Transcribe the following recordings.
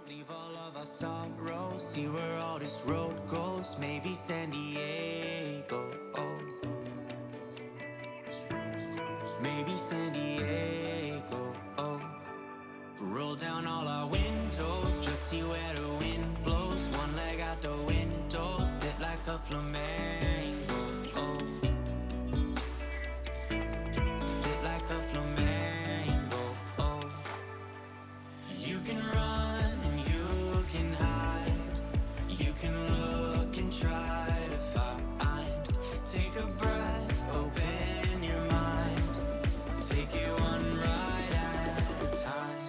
Leave all of our sorrows, see where all this road goes. Maybe San Diego, oh. Maybe San Diego, oh. Roll down all our windows, just see where the wind blows. One leg out the window, sit like a flamenco, oh. Sit like a flamenco, oh. You can run and you can hide. You can look and try to find. Take a breath, open your mind. Take it one ride at a time.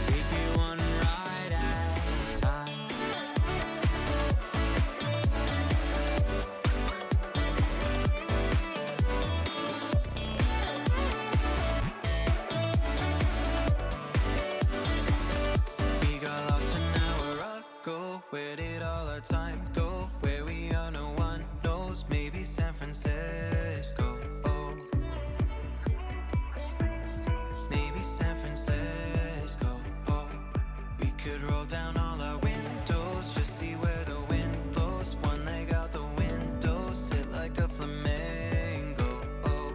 Take it one ride at a time. We got lost an hour ago. Where did all our time go? Where we are, no one knows. Maybe San Francisco. Oh, maybe San Francisco. Oh, we could roll down all our windows, just see where the wind blows. One leg out the window, sit like a flamenco. Oh,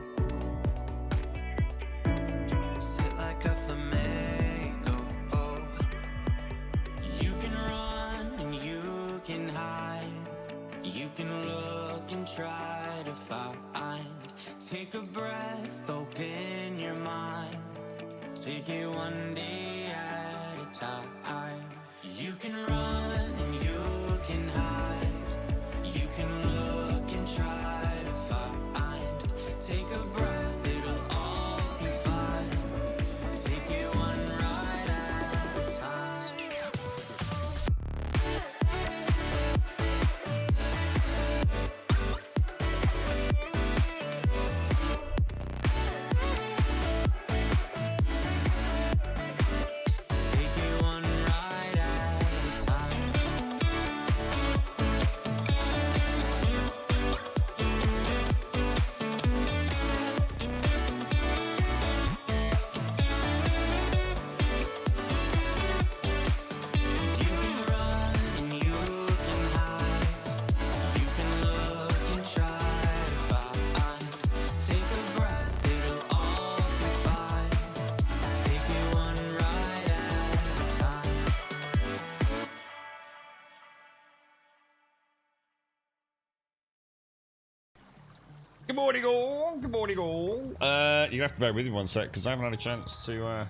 sit like a flamenco. Oh. You can run and you can hide. You can look and try to find. Take a breath, open your mind. Take it one day at a time. You can run and you can hide. You can look and try to find. Take a breath, it'll all be fine. Take it one ride at a time. Take it one ride at a time. You can run and you can hide. You can look and try to find. Take a breath, it'll all be fine. Take it one ride at a time. Good morning, all. Good morning, all. You have to bear with me one sec because I haven't had a chance to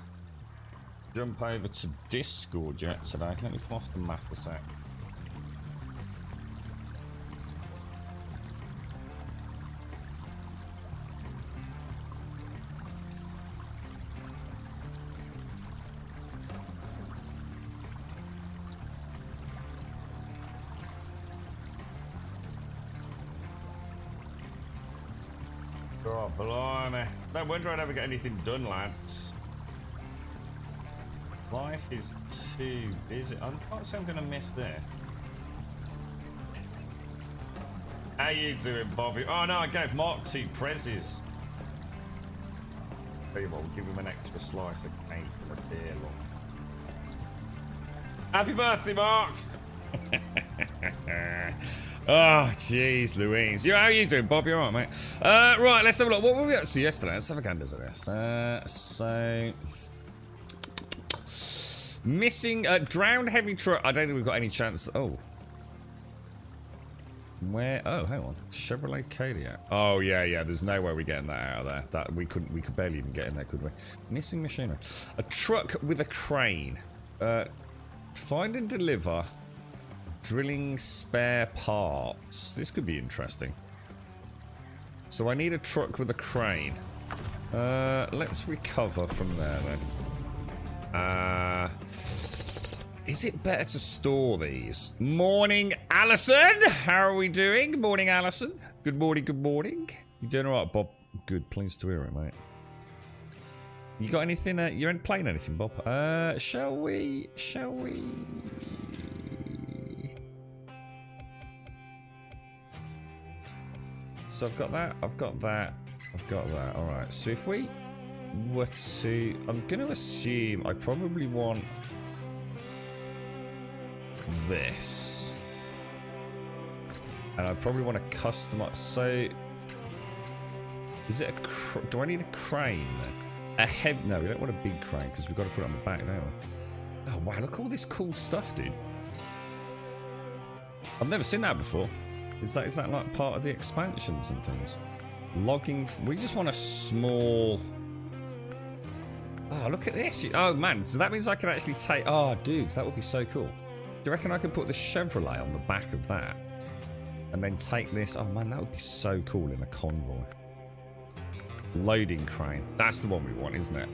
jump over to Discord yet today. Let me come off the map a sec. God, blimey. No wonder I never get anything done, lads. Life is too busy. I can't say I'm going to miss there. How you doing, Bobby? Oh, no, I gave Mark 2 prezzies. Tell you what, we'll give him an extra slice of cake for the dear Lord. Happy birthday, Mark! Oh, jeez, Louise. How are you doing, Bob? You alright, mate? Right, let's have a look. What were we up to yesterday? Let's have a gander at this. So... Missing a drowned heavy truck. I don't think we've got any chance. Oh. Where? Oh, hang on. Chevrolet Kodiak. Oh, yeah. There's no way we're getting that out of there. That we could barely even get in there, could we? Missing machinery. A truck with a crane. Find and deliver drilling spare parts. This could be interesting. So I need a truck with a crane. Let's recover from there then. Is it better to store these? Morning, Alison! How are we doing? Morning, Alison. Good morning, good morning. You doing alright, Bob? Good, pleased to hear it, mate. You got anything? You ain't playing anything, Bob? Shall we? Shall we? So I've got that. I've got that. I've got that. All right. So if we were to, I'm going to assume I probably want this, and I probably want to customize. So is it a? Do I need a crane then? A heavy? No, we don't want a big crane because we've got to put it on the back, don't we? Oh wow! Look at all this cool stuff, dude. I've never seen that before. Is that like part of the expansions and things? Logging. We just want a small. Oh, look at this! Oh man, so that means I can actually take. Oh, dudes, that would be so cool. Do you reckon I could put the Chevrolet on the back of that, and then take this? Oh man, that would be so cool in a convoy. Loading crane. That's the one we want, isn't it?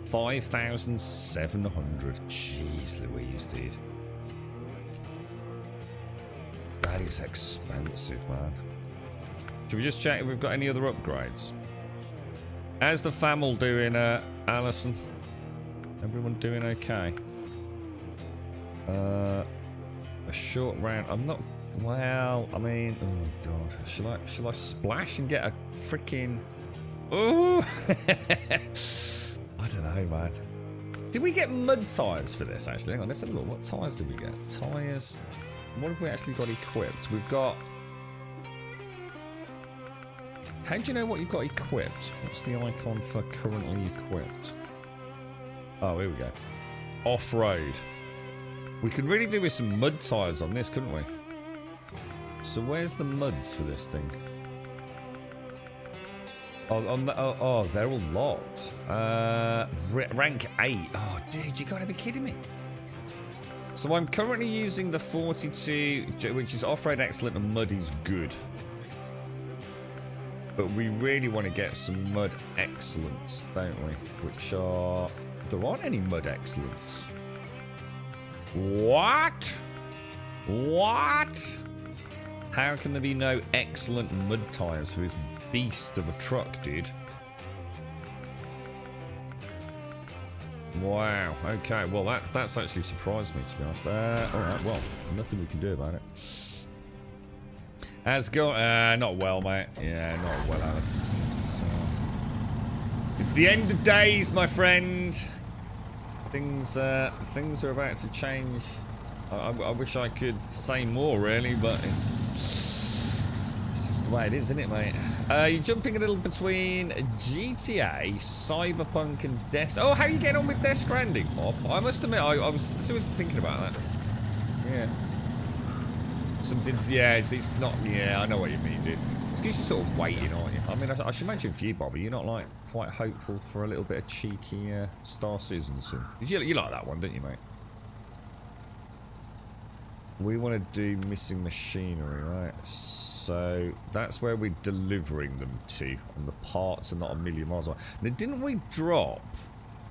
5,700. Jeez Louise, dude. That is expensive, man. Should we just check if we've got any other upgrades? How's the family doing, Alison? Everyone doing okay? A short round. I'm not. Well, I mean, oh god. Shall I splash and get a freaking? Oh, I don't know, man. Did we get mud tyres for this? Actually, hang on. Let's have a look. What tyres did we get? Tyres. What have we actually got equipped? We've got. How do you know what you've got equipped? What's the icon for currently equipped? Oh, here we go. Off-road. We could really do with some mud tyres on this, couldn't we? So where's the muds for this thing? Oh, they're all locked. Rank 8. Oh, dude, you gotta be kidding me. So I'm currently using the 42, which is off-road excellent and mud is good. But we really want to get some mud excellence, don't we? Which are... There aren't any mud excellence. What? What? How can there be no excellent mud tyres for this beast of a truck, dude? Wow. Okay. Well, that's actually surprised me, to be honest. All right. Well, nothing we can do about it. How's it going? Not well, mate. Yeah, not well, Alison. It's the end of days, my friend. Things are about to change. I wish I could say more, really, but it's just the way it is, isn't it, mate? You're jumping a little between GTA, Cyberpunk, and Death. Oh, how are you getting on with Death Stranding, Bob? I must admit, I was seriously thinking about that. Yeah. Something. Yeah, it's not. Yeah, I know what you mean, dude. It's because you're sort of waiting, aren't you? I mean, I should mention for you, Bobby. You're not like quite hopeful for a little bit of cheeky Star Citizen soon. You like that one, don't you, mate? We want to do missing machinery, right? So that's where we're delivering them to, and the parts are not a million miles away. Now, didn't we drop?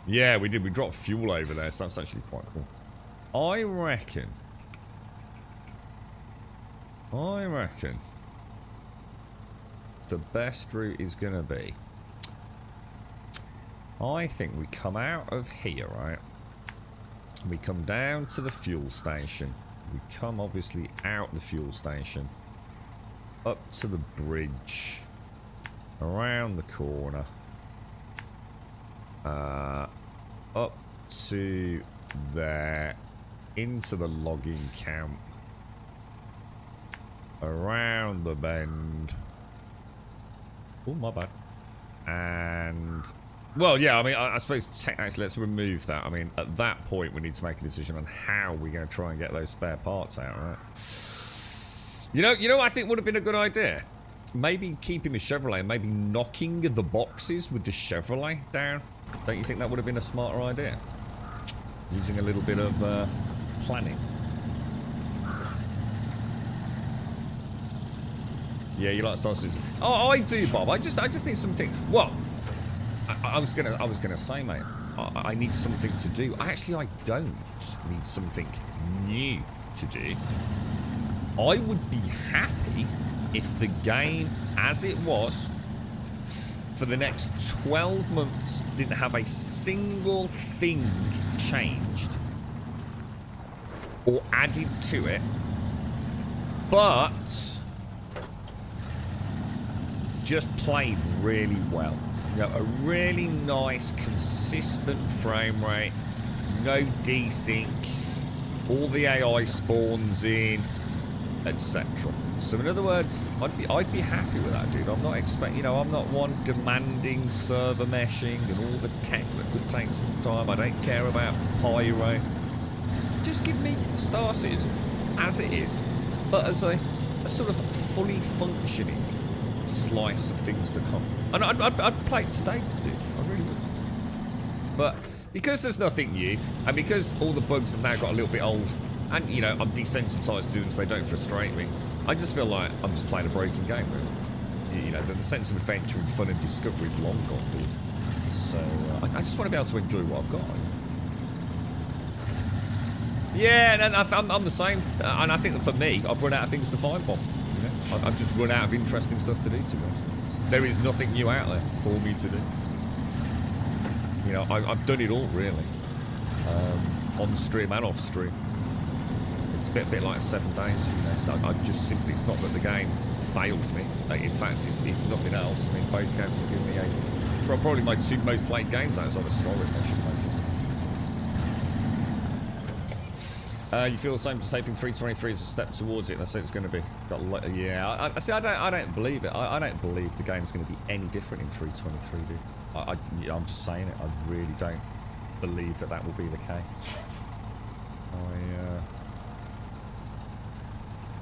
Yeah, we did. We dropped fuel over there, so that's actually quite cool. I reckon the best route is going to be, I think we come out of here, right? We come down to the fuel station. We come obviously out the fuel station, up to the bridge, around the corner, up to there, into the logging camp, around the bend. Oh, my bad. And, well, yeah, I mean, I suppose technically let's remove that. I mean, at that point, we need to make a decision on how we're going to try and get those spare parts out, right? You know what I think would have been a good idea? Maybe keeping the Chevrolet, maybe knocking the boxes with the Chevrolet down. Don't you think that would have been a smarter idea? Using a little bit of planning. Yeah, you like Star Citizen. Oh, I do, Bob. I just need something. Well, I was gonna say, mate. I need something to do. Actually, I don't need something new to do. I would be happy if the game, as it was, for the next 12 months didn't have a single thing changed or added to it, but just played really well. You know, a really nice, consistent frame rate, no desync, all the AI spawns in, etc. So in other words, I'd be happy with that, dude. I'm not I'm not one demanding server meshing and all the tech that could take some time. I don't care about pyro. Just give me Star Citizen as it is, but as a sort of fully functioning slice of things to come. And I'd play it today, dude. I really would. But because there's nothing new, and because all the bugs have now got a little bit old, and you know I'm desensitized to them so they don't frustrate me, I just feel like I'm just playing a broken game, really. You know, the sense of adventure and fun and discovery is long gone, dude. So I just want to be able to enjoy what I've got. Yeah, and I'm the same. And I think that for me, I've run out of things to find, Bob. You know, I've just run out of interesting stuff to do, to be honest. There is nothing new out there for me to do. You know, I've done it all, really. On stream and off stream. It's a bit like 7 days, you know. I just simply, it's not that the game failed me. In fact, if nothing else, I mean, both games have given me probably my 2 most played games outside of Snowrunner, I should imagine. You feel the same as taping 323 is a step towards it. That's what it's going to be. Yeah, I see. I don't believe it. I don't believe the game's going to be any different in 323, dude. I'm just saying it. I really don't believe that will be the case. I'll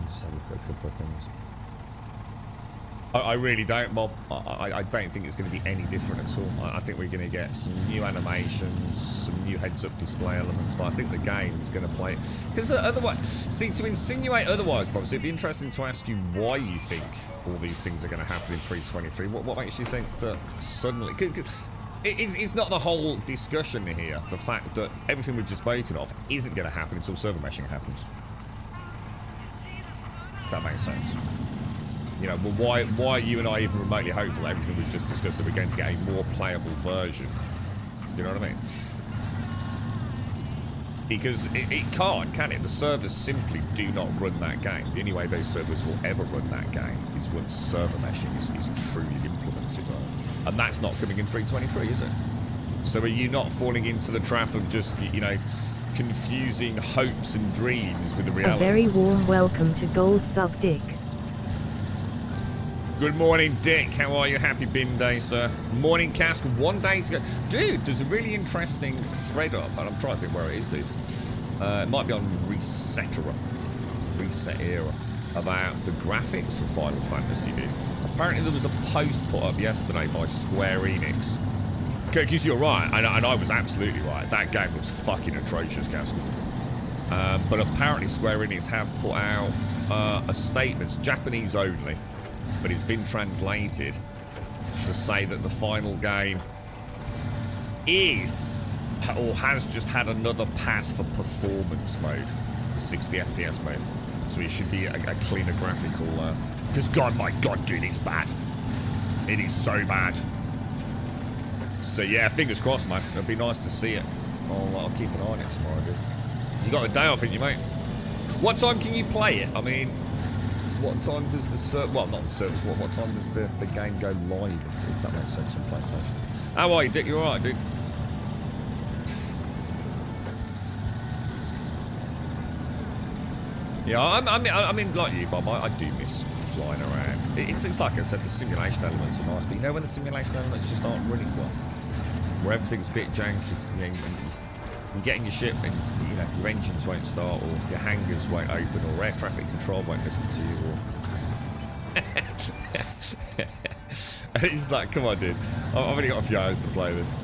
just have a look at a couple of things. I really don't, Bob. I don't think it's going to be any different at all. I think we're going to get some new animations, some new heads-up display elements, but I think the game is going to play it. Because otherwise, see, to insinuate otherwise, Bob, so it'd be interesting to ask you why you think all these things are going to happen in 323. What makes you think that suddenly... It's not the whole discussion here, the fact that everything we've just spoken of isn't going to happen until server meshing happens. If that makes sense. You know, well, why are you and I even remotely hopeful that everything we've just discussed that we're going to get a more playable version? You know what I mean? Because it can't, can it? The servers simply do not run that game. The only way those servers will ever run that game is once server meshing is truly implemented. Right? And that's not coming in 323, is it? So are you not falling into the trap of just, you know, confusing hopes and dreams with the reality? A very warm welcome to Gold Sub Dick. Good morning, Dick. How are you? Happy bin day, sir. Morning, Cask. 1 day to go. Dude, there's a really interesting thread up, and I'm trying to think where it is, dude. It might be on Reset Era, about the graphics for Final Fantasy, dude. Apparently there was a post put up yesterday by Square Enix. Because you're right, and I was absolutely right. That game was fucking atrocious, Cask. But apparently Square Enix have put out a statement, Japanese only, but it's been translated to say that the final game is or has just had another pass for performance mode, 60 FPS mode. So it should be a cleaner graphical. Because God, my God, dude, it's bad. It is so bad. So yeah, fingers crossed, man. It'd be nice to see it. I'll keep an eye on it tomorrow, dude. You got a day off, ain't you, mate? What time can you play it? I mean, what time does the well, not the service. What time does the game go live? If that makes sense on PlayStation. How are you, Dick? You all right, dude? Yeah, I mean, like you, Bob. I do miss flying around. It's like I said, the simulation elements are nice, but you know when the simulation elements just aren't running well, where everything's a bit janky. You know, you get in your ship and you know your engines won't start, or your hangars won't open, or air traffic control won't listen to you, or it's like, come on, dude. I've only got a few hours to play this.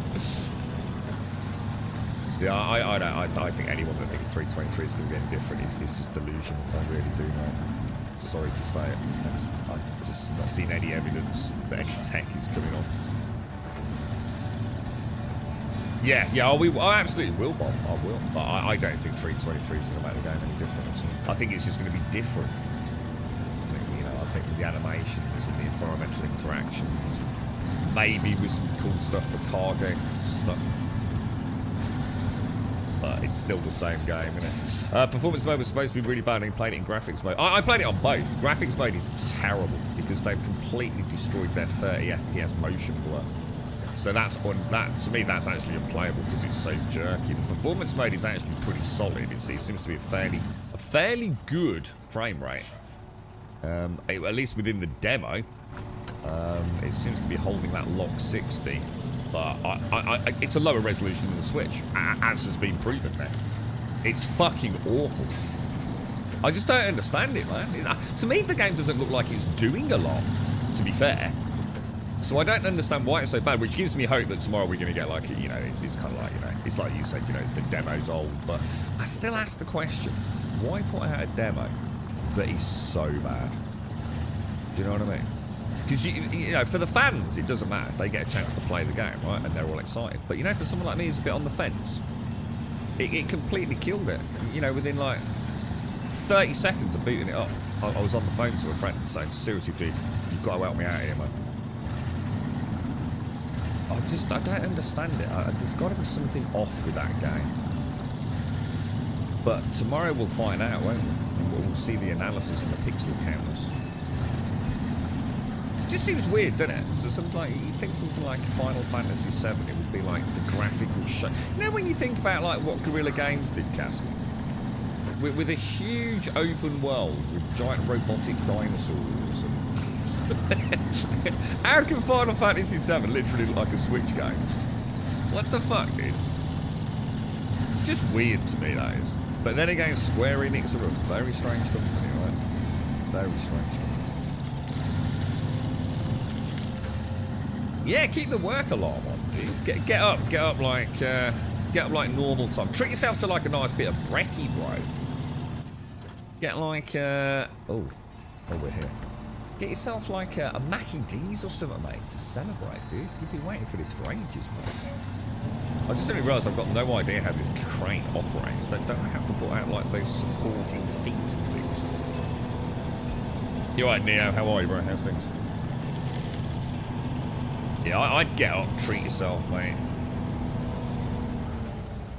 See, I think anyone that thinks 323 is going to be any different is just delusional. I really do, mate. Sorry to say it. I've just not seen any evidence that any tech is coming on. Yeah, I absolutely will, Bob. I will. But I don't think 323 is going to make the game any different. I think it's just going to be different. I think with the animations and the environmental interactions, maybe with some cool stuff for cargo stuff. But it's still the same game, isn't it? Performance mode was supposed to be really bad and played it in graphics mode. I played it on both. Graphics mode is terrible because they've completely destroyed their 30 FPS motion blur. So to me, that's actually unplayable because it's so jerky. The performance mode is actually pretty solid. It seems to be a fairly good frame rate. At least within the demo, it seems to be holding that lock 60. But it's a lower resolution than the Switch, as has been proven there. It's fucking awful. I just don't understand it, man. To me, the game doesn't look like it's doing a lot, to be fair. So I don't understand why it's so bad, which gives me hope that tomorrow we're going to get like, you know, it's kind of like, you know, it's like you said, you know, the demo's old. But I still ask the question, why put out a demo that is so bad? Do you know what I mean? Because, you know, for the fans, it doesn't matter. They get a chance to play the game, right? And they're all excited. But, you know, for someone like me who's a bit on the fence, it completely killed it. You know, within, like, 30 seconds of booting it up, I was on the phone to a friend saying, seriously, dude, you've got to help me out here, man. I don't understand it. There's got to be something off with that game. But tomorrow we'll find out, won't we? We'll see the analysis and the pixel counters. It just seems weird, doesn't it? So something like, you think something like Final Fantasy VII, it would be like the graphical show. You know when you think about like what Guerrilla Games did, Castle? With a huge open world with giant robotic dinosaurs and how can Final Fantasy VII literally look like a Switch game? What the fuck, dude? It's just weird to me, that is. But then again, Square Enix are a very strange company, right? Very strange company. Yeah, keep the work alarm on, dude. Get up like normal time. Treat yourself to like a nice bit of brekkie, bro. Get like oh, we're here. Get yourself like a Mackie D's or something, mate, to celebrate, dude. You've been waiting for this for ages, mate. I just suddenly realised I've got no idea how this crane operates. Don't I have to put out like those supporting feet and things? You alright, Neo? How are you, bro? How's things? Yeah, I'd get up, treat yourself, mate.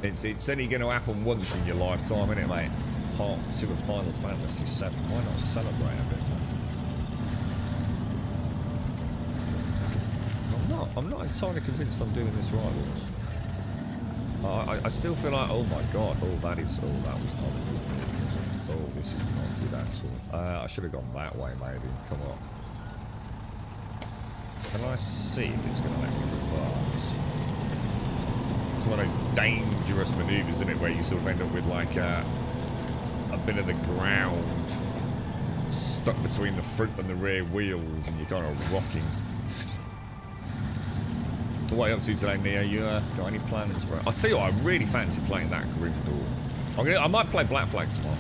It's only going to happen once in your lifetime, isn't it, mate? Part 2 of Final Fantasy VII. Why not celebrate a bit, mate? I'm not entirely convinced I'm doing this right, Lewis. I still feel like, oh my god, that was not good. Oh, this is not good at all. I should have gone that way, maybe. Come on. Can I see if it's going to let me reverse? It's one of those dangerous maneuvers, isn't it, where you sort of end up with like a bit of the ground stuck between the front and the rear wheels, and you're kind of rocking. What are you up to today, Neo? You got any plans, bro? I'll tell you what, I really fancy playing that Grim Dawn. I might play Black Flag tomorrow.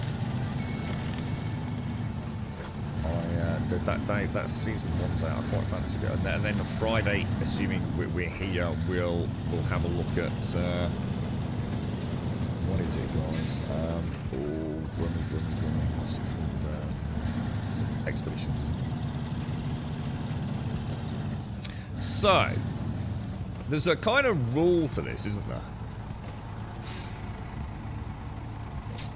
That season 1's out. I quite fancy it. And then on Friday, assuming we're here, we'll have a look at what is it, guys? Grummy. What's it called? Expeditions. So. There's a kind of rule to this, isn't there?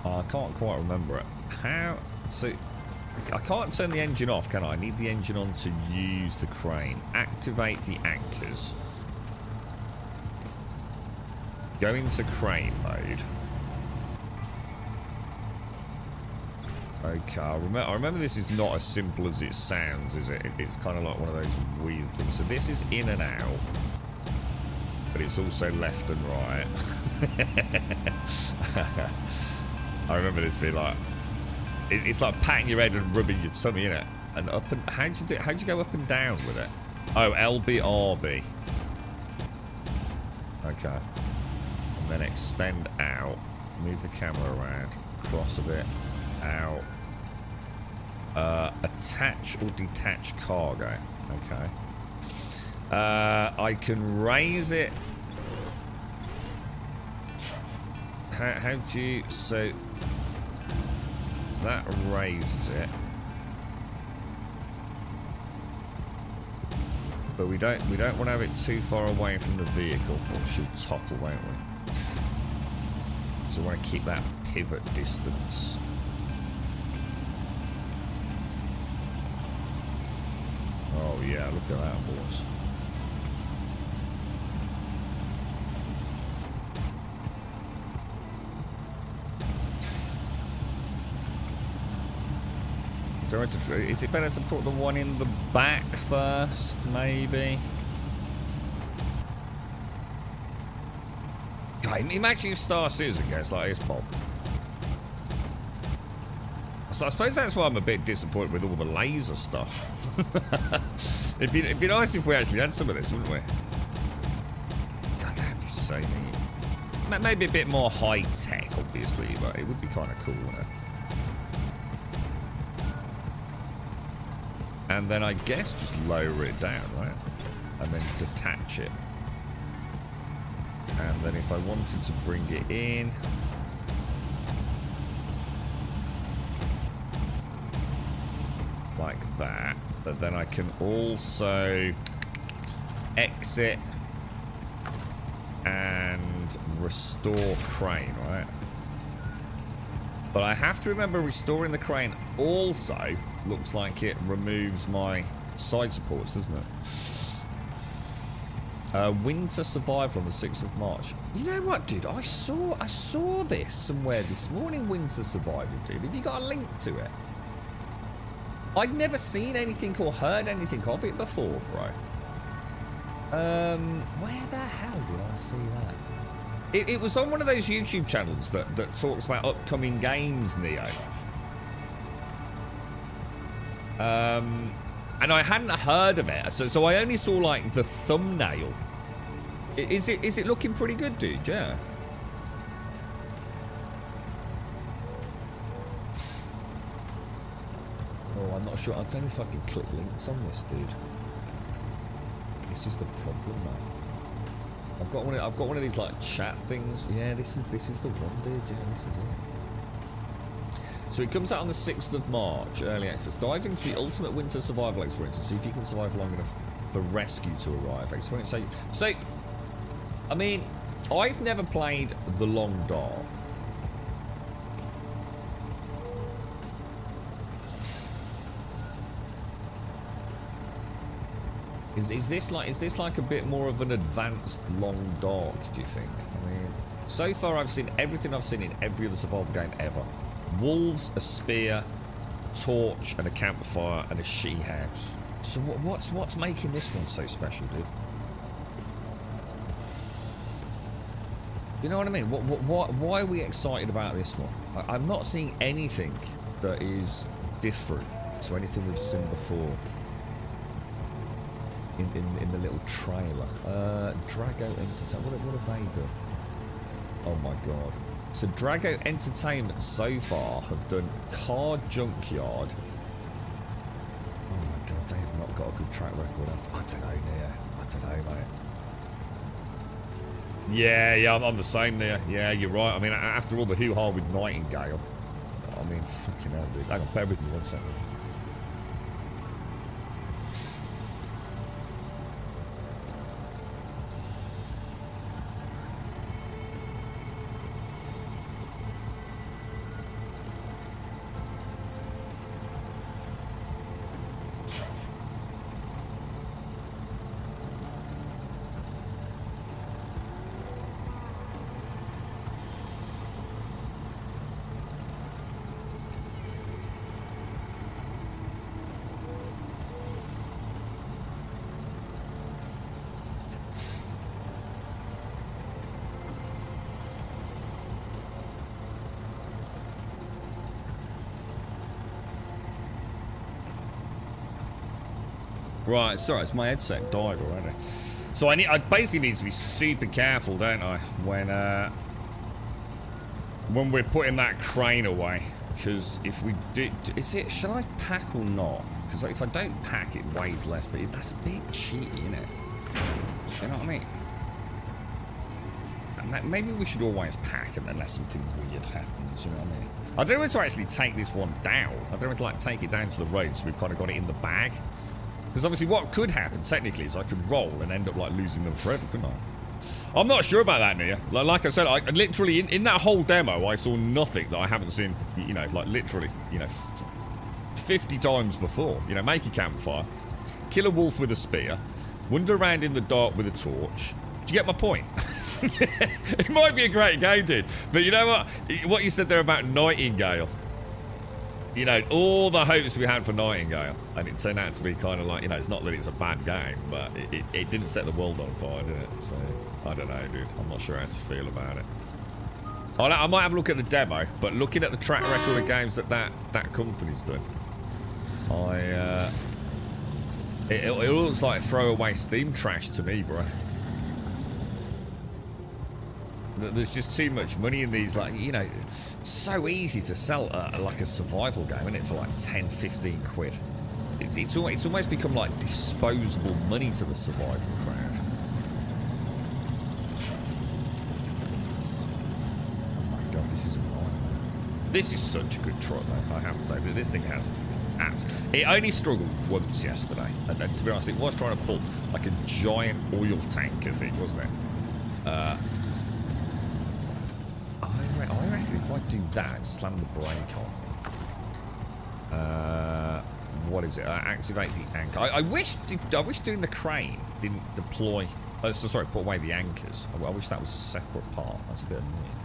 I can't quite remember it. How? So, I can't turn the engine off, can I? I need the engine on to use the crane. Activate the anchors. Go into crane mode. Okay, I remember this is not as simple as it sounds, is it? It's kind of like one of those weird things. So this is in and out. But it's also left and right. I remember this being like, it's like patting your head and rubbing your tummy, innit? And up and how'd you go up and down with it? Oh, LB, RB. Okay. And then extend out. Move the camera around. Cross a bit. Out. Attach or detach cargo. Okay. I can raise it. How do you... So... That raises it. But we don't want to have it too far away from the vehicle, or she'll topple, won't we? So we want to keep that pivot distance. Oh yeah, look at that, boys. Is it better to put the one in the back first, maybe? God, imagine if Star Citizen gets like this, Bob. So I suppose that's why I'm a bit disappointed with all the laser stuff. it'd be nice if we actually had some of this, wouldn't we? God, that'd be so neat. Maybe a bit more high tech, obviously, but it would be kind of cool, wouldn't it? And then I guess just lower it down, right? And then detach it. And then if I wanted to bring it in... like that. But then I can also exit and restore crane, right? But I have to remember restoring the crane also looks like it removes my side supports, doesn't it? Winter survival on the 6th of March. You know what, dude? I saw this somewhere this morning, winter survival, dude. Have you got a link to it? I'd never seen anything or heard anything of it before, bro. Where the hell did I see that? It was on one of those YouTube channels that talks about upcoming games, Neo. And I hadn't heard of it, so I only saw like the thumbnail. Is it looking pretty good, dude? Yeah. Oh, I'm not sure. I don't know if I can click links on this, dude. This is the problem, man. I've got one of these like chat things. Yeah, this is the one, dude. Yeah, this is it. So it comes out on the 6th of March, early access. Dive into the ultimate winter survival experience and see if you can survive long enough for rescue to arrive. Experience. So, I mean, I've never played The Long Dark. Is this like a bit more of an advanced Long Dark, do you think? I mean, so far I've seen everything I've seen in every other survival game ever. Wolves, a spear, a torch, and a campfire, and a shitty house. So what's making this one so special, dude? You know what I mean? Why are we excited about this one? I'm not seeing anything that is different to anything we've seen before. In the little trailer. Drago Entertainment. What have they done? Oh my god. So Drago Entertainment so far have done Car Junkyard. Oh my god, they have not got a good track record. I don't know, Nia. I don't know, mate. Yeah, I'm the same there. Yeah, you're right. I mean, after all the hoo-ha with Nightingale, I mean, fucking hell, dude. Hang on, bear with me 1 second. Right, sorry, it's my headset died already. So I basically need to be super careful, don't I, when we're putting that crane away, because if we do, should I pack or not? Because like, if I don't pack, it weighs less, but that's a bit cheaty, isn't it? You know what I mean? And maybe we should always pack unless something weird happens. You know what I mean? I don't want to actually take this one down. I don't want to like take it down to the road, so we've kind of got it in the bag. Because obviously what could happen, technically, is I could roll and end up, like, losing them forever, couldn't I? I'm not sure about that, Nia. Like I said, I literally, in that whole demo, I saw nothing that I haven't seen, you know, like, literally, you know, 50 times before. You know, make a campfire, kill a wolf with a spear, wander around in the dark with a torch. Do you get my point? It might be a great game, dude. But you know what? What you said there about Nightingale. You know, all the hopes we had for Nightingale, and it turned out to be kind of like, you know, it's not that it's a bad game, but it didn't set the world on fire, did it? So, I don't know, dude. I'm not sure how to feel about it. I might have a look at the demo, but looking at the track record of games that company's done, it looks like throwaway Steam trash to me, bro. There's just too much money in these, like, you know, it's so easy to sell like a survival game, isn't it, for like 10, 15 quid. It's almost become like disposable money to the survival crowd. Oh my god, this is annoying. This is such a good truck, though, I have to say. But this thing has apps. It only struggled once yesterday, and to be honest, it was trying to pull like a giant oil tanker thing, wasn't it? I reckon if I do that, slam the brake on. What is it? Activate the anchor. I wish doing the crane didn't deploy. Sorry, put away the anchors. I wish that was a separate part. That's a bit annoying.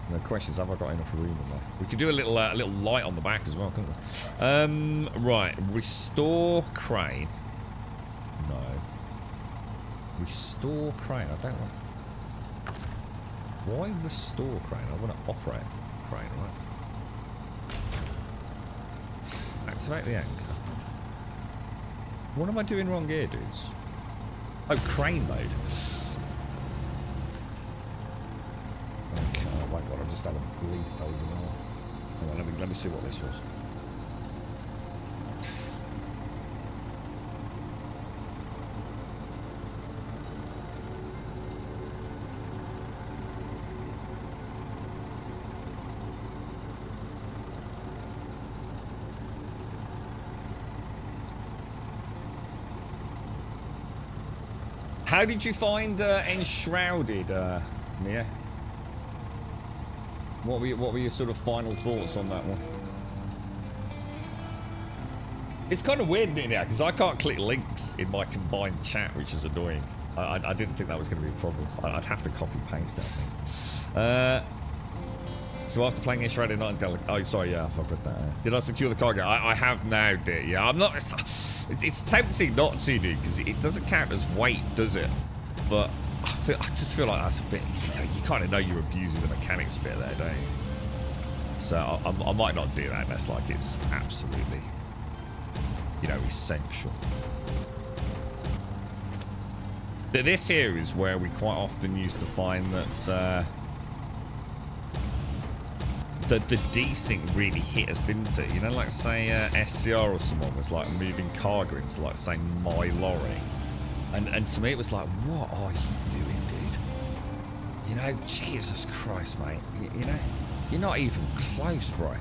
And the question is, have I got enough room in there? We could do a little light on the back as well, couldn't we? Right, restore crane. No. Restore crane. I don't want. Why restore crane? I want to operate crane, right? Activate the anchor. What am I doing wrong here, dudes? Oh, crane mode. Okay, oh my god, I just had a bleep over there. Hang on, let me see what this was. How did you find Enshrouded, Mia? What were your sort of final thoughts on that one? It's kind of weird, isn't it? Because I can't click links in my combined chat, which is annoying. I didn't think that was going to be a problem. I'd have to copy paste it, I think. So after playing Enshrouded Nightingale, oh sorry, yeah, I've read that. Did I secure the cargo? I have now, dear. Yeah, I'm not. It's tempting not to, dude, because it doesn't count as weight, does it? But I just feel like that's a bit. You kind of know you're abusing the mechanics a bit there, don't you? So I might not do that unless like it's absolutely, you know, essential. This here is where we quite often used to find that. The desync really hit us, didn't it? You know, like say SCR or someone was like moving cargo into like say my lorry, and to me it was like, what are you doing, dude? You know, Jesus Christ, mate. You know, you're not even close, bro.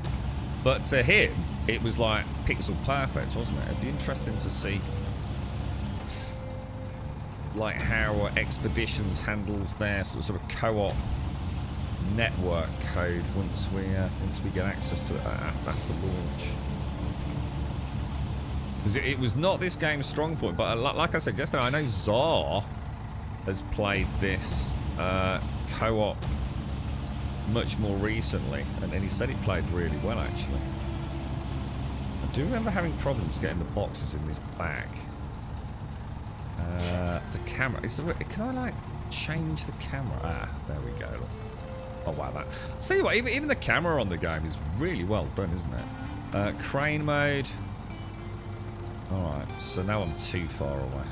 But to him, it was like pixel perfect, wasn't it? It'd be interesting to see like how Expeditions handles their sort of co-op network code once we get access to it after launch. Because it was not this game's strong point, but like I said yesterday, I know Czar has played this co-op much more recently, and he said he played really well actually. I do remember having problems getting the boxes in this back. The camera can I like change the camera? Ah, there we go. Look. Oh wow, that. See what? Even the camera on the game is really well done, isn't it? Crane mode. All right, so now I'm too far away.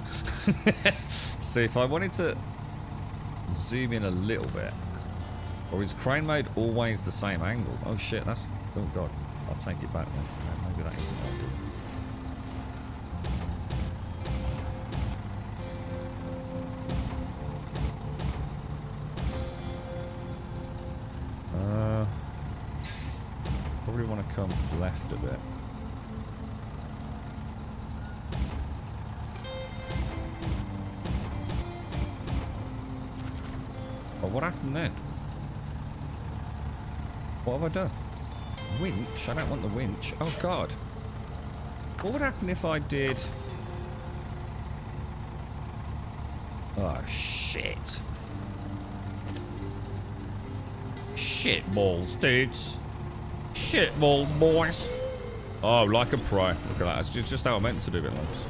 So if I wanted to zoom in a little bit, or is crane mode always the same angle? Oh shit, that's. Oh god, I'll take it back then. Maybe that isn't ideal. Probably want to come left a bit. What happened then? What have I done? Winch? I don't want the winch. Oh, God. What would happen if I did... Oh, shit. Shit balls, dudes. Shit balls, boys. Oh, like a pro. Look at that. It's just how I meant to do it, lads.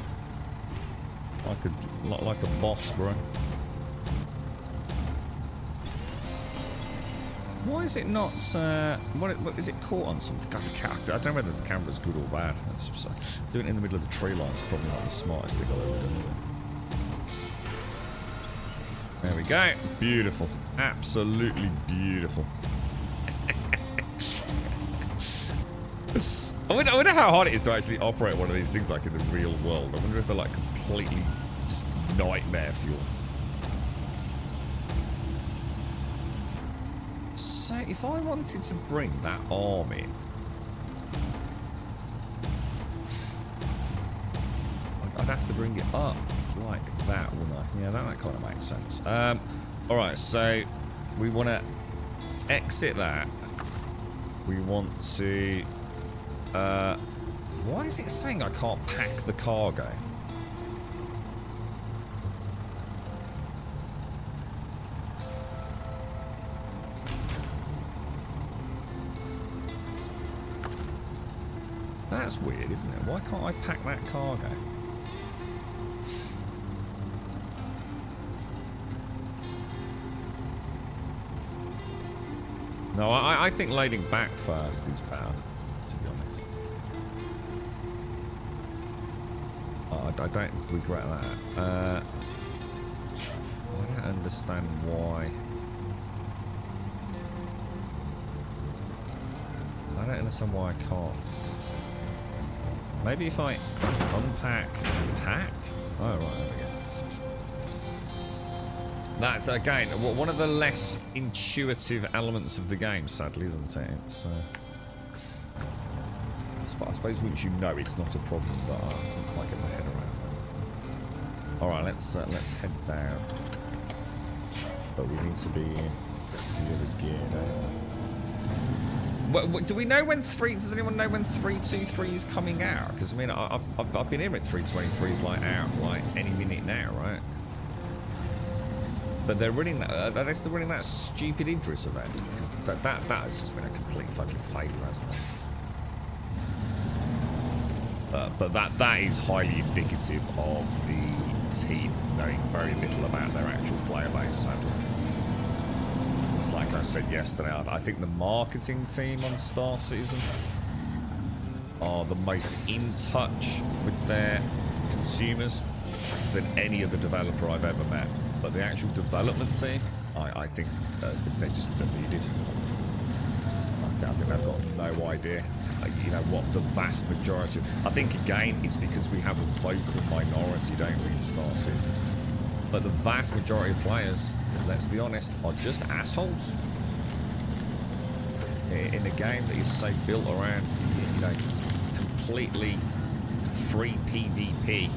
Like a boss, bro. Why is it not... what is it caught on something? God, I don't know whether the camera's good or bad. Doing it in the middle of the tree line is probably not the smartest thing I've ever done. There we go. Beautiful. Absolutely beautiful. I wonder how hard it is to actually operate one of these things like in the real world. I wonder if they're like completely just nightmare fuel. So if I wanted to bring that arm in, I'd have to bring it up like that, wouldn't I? Yeah, that kind of makes sense. Alright, so we want to exit that. We want to... why is it saying I can't pack the cargo? That's weird, isn't it? Why can't I pack that cargo? No, I think loading back first is better, to be honest. I don't regret that. I don't understand why. I don't understand why I can't. Maybe if I unpack and pack? Oh, right, there we go. That's, again, one of the less intuitive elements of the game, sadly, isn't it? It's, I suppose once you know it's not a problem, but I can't quite get my head around. Alright, let's head down. But we need to be in the other gear now. Do we know when does anyone know when 323 is coming out? Because, I mean, I've been hearing 323 is like out like any minute now, right? But they're running that. They're still running that stupid Idris event because that has just been a complete fucking failure, hasn't it? But that is highly indicative of the team knowing very little about their actual player base, sadly. It's like I said yesterday. I think the marketing team on Star Citizen are the most in touch with their consumers than any other developer I've ever met. But the actual development team, I think they're just deluded. I think they've got no idea, you know, what the vast majority... I think, again, it's because we have a vocal minority, don't we, in Star Citizen. But the vast majority of players, let's be honest, are just assholes. In a game that is so built around, you know, completely free PvP.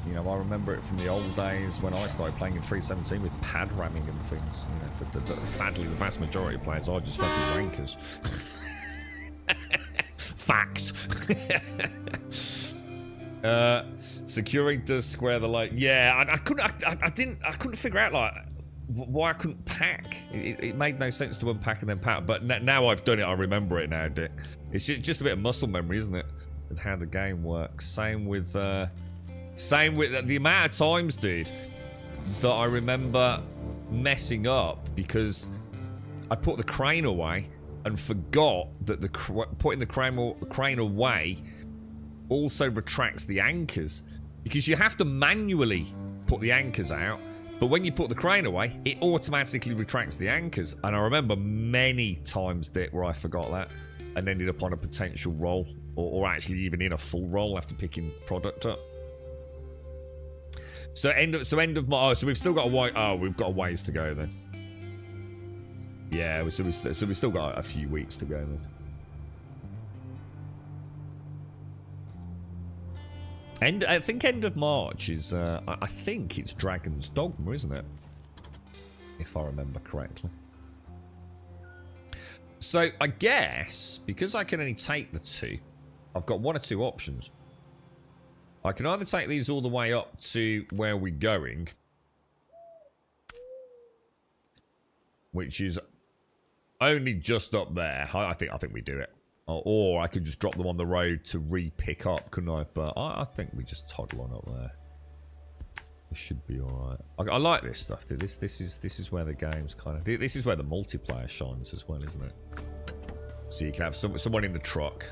You know, I remember it from the old days when I started playing in 317 with pad ramming and things. You know, sadly, the vast majority of players are just fucking wankers. Fact. Securing does square the light. Yeah, I couldn't figure out like why I couldn't pack. It made no sense to unpack and then pack. But now I've done it, I remember it now, Dick. It's just a bit of muscle memory, isn't it? With how the game works. Same with the amount of times, dude, that I remember messing up because I put the crane away and forgot that putting the crane away also retracts the anchors, because you have to manually put the anchors out, but when you put the crane away, it automatically retracts the anchors. And I remember many times, Dick, where I forgot that and ended up on a potential roll, or actually even in a full roll after picking product up. So end of March. So we've still got we've got a ways to go then. Yeah, so we've still got a few weeks to go then. I think end of March is I think it's Dragon's Dogma, isn't it? if I remember correctly. So I guess, because I can only take the 2, I've got 1 or 2 options. I can either take these all the way up to where we're going, which is only just up there. I think we do it. Or I could just drop them on the road to re-pick up, couldn't I? But I think we just toddle on up there. It should be all right. I like this stuff, dude. This is where the game's kind of. This is where the multiplayer shines as well, isn't it? So you can have someone in the truck,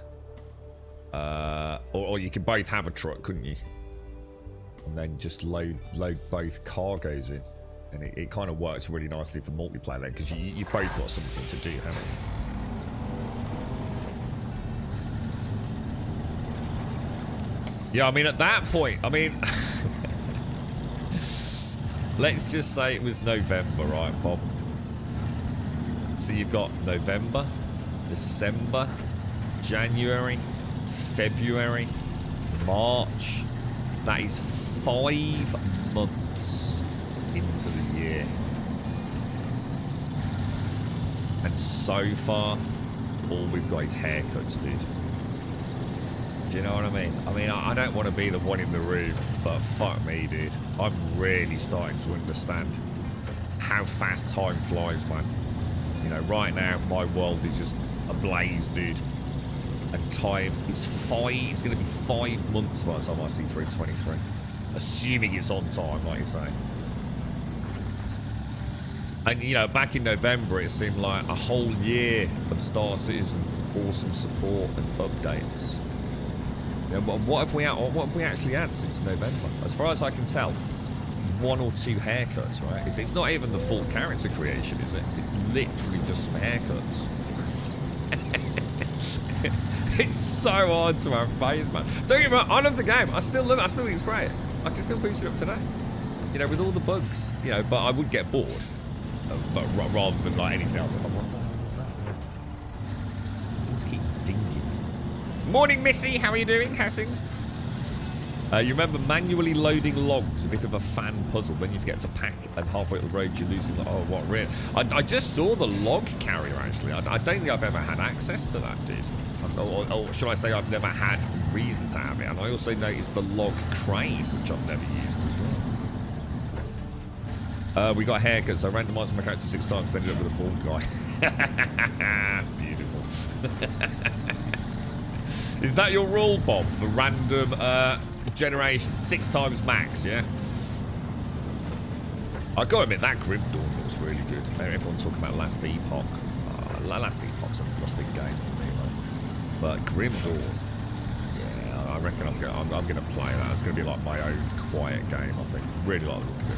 or you can both have a truck, couldn't you? And then just load both cargoes in, and it kind of works really nicely for multiplayer then, because you both got something to do, haven't you? Yeah, I mean, at that point, I mean, let's just say it was November, right, Bob? So you've got November, December, January, February, March. That is 5 months into the year. And so far, all we've got is haircuts, dude. Do you know what I mean? I mean, I don't want to be the one in the room, but fuck me, dude. I'm really starting to understand how fast time flies, man. You know, right now, my world is just ablaze, dude. And time is it's going to be 5 months by the time I see 323. Assuming it's on time, like you say. And, you know, back in November, it seemed like a whole year of Star Citizen awesome support and updates. You know, what have we actually had since November? As far as I can tell, 1 or 2 haircuts, right? It's not even the full character creation, is it? It's literally just some haircuts. It's so hard to have faith, man. Don't get me wrong, I love the game. I still love it. I still think it's great. I can still boost it up today. You know, with all the bugs. You know, but I would get bored. But rather than like anything else. Like, what the hell was that? Things keep dinging. Morning, Missy. How are you doing? How's things? You remember manually loading logs, a bit of a fan puzzle. When you forget to pack and halfway up the road, you're losing. Oh, what really? I just saw the log carrier, actually. I don't think I've ever had access to that, dude. Or should I say I've never had reason to have it. And I also noticed the log crane, which I've never used as well. We got haircuts. I randomised my character 6 times, ended up with a bald guy. Beautiful. Is that your rule, Bob, for random generation? 6 times max, yeah? I've got to admit, that Grim Dawn looks really good. Everyone's talking about Last Epoch. Last Epoch's a nothing game for me, though. But Grim Dawn, yeah, I reckon I'm going to play that. It's going to be like my own quiet game, I think. Really like the look of it.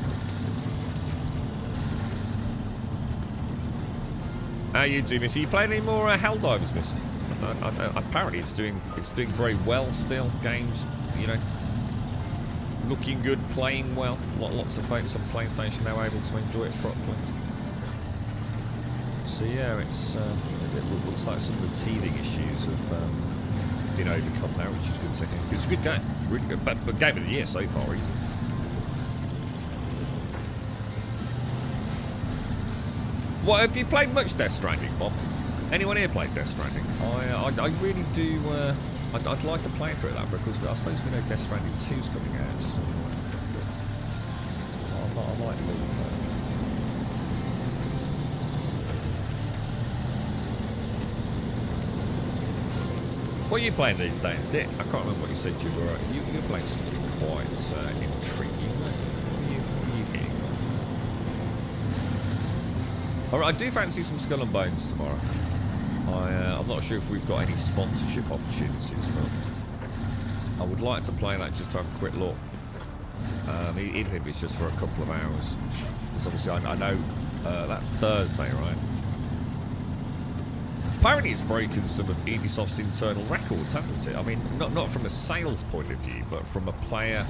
How you doing, Missy? You playing any more Helldivers, Missy? Apparently it's doing very well still. Games, you know, looking good, playing well. Lots of folks on PlayStation now able to enjoy it properly. So yeah, it looks like some of the teething issues have been overcome now, which is good to hear. It's a good game, really good. But game of the year so far, easy. What, have you played much Death Stranding, Bob? Anyone here played Death Stranding? I really do. I'd like to play through that because I suppose we know Death Stranding 2's coming out. So I might leave that. What are you playing these days, Dick? I can't remember what you said you were. You're playing something quite intriguing. What are you getting? Alright, I do fancy some Skull and Bones tomorrow. I'm not sure if we've got any sponsorship opportunities, but I would like to play that just to have a quick look. Even if it's just for a couple of hours. Because obviously I know that's Thursday, right? Apparently it's broken some of Ubisoft's internal records, hasn't it? I mean, not from a sales point of view, but from a player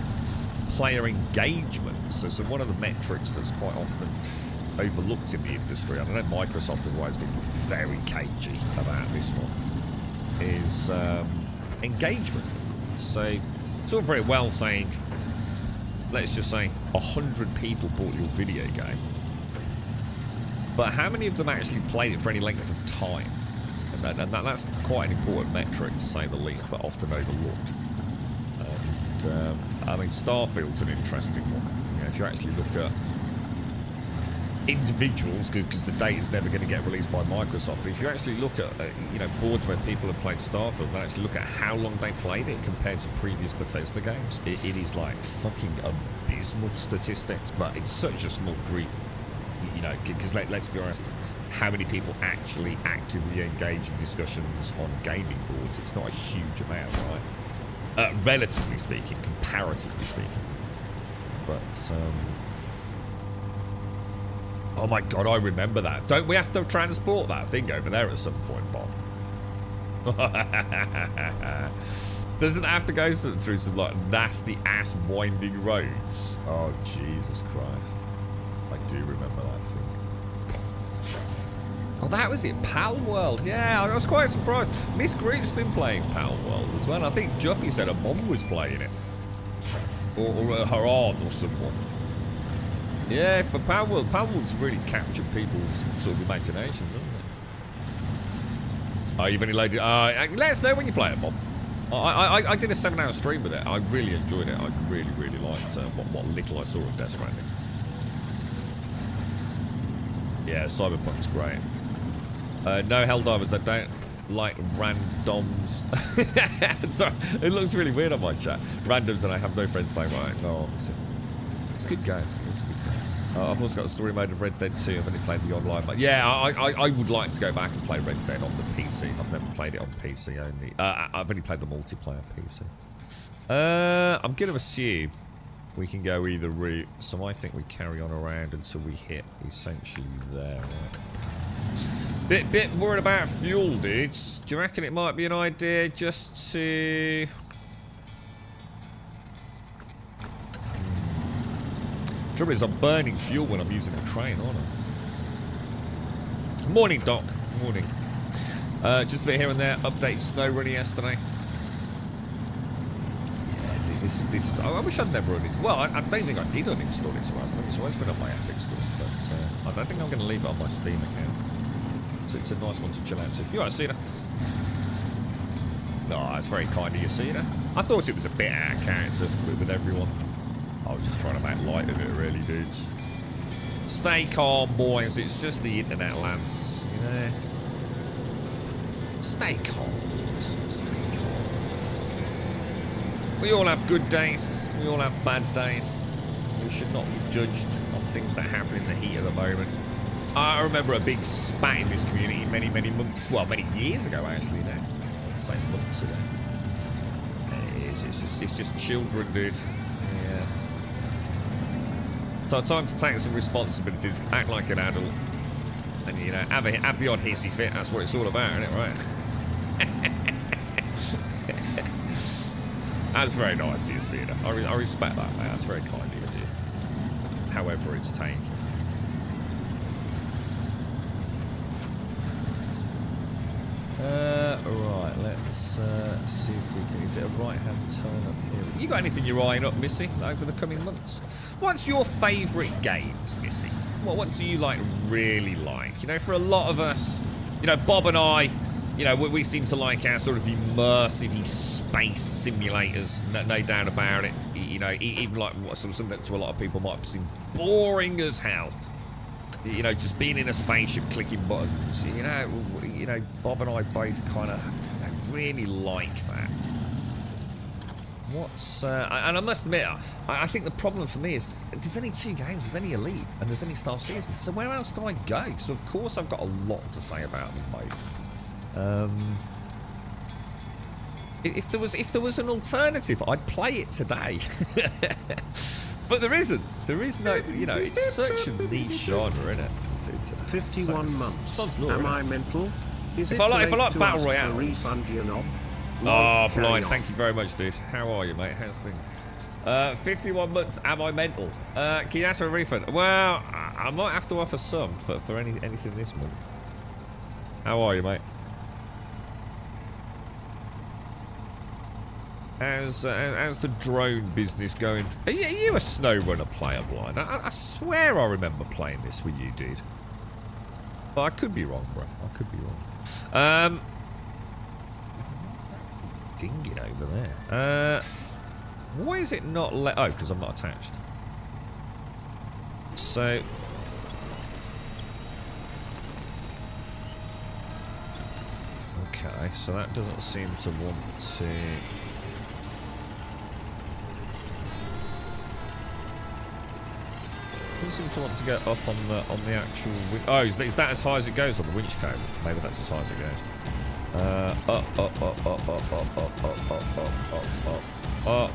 engagement. So one of the metrics that's quite often overlooked in the industry, I don't know, Microsoft have always been very cagey about this one, is engagement. So it's all very well saying, let's just say 100 people bought your video game, but how many of them actually played it for any length of time? And that's quite an important metric, to say the least, but often overlooked. And, I mean, Starfield's an interesting one. You know, if you actually look at individuals, because the data is never going to get released by Microsoft, but if you actually look at, you know, boards where people have played Starfield and actually look at how long they played it compared to previous Bethesda games, it is like fucking abysmal statistics, but it's such a small group. You know, because let's be honest, how many people actually actively engage in discussions on gaming boards? It's not a huge amount, right? Relatively speaking, comparatively speaking. But, oh my god, I remember that. Don't we have to transport that thing over there at some point, Bob? Doesn't it have to go through some, like, nasty-ass winding roads? Oh, Jesus Christ. I do remember that thing. Oh, that was it, Pal World. Yeah, I was quite surprised. Miss Group's been playing Pal World as well. I think Juppy said her mum was playing it. Or her aunt or someone. Yeah, but Pal World's really captured people's sort of imaginations, hasn't it? Oh, you've only loaded... let us know when you play it, Bob. I did a 7-hour stream with it. I really enjoyed it. I really, really liked what little I saw of Death Stranding. Yeah, Cyberpunk's great. No Helldivers, I don't like randoms. Sorry, it looks really weird on my chat. Randoms and I have no friends playing right. No, obviously. It's a good game. It's a good game. I've also got a story mode of Red Dead 2. I've only played the online mode. Yeah, I would like to go back and play Red Dead on the PC. I've never played it on PC only. I've only played the multiplayer PC. I'm going to assume we can go either route, so I think we carry on around until we hit essentially there. Right? Bit worried about fuel, dudes. Do you reckon it might be an idea just to... Trouble is, I'm burning fuel when I'm using a train, aren't I? Morning, Doc. Morning. Just a bit here and there. Update Snowrunner yesterday. This is. I wish I'd never well, I don't think I did uninstall it twice. I think it's always been on my app install, but I don't think I'm going to leave it on my Steam account. So it's a nice one to chill out to. You alright, Cedar? Oh, that's very kind of you, Cedar. I thought it was a bit out of character with everyone. I was just trying to make light of it, really, dudes. Stay calm, boys. It's just the internet, Lance. You know. Stay calm, boys. Stay calm. We all have good days. We all have bad days. We should not be judged on things that happen in the heat of the moment. I remember a big spat in this community many, many months, well, many years ago, actually, now. Say months ago. It's just children, dude. Yeah. So time to take some responsibilities, act like an adult, and, you know, have the odd hissy fit. That's what it's all about, isn't it, right? That's very nice of you, Cedar. I respect that, mate. That's very kind of you. However it's taken. Right, let's see if we can... Is it a right-hand turn up here? You got anything you're eyeing up, Missy, over the coming months? What's your favourite games, Missy? What do you, like, really like? You know, for a lot of us, you know, Bob and I... You know, we seem to like our sort of immersive space simulators, no doubt about it. You know, even like something that to a lot of people might seem boring as hell. You know, just being in a spaceship, clicking buttons. You know, Bob and I both kind of really like that. And I must admit, I think the problem for me is there's only 2 games. There's only Elite and there's only Star Citizen. So where else do I go? So of course I've got a lot to say about them both. If there was an alternative, I'd play it today. But there isn't. There is no. You know, it's such a niche genre, isn't it? It's 51 months. Am I mental? If I like battle royale. Refund, you know? Oh, blind! Thank you very much, dude. How are you, mate? How's things? 51 months. Am I mental? Can you ask for a refund? Well, I might have to offer some for anything this month. How are you, mate? How's the drone business going? Are you a Snowrunner player, blind? I swear I remember playing this with you, dude. Well, I could be wrong, bro. I could be wrong. Ding it over there. Why is it not let? Oh, because I'm not attached. So. Okay, so that doesn't seem to want to. Doesn't seem to want to go up on the actual. Oh, is that as high as it goes on the winch cable? Maybe that's as high as it goes. Up.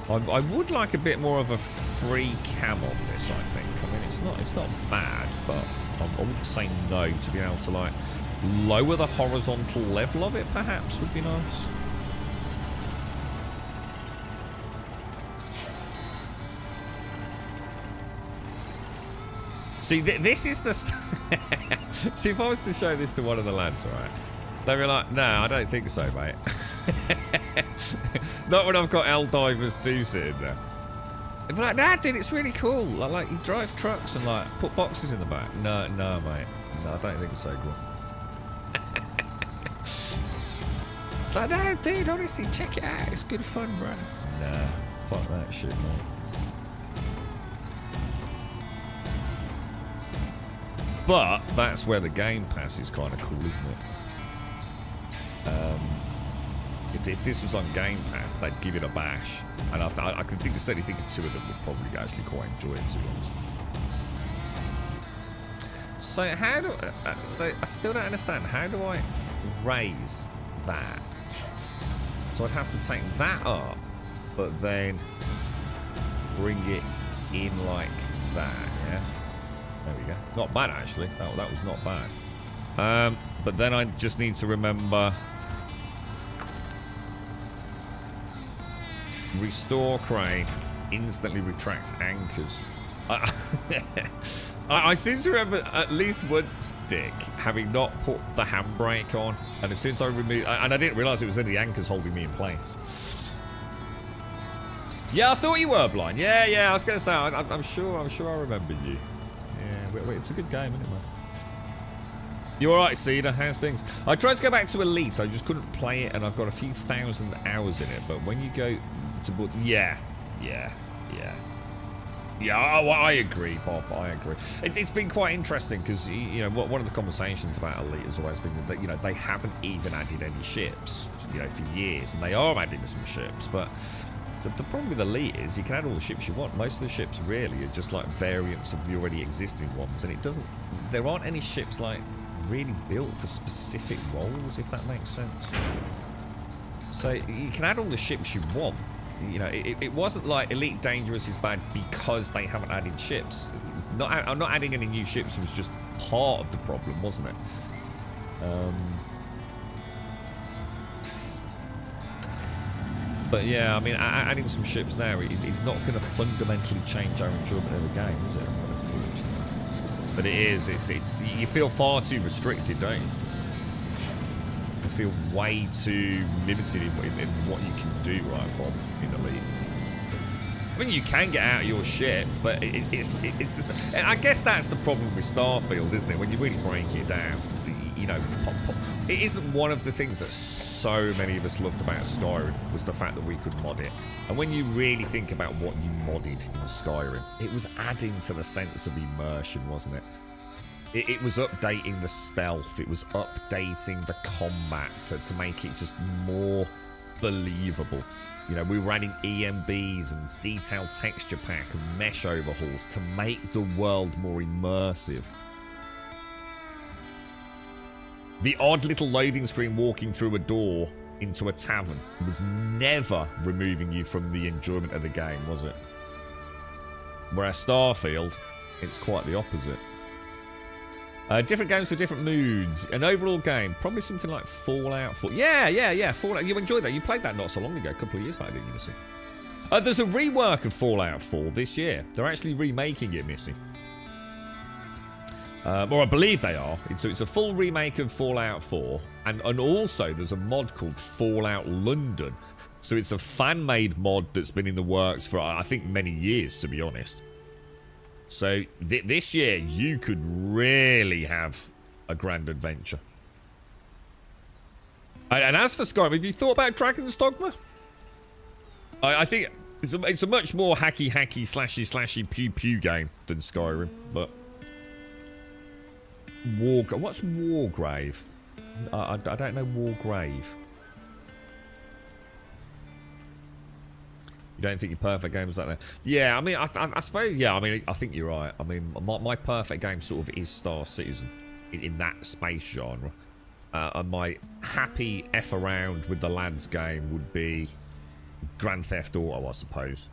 I would like a bit more of a free cam on this, I think. I mean, it's not bad, but I wouldn't say no to being able to, like, lower the horizontal level of it, perhaps, would be nice. See, this is the... See, if I was to show this to one of the lads, right, they'd be like, no, I don't think so, mate. Not when I've got L Divers 2 sitting there. They'd be like, nah, dude, it's really cool. Like, you drive trucks and, like, put boxes in the back. No, mate. No, I don't think it's so cool. It's like, no, dude, honestly, check it out. It's good fun, bro. Nah, fuck that shit, man. But that's where the Game Pass is kind of cool, isn't it? If this was on Game Pass, they'd give it a bash, and I can certainly think of two of them would probably actually quite enjoy it, to be honest. So how do so I still don't understand. How do I raise that? So I'd have to take that up, but then bring it in like that, yeah. There we go. Not bad, actually. That was not bad. But then I just need to remember... Restore crane. Instantly retracts anchors. I seem to remember at least once, Dick, having not put the handbrake on. And as soon as I removed... And I didn't realise it was only the anchors holding me in place. Yeah, I thought you were blind. Yeah, I was going to say, I'm sure I remember you. Wait, it's a good game, isn't it, man? You alright, Cedar? How's things? I tried to go back to Elite, I just couldn't play it, and I've got a few thousand hours in it, but when you go to... Yeah, I agree, Bob, I agree. It's been quite interesting, because, you know, one of the conversations about Elite has always been that, you know, they haven't even added any ships, you know, for years, and they are adding some ships, but... The problem with Elite is you can add all the ships you want. Most of the ships really are just like variants of the already existing ones, and it doesn't... There aren't any ships like really built for specific roles, if that makes sense. So you can add all the ships you want. You know, it wasn't like Elite Dangerous is bad because they haven't added ships. Not adding any new ships was just part of the problem, wasn't it? But yeah, I mean, adding some ships now is not going to fundamentally change our enjoyment of the game, is it? Unfortunately. But it is. It's you feel far too restricted, don't you? You feel way too limited in what you can do, right, Bob, in Elite. I mean, you can get out of your ship, but it's just, and I guess that's the problem with Starfield, isn't it? When you really break it down, you know, it isn't one of the things that so many of us loved about Skyrim was the fact that we could mod it. And when you really think about what you modded in Skyrim, it was adding to the sense of immersion, wasn't it? It was updating the stealth, it was updating the combat to make it just more believable. You know, we were adding EMBs and detailed texture pack and mesh overhauls to make the world more immersive. The odd little loading screen walking through a door into a tavern was never removing you from the enjoyment of the game, was it? Whereas Starfield, it's quite the opposite. Different games for different moods. An overall game, probably something like Fallout 4. Yeah, Fallout. You enjoyed that. You played that not so long ago, a couple of years back, didn't you, Missy? There's a rework of Fallout 4 this year. They're actually remaking it, Missy. Or I believe they are. It's a full remake of Fallout 4. And also there's a mod called Fallout London So it's a fan-made mod that's been in the works for, I think, many years, to be honest. So this year, you could really have a grand adventure. And as for Skyrim, have you thought about Dragon's Dogma? I think it's a much more hacky, slashy, pew game than Skyrim. But what's Wargrave? I don't know Wargrave. You don't think your perfect game is like that? Yeah, I mean, I suppose, yeah, I mean, I think you're right. I mean, my perfect game sort of is Star Citizen in that space genre. And my happy F around with the lads game would be Grand Theft Auto, I suppose.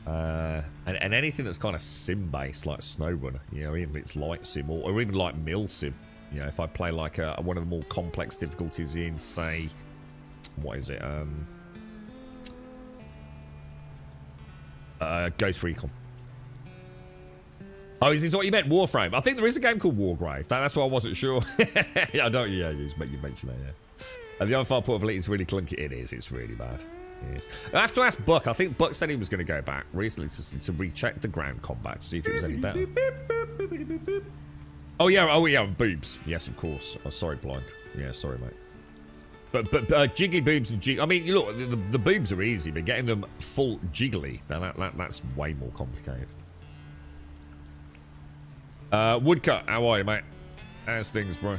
And anything that's kind of sim-based, like Snowrunner, you know, even if it's light sim or even like Mill Sim. You know, if I play like one of the more complex difficulties in, say, what is it? Ghost Recon. Oh, is this what you meant? Warframe. I think there is a game called Wargrave. That's why I wasn't sure. Yeah, I don't. Yeah, you mentioned that. Yeah. And the other file port of Elite is really clunky. It is. It's really bad. It is. I have to ask Buck. I think Buck said he was going to go back recently to recheck the ground combat to see if it was any better. Oh yeah. Boobs. Yes, of course. Oh, sorry, blind. Yeah, sorry, mate. But jiggly boobs and I mean, look, the boobs are easy, but getting them full jiggly, that's way more complicated. Woodcut, how are you, mate? How's things, bro?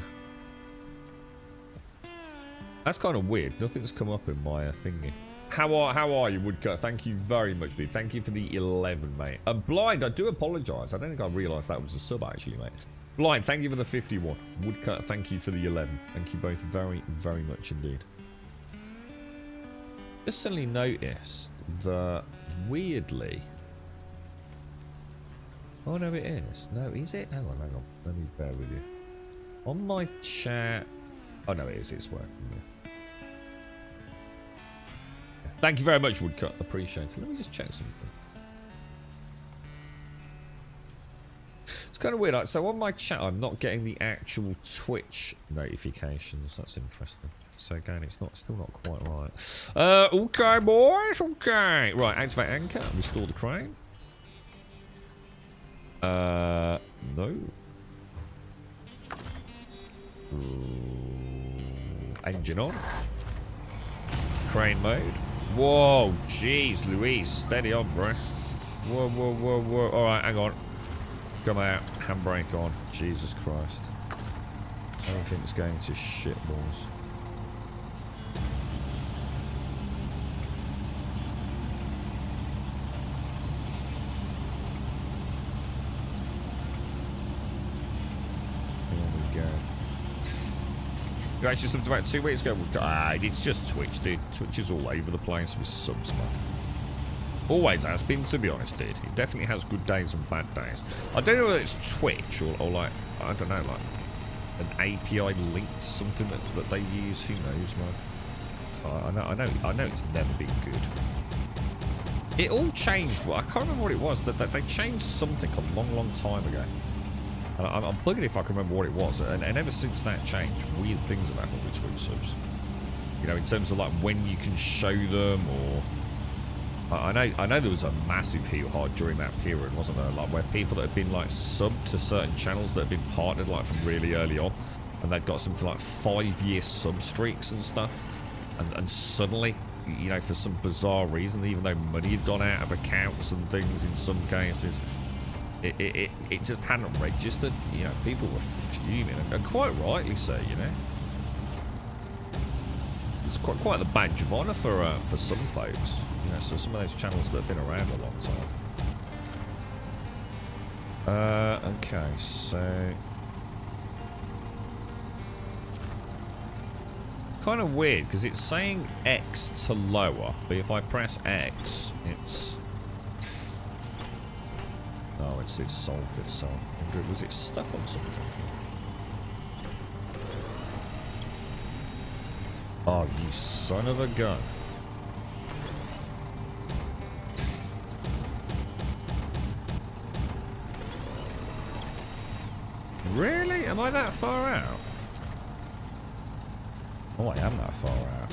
That's kind of weird. Nothing's come up in my thingy. How are you, Woodcut? Thank you very much, dude. Thank you for the 11, mate. Blind, I do apologise. I don't think I realised that was a sub, actually, mate. Blind, thank you for the 51. Woodcut, thank you for the 11. Thank you both very, very much indeed. Just suddenly noticed that, weirdly... Oh, no, it is. No, is it? Hang on. Let me bear with you. On my chat... Oh, no, it is. It's working. Yeah. Thank you very much, Woodcut. Appreciate it. Let me just check something. It's kind of weird. Like, so on my chat, I'm not getting the actual Twitch notifications. That's interesting. So again, it's still not quite right. Okay, boys. Okay. Right, activate anchor. Restore the crane. No. Engine on. Crane mode. Whoa, jeez, Louise. Steady on, bro. Whoa. Alright, hang on. Come out. Handbrake on. Jesus Christ. Everything's going to shit, boys. You actually subbed about 2 weeks ago. It's just Twitch, dude. Twitch is all over the place with subs, man. Always has been, to be honest, dude. It definitely has good days and bad days. I don't know whether it's Twitch or like, I don't know, like an API link to something that they use. Who knows, man? I know it's never been good. It all changed. Well, I can't remember what it was. That they changed something a long time ago. And I'm bugging if I can remember what it was. And ever since that changed, weird things have happened with Twitch subs. You know, in terms of like when you can show them, or I know there was a massive hoo-ha during that period, wasn't there? Like where people that had been like subbed to certain channels that had been partnered like from really early on, and they'd got something like 5-year sub streaks and stuff, and suddenly, you know, for some bizarre reason, even though money had gone out of accounts and things in some cases. It just hadn't registered. You know, people were fuming, and quite rightly so. You know, it's quite the badge of honour for some folks. You know, so some of those channels that have been around a long time. Okay, so kind of weird because it's saying X to lower, but if I press X, it's oh, it's solved itself. Was it stuck on something? Oh, you son of a gun. Really? Am I that far out? Oh, I am that far out.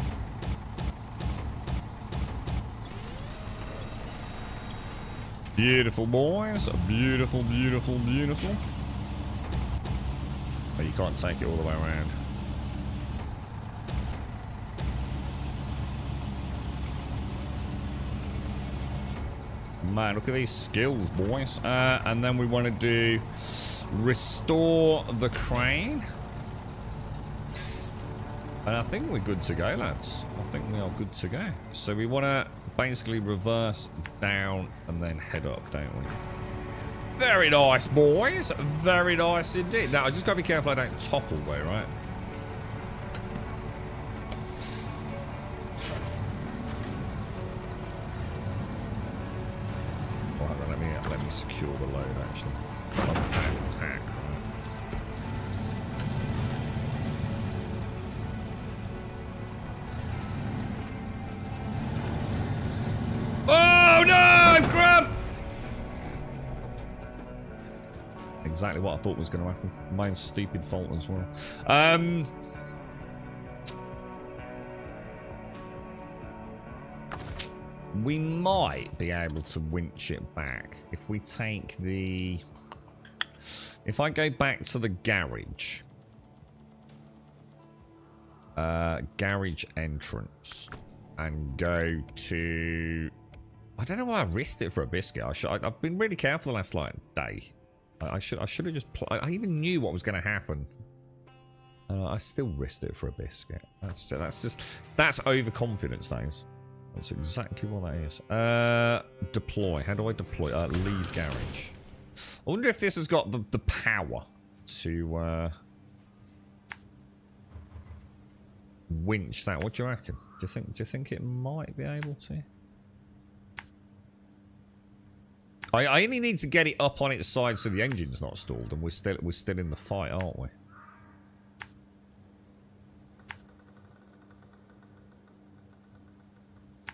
Beautiful, boys. Beautiful, beautiful, beautiful. Oh, you can't take it all the way around. Man, look at these skills, boys. And then we want to do restore the crane. And I think we're good to go, lads. I think we are good to go. So we want to basically reverse down and then head up, don't we? Very nice, boys. Very nice indeed. Now, I just got to be careful I don't topple though, right? Oh, hold on, let me secure the load, actually. Pack. Oh no, grab! Exactly what I thought was going to happen. My own stupid fault as well. We might be able to winch it back if we take the... If I go back to the garage. Garage entrance. And go to... I don't know why I risked it for a biscuit. I've been really careful the last day. I should have just... I even knew what was going to happen. I still risked it for a biscuit. That's overconfidence, days. That's exactly what that is. Deploy. How do I deploy? Leave garage. I wonder if this has got the power to winch that. What do you reckon? Do you think it might be able to? I only need to get it up on its side so the engine's not stalled, and we're still in the fight, aren't we?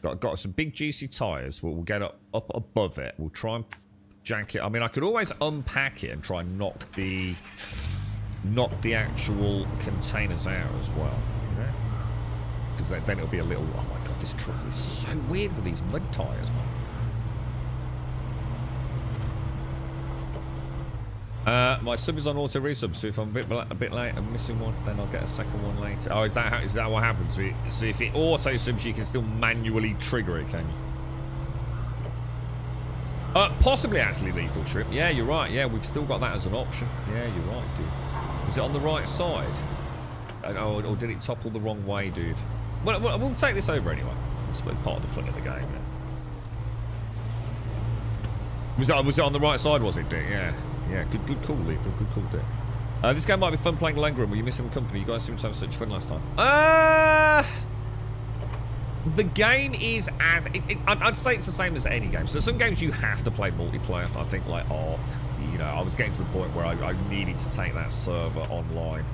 Got some big juicy tires. We'll get up above it. We'll try and jack it. I mean, I could always unpack it and try and knock the actual containers out as well. You know? Because then it'll be a little... Oh my god, this truck is so weird with these mud tires, man. My sub is on auto resub, so if I'm a bit late, I'm missing one, then I'll get a second one later. Oh, is that what happens? So if it auto subs, you can still manually trigger it, can you? Possibly actually lethal trip. Yeah, you're right. Yeah, we've still got that as an option. Yeah, you're right, dude. Is it on the right side? Or did it topple the wrong way, dude? Well, we'll take this over anyway. It's part of the fun of the game. Yeah. Was it on the right side? Was it, dude? Yeah. Yeah, good call, Lethal. Good call, dude. This game might be fun playing longer room. Were you missing the company? You guys seem to have such fun last time. The game is as... I'd say it's the same as any game. So some games you have to play multiplayer. I think like Ark. You know, I was getting to the point where I needed to take that server online.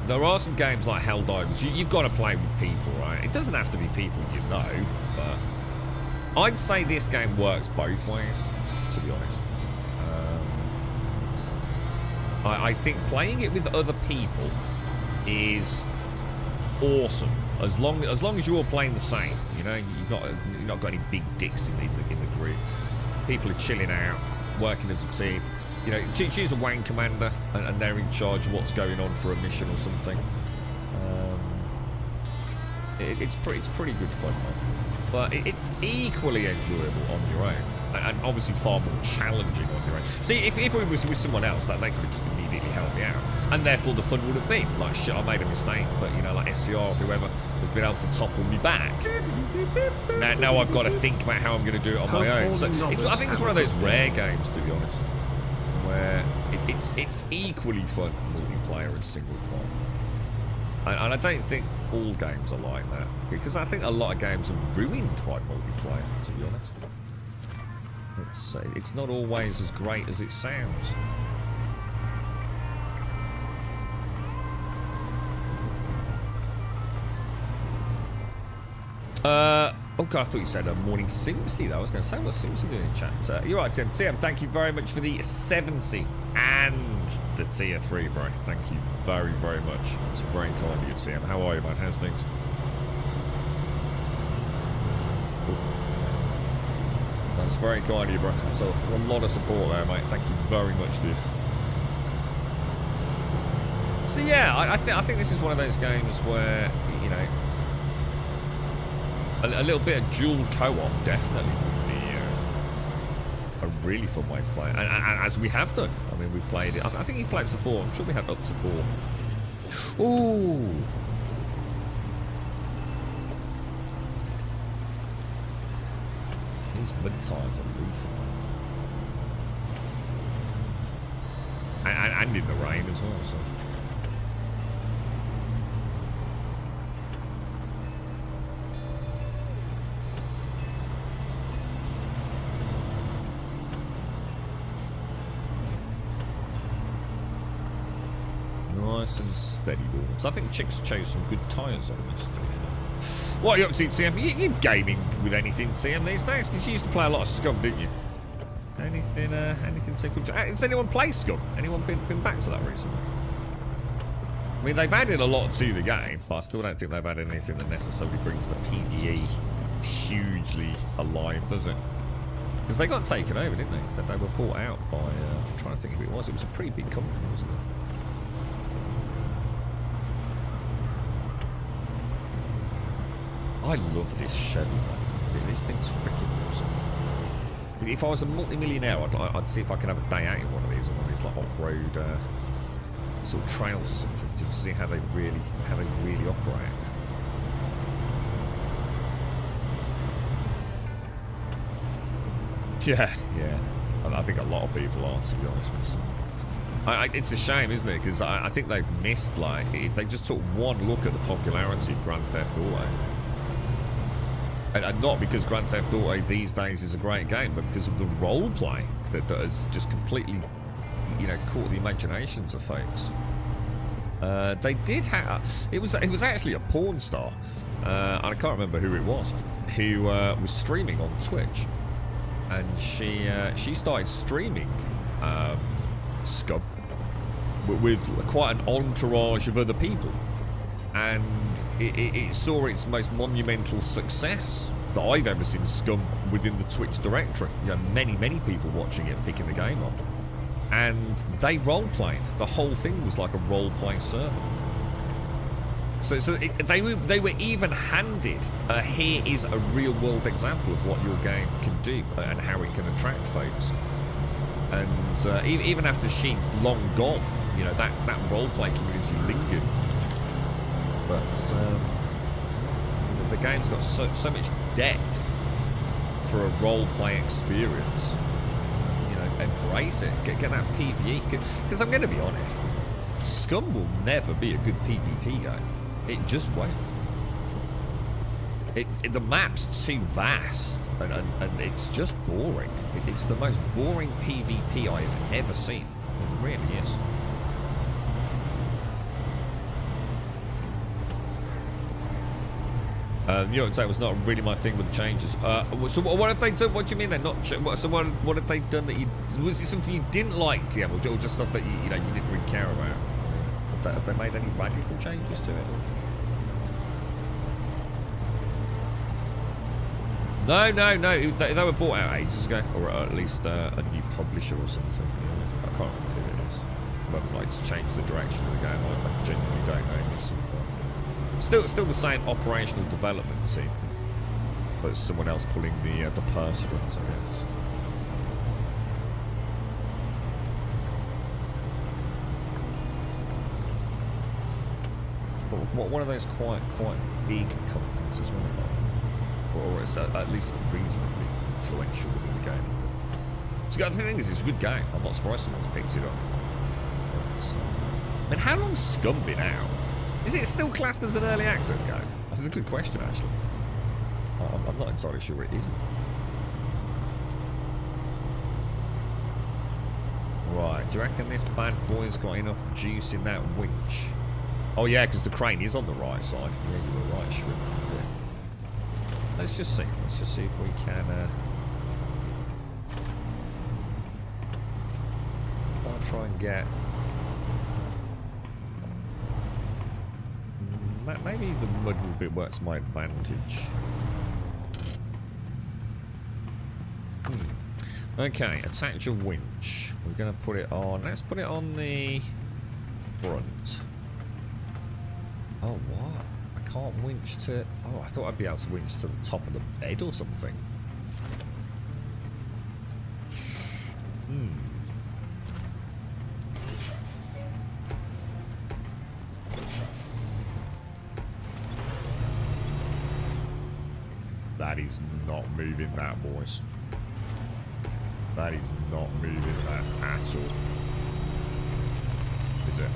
There are some games like Helldivers. You've got to play with people, right? It doesn't have to be people you know, but... I'd say this game works both ways, to be honest. I think playing it with other people is awesome, as long as you're all playing the same. You know, you've not got any big dicks in the group. People are chilling out, working as a team. You know, choose a wang commander, and they're in charge of what's going on for a mission or something. It's pretty good fun, man. But it's equally enjoyable on your own. And obviously far more challenging on your own. See, if it was with someone else, that they could have just immediately helped me out. And therefore the fun would have been, like, shit, I made a mistake. But, you know, like SCR or whoever has been able to topple me back. Now I've got to think about how I'm going to do it on my own. So I think it's one of those rare games, to be honest, where it's equally fun multiplayer and single player. And I don't think all games are like that. Because I think a lot of games are ruined by multiplayer, to be honest. It's not always as great as it sounds. Oh god, I thought you said morning Simpsy though. I was going to say, what's Simpsy doing in chat? You're right, Tim. Tim, thank you very much for the 70 and the tier 3, bro. Thank you very, very much. That's very kind of you, Tim. How are you, man? How's things? That's very kind of you, bro. That's a lot of support there, mate. Thank you very much, dude. So yeah, I think this is one of those games where, you know, a little bit of dual co-op definitely would be a really fun way to play it. And as we have done. I mean, we played it. I think he played to 4. I'm sure we had up to 4. Ooh. These mud tires are lethal. And in the rain as well, so. Nice and steady balls. I think Chicks chose some good tyres on this. What are you up to, TM? You gaming with anything, TM, these days? Because you used to play a lot of Scum, didn't you? Anything so good? Has anyone played Scum? Anyone been back to that recently? I mean, they've added a lot to the game, but I still don't think they've added anything that necessarily brings the PvE hugely alive, does it? Because they got taken over, didn't they? That they were bought out by, I'm trying to think who it was. It was a pretty big company, wasn't it? I love this Chevy, man. This thing's freaking awesome. If I was a multi-millionaire, I'd see if I could have a day out in one of these, on one of these like off-road sort of trails or something, just to see how they really operate. Yeah. I think a lot of people are, to be honest with you. It's a shame, isn't it? Because I think they've missed, like, if they just took one look at the popularity of Grand Theft Auto. And not because Grand Theft Auto these days is a great game, but because of the role play that has just completely, you know, caught the imaginations of folks. They did have it was actually a porn star, and I can't remember who it was, who was streaming on Twitch, and she started streaming Scum with quite an entourage of other people. And it saw its most monumental success that I've ever seen Scum within the Twitch directory. You know, many people watching it, picking the game up. And they role-played. The whole thing was like a role-play server. So they were even handed, here is a real-world example of what your game can do and how it can attract folks. And even after she's long gone, you know, that role-play community lingered. But the game's got so much depth for a role-play experience. You know, embrace it. Get that PvE. Because I'm going to be honest, Scum will never be a good PvP game. It just won't. The map's too vast, and it's just boring. It's the most boring PvP I've ever seen. It really is. You know, so it was not really my thing with the changes. So what have they done? What do you mean they're not? So what have they done that you? Was it something you didn't like, TM, or just stuff that you know you didn't really care about? Have they made any radical changes to it? No. They were bought out ages ago, or at least a new publisher or something. I can't remember who it is. But like, it's changed the direction of the game. I genuinely don't know. It's still the same operational development team, but it's someone else pulling the purse strings, I guess. But one of those quite big companies as well, or it's at least reasonably influential within the game. So the thing is, it's a good game. I'm not surprised someone's picked it up. I mean, how long's Scum been out? Is it still classed as an early access game? That's a good question, actually. I'm not entirely sure it isn't. Right, do you reckon this bad boy's got enough juice in that winch? Oh yeah, because the crane is on the right side. Yeah, you were right, sure. Yeah. Let's just see. Let's just see if we can... I'll try and get... Maybe the mud will work to my advantage. Okay, attach a winch. We're going to put it on. Let's put it on the front. Oh, what? I can't winch to... Oh, I thought I'd be able to winch to the top of the bed or something. That is not moving that, boys. That is not moving that at all. Is it?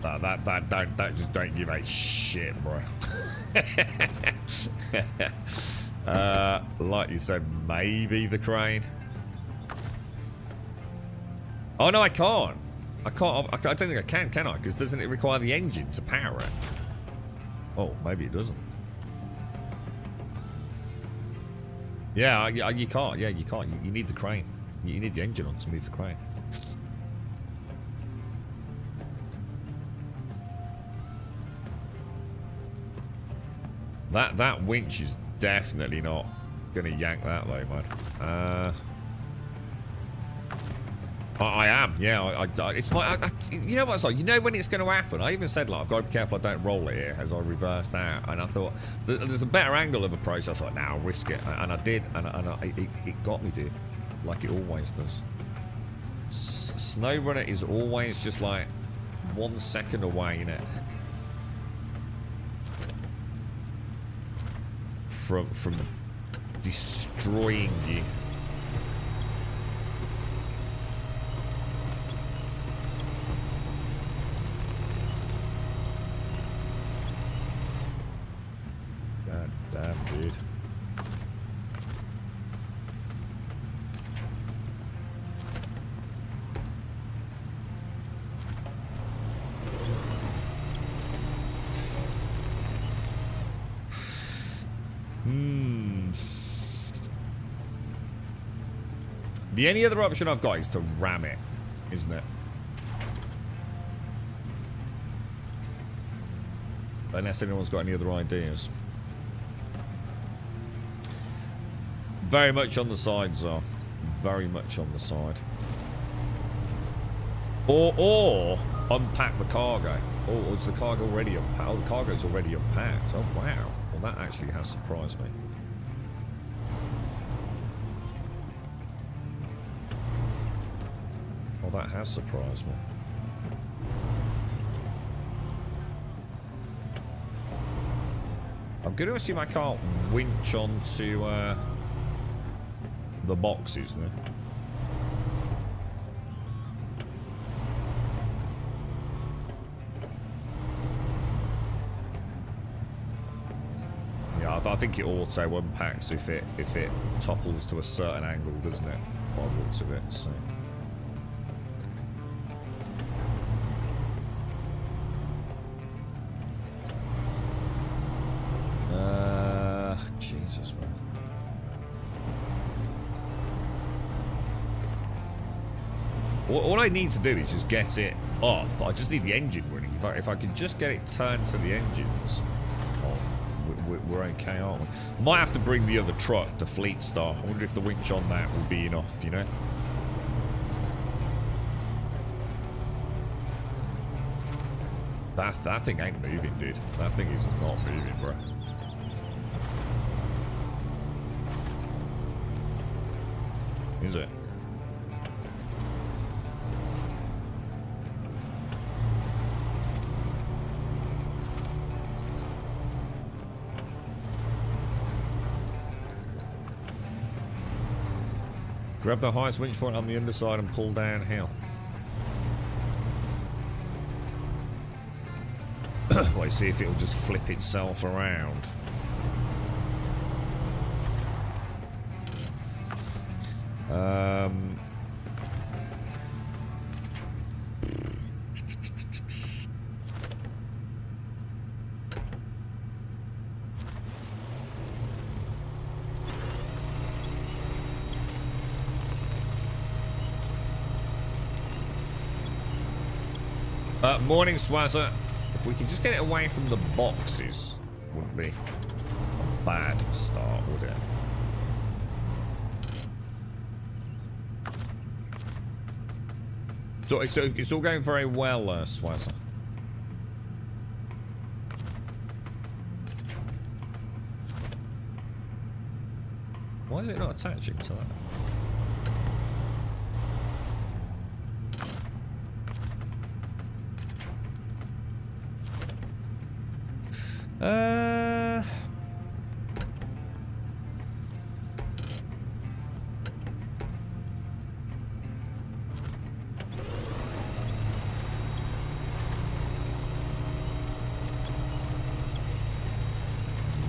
That just don't give a shit, bro. Like you said, maybe the crane. Oh no, I can't. I don't think I can I? Because doesn't it require the engine to power it? Oh, maybe it doesn't. Yeah, you can't. Yeah, you can't. You need the crane. You need the engine on to move the crane. That winch is definitely not gonna yank that though, man. I am, yeah. It's my. You know what it's like? You know when it's going to happen. I even said like I've got to be careful I don't roll it here as I reversed out. And I thought there's a better angle of approach. I thought, nah, I'll risk it, and I did, and it got me, dude, like it always does. Snowrunner is always just like 1 second away, innit? From destroying you. God damn, dude. The only other option I've got is to ram it, isn't it? Unless anyone's got any other ideas. Very much on the side, Zar. Very much on the side. Or unpack the cargo. Or is the cargo already unpacked? Oh, the cargo's already unpacked. Oh, wow. Well, that actually has surprised me. That has surprised me. I'm going to assume I can't winch onto the boxes now. Yeah, I think it auto unpacks if it topples to a certain angle, doesn't it? By the looks of it. So. Jesus, man. All I need to do is just get it up. I just need the engine running. If I could just get it turned to the engines, we're okay, aren't we? Might have to bring the other truck to Fleet Star. I wonder if the winch on that will be enough, you know? That thing ain't moving, dude. That thing is not moving, bro. Is it? Grab the highest winch point on the underside and pull downhill. Wait, see if it'll just flip itself around. Morning, Swazzer. If we could just get it away from the boxes, wouldn't be a bad start, would it? So it's all going very well, Swazzer. Why is it not attaching to that?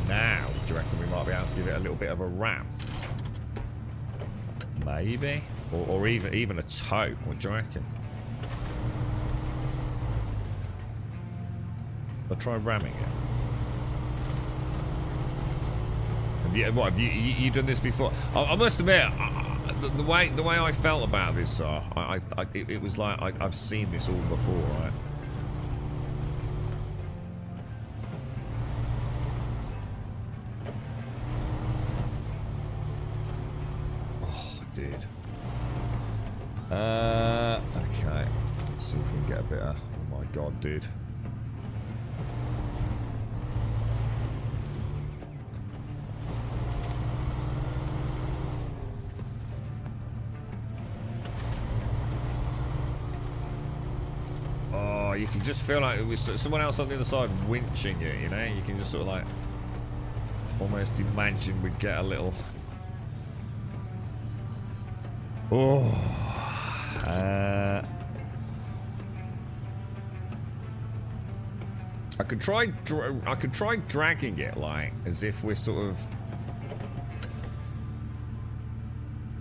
Now, do you reckon we might be able to give it a little bit of a ram? Maybe, or even a tow. What do you reckon? I'll try ramming it. Have you done this before? I must admit, the way I felt about this, it was like I've seen this all before, right? Dude. Okay. Let's see if we can get a bit of... Oh my god, dude. Oh, you can just feel like it was someone else on the other side winching you, you know? You can just sort of like... almost imagine we'd get a little... Oh, I could try dragging it like as if we're sort of.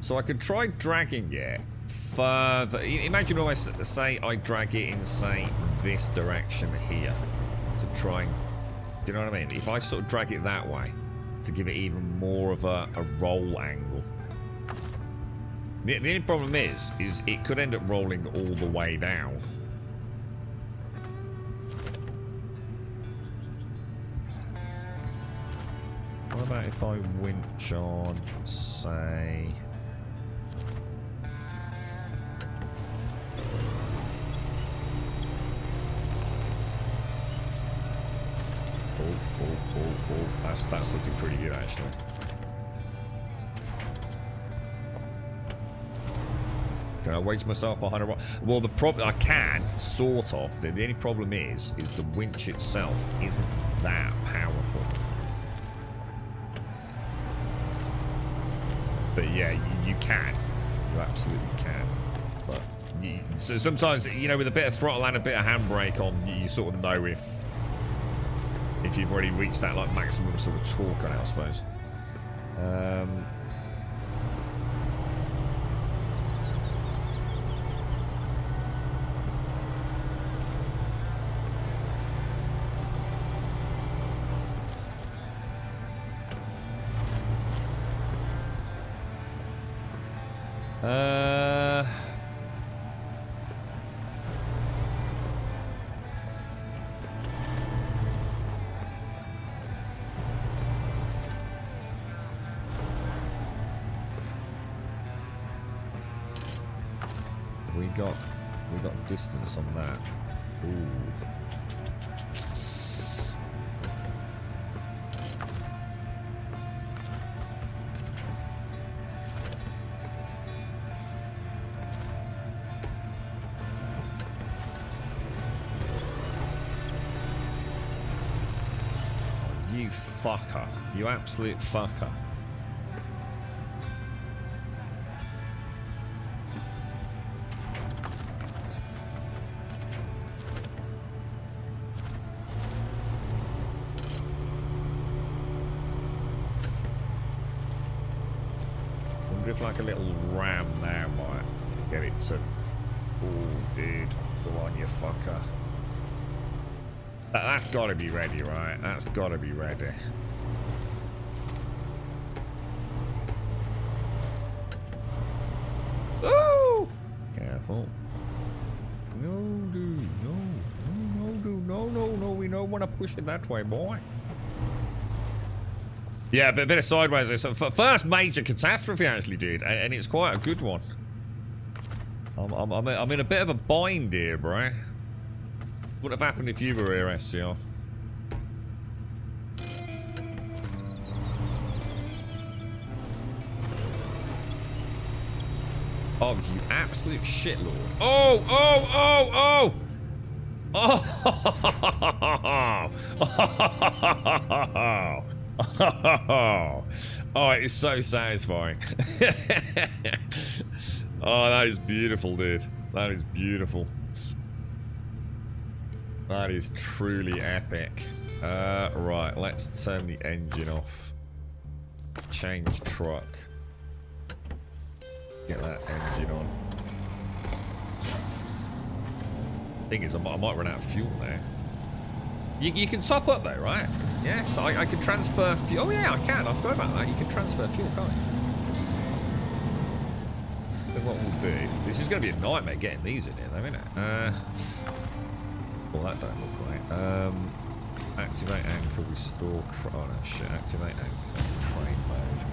So I could try dragging it further. Imagine almost say I drag it in say this direction here to try and. Do you know what I mean? If I sort of drag it that way to give it even more of a roll angle. The only problem is it could end up rolling all the way down. What about if I winch on, say... Oh. That's looking pretty good, actually. Can I wedge myself behind a rock? Well, the problem I can sort of. The only problem is the winch itself isn't that powerful. But yeah, you can. You absolutely can. But so sometimes, you know, with a bit of throttle and a bit of handbrake on, you sort of know if you've already reached that like maximum sort of torque on it, I suppose. We got distance on that. Ooh. You fucker. You absolute fucker. If like a little ram now might get it to... Oh, dude. Go on, you fucker. That's got to be ready, right? That's got to be ready. Oh! Careful. No, dude. No, dude. No. We don't want to push it that way, boy. Yeah, but a bit of sideways there. So first major catastrophe, actually, dude, and it's quite a good one. I'm in a bit of a bind here, bro. What have happened if you were here, SCR? Oh, you absolute shitlord. Oh, oh, oh, oh! Oh! Oh, it is so satisfying. Oh, that is beautiful, dude. That is beautiful. That is truly epic. Right, let's turn the engine off. Change truck. Get that engine on. Thing is, I might run out of fuel there. You can top up though, right? Yes, I can transfer fuel. Oh yeah, I can. I forgot about that. You can transfer fuel, can't you? Then what we'll do... This is going to be a nightmare getting these in here though, isn't it? Well, that don't look great. Activate anchor, restore... Oh no, shit. Activate anchor, crane mode.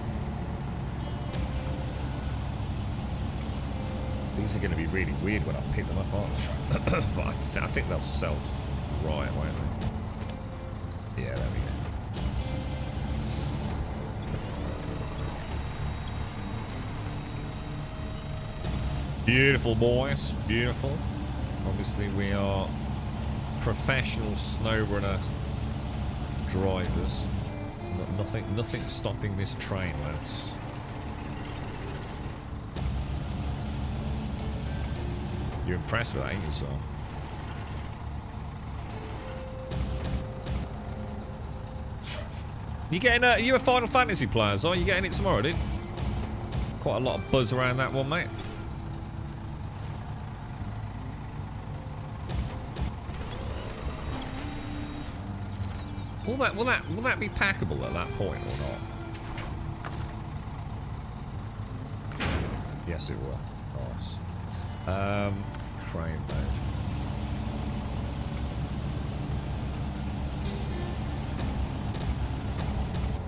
These are going to be really weird when I pick them up, aren't they? But I think they'll self-right, won't they? Yeah, there we go. Beautiful, boys. Beautiful. Obviously, we are professional Snowrunner drivers. Nothing stopping this train, lads. You're impressed with that, ain't you, son? You getting are you a Final Fantasy player, are you getting it tomorrow, dude? Quite a lot of buzz around that one, mate. Will that be packable at that point or not? Yes, it will. Nice. Crane mode.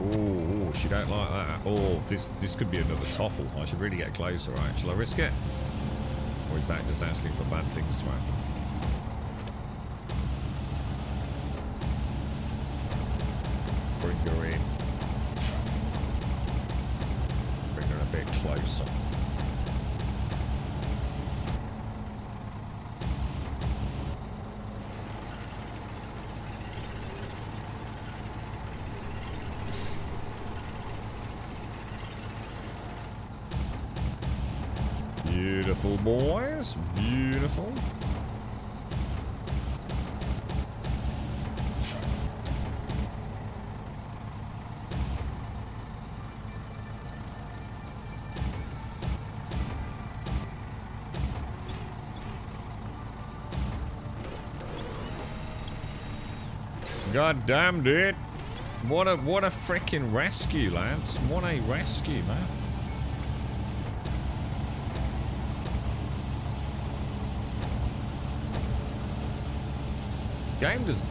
Oh, she don't like that. Oh, this could be another topple. I should really get closer, right? Shall I risk it? Or is that just asking for bad things to happen? Bring her in. Bring her a bit closer. Beautiful, boys. Beautiful. God damn, dude. What a freaking rescue, lads. What a rescue, man.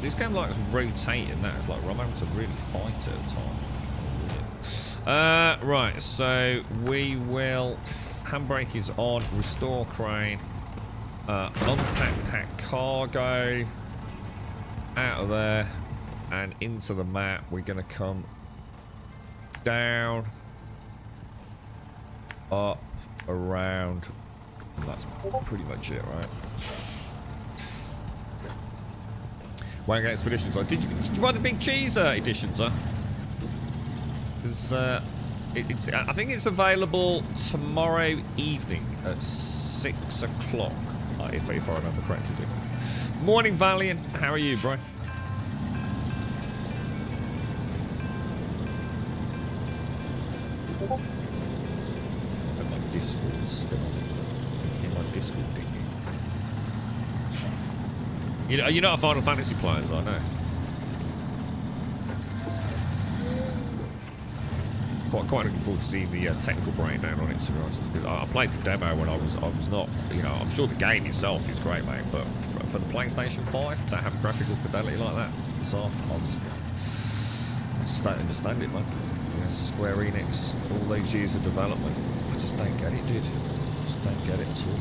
This game likes rotating that. It's like I'm having to really fight at a time. Right, so we will... Handbrake is on, restore crane, unpack pack cargo, out of there, and into the map. We're going to come down, up, around, and that's pretty much it, right? Wagon Expeditions. Did you buy the Big Cheese editions, huh? Because I think it's available tomorrow evening at 6 o'clock, if I remember correctly. Morning, Valiant. How are you, bro? But my Discord's still on, isn't it? Can you hear my Discord dinging? You're not a Final Fantasy player, so I know. Quite looking forward to seeing the technical breakdown on it, to be honest. I played the demo when I was not, I'm sure the game itself is great, mate, but for the PlayStation 5 to have graphical fidelity like that, bizarre. I just don't understand it, man. Square Enix, all those years of development, I just don't get it, dude. I just don't get it at all.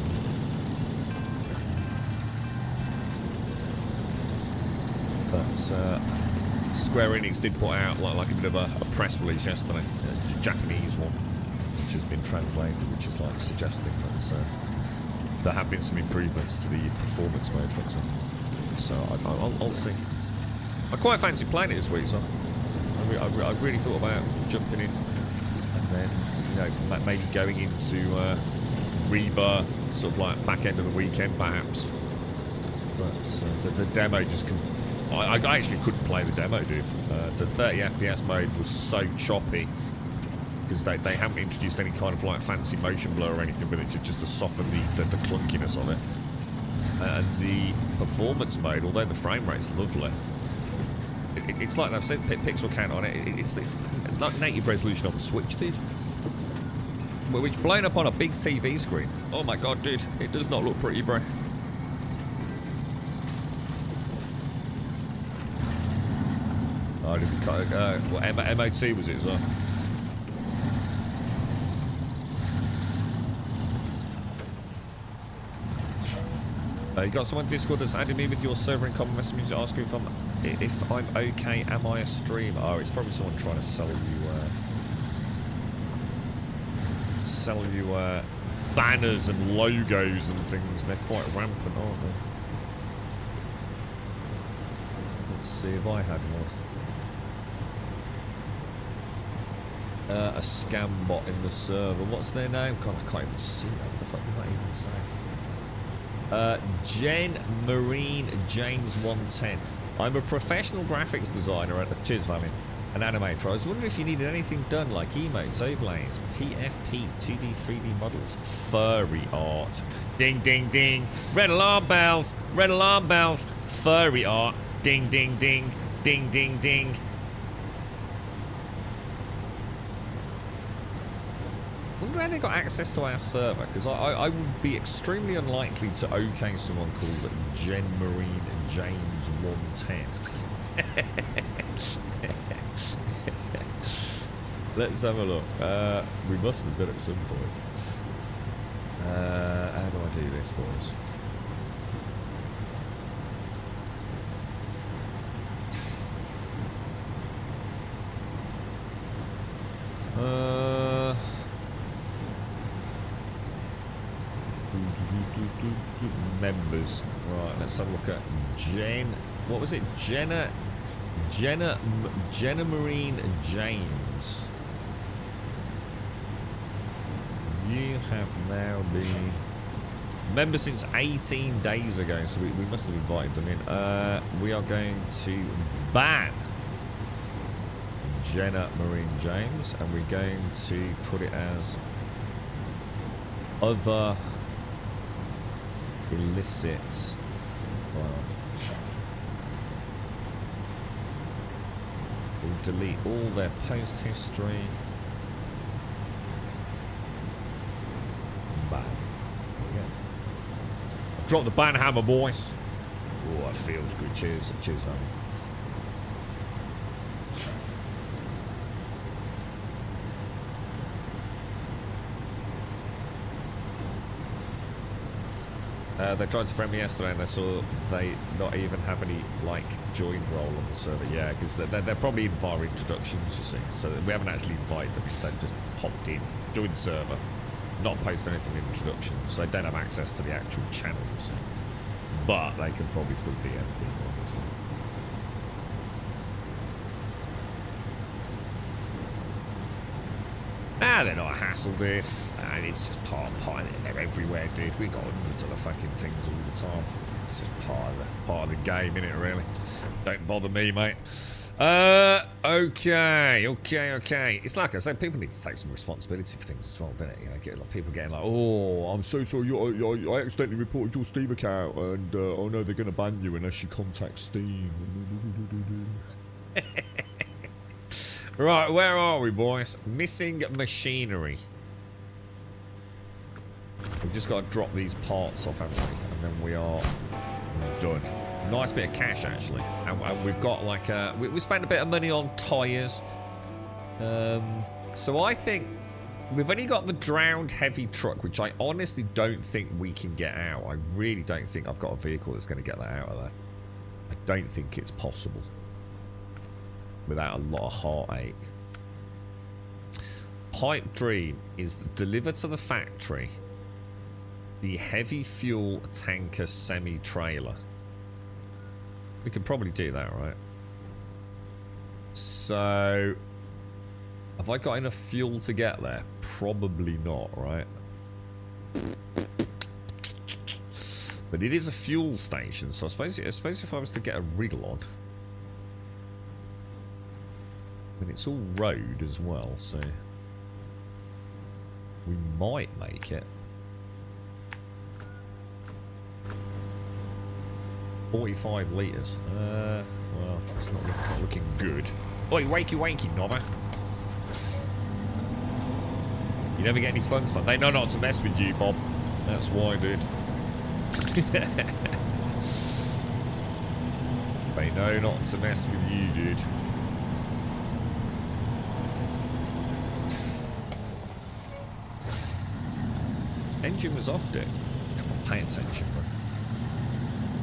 But Square Enix did put out like a bit of a press release yesterday, a Japanese one, which has been translated, which is like suggesting that there have been some improvements to the performance mode, for example. So I'll see. I quite fancy playing it this week, so I really thought about jumping in and then, you know, maybe going into Rebirth, sort of like back end of the weekend, perhaps. But the demo just I actually couldn't play the demo, dude. The 30 FPS mode was so choppy because they haven't introduced any kind of like fancy motion blur or anything with it, just to soften the clunkiness of it. And the performance mode, although the frame rate's lovely, it's like they've said pixel count on it. It's not native resolution on the Switch, dude. Which blown up on a big TV screen. Oh my god, dude, it does not look pretty, bro. Oh, did the what MOT was it as well? You got someone on Discord that's added me with your server in common messages asking if I'm okay, am I a streamer? Oh, it's probably someone trying to sell you banners and logos and things. They're quite rampant, aren't they? Let's see if I had one. A scam bot in the server. What's their name? God, I can't even see that. What the fuck does that even say? Jen Marine James 110. I'm a professional graphics designer at the Cheers Valley, an animator. I was wondering if you needed anything done like emotes, overlays, PFP, 2D, 3D models, furry art. Ding, ding, ding. Red alarm bells. Red alarm bells. Furry art. Ding, ding, ding. Ding, ding, ding. I wonder how they got access to our server, because I would be extremely unlikely to OK someone called Jen Marine James 110. Let's have a look. We must have done it at some point. How do I do this, boys? Members. Right, let's have a look at Jane. What was it? Jenna Marine James. You have now been member since 18 days ago, so we must have invited them in. We are going to ban Jenna Marine James, and we're going to put it as other illicit. We'll delete all their post history. Ban. Yeah. Drop the ban hammer, boys. Oh, that feels good. Cheers, cheers, man. They tried to friend me yesterday and I saw they not even have any, like, join role on the server. Yeah, because they're probably in via introductions, you see. So we haven't actually invited them. They've just popped in, joined the server, not posted anything in introductions. So they don't have access to the actual channel, you see. But they can probably still DM people, obviously. Ah, they're not a hassle, dude. And it's just part of it. They're everywhere, dude. We've got hundreds of the fucking things all the time. It's just part of the game, innit, really? Don't bother me, mate. Okay. It's like I said, people need to take some responsibility for things as well, don't it? You know, people getting like, oh, I'm so sorry, I accidentally reported your Steam account, and oh no, they're going to ban you unless you contact Steam. Right, where are we, boys? Missing machinery. We've just got to drop these parts off, haven't we? And then we are done. Nice bit of cash, actually. And we've got like we spent a bit of money on tyres. So I think we've only got the drowned heavy truck, which I honestly don't think we can get out. I really don't think I've got a vehicle that's going to get that out of there. I don't think it's possible without a lot of heartache. Pipe dream is deliver to the factory the heavy fuel tanker semi-trailer. We could probably do that, right? So, have I got enough fuel to get there? Probably not, right? But it is a fuel station, so I suppose if I was to get a wriggle on. I mean, it's all road as well, so we might make it. 45 litres. Well, it's not looking good. Oi, wakey wakey, knobber. You never get any funds, but they know not to mess with you, Bob. That's why, dude. They know not to mess with you, dude. Engine was off, dude. Come on, pay attention, bro.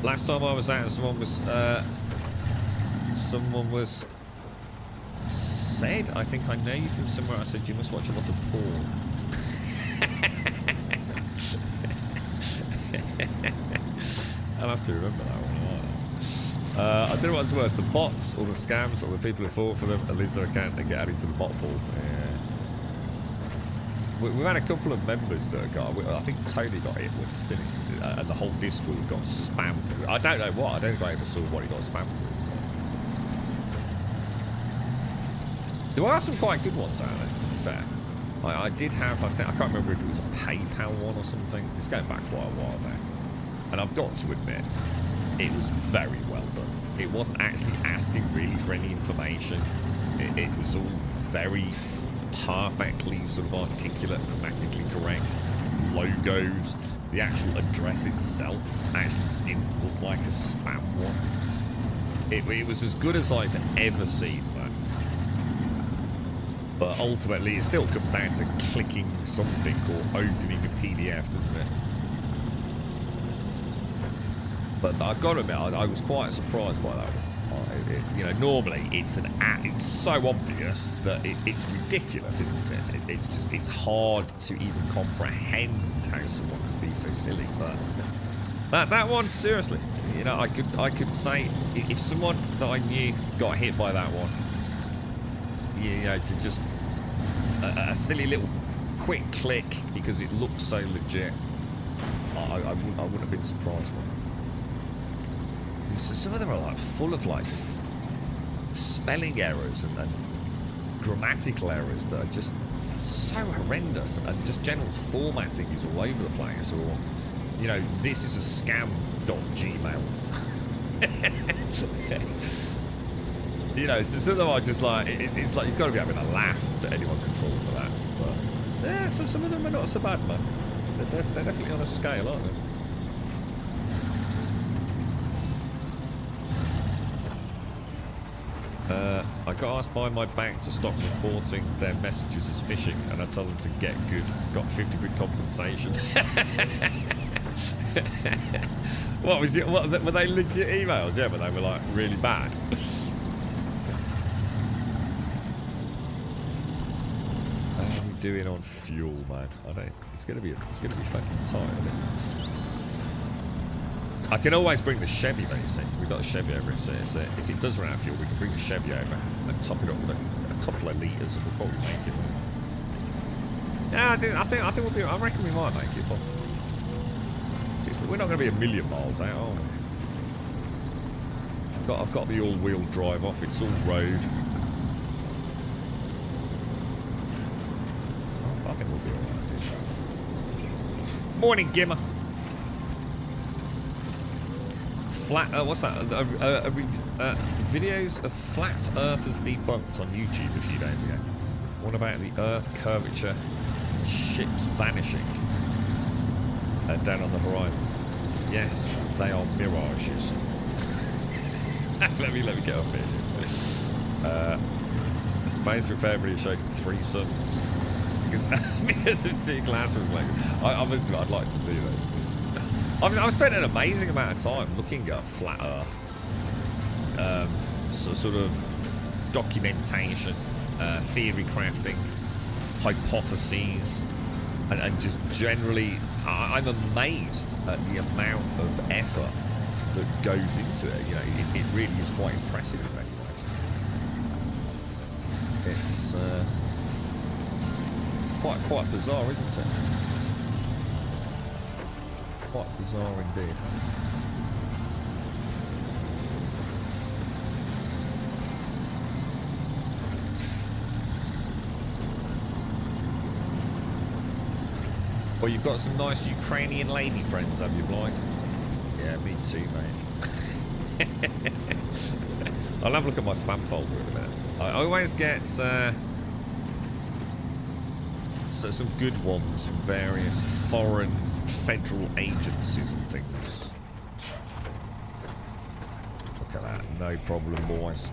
Last time I was out, someone was said, I think I know you from somewhere. I said, you must watch a lot of porn. I'll have to remember that one. I don't know what's worse, the bots or the scams or the people who fall for them, at least their account, they get added to the bot pool. Yeah. We've had a couple of members that got, I think Tony got hit once, didn't he? And the whole Discord got spammed. I don't know what, I don't think I ever saw what he got spammed with. There are some quite good ones out there, to be fair. I did have, I can't remember if it was a PayPal one or something. It's going back quite a while there. And I've got to admit, it was very well done. It wasn't actually asking really for any information. It was all very perfectly sort of articulate, grammatically correct. Logos, the actual address itself actually didn't look like a spam one. It was as good as I've ever seen that. But ultimately, it still comes down to clicking something or opening a PDF, doesn't it? But I've got to admit, I was quite surprised by that one. You know, normally it's so obvious that it's ridiculous, isn't it? It's hard to even comprehend how someone can be so silly. But that one, seriously, you know, I could say if someone that I knew got hit by that one, you know, to just a silly little quick click because it looked so legit, I wouldn't have been surprised by it. So some of them are like full of like just spelling errors and grammatical errors that are just so horrendous, and just general formatting is all over the place, or you know, this is a scam.gmail. You know, so some of them are just like it's like you've got to be having a laugh that anyone could fall for that. But yeah, so some of them are not so bad, man. They're definitely on a scale, aren't they? I got asked by my bank to stop reporting their messages as phishing, and I told them to get good. Got 50 quid compensation. What was it? What were they legit emails? Yeah, but they were like really bad. How are we doing on fuel, man? I don't. It's gonna be fucking tight, isn't it? I can always bring the Chevy, though, you see. We've got a Chevy over it, so if it does run out of fuel, we can bring the Chevy over and top it up with a couple of litres, and we'll probably make it. Yeah, I think we'll be. I reckon we might make it, but we're not going to be a million miles out, are we? I've got the all-wheel drive off. It's all road. I think we'll be all right. Morning, Gimmer. Flat, what's that? Videos of flat earthers debunked on YouTube a few days ago. What about the earth curvature, ships vanishing down on the horizon? Yes, they are mirages. let me get up here. The space repair video showed 3 suns because of 2 glass reflectors. I'd like to see those. I've spent an amazing amount of time looking at flat Earth. sort of documentation, theory crafting, hypotheses, and just generally, I'm amazed at the amount of effort that goes into it. You know, it really is quite impressive in many ways. It's quite bizarre, isn't it? Quite bizarre indeed. Well, you've got some nice Ukrainian lady friends, have you, Blake? Yeah, me too, mate. I'll have a look at my spam folder in a minute. I always get some good ones from various foreign federal agencies and things. Look at that. No problem, boys.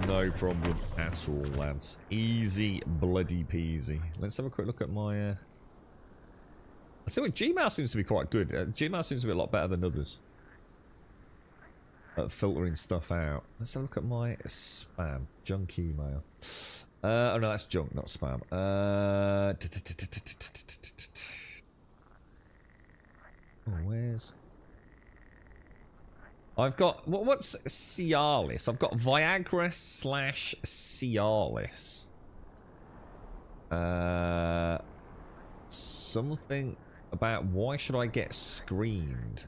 No problem at all, lads. Easy bloody peasy. Let's have a quick look at my... I tell you what, Gmail seems to be quite good. Gmail seems to be a lot better than others at filtering stuff out. Let's have a look at my spam. Junk email. Oh no, that's junk, not spam. Oh, where's... I've got... What's Cialis? I've got Viagra / Cialis. Something about why should I get screened?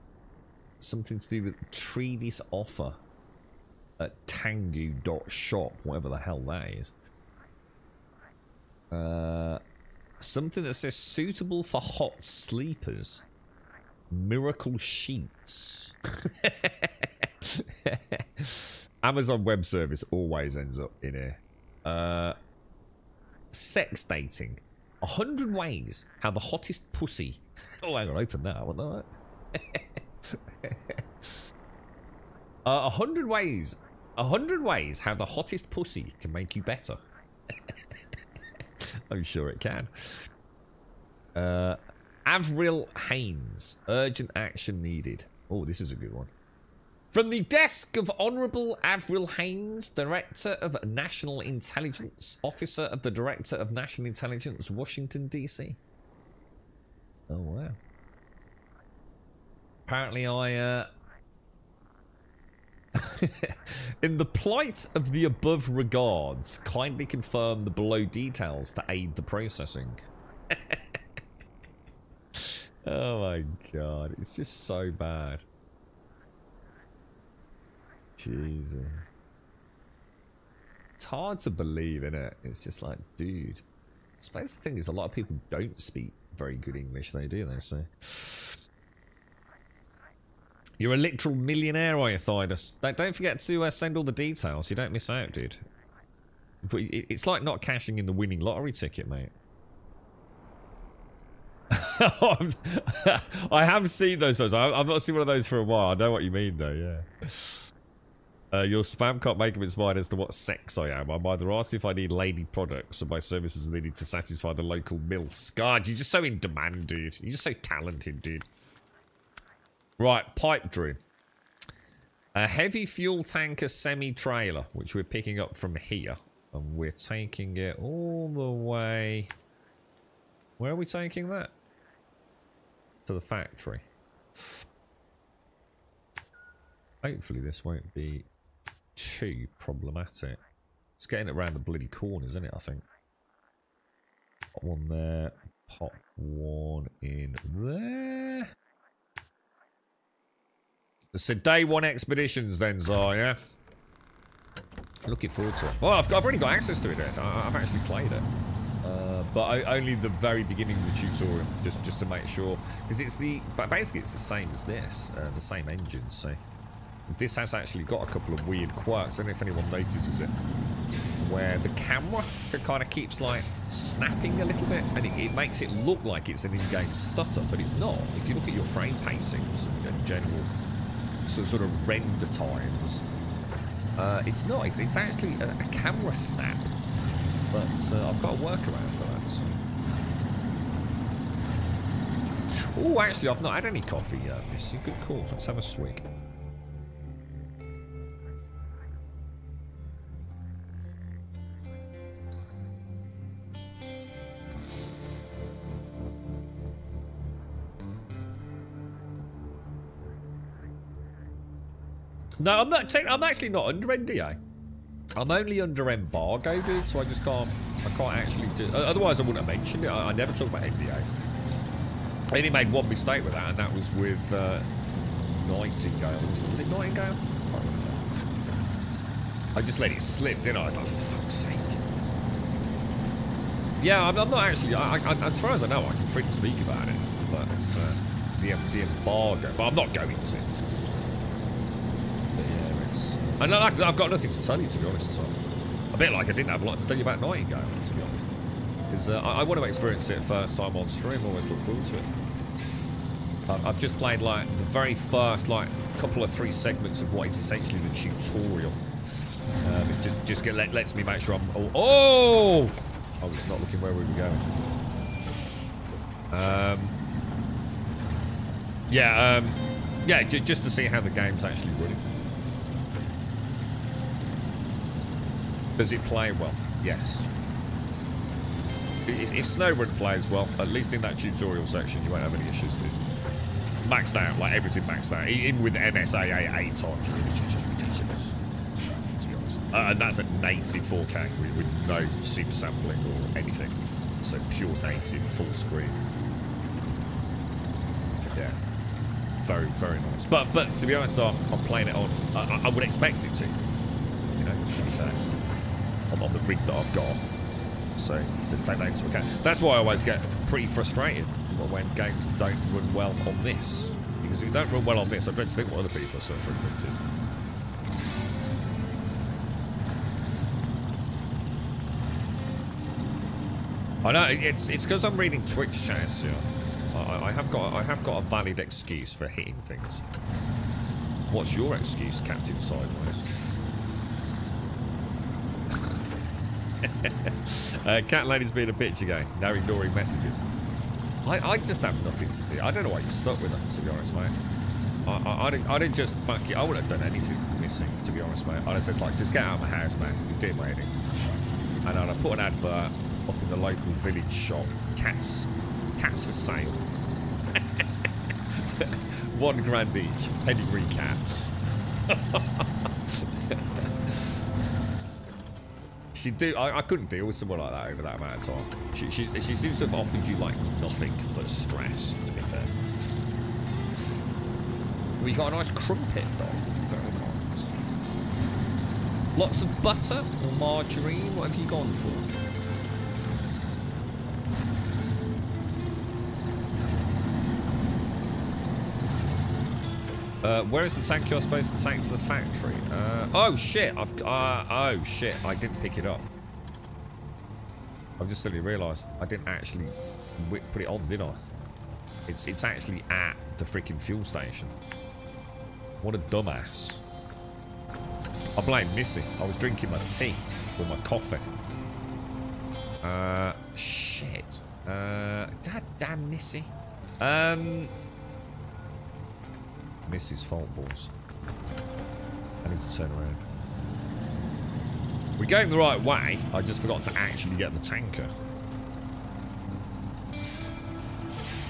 Something to do with Treaty's offer at tangu.shop, whatever the hell that is. Something that says suitable for hot sleepers. Miracle sheets. Amazon Web Service always ends up in here. Sex dating. 100 ways how the hottest pussy... Oh, hang on, open that. What the... 100 ways. 100 ways how the hottest pussy can make you better. I'm sure it can. Avril Haines. Urgent action needed. Oh, this is a good one. From the desk of Honourable Avril Haines, Director of National Intelligence, Officer of the Director of National Intelligence, Washington, D.C. Oh, wow. Apparently I, in the plight of the above regards, kindly confirm the below details to aid the processing. Oh my god, it's just so bad. Jesus. It's hard to believe, isn't it? It's just like, dude. I suppose the thing is, a lot of people don't speak very good English, though, do they? So, you're a literal millionaire, are you, Thydus? Don't forget to send all the details. You don't miss out, dude. But it's like not cashing in the winning lottery ticket, mate. I have seen those. I've not seen one of those for a while. I know what you mean, though, yeah. Your spam can't make up its mind as to what sex I am. I'm either asked if I need lady products or my services are needed to satisfy the local MILFs. God, you're just so in demand, dude. You're just so talented, dude. Right, pipe dream. A heavy fuel tanker semi-trailer, which we're picking up from here. And we're taking it all the way... Where are we taking that? To the factory. Hopefully this won't be too problematic. It's getting it around the bloody corners, isn't it, I think? Pop one there. Pop one in there. So day one expeditions then, Zar, yeah? Looking forward to it. Well, I've already got access to it yet. I've actually played it. But only the very beginning of the tutorial, just to make sure. Because it's basically it's the same as this, the same engine, so... This has actually got a couple of weird quirks. I don't know if anyone notices it. Where the camera kind of keeps like snapping a little bit, and it makes it look like it's an in-game stutter, but it's not. If you look at your frame pacings and general sort of render times, it's not. It's actually a camera snap. But I've got a workaround for that. So. Oh, actually, I've not had any coffee yet. It's a good call. Let's have a swig. No, I'm not. I'm actually not under NDA. I'm only under embargo, dude. So I just can't. I can't actually do. Otherwise, I wouldn't have mentioned it. I never talk about NDAs. I only made one mistake with that, and that was with Nightingale. Was it Nightingale? I can't remember. I just let it slip, didn't I? I was like, for fuck's sake. Yeah, I'm not actually. As far as I know, I can freely speak about it, but it's the embargo. But I'm not going to. But yeah, it's. And like, I've got nothing to tell you, to be honest. So a bit like I didn't have a lot to tell you about Nightingale, to be honest, because I want to experience it first time on stream. Always look forward to it. I've just played like the very first like couple of 3 segments of what is essentially the tutorial. It just lets me make sure I'm. Oh! I was not looking where we were going. Yeah, just to see how the game's actually running. Does it play well? Yes. If Snowrunner plays well, at least in that tutorial section, you won't have any issues, dude. Maxed out, like everything maxed out. Even with NSAA 8 times, which is just ridiculous, to be honest. And that's a native 4K with no super sampling or anything. So pure native, full screen. Yeah. Very, very nice. But to be honest, I'm playing it on. I would expect it to. You know, to be fair. On the rig that I've got. So, to take that into account. That's why I always get pretty frustrated when games don't run well on this. Because if you don't run well on this, I dread to think what other people are suffering with it. I know, it's because I'm reading Twitch chats, yeah. I have got a valid excuse for hitting things. What's your excuse, Captain Sideways? Cat Lady's being a bitch again. Now ignoring messages. I just have nothing to do. I don't know why you stuck with her, to be honest, mate. I didn't just fuck it. I wouldn't have done anything missing, to be honest, mate. I'd have said, like, just get out of my house now. You're doing my heading. And I'd have put an advert up in the local village shop. Cats for sale. £1 each. Pedigree cats. I couldn't deal with someone like that over that amount of time. She seems to have offered you like nothing but stress, to be fair. We got a nice crumpet, dog. Very nice. Lots of butter or margarine. What have you gone for? Where is the tank you're supposed to take to the factory? Oh shit! Oh shit! I didn't pick it up. I've just suddenly realised I didn't actually put it on, did I? It's actually at the freaking fuel station. What a dumbass! I blame Missy. I was drinking my tea or my coffee. Shit. God damn Missy. Missy's fault, balls. I need to turn around. We're going the right way. I just forgot to actually get the tanker.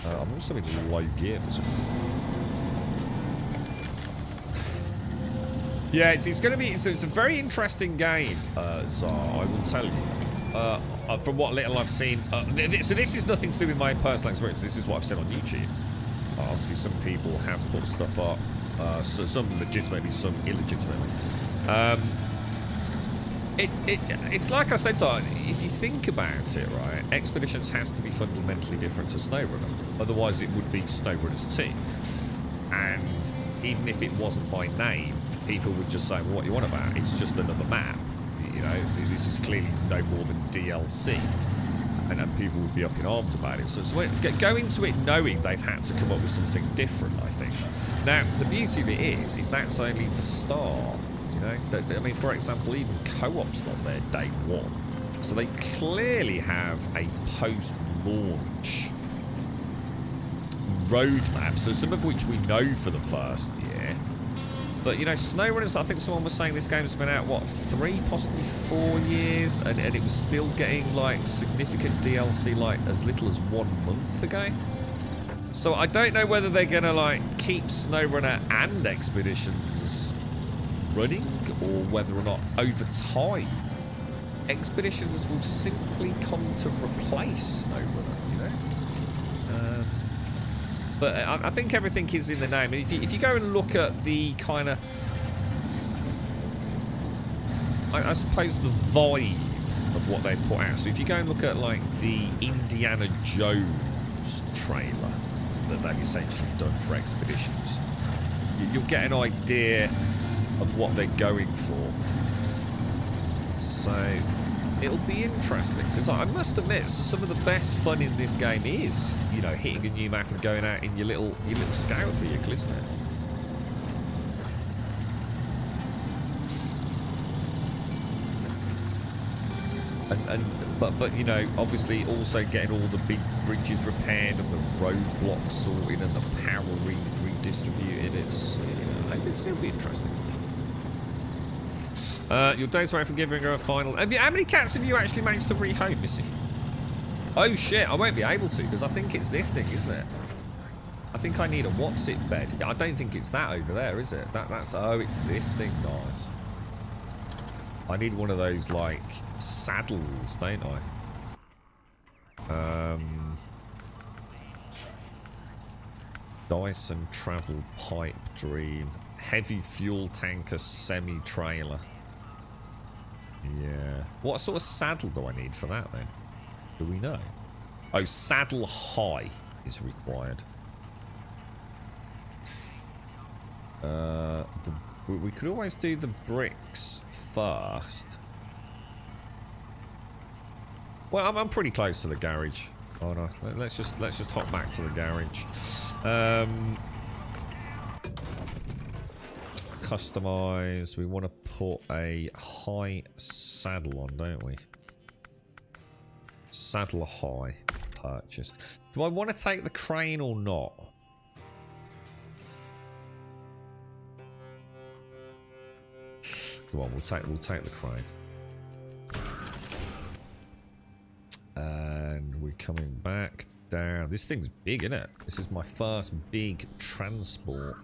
I'm also in low gear for some reason. Yeah, it's going to be. It's a very interesting game, Zar. I will tell you. From what little I've seen, so this is nothing to do with my personal experience. This is what I've said on YouTube. Obviously, some people have put stuff up, so some legitimately, some illegitimately. It's like I said, if you think about it, right, Expeditions has to be fundamentally different to Snowrunner. Otherwise, it would be Snowrunner's 2. And even if it wasn't by name, people would just say, well, what you want about? It's just another map. You know, this is clearly no more than DLC. And then people would be up in arms about it. So go into it knowing they've had to come up with something different, I think. Now, the beauty of it is that's only the start. You know, I mean, for example, even co-op's not there day one. So they clearly have a post-launch roadmap. So some of which we know for the first year. But, you know, Snowrunners, I think someone was saying this game's been out, what, 3, possibly 4 years? And it was still getting, like, significant DLC, like, as little as 1 month ago. So I don't know whether they're going to, like, keep Snowrunner and Expeditions running, or whether or not over time expeditions will simply come to replace Snowrunner, you know. But I think everything is in the name. If you go and look at the kind of, I suppose, the vibe of what they put out. So if you go and look at like the Indiana Jones trailer that they've essentially done for expeditions, you'll get an idea of what they're going for. So it'll be interesting, because I must admit, some of the best fun in this game is, you know, hitting a new map and going out in your little scout vehicle, isn't it? But you know, obviously also getting all the big bridges repaired and the roadblocks sorted and the power redistributed. It's, you know, it'll be interesting. Your day's away from giving her a final. How many cats have you actually managed to rehome, Missy? Oh shit, I won't be able to, because I think it's this thing, isn't it? I think I need a what's it bed. I don't think it's that over there, is it? That's oh, it's this thing, guys. I need one of those, like, saddles, don't I? Dyson travel pipe dream. Heavy fuel tanker semi-trailer. Yeah. What sort of saddle do I need for that, then? Do we know? Oh, saddle high is required. We could always do the bricks first. Well, I'm pretty close to the garage. Oh no, let's just hop back to the garage. Customize. We want to put a high saddle on, don't we? Saddle high. Purchase. Do I want to take the crane or not? Come on, we'll take the crane. And we're coming back down. This thing's big, isn't it? This is my first big transport.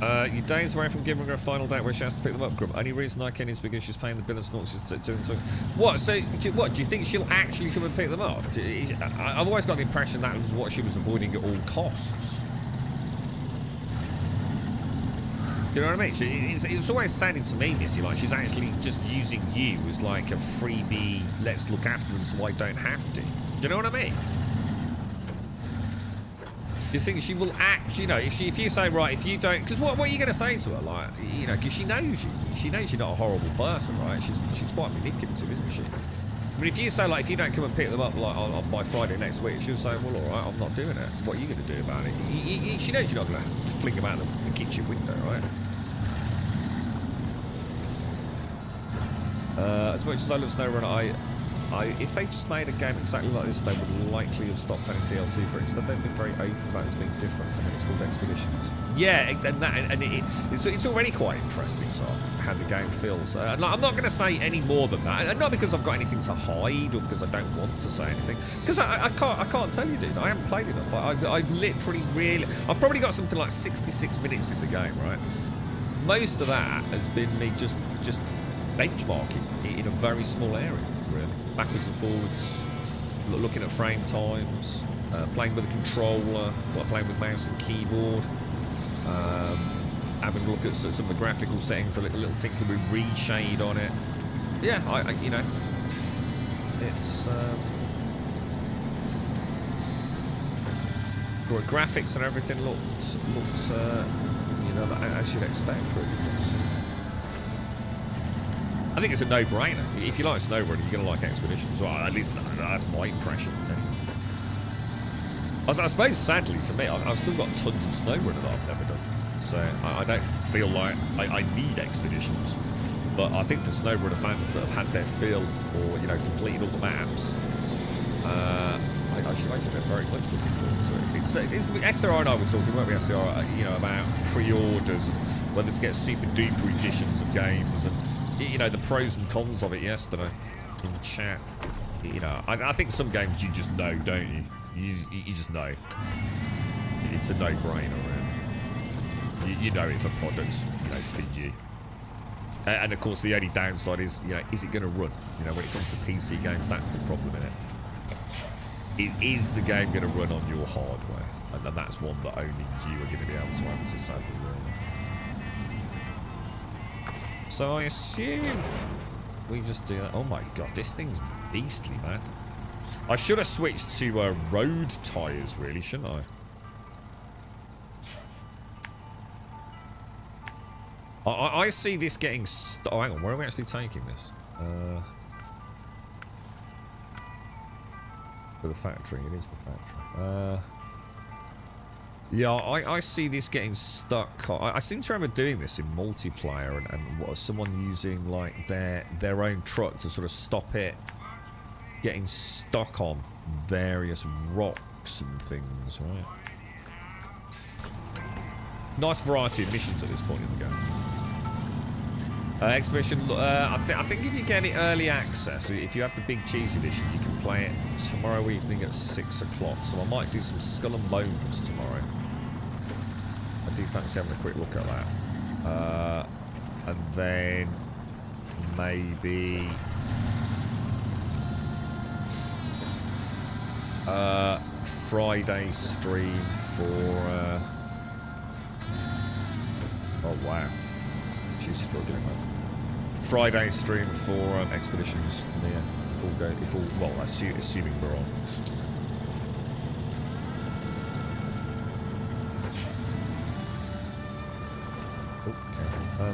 Your days away from giving her a final date where she has to pick them up, Grump. Only reason I can is because she's paying the bill and not she's doing something. What? So, what? Do you think she'll actually come and pick them up? I've always got the impression that was what she was avoiding at all costs. You know what I mean? It's always sounding to me, Missy, like she's actually just using you as like a freebie, let's look after them so I don't have to. Do you know what I mean? Do you think she will act, you know, if you say, right, if you don't, because what are you going to say to her, like, you know, because she knows you. She knows you're not a horrible person, right? She's quite manipulative, isn't she? I mean, if you say, like, if you don't come and pick them up, like, by Friday next week, she'll say, well, all right, I'm not doing it. What are you going to do about it? She knows you're not going to fling them out the kitchen window, right? As much as I love Snowrunner, if they just made a game exactly like this, they would likely have stopped adding DLC for it. Instead, they've been very open about it being different. I mean, it's called Expeditions. Yeah, it's already quite interesting, so how the game feels. I'm not going to say any more than that, and not because I've got anything to hide or because I don't want to say anything. Because I can't tell you, dude. I haven't played enough. I've literally I've probably got something like 66 minutes in the game, right? Most of that has been me just benchmarking in a very small area, really. Backwards and forwards, looking at frame times, playing with a controller, playing with mouse and keyboard, having a look at some of the graphical settings, a little tinker with reshade on it. Yeah, I you know, it's graphics and everything looked you know, as you'd expect, really. I think it's a no-brainer. If you like Snowrunner, you're going to like Expeditions. Well, at least that's my impression. I suppose, sadly for me, I've still got tons of Snowrunner that I've never done. So I don't feel like I need Expeditions. But I think for Snowrunner fans that have had their fill or, you know, completed all the maps, I should imagine they're very much looking forward to it. SRI and I were talking, weren't we, SRI, you know, about pre-orders and whether to get super-duper editions of games and, you know, the pros and cons of it yesterday in chat. You know, I think some games you just know, don't you? You just know. It's a no-brainer, really. You know if a product's, for you. And of course, the only downside is, is it going to run? When it comes to PC games, that's the problem in it. Is the game going to run on your hardware? And that's one that only you are going to be able to answer, sadly. So I assume we just do that. Oh my god, this thing's beastly, man. I should have switched to road tyres, really, shouldn't I? I see this getting... Oh, hang on, where are we actually taking this? To the factory, it is the factory. Yeah, I see this getting stuck. I seem to remember doing this in multiplayer and someone using, like, their own truck to sort of stop it getting stuck on various rocks and things, right? Nice variety of missions at this point in the game. Exhibition, I think if you get it early access, if you have the Big Cheese edition, you can play it tomorrow evening at 6 o'clock. So I might do some Skull and Bones tomorrow. I do fancy having a quick look at that. And then maybe Friday stream for oh wow, she's struggling, man. Friday stream for Expeditions near well, assuming we're on. Okay.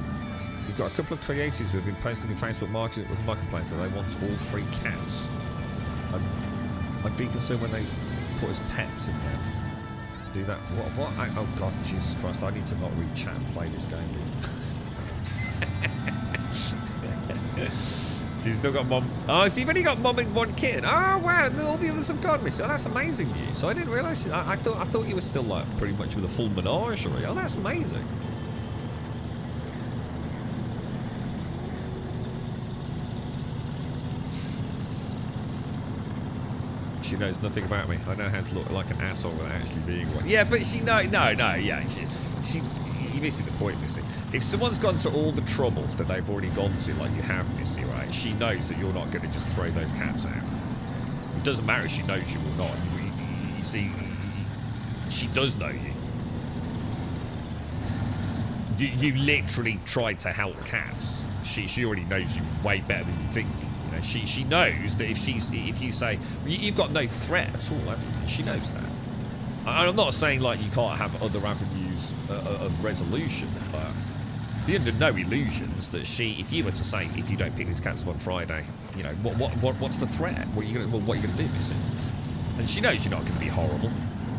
We've got a couple of creators who have been posting in Facebook Marketplace that they want all 3 cats. I'd be concerned when they put as pets in there to do that. What? Oh god, Jesus Christ! I need to not read chat and play this game. So you've still got mom. Oh, so you've only got mom and 1 kid. Oh wow, and all the others have gone missing. Oh, that's amazing news. So I didn't realise. I thought you were still like pretty much with a full menagerie. Oh, that's amazing. She knows nothing about me. I know how to look like an asshole without actually being one. Yeah, but she no, yeah. She you're missing the point, Missy. If someone's gone to all the trouble that they've already gone to, like you have, Missy, right? She knows that you're not going to just throw those cats out. It doesn't matter if she knows you or not. You see, she does know you. You literally tried to help cats. She already knows you way better than you think. You know, she knows that if you say you've got no threat at all, have you? She knows that. I'm not saying like you can't have other avenues of resolution, but be under no illusions that if you were to say if you don't pick these cats up on Friday, you know what's the threat? What are you gonna do, Missy? And she knows you're not going to be horrible.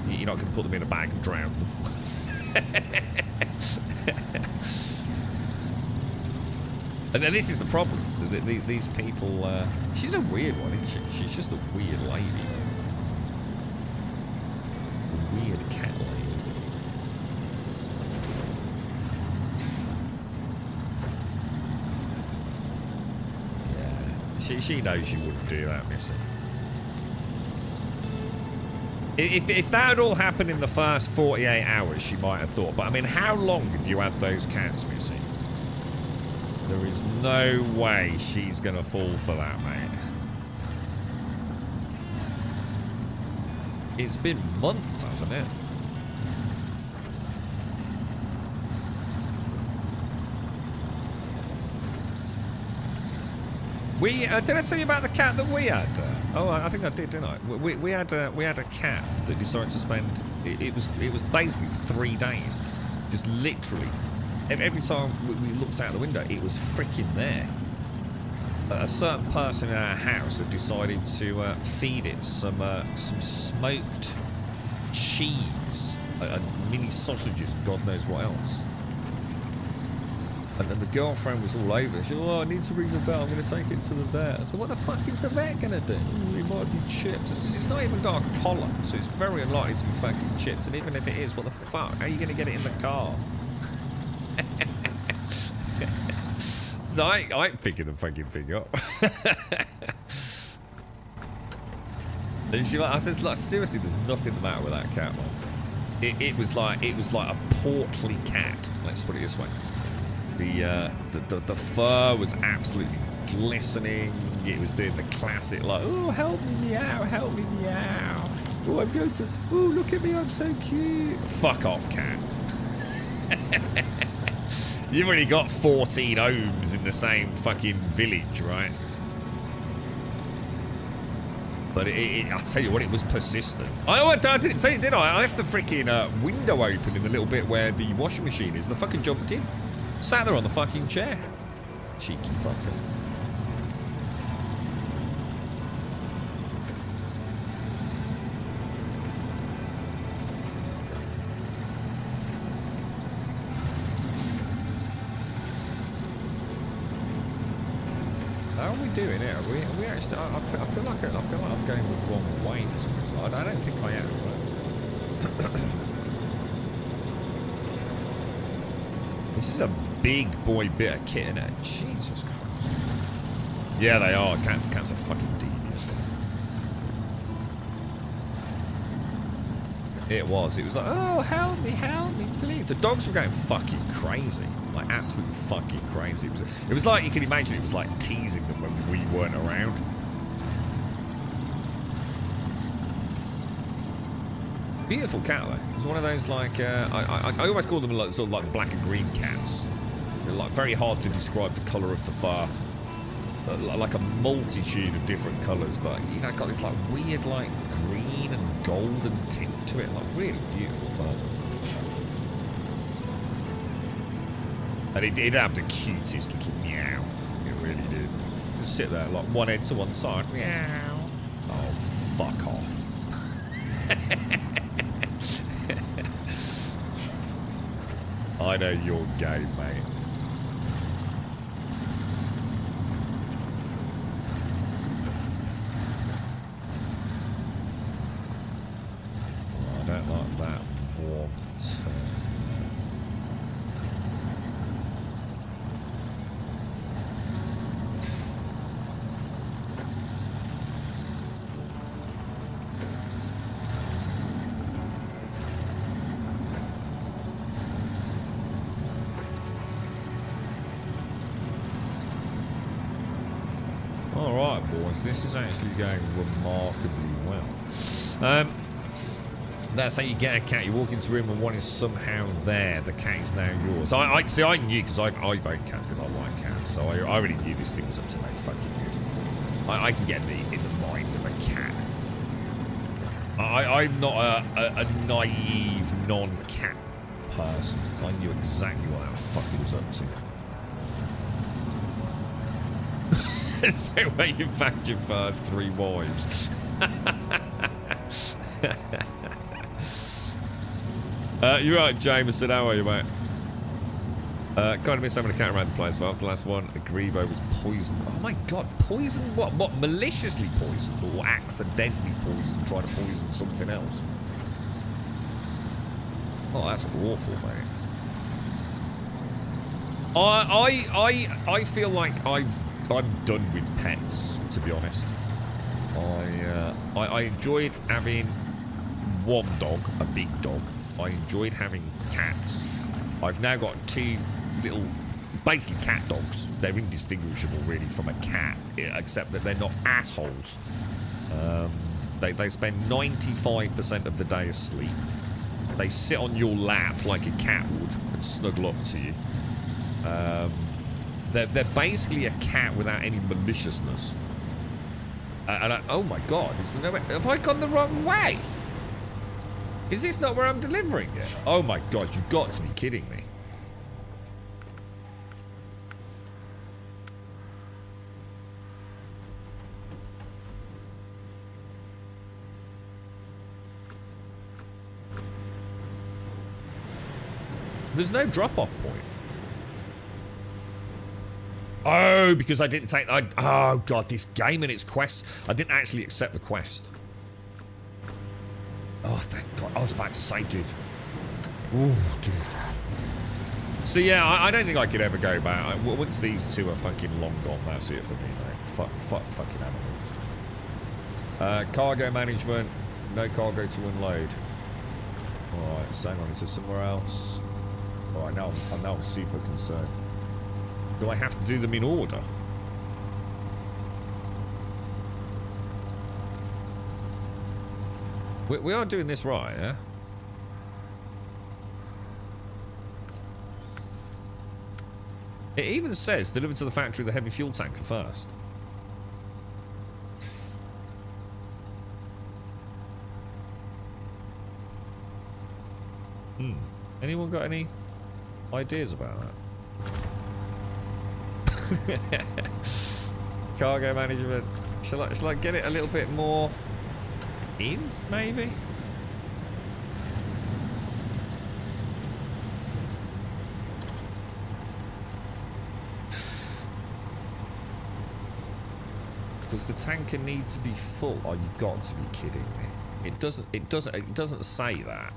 You're not going to put them in a bag and drown them. And then this is the problem. These people. She's a weird one, isn't she? She's just a weird lady. A weird cat lady. Yeah. She knows she wouldn't do that, Missy. If that had all happened in the first 48 hours, she might have thought. But I mean, how long have you had those cats, Missy? There is no way she's going to fall for that, mate. It's been months, hasn't it? Did I tell you about the cat that we had? I think I did, didn't I? We had a cat that decided to spend. It was basically 3 days, just literally. Every time we looked out the window, it was freaking there. A certain person in our house had decided to feed it some smoked cheese and mini sausages and God knows what else. And then the girlfriend was all over. She said, "Oh, I need to ring the vet. I'm going to take it to the vet." I said, "What the fuck is the vet going to do?" "It might be chips." I said, "It's not even got a collar, so it's very unlikely to be fucking chips. And even if it is, what the fuck? How are you going to get it in the car?" So I ain't picking the fucking thing up. And I said, like, seriously, there's nothing the matter with that cat, man. It was like a portly cat. Let's put it this way. The fur was absolutely glistening. It was doing the classic, like, oh, help me meow, help me meow. Oh, I'm going to. Oh, look at me, I'm so cute. Fuck off, cat. You've already got 14 homes in the same fucking village, right? But I'll tell you what, it was persistent. I didn't say it, did I? I left the freaking window open in the little bit where the washing machine is. The fucking jumped in. Sat there on the fucking chair. Cheeky fucker. How are we doing it? Are we actually? I feel like I'm going the wrong way for some reason. I don't think I am. But this is a big boy bit of kit in it. Jesus Christ. Yeah, they are. Cats are fucking devious. It was like, oh, help me, please. The dogs were going fucking crazy. Like, absolutely fucking crazy. It was like, you can imagine, it was like teasing them when we weren't around. Beautiful cat, though. It was one of those, like, I always call them like, sort of like the black and green cats. They're like very hard to describe the colour of the fur. Like a multitude of different colours, but, you know, got this, like, weird, like, green and golden tint to it. Like, really beautiful fur. And it did have the cutest little meow. It really did. Just sit there, like, one head to one side. Meow. Oh, fuck off. I know your game, mate. Oh, I don't like that warm turn. Alright, boys, this is actually going remarkably well. That's how you get a cat. You walk into a room and one is somehow there. The cat is now yours. I knew, because I vote cats because I like cats, so I already knew this thing was up to no fucking good. I can get in the mind of a cat. I'm not a naive, non-cat person. I knew exactly what that fucker was up to. So where you found your first 3 wives. You're right, Jameson. How are you, mate? Kind of miss having a cat around the place, but after the last one, the Grebo was poisoned. Oh my god, poisoned? What? Maliciously poisoned or accidentally poisoned, trying to poison something else? Oh, that's awful, mate. I feel like I'm done with pets, to be honest. I enjoyed having one dog, a big dog. I enjoyed having cats. I've now got 2 little, basically cat dogs. They're indistinguishable, really, from a cat, except that they're not assholes. They spend 95% of the day asleep. They sit on your lap like a cat would and snuggle up to you. They're basically a cat without any maliciousness. Oh my god, have I gone the wrong way? Is this not where I'm delivering it? Oh my god, you've got to be kidding me. There's no drop-off point. Oh, because I didn't take... oh, God, this game and its quests. I didn't actually accept the quest. Oh, thank God. I was about to say, dude. Oh, dude. So, yeah, I don't think I could ever go back. Once these 2 are fucking long gone, that's it for me, mate. Fucking animals. Cargo management. No cargo to unload. Alright, so hang on. Is there somewhere else? Alright, now I'm super concerned. Do I have to do them in order? We are doing this right, yeah? It even says deliver to the factory the heavy fuel tanker first. Anyone got any ideas about that? Cargo management. Shall I get it a little bit more in, maybe? Does the tanker need to be full? Oh, you've got to be kidding me. It doesn't say that.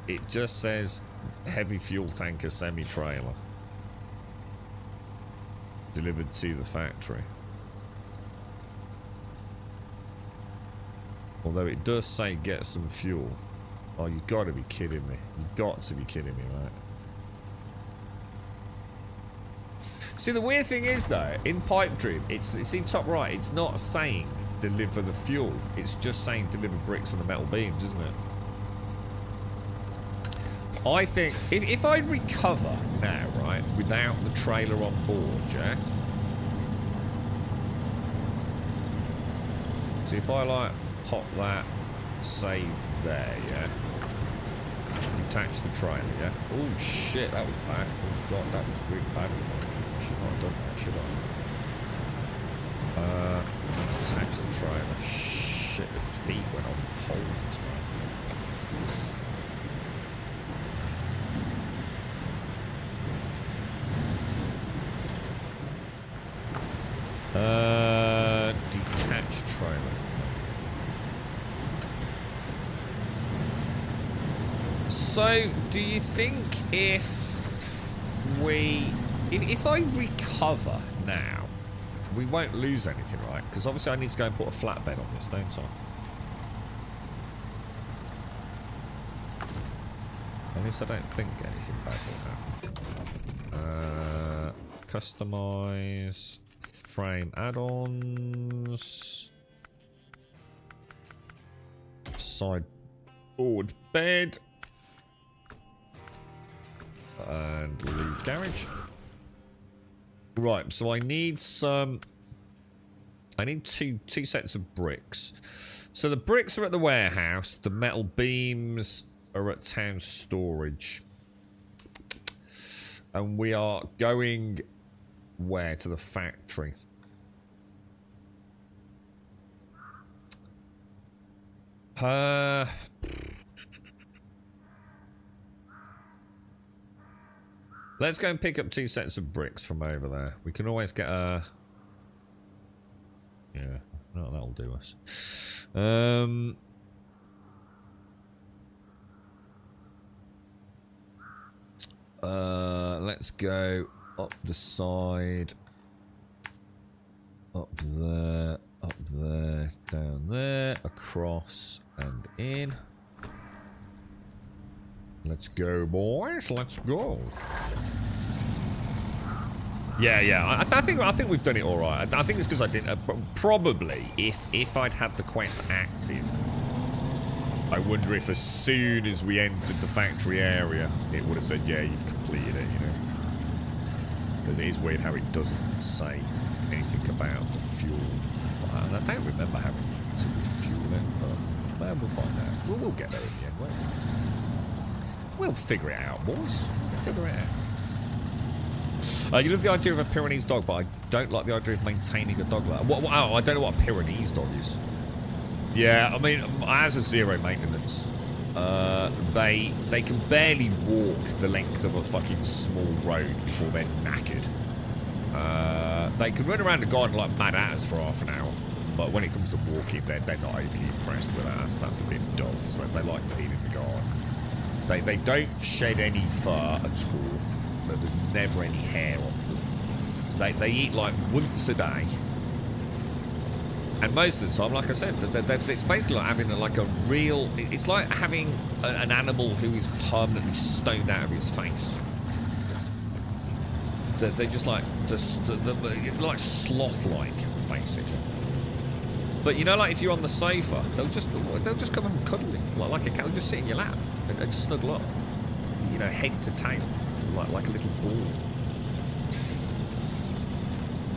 It just says heavy fuel tanker semi-trailer delivered to the factory. Although it does say get some fuel. Oh, you've got to be kidding me. You've got to be kidding me, right? See, the weird thing is, though, in pipe dream, it's in top right. It's not saying deliver the fuel. It's just saying deliver bricks and the metal beams, isn't it? I think if I recover now, right, without the trailer on board, yeah. So if I like pop that, say there, yeah. Detach the trailer, yeah. Oh shit, that was bad. Oh god, that was really bad. Should not have done that, should I? Detach the trailer. Shit, the feet went on poles, man. Detached trailer. So, do you think if I recover now, we won't lose anything, right? Because obviously I need to go and put a flatbed on this, don't I? At least I don't think anything bad will happen. Customize frame add-ons. Sideboard bed. And leave garage. Right, so I need some. I need two sets of bricks. So the bricks are at the warehouse. The metal beams are at town storage. And we are going where? To the factory. Let's go and pick up 2 sets of bricks from over there. We can always get a... Yeah, no, that'll do us. Let's go up the side. Up there, down there, across and in. Let's go, boys. Let's go. Yeah. I think we've done it all right. I think it's because I didn't. Probably, if I'd had the quest active, I wonder if as soon as we entered the factory area, it would have said, "Yeah, you've completed it." You know, because it is weird how it doesn't say anything about the fuel. And I don't remember having to fuel it, but well, we'll find out. We'll get there in the end, won't we? We'll figure it out, boys. We'll figure it out. You love the idea of a Pyrenees dog, but I don't like the idea of maintaining a dog like that. Oh, I don't know what a Pyrenees dog is. Yeah, I mean, as a zero maintenance, they can barely walk the length of a fucking small road before they're knackered. They can run around the garden like mad hatters for half an hour, but when it comes to walking, they're not overly impressed with that. That's a bit dull. So they like being in the garden. They don't shed any fur at all, but there's never any hair off them. They eat like once a day, And most of the time, like I said, it's basically like having like a real... It's like having an animal who is permanently stoned out of his face. They're just like... like sloth-like, basically. But you know, like if you're on the sofa, they'll just come and cuddle you. Like a cat, they'll just sit in your lap and snuggle up. You know, head to tail. Like a little ball.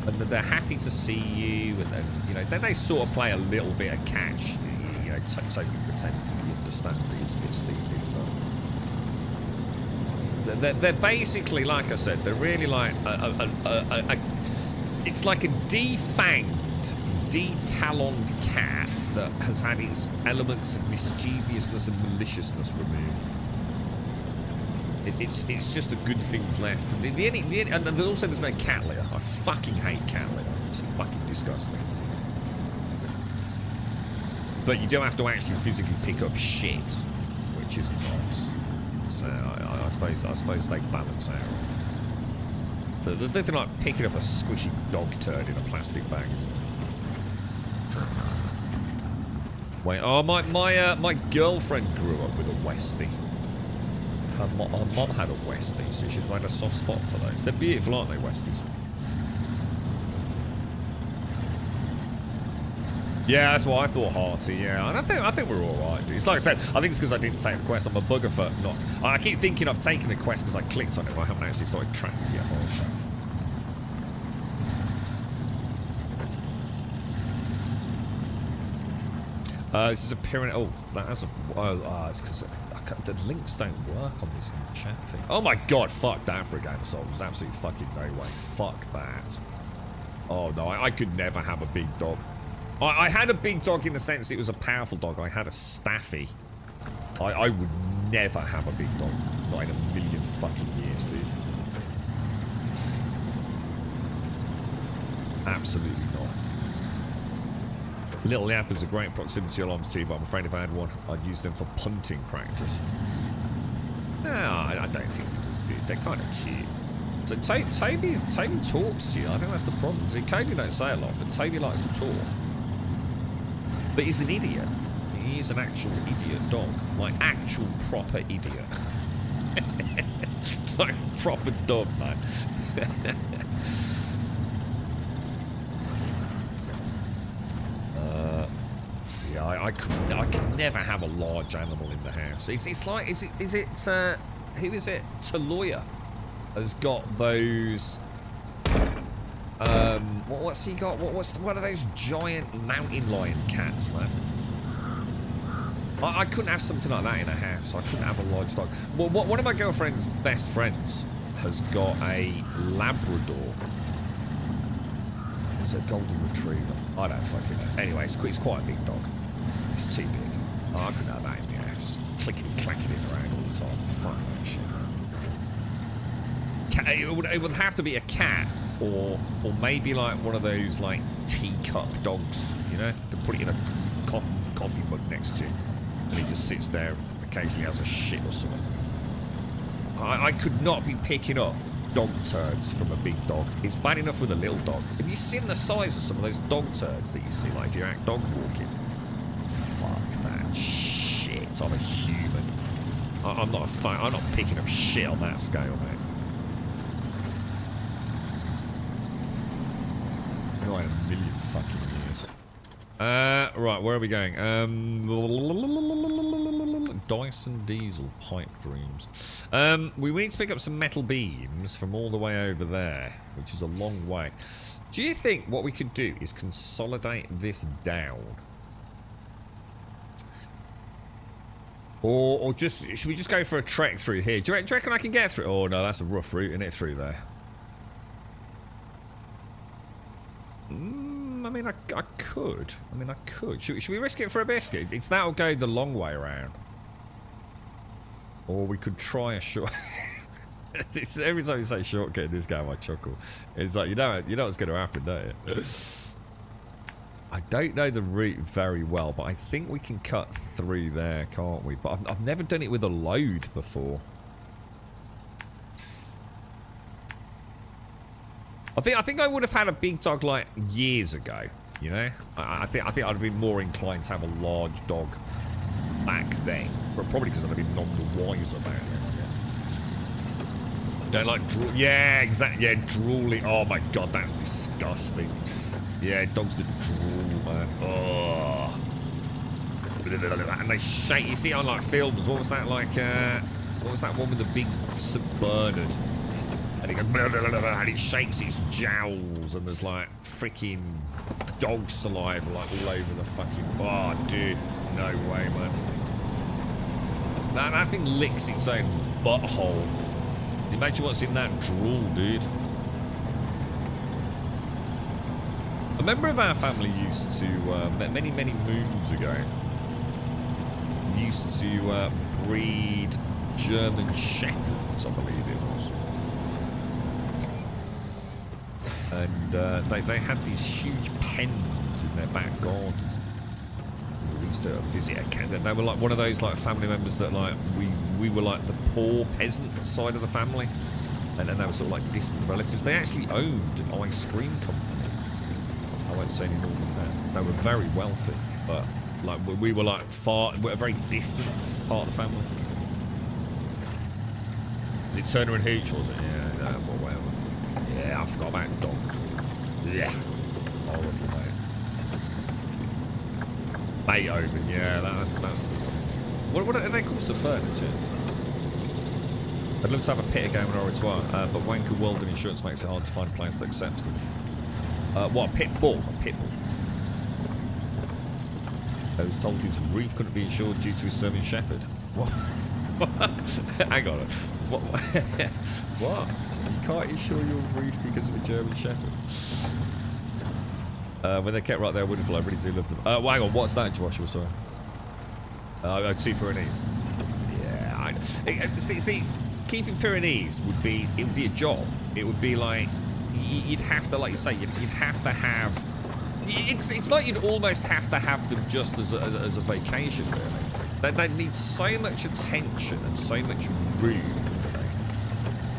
And they're happy to see you, and then, you know, then they sort of play a little bit of catch. You know, Toby pretends that he understands he's a bit stupid. But they're basically, like I said, they're really like it's like a defanged, detaloned cat that has had its elements of mischievousness and maliciousness removed. It's just the good things left. And also there's no cat litter. I fucking hate cat litter. It's fucking disgusting. But you don't have to actually physically pick up shit, which is nice. So I suppose they balance out. But there's nothing like picking up a squishy dog turd in a plastic bag, is it? Wait, oh my girlfriend grew up with a Westie. Her mom had a Westie, so she's had a soft spot for those. They're beautiful, aren't they, Westies? Yeah, that's what I thought, Hearty. Yeah, and I think we're all right. It's like I said, I think it's because I didn't take the quest. I'm a bugger for not. I keep thinking I've taken the quest because I clicked on it, but I haven't actually started tracking it yet. This is a pyramid. Oh, that has a. Oh, it's because the links don't work on this chat thing. Oh my god, fuck that for a game of Souls. There's absolutely fucking no way. Fuck that. Oh no, I could never have a big dog. I had a big dog in the sense it was a powerful dog. I had a Staffy. I would never have a big dog. Not in a million fucking years, dude. Absolutely not. Little yappers are great proximity alarms too, but I'm afraid if I had one, I'd use them for punting practice. No, I don't think they're kind of cute. So Toby talks to you. I think that's the problem. See, Cody don't say a lot, but Toby likes to talk. But he's an idiot. He's an actual idiot dog. Like, actual proper idiot. Like, proper dog, man. Yeah, I could never have a large animal in the house. It's like, is it who is it? Taloya has got those. What's he got? What are those giant mountain lion cats, man? I couldn't have something like that in a house. I couldn't have a large dog. Well, one of my girlfriend's best friends has got a Labrador. It's a golden retriever. I don't fucking know. Anyway, it's quite a big dog. It's too big. Oh, I couldn't have that in the house. Clickety clacking it around all the time. Fuck that shit. It would have to be a cat, or maybe like one of those like teacup dogs. You know, you can put it in a coffee mug next to you, and he just sits there and occasionally has a shit or something. I could not be picking up dog turds from a big dog. It's bad enough with a little dog. Have you seen the size of some of those dog turds that you see, like if you're out dog walking? Fuck that shit. I'm a human. I'm not picking up shit on that scale, mate. Not in a million fucking years. Right, where are we going? Dyson Diesel Pipe Dreams. We need to pick up some metal beams from all the way over there, which is a long way. Do you think what we could do is consolidate this down? Or just, should we just go for a trek through here? Do you reckon I can get through? Oh no, that's a rough route, isn't it, through there? I mean, I could. Should we risk it for a biscuit? It's that'll go the long way around. Or we could try a short. Every time you say shortcut in this game, I chuckle. It's like you know what's going to happen, don't you? I don't know the route very well, but I think we can cut through there, can't we? But I've never done it with a load before. I think I would have had a big dog like years ago, You know, I think I'd have been more inclined to have a large dog back then, but probably because I'd have been none the wiser about it. I guess. Don't like drool. Yeah, exactly. Yeah, drooling. Oh my god, that's disgusting. Yeah, dogs that drool, man. Oh. And they shake. You see it on like films. What was that like? What was that one with the big St. Bernard? And it goes blah, blah, blah, blah, and it shakes its jowls, and there's like freaking dog saliva like all over the fucking. Oh, dude, no way, man. That thing licks its own butthole. Imagine what's in that drool, dude. A member of our family used to, many moons ago, used to breed German Shepherds, I believe it was. And they had these huge pens in their back garden. We used to visit a cat. They were like one of those like family members that like we were like the poor peasant side of the family, and they were sort of like distant relatives. They actually owned an ice cream company. I won't say any more than that. They were very wealthy, but like we were like we're a very distant part of the family. Was it Turner and Hooch? Was it? Yeah, no, whatever. Yeah, I forgot about dog. Yeah, horrible, mate. Beethoven, yeah, that's the one. What are they called? Subverted. I'd love to have a pit again with Oratoire, but wanker world and insurance makes it hard to find a place that accepts them. What, a pit bull? A pit bull. I was told his roof couldn't be insured due to his Sermon Shepherd. What? Hang on. What? What? You can't insure your roof because of a German Shepherd. When they kept right there, wonderful. I really do love them. Well, hang on. What's that, Joshua? Sorry. Two Pyrenees. Yeah. See, keeping Pyrenees would be a job. It would be like you'd have to, like you say, you'd have to have. It's like you'd almost have to have them just as a vacation, really. They need so much attention and so much room.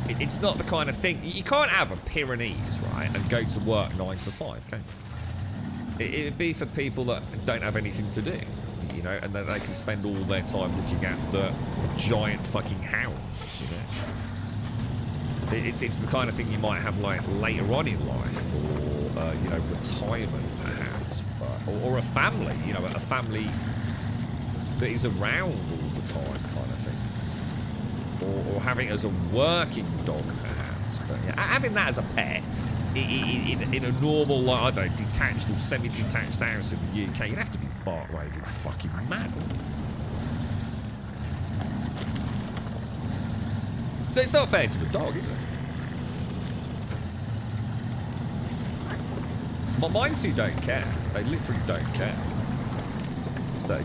It's not the kind of thing you can't have a Pyrenees, right, and go to work 9 to 5, can you? It'd be for people that don't have anything to do, you know, and that they can spend all their time looking after giant fucking hounds, you know. It's the kind of thing you might have like later on in life, or you know, retirement perhaps, or a family, you know, a family that is around all the time, kind of thing, or having it as a working dog perhaps. But yeah, having that as a pet in a normal, like, I don't know, detached or semi-detached house in the UK, you'd have to be bark raving fucking mad. So it's not fair to the dog, is it? Mine two don't care. They literally don't care.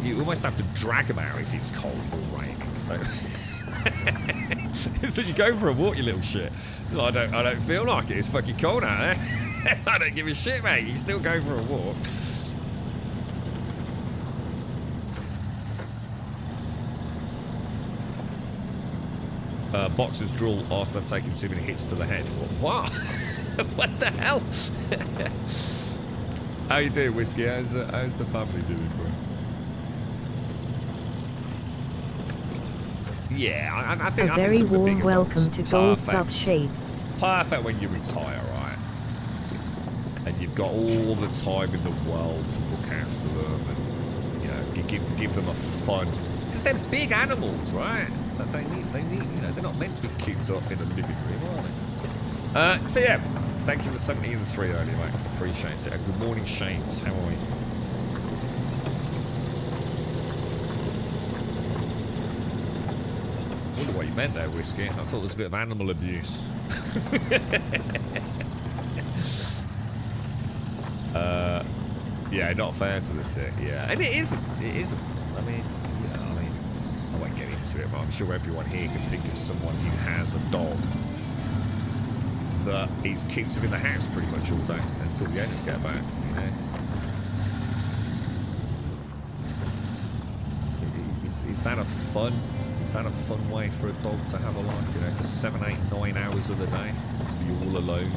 You almost have to drag them out if it's cold or raining. So you go for a walk, you little shit. I don't feel like it. It's fucking cold out there. So I don't give a shit, mate. You still go for a walk. Boxers drool after they've taken too many hits to the head. What? What the hell? How you doing, Whiskey? How's the family doing, bro? Yeah, I think a very some of the warm bigger welcome dogs, to Gold perfect. Sub Shades. Perfect when you retire, right? And you've got all the time in the world to look after them, and you know, give them a fun. Because they're big animals, right? That they need, you know, they're not meant to be cooped up in a living room, are they? So yeah, thank you for the 17 and 3 earlier, mate. Appreciate it. And good morning, Shades. How are you? I wonder what you meant there, Whiskey. I thought there was a bit of animal abuse. Yeah, not fair to the dick. Yeah, and it isn't. It isn't. I mean, yeah, I won't get into it, but I'm sure everyone here can think of someone who has a dog that is keeps him in the house pretty much all day until the owners get back. You know. Is that a fun? Is that a fun way for a dog to have a life? You know, for 7, 8, 9 hours of the day to be all alone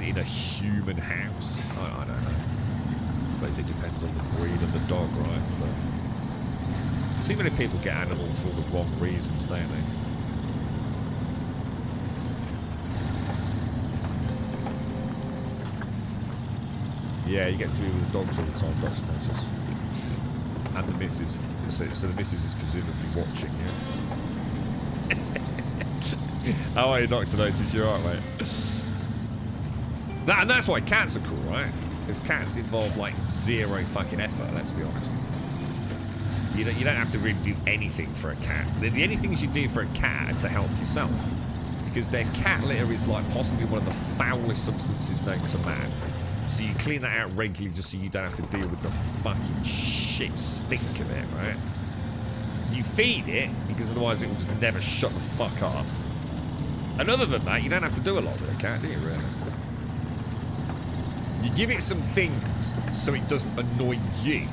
living in a human house. I don't know. I suppose it depends on the breed of the dog, right? But too many people get animals for all the wrong reasons, don't they? Yeah, you get to be with the dogs all the time, Dr. Stasis. And the missus. So the missus is presumably watching you. How are you, Dr. Notice? You're alright, mate. And that's why cats are cool, right? Because cats involve, like, zero fucking effort, let's be honest. You don't have to really do anything for a cat. The only things you do for a cat are to help yourself. Because their cat litter is, like, possibly one of the foulest substances known to man. So you clean that out regularly just so you don't have to deal with the fucking shit stink of it, right? You feed it, because otherwise it will just never shut the fuck up. And other than that, you don't have to do a lot with a cat, do you, really? You give it some things so it doesn't annoy you.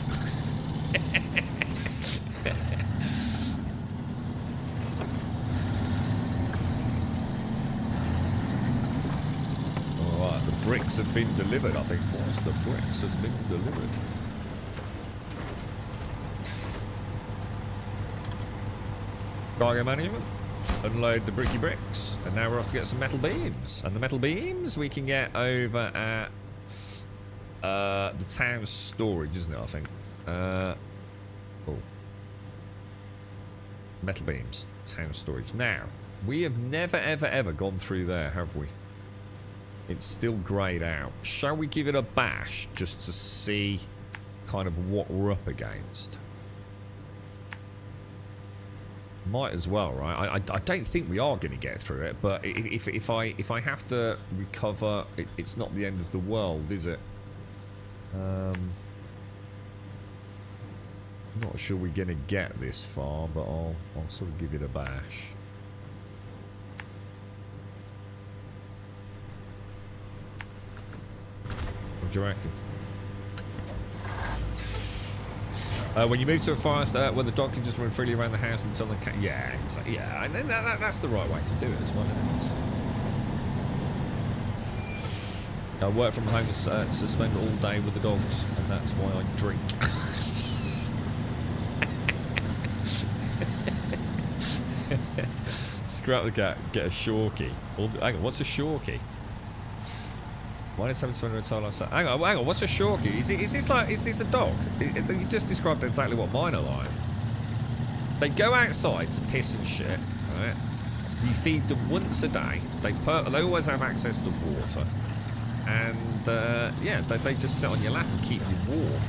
Alright, the bricks have been delivered, I think, boys. The bricks have been delivered. Cargo management. Unload the bricky bricks. And now we're off to get some metal beams. And the metal beams we can get over at the town storage, isn't it, I think? Oh. Metal beams. Town storage. Now, we have never, ever, ever gone through there, have we? It's still greyed out. Shall we give it a bash just to see kind of what we're up against? Might as well, right? I don't think we are going to get through it, but if I have to recover, it's not the end of the world, is it? I'm not sure we're going to get this far, but I'll sort of give it a bash. What do you reckon? When you move to a forest where the dog can just run freely around the house until the cat... Yeah, exactly. Yeah, and that's the right way to do it as well. I work from home to spend all day with the dogs, and that's why I drink. Scrap the cat, get a shorkie. Hang on, what's a shorkie? Why did someone spend a time outside? Hang on, what's a shorkie? Is this a dog? You just described exactly what mine are like. They go outside to piss and shit, right? You feed them once a day. They always have access to water. And, yeah, they just sit on your lap and keep you warm.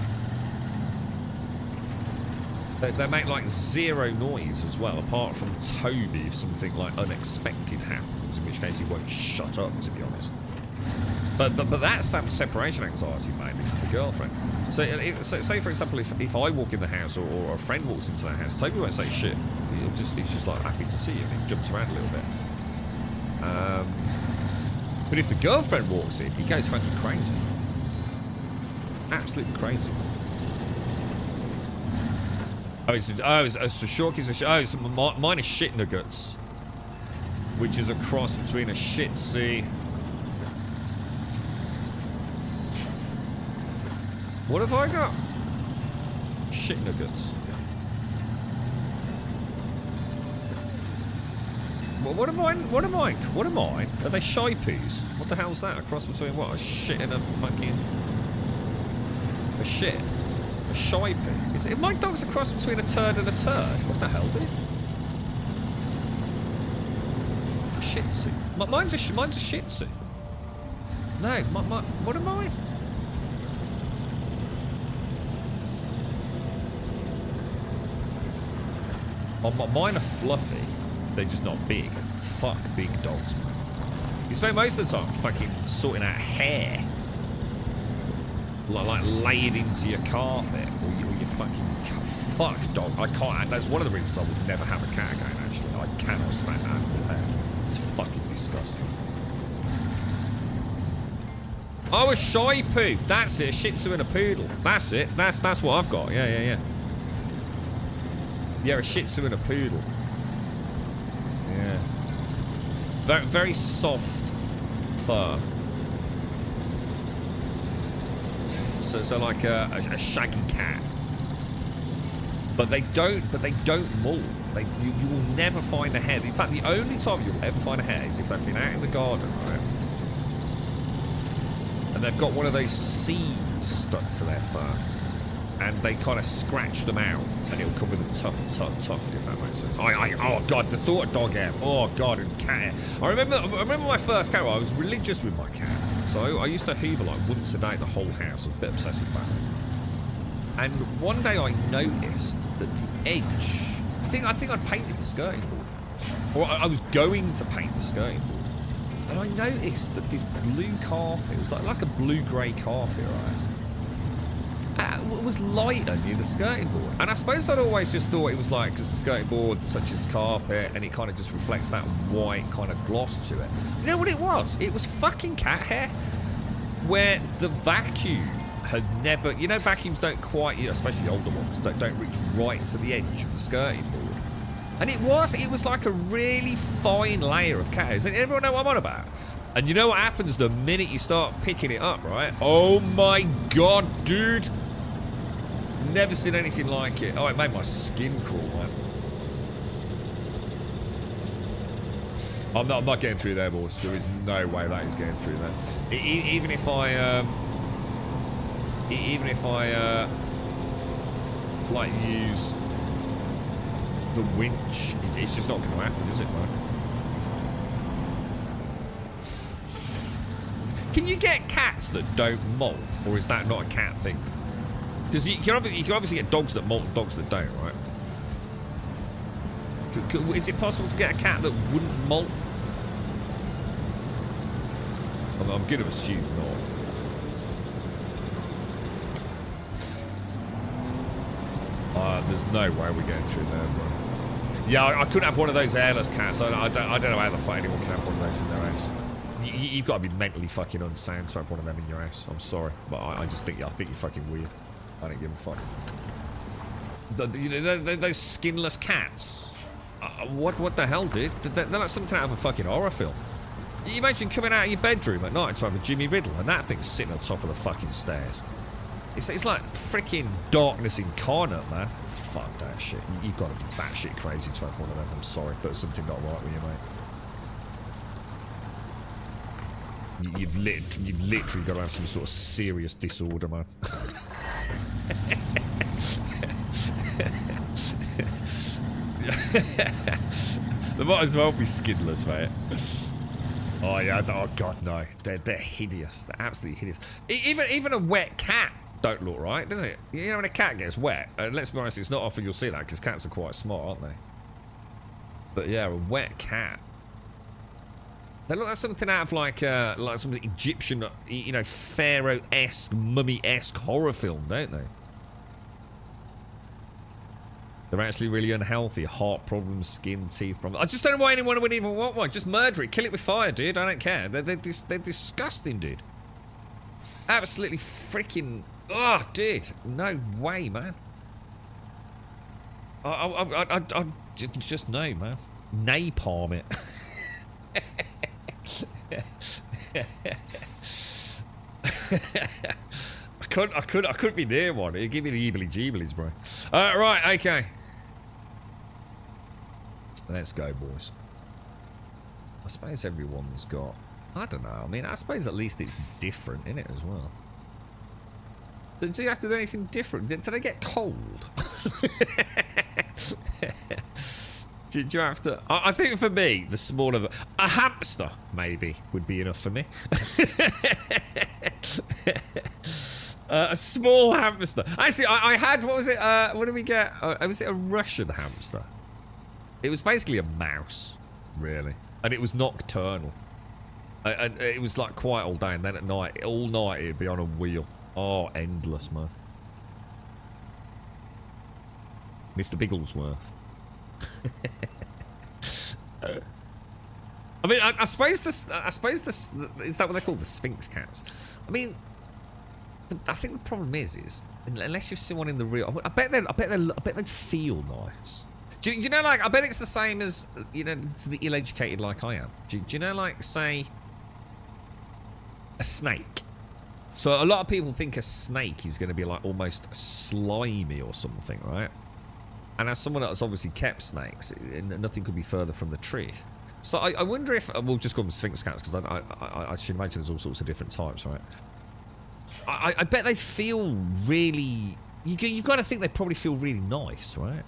They make, like, zero noise as well, apart from Toby if something, like, unexpected happens, in which case he won't shut up, to be honest. But that's separation anxiety, mainly, from the girlfriend. So, say, for example, if I walk in the house or a friend walks into the house, Toby won't say shit. He's just like, happy to see you, and he jumps around a little bit. But if the girlfriend walks in, he goes fucking crazy. Absolutely crazy. It's a shorkie. So mine is shit nuggets, which is a cross between a shih tzu. What have I got? Shit nuggets. What am I? Are they shy poos? What the hell's that? A cross between what? A shit and a fucking... A shit? A shy poo? My dog's a cross between a turd and a turd. What the hell, dude? Shih tzu. Mine's a shih tzu. No, what am I? Mine are fluffy. They're just not big. Fuck big dogs, man. You spend most of the time fucking sorting out hair. Like laid into your carpet. Or your fucking... Fuck dog. I can't... That's one of the reasons I would never have a cat again, actually. I cannot stand animal hair. It's fucking disgusting. Oh, a shy poo. That's it. A shih tzu and a poodle. That's it. That's what I've got. Yeah. Yeah, a shih tzu and a poodle. Yeah. Very, very soft fur. So like a shaggy cat. But they don't molt. You will never find a hair. In fact, the only time you'll ever find a hair is if they've been out in the garden, right? And they've got one of those seeds stuck to their fur. And they kind of scratch them out, and it'll come with a tuft, if that makes sense. Oh god, the thought of dog hair. Oh god, and cat hair. I remember my first cat. I was religious with my cat, so I used to hoover like once a day the whole house. I was a bit obsessive about it. And one day I noticed that the edge. I think I'd painted the skirting board, or I was going to paint the skirting board, and I noticed that this blue carpet, it was like a blue-grey carpet, right? It was lighter near the skirting board, and I suppose I'd always just thought it was like because the skirting board touches the carpet and it kind of just reflects that white kind of gloss to it. You know what it was? It was fucking cat hair, where the vacuum had never. You know, vacuums don't quite, especially the older ones, don't reach right to the edge of the skirting board, and it was like a really fine layer of cat hair. Does everyone know what I'm on about? And you know what happens the minute you start picking it up, right? Oh my god, dude! Never seen anything like it. Oh, it made my skin crawl, man. I'm not getting through there, boys. There is no way that is getting through there. Even if I like use the winch, it's just not going to happen, is it, man? Can you get cats that don't molt, or is that not a cat thing? Because you can obviously get dogs that molt and dogs that don't, right? Is it possible to get a cat that wouldn't molt? I'm going to assume not. There's no way we're getting through there, bro. Yeah, I couldn't have one of those airless cats. I don't know how the fuck anyone can have one of those in their house. You've got to be mentally fucking unsound to have one of them in your house. I'm sorry, but I think you're fucking weird. I don't give a fuck. You know, those skinless cats. What the hell, dude? They're like something out of a fucking horror film. You imagine coming out of your bedroom at night to have a Jimmy Riddle, and that thing's sitting on top of the fucking stairs. It's like freaking darkness incarnate, man. Fuck that shit. You've got to be batshit crazy to have one of them. I'm sorry, but there's something not right with you, mate. You've literally got to have some sort of serious disorder, man. They might as well be skinless, mate. Oh yeah, oh god, no. They're hideous. They're absolutely hideous. Even a wet cat don't look right, does it? You know when a cat gets wet, and let's be honest, it's not often you'll see that because cats are quite smart, aren't they? But yeah, a wet cat. They look like something out of like some Egyptian, you know, pharaoh-esque, mummy-esque horror film, don't they? They're actually really unhealthy. Heart problems, skin, teeth problems. I just don't know why anyone would even want one. Just murder it. Kill it with fire, dude. I don't care. They're disgusting, dude. Absolutely freaking... Oh, dude. No way, man. I just no, man. Napalm it. I couldn't be near one. It'd give me the eebly-jeeblies, bro. Right, okay. Let's go, boys. I suppose everyone's got... I don't know. I mean, I suppose at least it's different, innit, as well. Do you have to do anything different? Do they get cold? Do you have to... I think for me, the smaller... A hamster, maybe, would be enough for me. A small hamster. Actually, I had... What was it? What did we get? Was it a Russian hamster? It was basically a mouse, really. And it was nocturnal. And it was like quiet all day, and then at night, all night, it'd be on a wheel. Oh, endless, man. Mr. Bigglesworth. I mean, I suppose this. Is that what they're called? The Sphinx cats. I mean, I think the problem is unless you've seen one in the real, I bet they feel nice. Do you know, like, I bet it's the same as, you know, to the ill-educated like I am. Do you know, like, say, a snake? So a lot of people think a snake is going to be like almost slimy or something, right? And as someone that's obviously kept snakes, nothing could be further from the truth. So I wonder if we'll just call them sphinx cats because I should imagine there's all sorts of different types, right? I bet they feel really. You've got to think they probably feel really nice, right?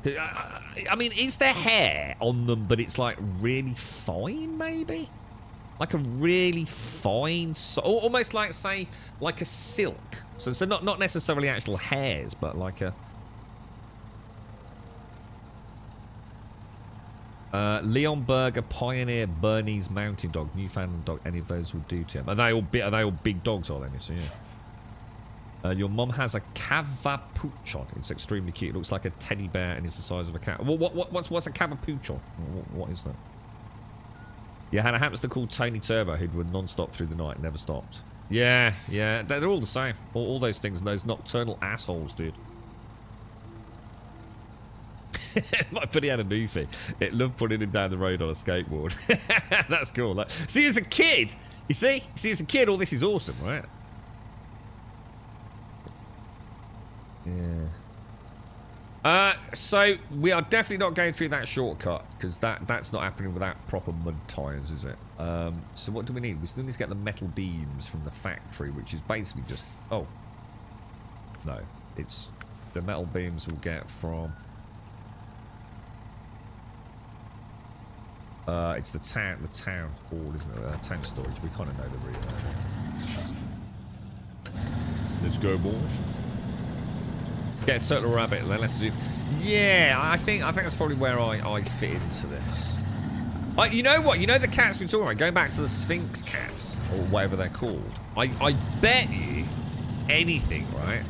I mean, is there hair on them, but it's like really fine, maybe? Like a really fine, almost like, say, like a silk. So not necessarily actual hairs, but like a. Leon Berger, Pioneer, Bernese Mountain Dog, Newfoundland Dog. Any of those will do to him. Are they all big dogs? Are they? So yeah. Your mum has a cavapuchon. It's extremely cute. It looks like a teddy bear and it's the size of a cat. What's a cavapuchon? What is that? You had a hamster called Tony Turbo who'd run non-stop through the night, never stopped. Yeah, they're all the same. All those things and those nocturnal assholes, dude. My buddy had a newfie. It loved putting him down the road on a skateboard. That's cool. Like, see, as a kid, you see, as a kid, all this is awesome, right? Yeah. So we are definitely not going through that shortcut because that's not happening without proper mud tires, is it? So what do we need? We still need to get the metal beams from the factory, which is basically just. Oh. No, it's the metal beams we'll get from. It's the town hall, isn't it? Tank storage. We kind of know the route. Let's go, boys. Get a turtle rabbit. Then let's do. Yeah, I think that's probably where I fit into this. You know what? You know the cats we're talking about. Going back to the Sphinx cats or whatever they're called. I bet you anything, right?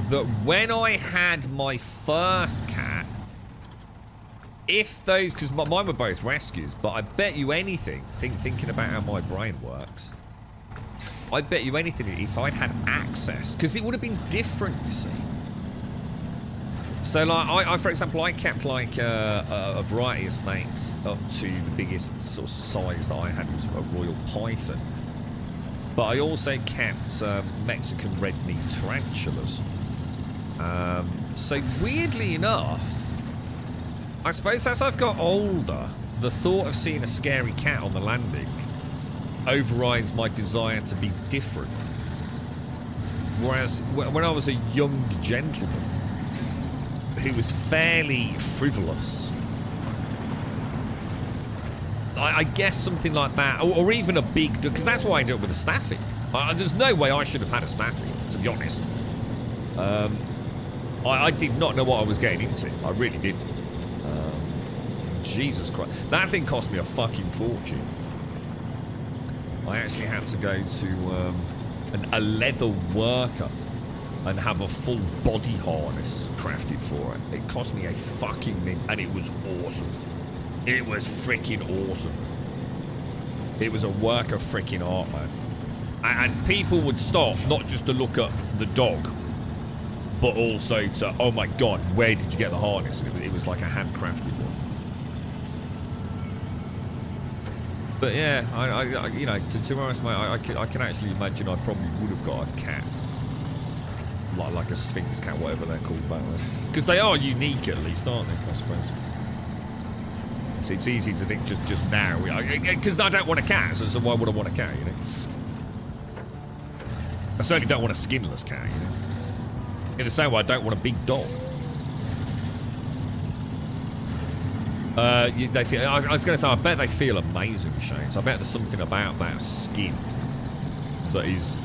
That when I had my first cat. If those, because mine were both rescues, but I bet you anything, thinking about how my brain works, I bet you anything if I'd had access, because it would have been different, you see. So, like, I for example, I kept, like, a variety of snakes up to the biggest sort of size that I had was a royal python. But I also kept Mexican red meat tarantulas. So, weirdly enough, I suppose as I've got older, the thought of seeing a scary cat on the landing overrides my desire to be different. Whereas when I was a young gentleman who was fairly frivolous, I guess something like that, or even a big dog, because that's why I ended up with a staffy. There's no way I should have had a staffy, to be honest. I did not know what I was getting into. I really didn't. Jesus Christ. That thing cost me a fucking fortune. I actually had to go to a leather worker and have a full body harness crafted for it. It cost me a fucking mint, and it was awesome. It was freaking awesome. It was a work of freaking art, man. And people would stop, not just to look at the dog, but also to, oh my god, where did you get the harness? And it was like a handcrafted one. But yeah, I you know, to be honest, mate, I can actually imagine I probably would have got a cat, like a Sphinx cat, whatever they're called back then, because they are unique at least, aren't they? I suppose. So it's easy to think just now, because I don't want a cat, so why would I want a cat? You know, I certainly don't want a skinless cat. You know, in the same way, I don't want a big dog. I was going to say, I bet they feel amazing, Shane. So I bet there's something about that skin that is,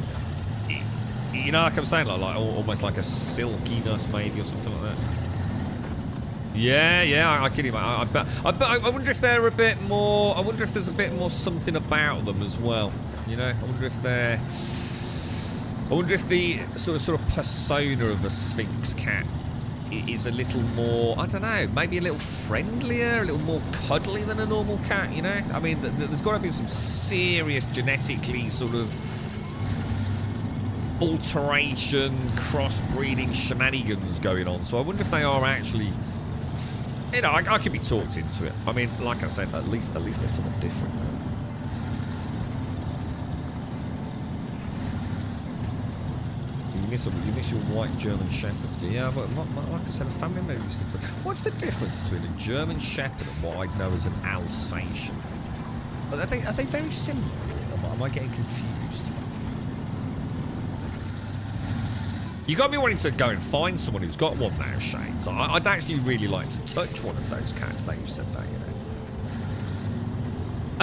you know, like I'm saying, like almost like a silkiness, maybe, or something like that. Yeah, I kid you, mate. I wonder if they're a bit more. I wonder if there's a bit more something about them as well. You know, I wonder if they're. I wonder if the sort of persona of a Sphinx cat is a little more, I don't know, maybe a little friendlier, a little more cuddly than a normal cat, you know? I mean, there's got to be some serious genetically sort of alteration, crossbreeding shenanigans going on. So I wonder if they are actually, you know, I could be talked into it. I mean, like I said, at least there's something different. miss your white German Shepherd. Yeah, but like I said, a family member used to. What's the difference between a German Shepherd and what I know as an Alsatian? Are they very similar? Am I getting confused? You got me wanting to go and find someone who's got one now, Shane. So I'd actually really like to touch one of those cats that you said that, you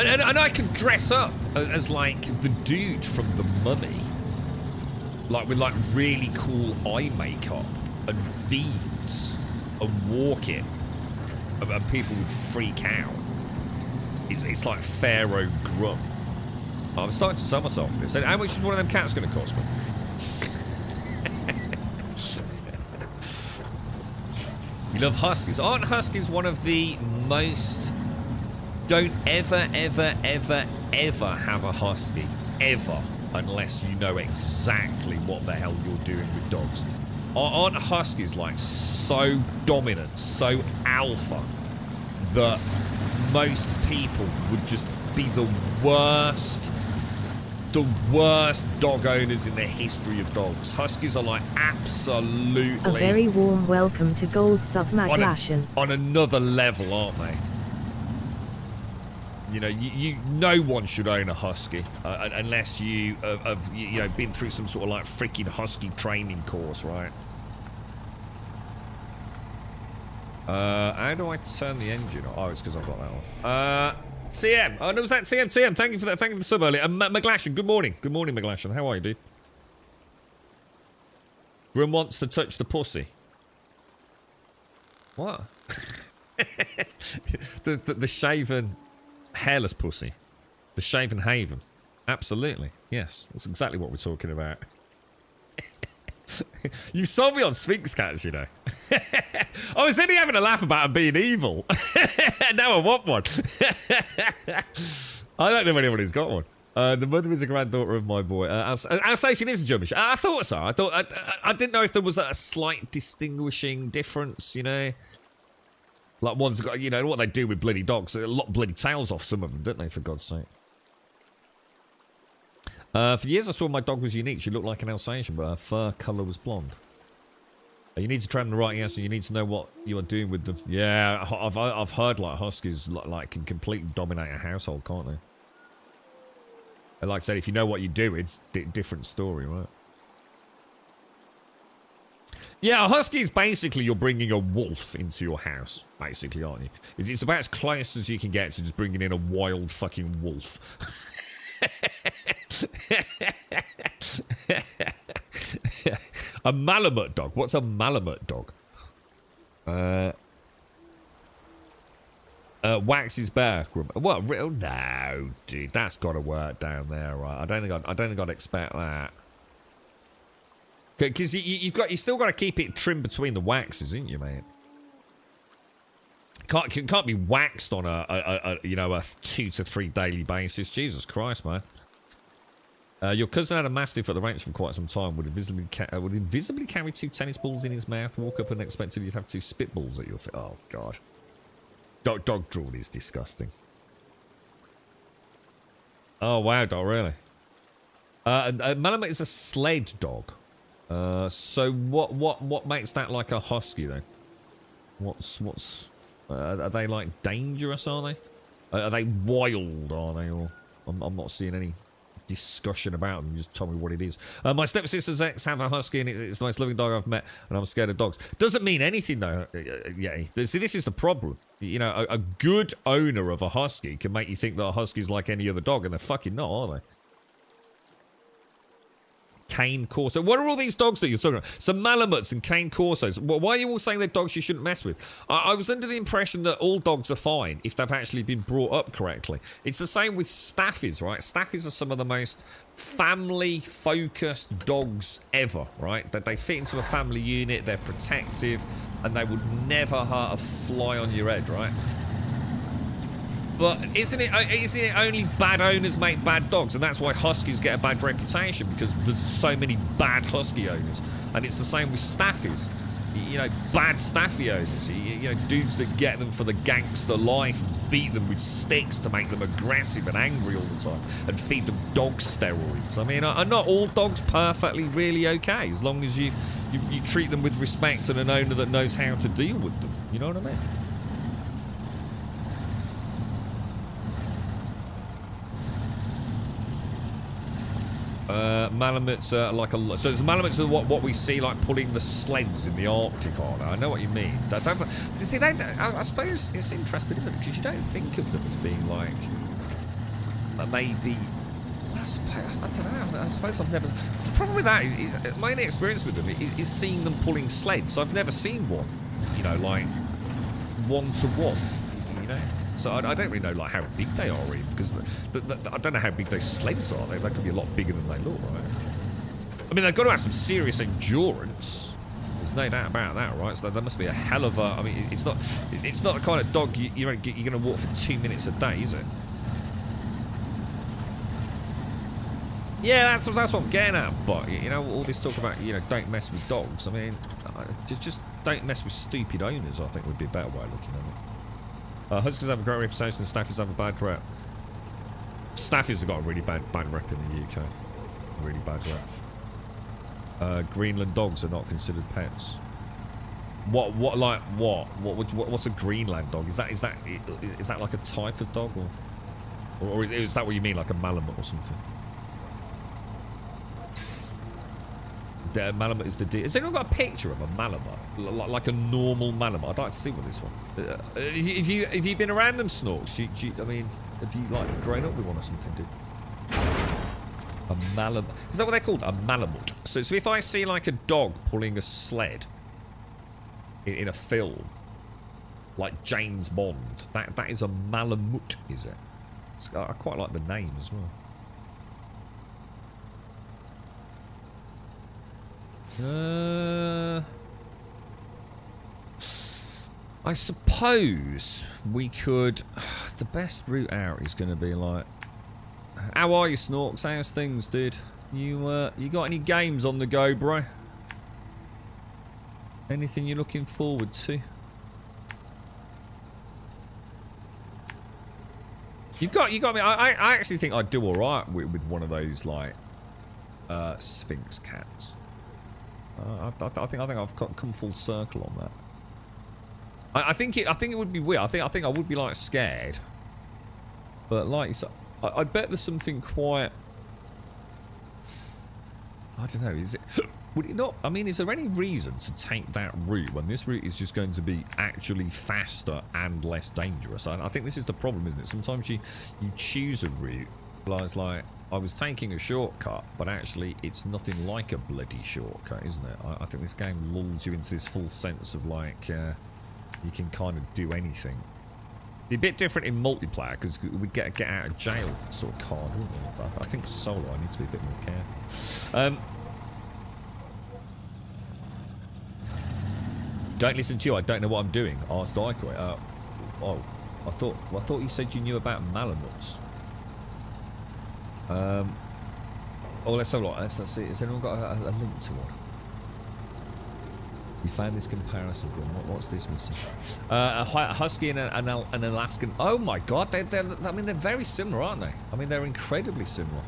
know. And I can dress up as like the dude from The Mummy, like with like really cool eye makeup and beads, and walk it, and people would freak out. It's like Pharaoh Grum. I'm starting to sell myself this. How much is one of them cats going to cost me? You love huskies. Aren't huskies one of the most... Don't ever have a husky. Ever. Unless you know exactly what the hell you're doing with dogs. Aren't huskies like so dominant, so alpha, that most people would just be the worst dog owners in the history of dogs? Huskies are like absolutely... A very warm welcome to Gold Sub Maglashan. On another level, aren't they? You know, no one should own a husky unless you have been through some sort of like freaking husky training course, right? How do I turn the engine on? Oh, it's because I've got that one. TM. Oh, no, was that TM? TM, thank you for that. Thank you for the sub earlier. Maglashan, good morning. Good morning, Maglashan. How are you, dude? Grim wants to touch the pussy. What? the shaven, hairless pussy. The shaven haven. Absolutely. Yes, that's exactly what we're talking about. You sold me on Sphinx cats, you know. I was only having a laugh about them being evil. Now I want one. I don't know anyone who's got one. The mother is a granddaughter of my boy. Alsatian is German. I thought so. I didn't know if there was a slight distinguishing difference, you know. Like one's got, you know, what they do with bloody dogs. They lock bloody tails off some of them, don't they, for God's sake. For years I saw my dog was unique. She looked like an Alsatian, but her fur colour was blonde. You need to train them right, yes, and you need to know what you are doing with them. Yeah, I've heard like huskies like can completely dominate a household, can't they? And like I said, if you know what you're doing, different story, right? Yeah, a husky is basically you're bringing a wolf into your house, basically, aren't you? It's about as close as you can get to just bringing in a wild fucking wolf. A Malamute dog. What's a Malamute dog? Wax his back. What? Real? No, dude. That's got to work down there, right? I don't think I'd expect that. Because you still got to keep it trimmed between the waxes, ain't you, mate? Can't be waxed on a 2 to 3 daily basis. Jesus Christ, man. Your cousin had a mastiff at the ranch for quite some time. Would invisibly carry 2 tennis balls in his mouth, walk up and expected you'd have 2 spitballs at your feet. Oh God. Dog drool is disgusting. Oh wow, dog, really? Malamute is a sled dog. So what makes that like a husky then? What's are they like dangerous? Are they? Are they wild? Are they? Or I'm not seeing any discussion about them. Just tell me what it is. My stepsister's ex have a husky, and it's the most loving dog I've met, and I'm scared of dogs. Doesn't mean anything though. Yeah. See, this is the problem. You know, a good owner of a husky can make you think that a husky's like any other dog, and they're fucking not, are they? Cane Corso. What are all these dogs that you're talking about? Some Malamutes and Cane Corsos. Why are you all saying they're dogs you shouldn't mess with? I was under the impression that all dogs are fine if they've actually been brought up correctly. It's the same with Staffies, right? Staffies are some of the most family-focused dogs ever, right? That they fit into a family unit, they're protective, and they would never hurt a fly on your head, right? But isn't it only bad owners make bad dogs? And that's why huskies get a bad reputation, because there's so many bad husky owners. And it's the same with Staffies. You know, bad staffy owners. You know, dudes that get them for the gangster life and beat them with sticks to make them aggressive and angry all the time and feed them dog steroids. I mean, are not all dogs perfectly really okay as long as you treat them with respect and an owner that knows how to deal with them. You know what I mean? Malamutes are like a... So it's Malamutes are what we see like pulling the sleds in the Arctic, aren't they? I know what you mean. See, I suppose it's interesting, isn't it? Because you don't think of them as being like... maybe... Well, I don't know. I suppose I've never... The problem with that is my only experience with them is seeing them pulling sleds. I've never seen one, you know, like one-to-one, you know? So I don't really know like how big they are even, because I don't know how big those sleds are. They could be a lot bigger than they look, right? I mean, they've got to have some serious endurance. There's no doubt about that, right? So there must be a hell of a... I mean, it's not the kind of dog you're going to walk for 2 minutes a day, is it? Yeah, that's what I'm getting at. But, you know, all this talk about, you know, don't mess with dogs. I mean, just don't mess with stupid owners, I think would be a better way of looking at it. Huskies have a great reputation and Staffies have a bad rep. Staffies have got a really bad rep in the UK. Really bad rep. Greenland dogs are not considered pets. What's a Greenland dog? Is that like a type of dog, or is that what you mean, like a Malamute or something? Malamute is the deer. Has anyone got a picture of a Malamute? Like a normal Malamute? I'd like to see one this one. Have you been around them, Snorks? I mean, have you like grown up with one or something, dude? A Malamute. Is that what they're called? A Malamute. So if I see like a dog pulling a sled in a film, like James Bond, that is a Malamute, is it? I quite like the name as well. I suppose we could... The best route out is going to be like... How are you, Snorks? How's things, dude? You got any games on the go, bro? Anything you're looking forward to? You got me. I actually think I'd do alright with one of those, like, Sphinx cats. I think I've come full circle on that. I think it would be weird. I think I would be like scared, but like you said, I bet there's something quite. I don't know. Is it? Would it not? I mean, is there any reason to take that route when this route is just going to be actually faster and less dangerous? I think this is the problem, isn't it? Sometimes you choose a route, realize like I was taking a shortcut, but actually it's nothing like a bloody shortcut, isn't it? I think this game lulls you into this full sense of like you can kind of do anything. Be a bit different in multiplayer because we'd get a get out of jail sort of card, wouldn't we? But I think solo I need to be a bit more careful. Don't listen to you. I don't know what I'm doing. Asked Dykoi. Oh, I thought you said you knew about Malamutes. Oh, let's have a look. Let's see. Has anyone got a link to one? We found this comparison. What's this missing? A husky and an Alaskan. Oh my god! I mean, they're very similar, aren't they? I mean, they're incredibly similar.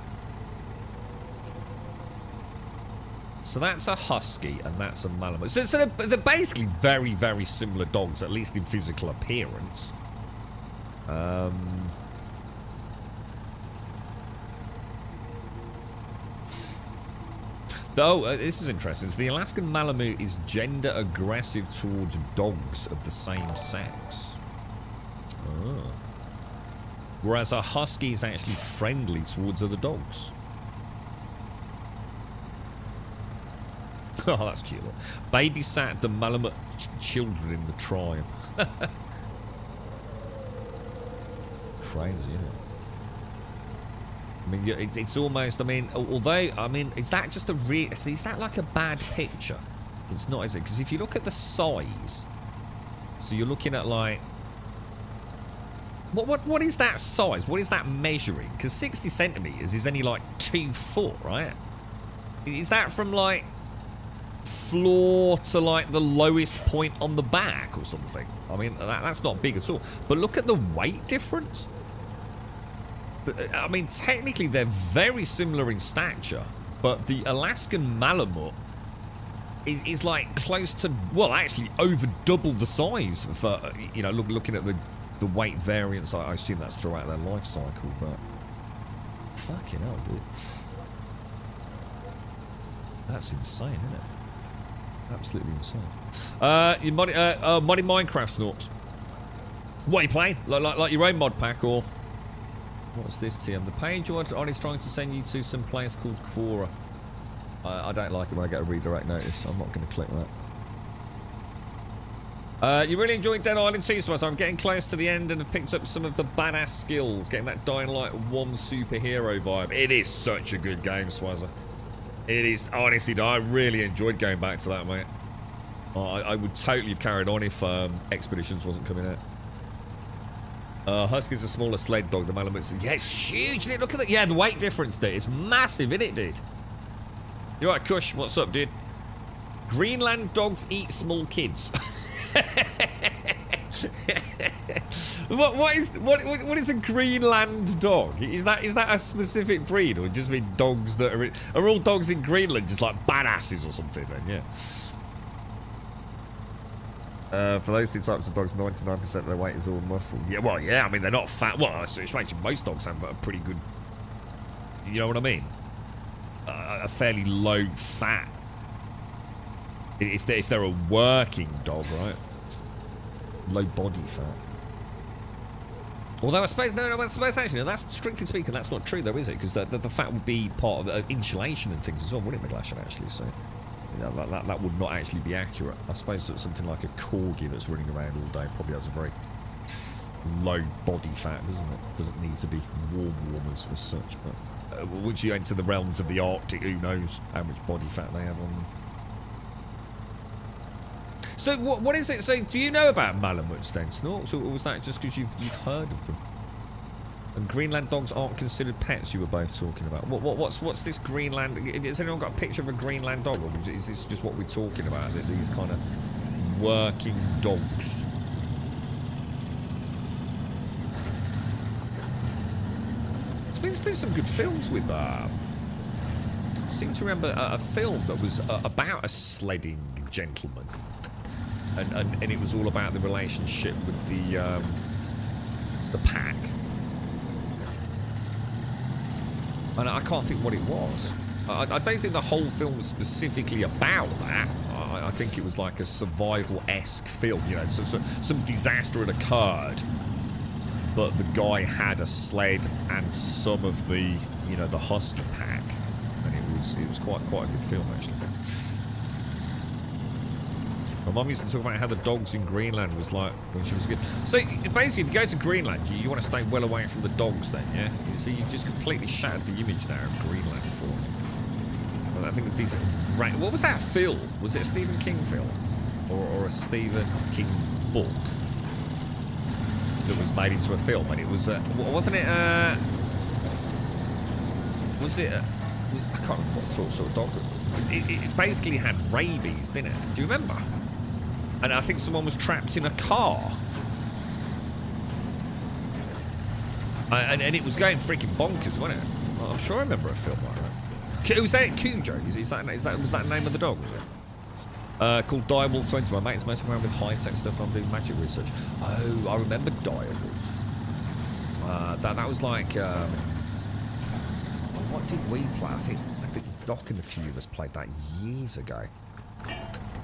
So that's a husky and that's a Malamute. So they're basically very, very similar dogs, at least in physical appearance. Oh, this is interesting. So the Alaskan Malamute is gender aggressive towards dogs of the same sex. Oh. Whereas a husky is actually friendly towards other dogs. Oh, that's cute. Babysat the Malamute children in the tribe. Crazy, isn't it? I mean, it's almost, I mean, although, I mean, is that just a is that like a bad picture? It's not, is it? Because if you look at the size, so you're looking at like, what is that size? What is that measuring? Because 60 centimeters is only like 2 foot, right? Is that from like floor to like the lowest point on the back or something. I mean, that's not big at all. But look at the weight difference. I mean, technically they're very similar in stature, but the Alaskan Malamute is like close to, well, actually over double the size for, you know, looking at the weight variance. I assume that's throughout their life cycle, but fucking hell, dude. That's insane, isn't it? Absolutely insane. Modded Minecraft Snorks. What are you playing? Like your own mod pack, or what's this, TM? The page on is trying to send you to some place called Quora. I don't like it when I get a redirect notice. I'm not going to click that. You really enjoying Dead Island 2, so I'm getting close to the end and have picked up some of the badass skills, getting that Dying Light 1 superhero vibe. It is such a good game, Swazza. It is, honestly, I really enjoyed going back to that, mate. I would totally have carried on if Expeditions wasn't coming out. Husky's a smaller sled dog, the Malamutes. Yeah, it's huge, dude. Look at that. Yeah, the weight difference, dude. It's massive, isn't it, dude? You're right, Kush. What's up, dude? Greenland dogs eat small kids. What is a Greenland dog? Is that a specific breed, or just mean dogs that are all dogs in Greenland just like badasses or something? Then yeah. For those two types of dogs, 99% of their weight is all muscle. Yeah, well, yeah. I mean, they're not fat. Well, it's actually most dogs have a pretty good. You know what I mean? A fairly low fat. If they're a working dog, right? Low body fat. Although I suppose actually, that's strictly speaking, that's not true though, is it? Because the fat would be part of insulation and things as well, wouldn't it, McGlashan, actually? So you know, that would not actually be accurate. I suppose that something like a corgi that's running around all day probably has a very low body fat, doesn't it? Doesn't need to be warm as such, but once you enter the realms of the Arctic, who knows how much body fat they have on them. So what is it? So do you know about Malamutes then, Snorks, or was that just because you've heard of them? And Greenland dogs aren't considered pets. You were both talking about. What's this Greenland? Has anyone got a picture of a Greenland dog, or is this just what we're talking about? These kind of working dogs. There's been some good films with that. I seem to remember a film that was about a sledding gentleman, and it was all about the relationship with the pack. And I can't think what it was. I don't think the whole film was specifically about that. I think it was like a survival-esque film, you know. So some disaster had occurred, but the guy had a sled and some of the, you know, the husky pack, and it was quite a good film actually. My mum used to talk about how the dogs in Greenland was like when she was a kid. So basically, if you go to Greenland, you want to stay well away from the dogs then, yeah? You see, you just completely shattered the image there of Greenland for me. Well, I think these. What was that film? Was it a Stephen King film, or a Stephen King book that was made into a film? And it was, wasn't it? I can't remember what sort of dog. It basically had rabies, didn't it? Do you remember? And I think someone was trapped in a car. And it was going freaking bonkers, wasn't it? Well, I'm sure I remember a film like that. Was that Cujo? Was that the name of the dog? Was it? Called Direwolf 20. My mate's messing around with high-tech stuff. I'm doing magic research. Oh, I remember Direwolf. That was like... what did we play? I think Doc and a few of us played that years ago.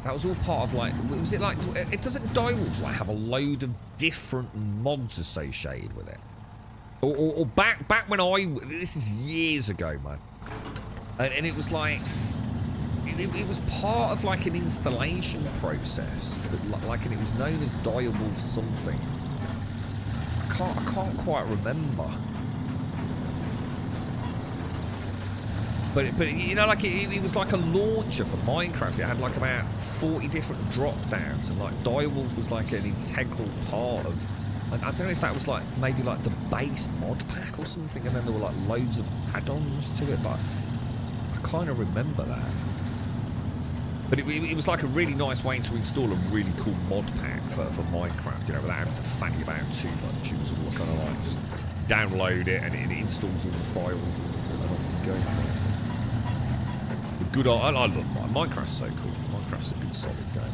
That was all part of like... Was it like... It doesn't Direwolf like have a load of different mods associated with it? Or back when this is years ago, man. And it was like... It was part of like an installation process. And it was known as Direwolf something. I can't quite remember. But you know, like it was like a launcher for Minecraft. It had like about 40 different drop downs, and like Direwolf was like an integral part of. I don't know if that was like maybe like the base mod pack or something, and then there were like loads of add-ons to it. But I kind of remember that. But it was like a really nice way to install a really cool mod pack for Minecraft, you know, without having to fanny about too much. It was all kind of like just download it and it installs all the files and off you go kind of thing. The good old, I love Minecraft's so cool. Minecraft's a good solid game, man.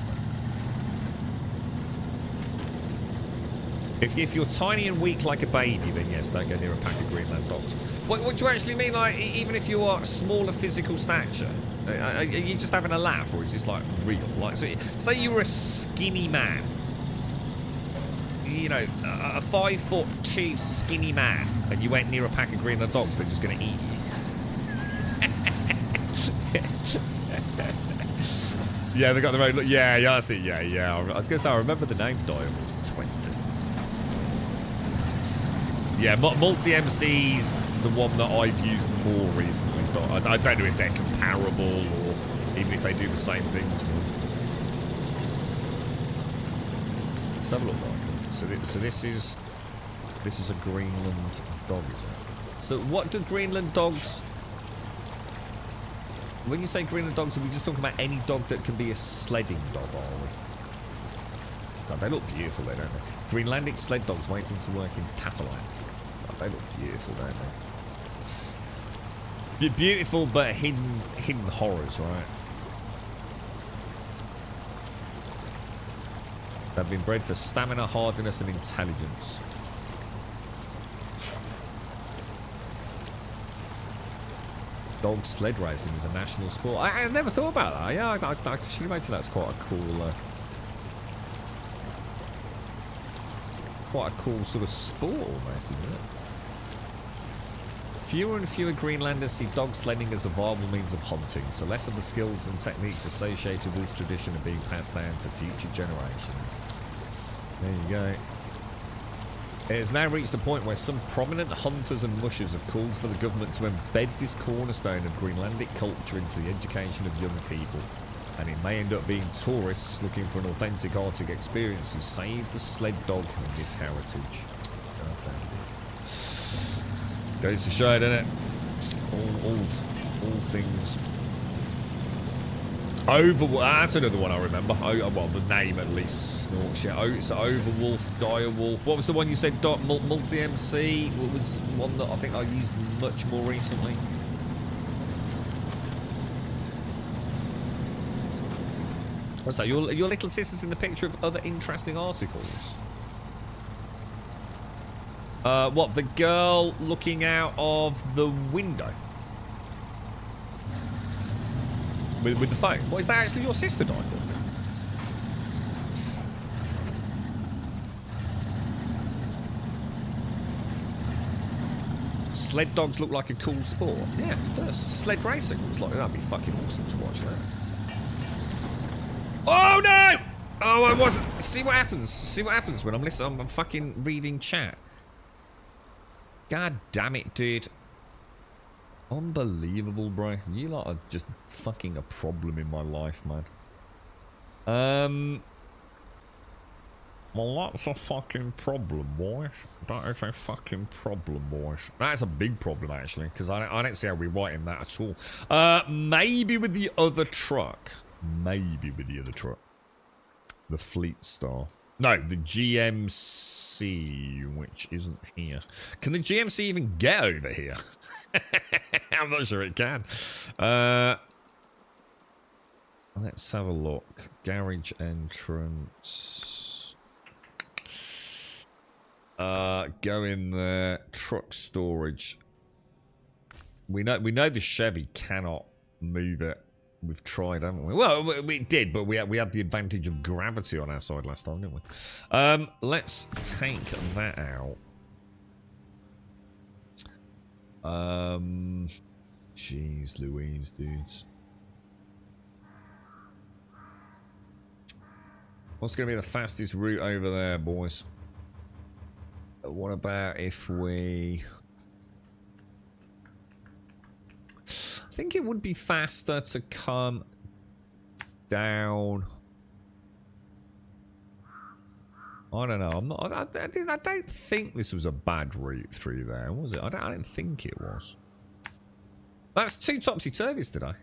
If you're tiny and weak like a baby, then yes, don't go near a pack of Greenland dogs. What do you actually mean, like, even if you are smaller physical stature? Are you just having a laugh, or is this, like, real? Like, so, say you were a skinny man. You know, a 5'2" skinny man, and you went near a pack of Greenland dogs, they're just going to eat you. Yeah, they got their own look. Yeah, I see. Yeah. I was going to say, I remember the name Direwolf 20. Yeah, multi-MC's the one that I've used more recently, but I don't know if they're comparable or even if they do the same things. Let's have a look, Michael. So this is a Greenland dog, is it? So what do Greenland dogs... When you say Greenland dogs, are we just talking about any dog that can be a sledding dog, are we? God, they look beautiful, they don't they? Greenlandic sled dogs waiting to work in Tassaline. God, they look beautiful, don't they? Beautiful, but hidden horrors, right? They've been bred for stamina, hardiness, and intelligence. Dog sled racing is a national sport. I never thought about that. Yeah, I should imagine that's quite a cool sort of sport almost, isn't it? Fewer and fewer Greenlanders see dog sledding as a viable means of hunting, so less of the skills and techniques associated with this tradition are being passed down to future generations. There you go. It has now reached a point where some prominent hunters and mushers have called for the government to embed this cornerstone of Greenlandic culture into the education of young people. And it may end up being tourists looking for an authentic Arctic experience who save the sled dog and this heritage. Goes to show, doesn't it? All things. That's another one I remember. Well, the name at least. Snorks. Yeah. It's Overwolf, Direwolf. What was the one you said? Multi-MC. What was one that I think I used much more recently? What's that? Your little sister's in the picture of other interesting articles. What? The girl looking out of the window with the phone. What, is that actually your sister, Michael? Sled dogs look like a cool sport. Yeah, it does. Sled racing looks like that'd be fucking awesome to watch that. Oh no! Oh, I wasn't. See what happens. See what happens when I'm listening. I'm fucking reading chat. God damn it, dude. Unbelievable, bro. You lot are just fucking a problem in my life, man. Well, that's a fucking problem, boys. That is a fucking problem, boys. That's a big problem, actually, because I don't see how we're writing that at all. Maybe with the other truck. Maybe with the other truck. The Fleet Star. No, the GMC, which isn't here. Can the GMC even get over here? I'm not sure it can. Let's have a look. Garage entrance. Go in there. Truck storage. We know the Chevy cannot move it. We've tried, haven't we? Well, we did, but we had the advantage of gravity on our side last time, didn't we? Let's take that out. Jeez Louise, dudes. What's going to be the fastest route over there, boys? What about if we... I think it would be faster to come down. I don't know. I don't think this was a bad route through there, was it? I don't think it was. That's two topsy-turvies today.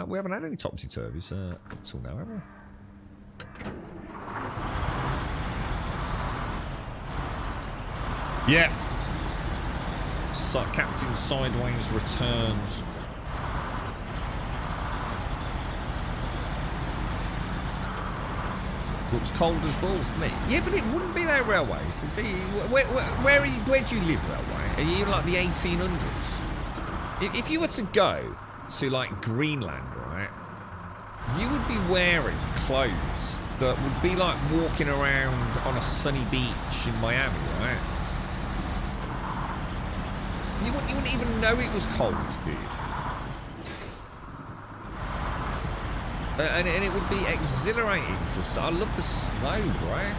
We haven't had any topsy-turvies up till now, have we? Yeah. So, Captain Sideways returns. Looks cold as balls to me. Yeah, but it wouldn't be their railways. See, where do you live, railway? Are you like the 1800s? If you were to go to like Greenland, right, you would be wearing clothes that would be like walking around on a sunny beach in Miami, right? You wouldn't even know it was cold, dude. And it would be exhilarating to... I love the snow, bro.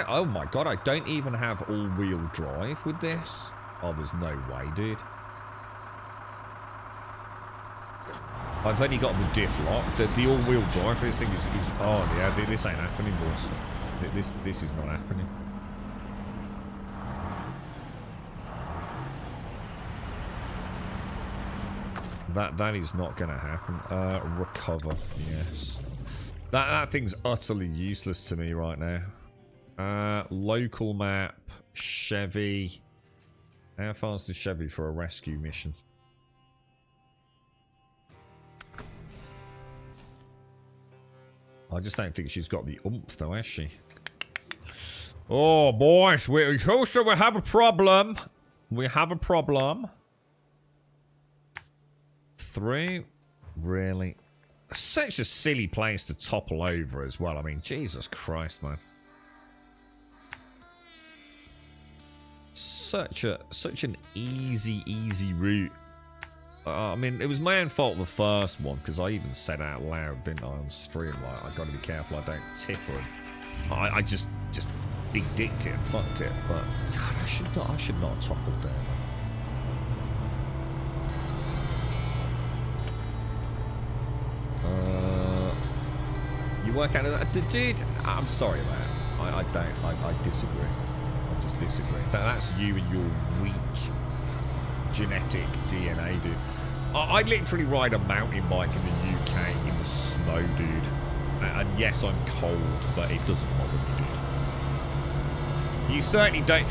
Oh my god, I don't even have all-wheel drive with this. Oh, there's no way, dude. I've only got the diff lock. The all-wheel drive for this thing is... Oh, yeah, this ain't happening, boys. This is not happening. That is not going to happen. Recover, yes. That thing's utterly useless to me right now. Local map, Chevy. How far's the Chevy for a rescue mission? I just don't think she's got the oomph though, has she? Oh, boys, we have a problem. We have a problem. 3? Really? Such a silly place to topple over as well. I mean, Jesus Christ, man. Such an easy route. I mean, it was my own fault the first one, because I even said out loud, didn't I, on stream, like, I gotta be careful I don't tip her. I just big dicked it and fucked it, but God, I should not have toppled down. You work out of that, dude. I'm sorry, man. I disagree. I just disagree. That's you and your weak genetic DNA, dude. I literally ride a mountain bike in the UK in the snow, dude. And yes, I'm cold, but it doesn't bother me, dude. You certainly don't.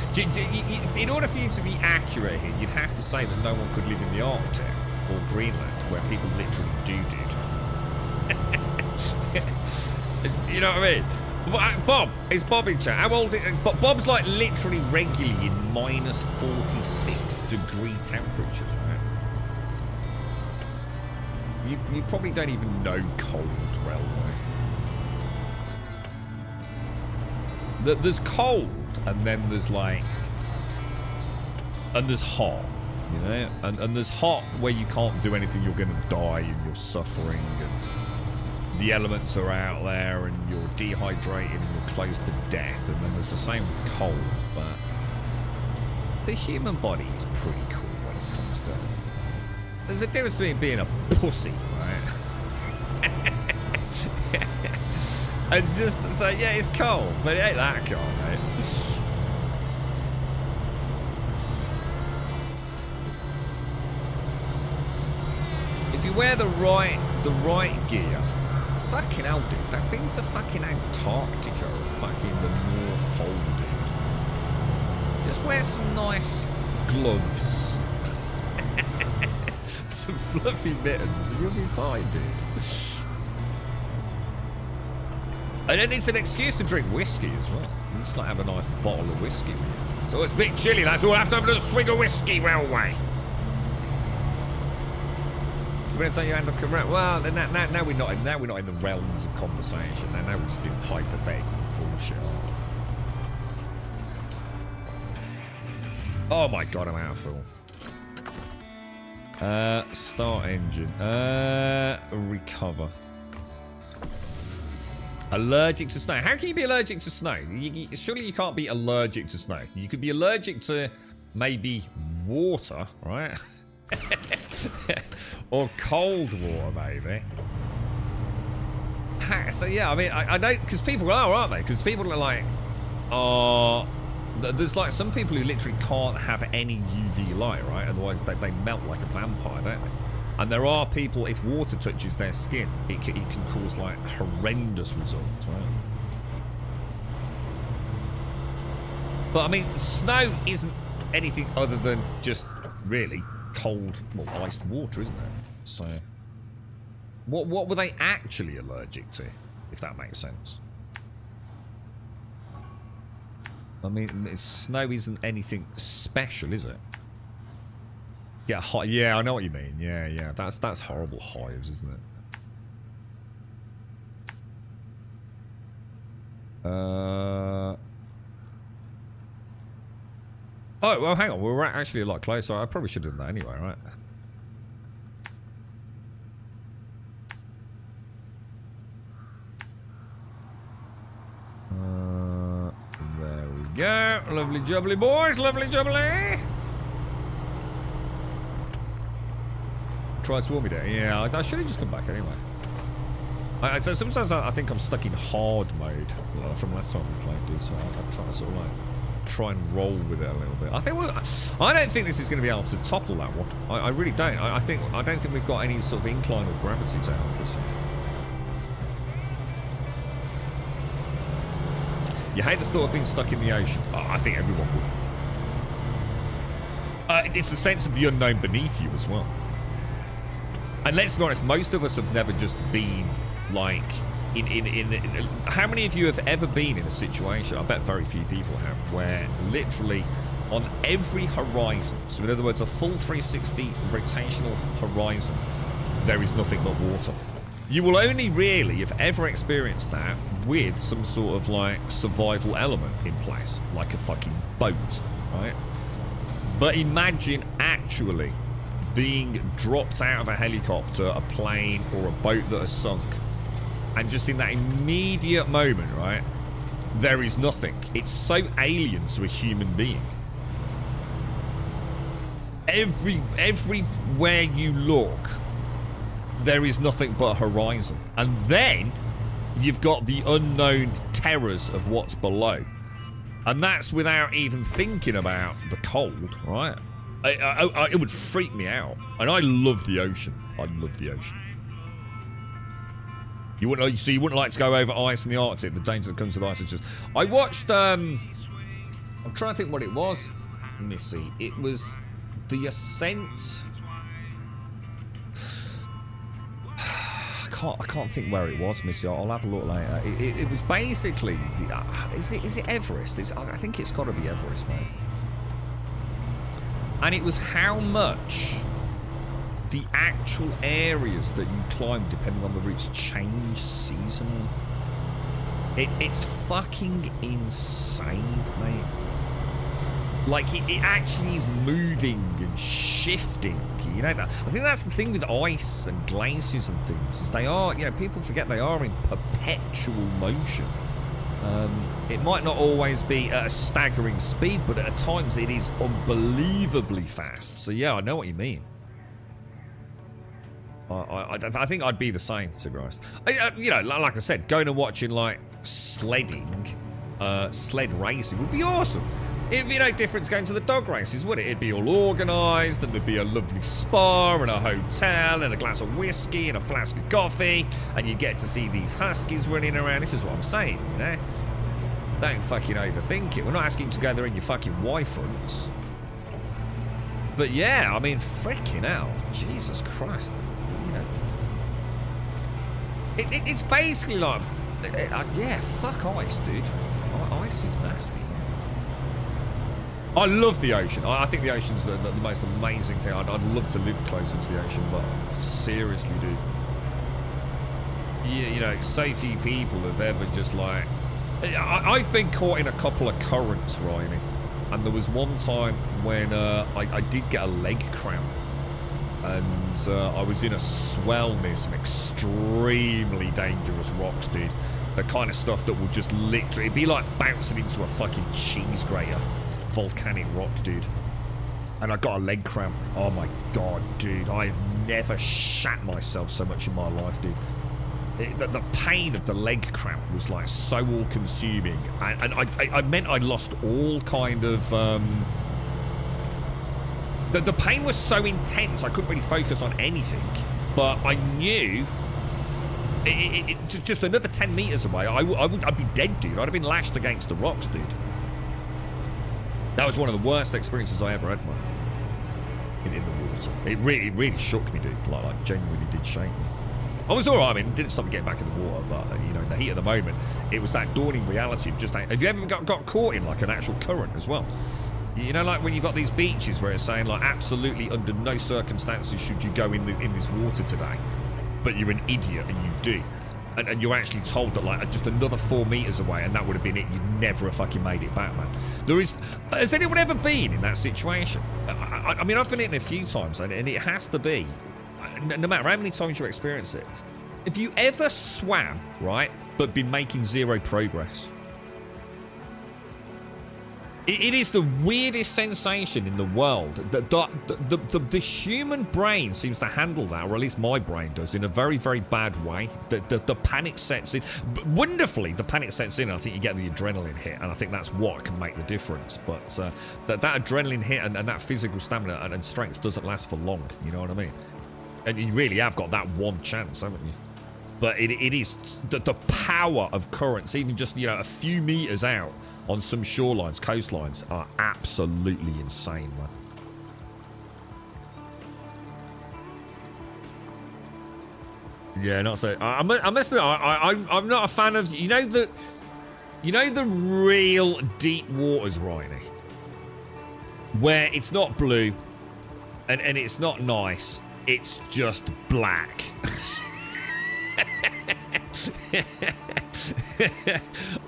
In order for you to be accurate here, you'd have to say that no one could live in the Arctic or Greenland, where people literally do, dude. You know what I mean? Bob, is Bob in chat? How old is Bob's like literally regularly in minus 46 degree temperatures, right? You probably don't even know cold, railway. There's cold, and then there's like... And there's hot, you know? And there's hot where you can't do anything, you're going to die and you're suffering, and the elements are out there and you're dehydrated and you're close to death. And then there's the same with cold, but the human body is pretty cool when it comes to it. There's a difference between being a pussy, right? And just say, yeah, it's cold, but it ain't that cold, mate. If you wear the right gear, fucking hell, dude. I've been to fucking Antarctica or fucking the North Pole, dude. Just wear some nice gloves. Some fluffy mittens and you'll be fine, dude. And then it's an excuse to drink whiskey as well. You just like have a nice bottle of whiskey with you. So it's a bit chilly, lads. We'll have to have a little swig of whiskey, railway. So you end up correct. Well, now we're not in the realms of conversation. Now we're just in hypothetical bullshit. Oh my god, I'm out of fuel. Start engine. Recover. Allergic to snow. How can you be allergic to snow? Surely you can't be allergic to snow. You could be allergic to maybe water, right? Or cold water, maybe. So yeah, I mean, I know, because people are, aren't they? Because people are like, there's like some people who literally can't have any UV light, right? Otherwise they melt like a vampire, don't they? And there are people, if water touches their skin, it can cause like horrendous results, right? But I mean, snow isn't anything other than just really cold, well, iced water, isn't it? So, what were they actually allergic to, if that makes sense? I mean, snow isn't anything special, is it? Yeah, yeah, I know what you mean. Yeah, that's horrible hives, isn't it? Oh, well, hang on. We're actually a lot closer. I probably should have done that anyway, right? There we go. Lovely jubbly, boys. Lovely jubbly. Try to warm me down. Yeah, I should have just come back anyway. So sometimes I think I'm stuck in hard mode from last time we played, dude. So I'm trying to sort of like try and roll with it a little bit. I don't think this is going to be able to topple that one. I really don't. I don't think we've got any sort of incline or gravity to help us. You hate the thought of being stuck in the ocean. I think everyone would. It's the sense of the unknown beneath you as well. And let's be honest, most of us have never just been like how many of you have ever been in a situation, I bet very few people have, where literally on every horizon, so in other words a full 360 rotational horizon, there is nothing but water. You will only really have ever experienced that with some sort of like survival element in place, like a fucking boat, right? But imagine actually being dropped out of a helicopter, a plane, or a boat that has sunk, and just in that immediate moment, right, there is nothing. It's so alien to a human being. Everywhere you look, there is nothing but a horizon. And then you've got the unknown terrors of what's below. And that's without even thinking about the cold, right? It would freak me out. And I love the ocean. I love the ocean. You wouldn't like to go over ice in the Arctic. The danger that comes with ice is just... I watched, I'm trying to think what it was, Missy. It was The Ascent. I can't think where it was, Missy. I'll have a look later. It was basically... Is it Everest? I think it's got to be Everest, mate. And it was how much the actual areas that you climb, depending on the routes, change seasonally. It's fucking insane, mate. Like, it actually is moving and shifting, you know that. I think that's the thing with ice and glaciers and things, is they are, you know, people forget they are in perpetual motion. It might not always be at a staggering speed, but at times it is unbelievably fast. So yeah, I know what you mean. I think I'd be the same, to be honest. You know, like I said, going and watching like sledding, sled racing would be awesome. It'd be no difference going to the dog races, would it? It'd be all organised, and there'd be a lovely spa and a hotel and a glass of whiskey and a flask of coffee, and you'd get to see these huskies running around. This is what I'm saying, you know? Don't fucking overthink it. We're not asking you to go there in your fucking Y-fronts. But yeah, I mean, freaking hell. Jesus Christ. You know, it's basically like... yeah, fuck ice, dude. Ice is nasty. I love the ocean. I think the ocean's the most amazing thing. I'd love to live closer to the ocean, but seriously, dude. Yeah, you know, so few people have ever just like... I've been caught in a couple of currents, Riley. And there was one time when I did get a leg cramp. And I was in a swell near some extremely dangerous rocks, dude. The kind of stuff that will just literally... It'd be like bouncing into a fucking cheese grater. Volcanic rock, dude. And I got a leg cramp. Oh my god, dude. I have never shat myself so much in my life, dude. The pain of the leg cramp was like so all-consuming. And I meant I lost all kind of... The pain was so intense, I couldn't really focus on anything. But I knew just another 10 meters away, I'd be dead, dude. I'd have been lashed against the rocks, dude. That was one of the worst experiences I ever had, man. In the water. It really shook me, dude. Like genuinely did shake me. I was alright, I mean, it didn't stop me getting back in the water, but, you know, in the heat of the moment, it was that dawning reality of just, have you ever got caught in, like, an actual current as well? You know, like when you've got these beaches where it's saying, like, absolutely under no circumstances should you go in this water today, but you're an idiot and you do. And you're actually told that, like, just another 4 meters away, and that would have been it. You'd never have fucking made it back, man. Has anyone ever been in that situation? I mean, I've been in it a few times, and it has to be, no matter how many times you experience it. If you ever swam, right, but been making zero progress, it is the weirdest sensation in the world. The human brain seems to handle that, or at least my brain does, in a very, very bad way. The panic sets in. Wonderfully, the panic sets in, and I think you get the adrenaline hit, and I think that's what can make the difference. But that adrenaline hit and that physical stamina and strength doesn't last for long, you know what I mean? And you really have got that one chance, haven't you? But it is the power of currents, even just, you know, a few meters out on some shorelines, coastlines, are absolutely insane, man. Yeah, not so. I must admit, I'm not a fan of, you know the real deep waters, Riley, where it's not blue and it's not nice, it's just black.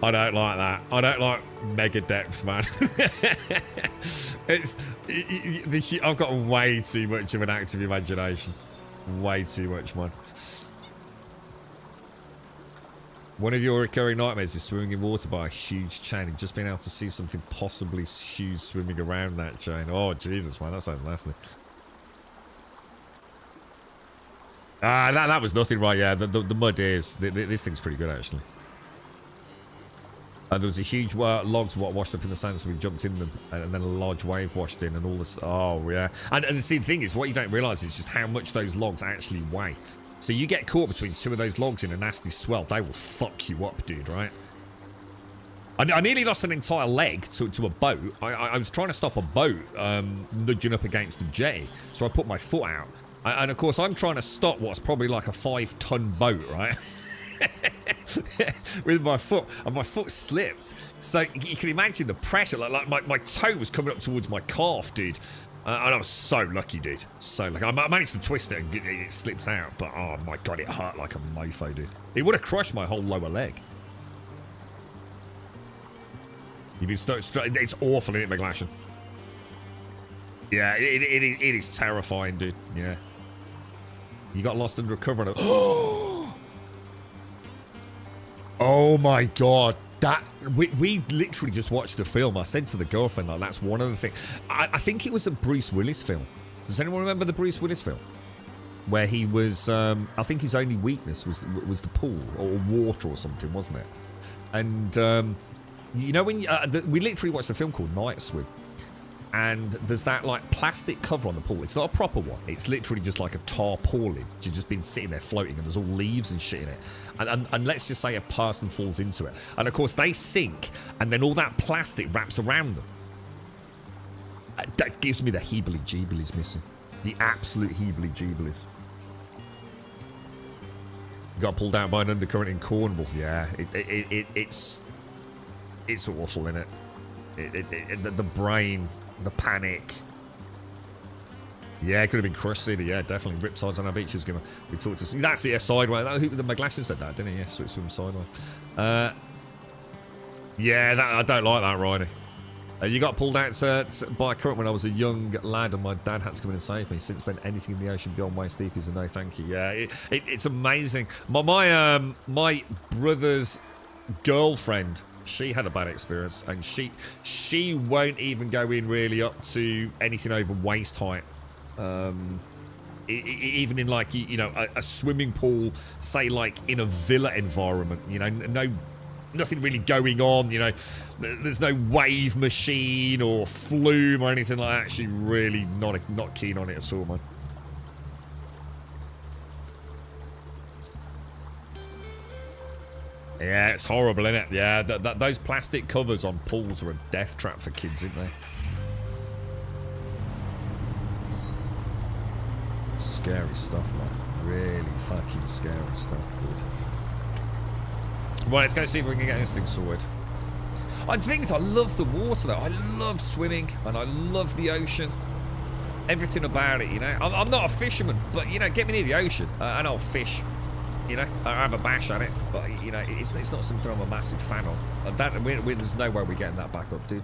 I don't like that. I don't like mega depth, man. I've got way too much of an active imagination. Way too much, man. One of your recurring nightmares is swimming in water by a huge chain and just being able to see something possibly huge swimming around that chain. Oh, Jesus, man, that sounds nasty. That was nothing, right? Yeah, the mud is. This thing's pretty good, actually. There was a huge logs washed up in the sand, so we jumped in them, and then a large wave washed in, and all this. Oh, yeah. And the thing is, what you don't realise is just how much those logs actually weigh. So you get caught between two of those logs in a nasty swell, they will fuck you up, dude, right? I nearly lost an entire leg to a boat. I was trying to stop a boat nudging up against a jetty, so I put my foot out. And of course, I'm trying to stop what's probably like a 5-ton boat, right? With my foot, and my foot slipped. So you can imagine the pressure. Like my toe was coming up towards my calf, dude. And I was so lucky, dude. So lucky. I managed to twist it and it slips out. But oh my god, it hurt like a mofo, dude. It would have crushed my whole lower leg. You've been stuck. It's awful, isn't it, McGlashan? Yeah, it is terrifying, dude. Yeah. You got lost under a cover and oh my god. That we literally just watched the film. I said to the girlfriend, like, that's one of the things. I think it was a Bruce Willis film. Does anyone remember the Bruce Willis film? Where he was I think his only weakness was the pool or water or something, wasn't it? And you know, when we literally watched a film called Night Swim. And there's that like plastic cover on the pool. It's not a proper one. It's literally just like a tarpaulin. You've just been sitting there floating, and there's all leaves and shit in it. And let's just say a person falls into it, and of course they sink, and then all that plastic wraps around them. That gives me the heebly-jeeblies, missing. The absolute heebly-jeeblies. Got pulled out by an undercurrent in Cornwall. Yeah, it's awful, innit? The brain. The panic. Yeah, it could have been crushed city. Yeah, definitely. Riptides on our beaches. We talked to. That's it. Sideways. The McGlashan said that, didn't he? Yes, swim sideways. Yeah, I don't like that, Riley. You got pulled out by a current when I was a young lad, and my dad had to come in and save me. Since then, anything in the ocean beyond waist deep is a no thank you. Yeah, it's amazing. My brother's girlfriend, she had a bad experience, and she won't even go in really up to anything over waist height. Even in like, you know, a swimming pool, say like in a villa environment, you know, nothing really going on, you know. There's no wave machine or flume or anything like that. Actually, really not keen on it at all, man. Yeah, it's horrible, isn't it? Yeah, those plastic covers on pools are a death trap for kids, aren't they? Scary stuff, man. Really fucking scary stuff, dude. Right, let's go see if we can get this thing sorted. The thing is, I love the water, though. I love swimming, and I love the ocean. Everything about it, you know. I'm not a fisherman, but, you know, get me near the ocean, and I'll fish. You know, I have a bash at it, but, you know, it's not something I'm a massive fan of. There's no way we're getting that back up, dude.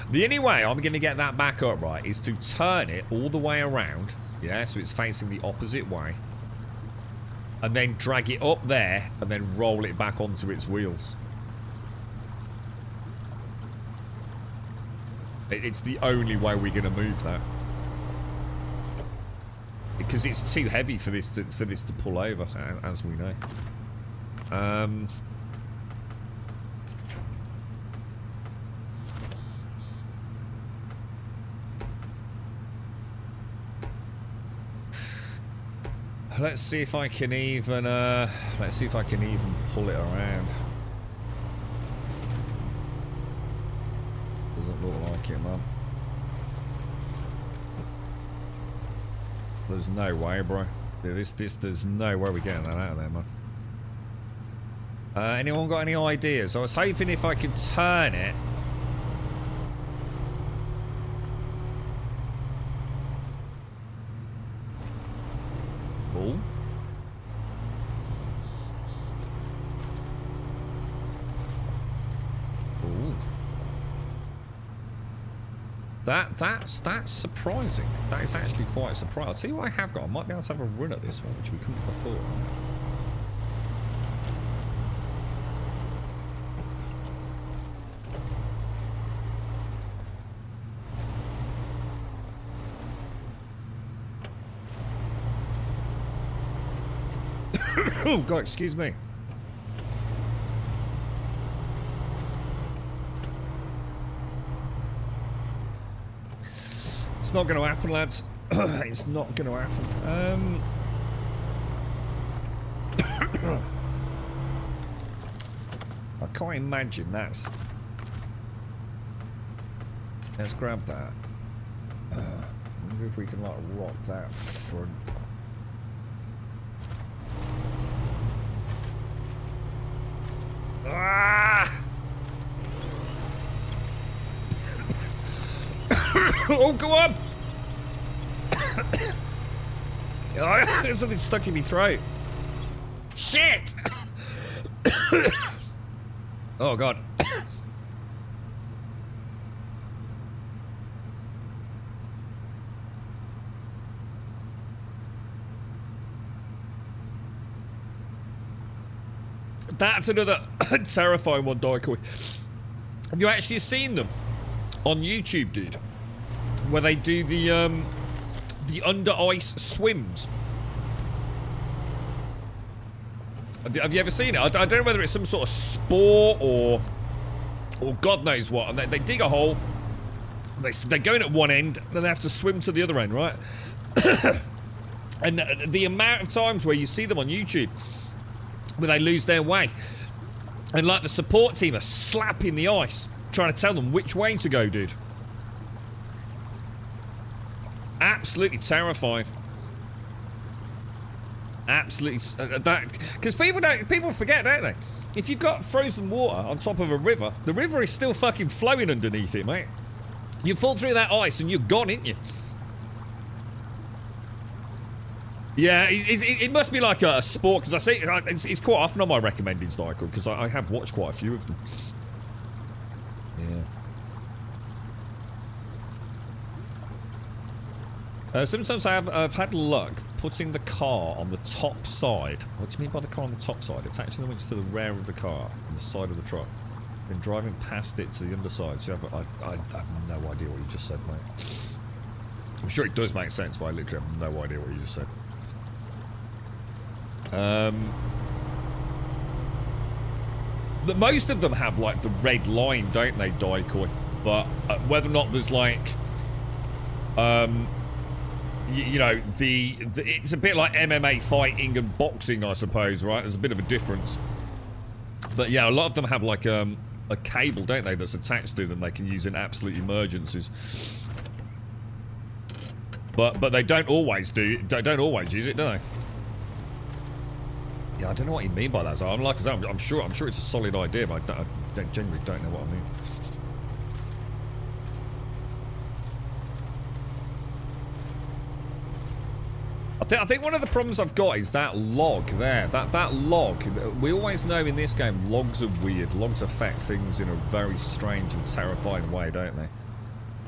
The only way I'm going to get that back up, right, is to turn it all the way around, yeah, so it's facing the opposite way, and then drag it up there, and then roll it back onto its wheels. It's the only way we're going to move that. Because it's too heavy for this to pull over, as we know. Let's see if I can even pull it around. Doesn't look like it, man. There's no way, bro. There's no way we're getting that out of there, man. Anyone got any ideas? I was hoping if I could turn it. Oh. Oh. That's surprising. That is actually quite surprising. I'll tell you what I have got. I might be able to have a run at this one, which we couldn't before. Oh God, excuse me. It's not going to happen, lads. It's not going to happen. I can't imagine that's... Let's grab that. I wonder if we can, like, rock that front. Ah! Oh, go on! There's something stuck in my throat. Shit! Oh, God. That's another terrifying one, Daikoi. Have you actually seen them on YouTube, dude? Where they do the under ice swims. Have you ever seen it? I don't know whether it's some sort of sport or God knows what. And they dig a hole. They go in at one end, then they have to swim to the other end, right? And the amount of times where you see them on YouTube where they lose their way, and like the support team are slapping the ice, trying to tell them which way to go, dude. Absolutely terrifying. Absolutely, because people forget, don't they? If you've got frozen water on top of a river, the river is still fucking flowing underneath it, mate. You fall through that ice and you're gone, ain't you? Yeah, it must be like a sport, because I see it's quite often on my recommended cycle, because I have watched quite a few of them. Yeah. Sometimes I've had luck putting the car on the top side. What do you mean by the car on the top side? It's actually the to the rear of the car, on the side of the truck. Then driving past it to the underside. So I have no idea what you just said, mate. I'm sure it does make sense, but I literally have no idea what you just said. Most of them have like the red line, don't they, Daikoi? But whether or not there's like, you know, it's a bit like MMA fighting and boxing, I suppose, right? There's a bit of a difference. But yeah, a lot of them have like a cable, don't they, that's attached to them they can use in absolute emergencies. But they don't always use it, do they? Yeah, I don't know what you mean by that. So I'm like I say, I'm sure it's a solid idea, but I genuinely don't know what I mean. I think one of the problems I've got is that log there. That log. We always know in this game logs are weird. Logs affect things in a very strange and terrifying way, don't they?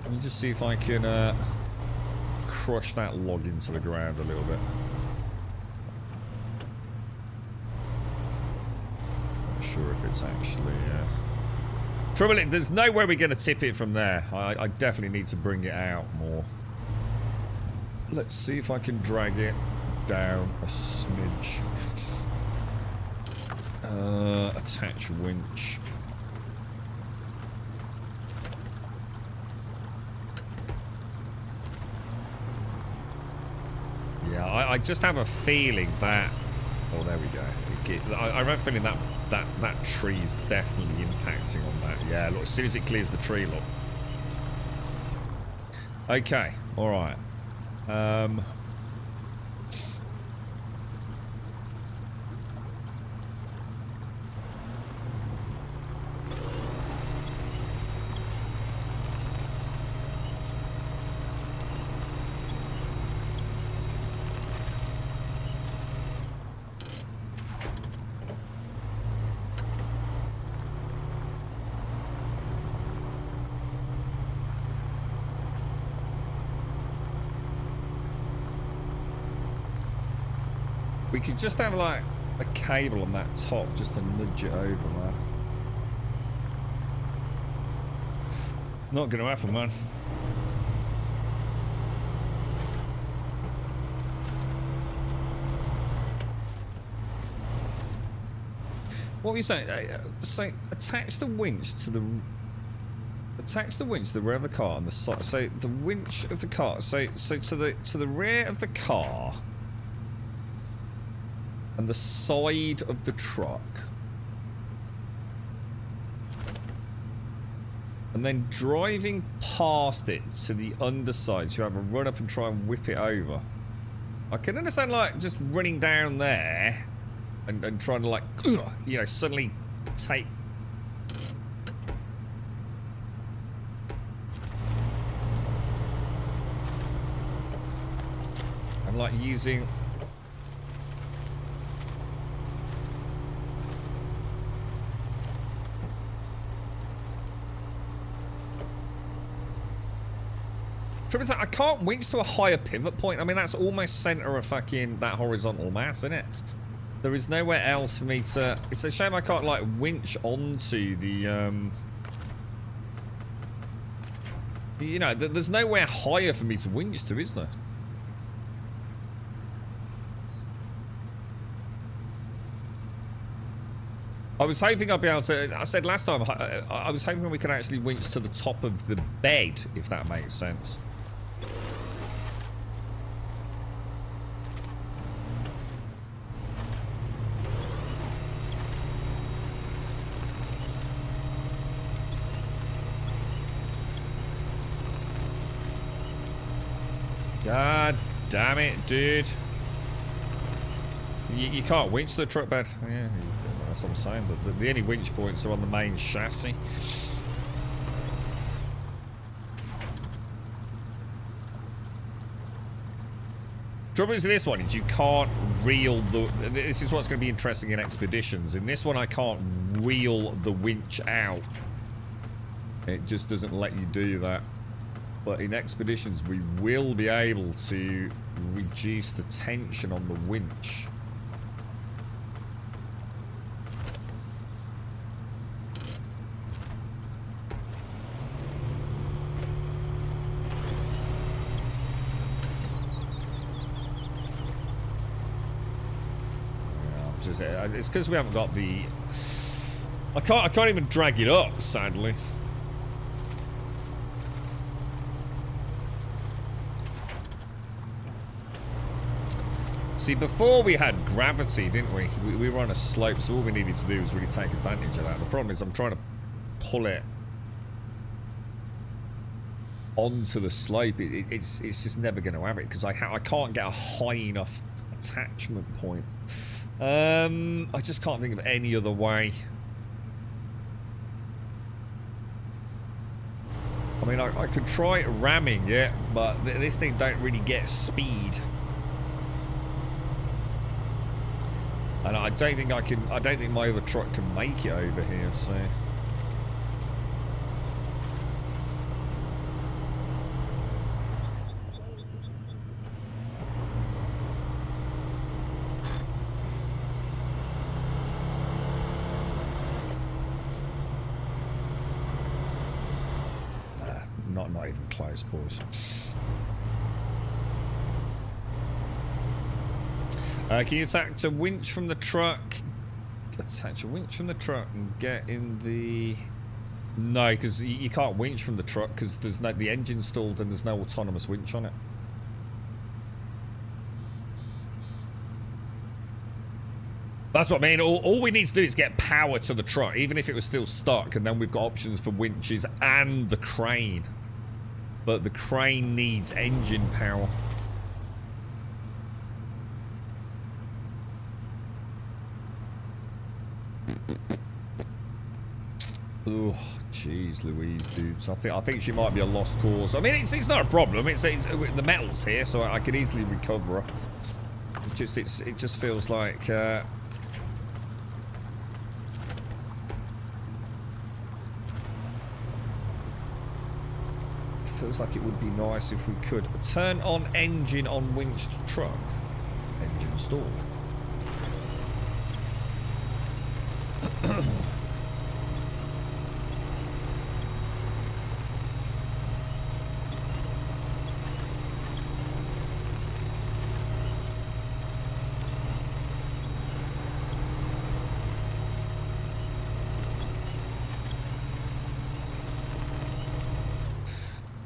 Let me just see if I can crush that log into the ground a little bit. Not sure if it's actually... Trouble is, there's no way we're going to tip it from there. I definitely need to bring it out more. Let's see if I can drag it down a smidge. Attach winch. Yeah, I just have a feeling that... Oh, there we go. I have a feeling that tree is definitely impacting on that. Yeah, look, as soon as it clears the tree, look. Okay, alright. We could just have like a cable on that top just to nudge it over, man. Not gonna happen, man. What were you saying? So attach the winch to the rear of the car on the side. So the winch of the car. So to the rear of the car. And the side of the truck. And then driving past it to the underside, so you have a run up and try and whip it over. I can understand like just running down there and trying to like, you know, suddenly take... And like using... I can't winch to a higher pivot point. I mean, that's almost center of fucking that horizontal mass, isn't it? There is nowhere else for me to... It's a shame I can't, like, winch onto the, You know, there's nowhere higher for me to winch to, is there? I was hoping I'd be able to... I said last time, I was hoping we could actually winch to the top of the bed, if that makes sense. God damn it, dude. You can't winch to the truck bed. Yeah, that's what I'm saying. The only winch points are on the main chassis. Trouble is with this one is you can't reel the... This is what's going to be interesting in expeditions. In this one, I can't wheel the winch out. It just doesn't let you do that. But in expeditions, we will be able to reduce the tension on the winch. slopes, is it? It's because we haven't got the... I can't even drag it up, sadly. See, before we had gravity, didn't we? We were on a slope, so all we needed to do was really take advantage of that. The problem is I'm trying to pull it onto the slope. It's just never going to have it because I can't get a high enough attachment point. I just can't think of any other way. I mean, I could try ramming it, but this thing don't really get speed. And I don't think I can. I don't think my other truck can make it over here. So. Not even close, boys. Can you attach a winch from the truck? Attach a winch from the truck and get in the... No, because you can't winch from the truck because there's no the engine stalled and there's no autonomous winch on it. That's what I mean. All we need to do is get power to the truck, even if it was still stuck, and then we've got options for winches and the crane. But the crane needs engine power. Oh, jeez, Louise, dudes. I think she might be a lost cause. I mean, it's not a problem. It's the metal's here, so I could easily recover her. It just feels like. Feels like it would be nice if we could turn on engine on winched truck. Engine stalled.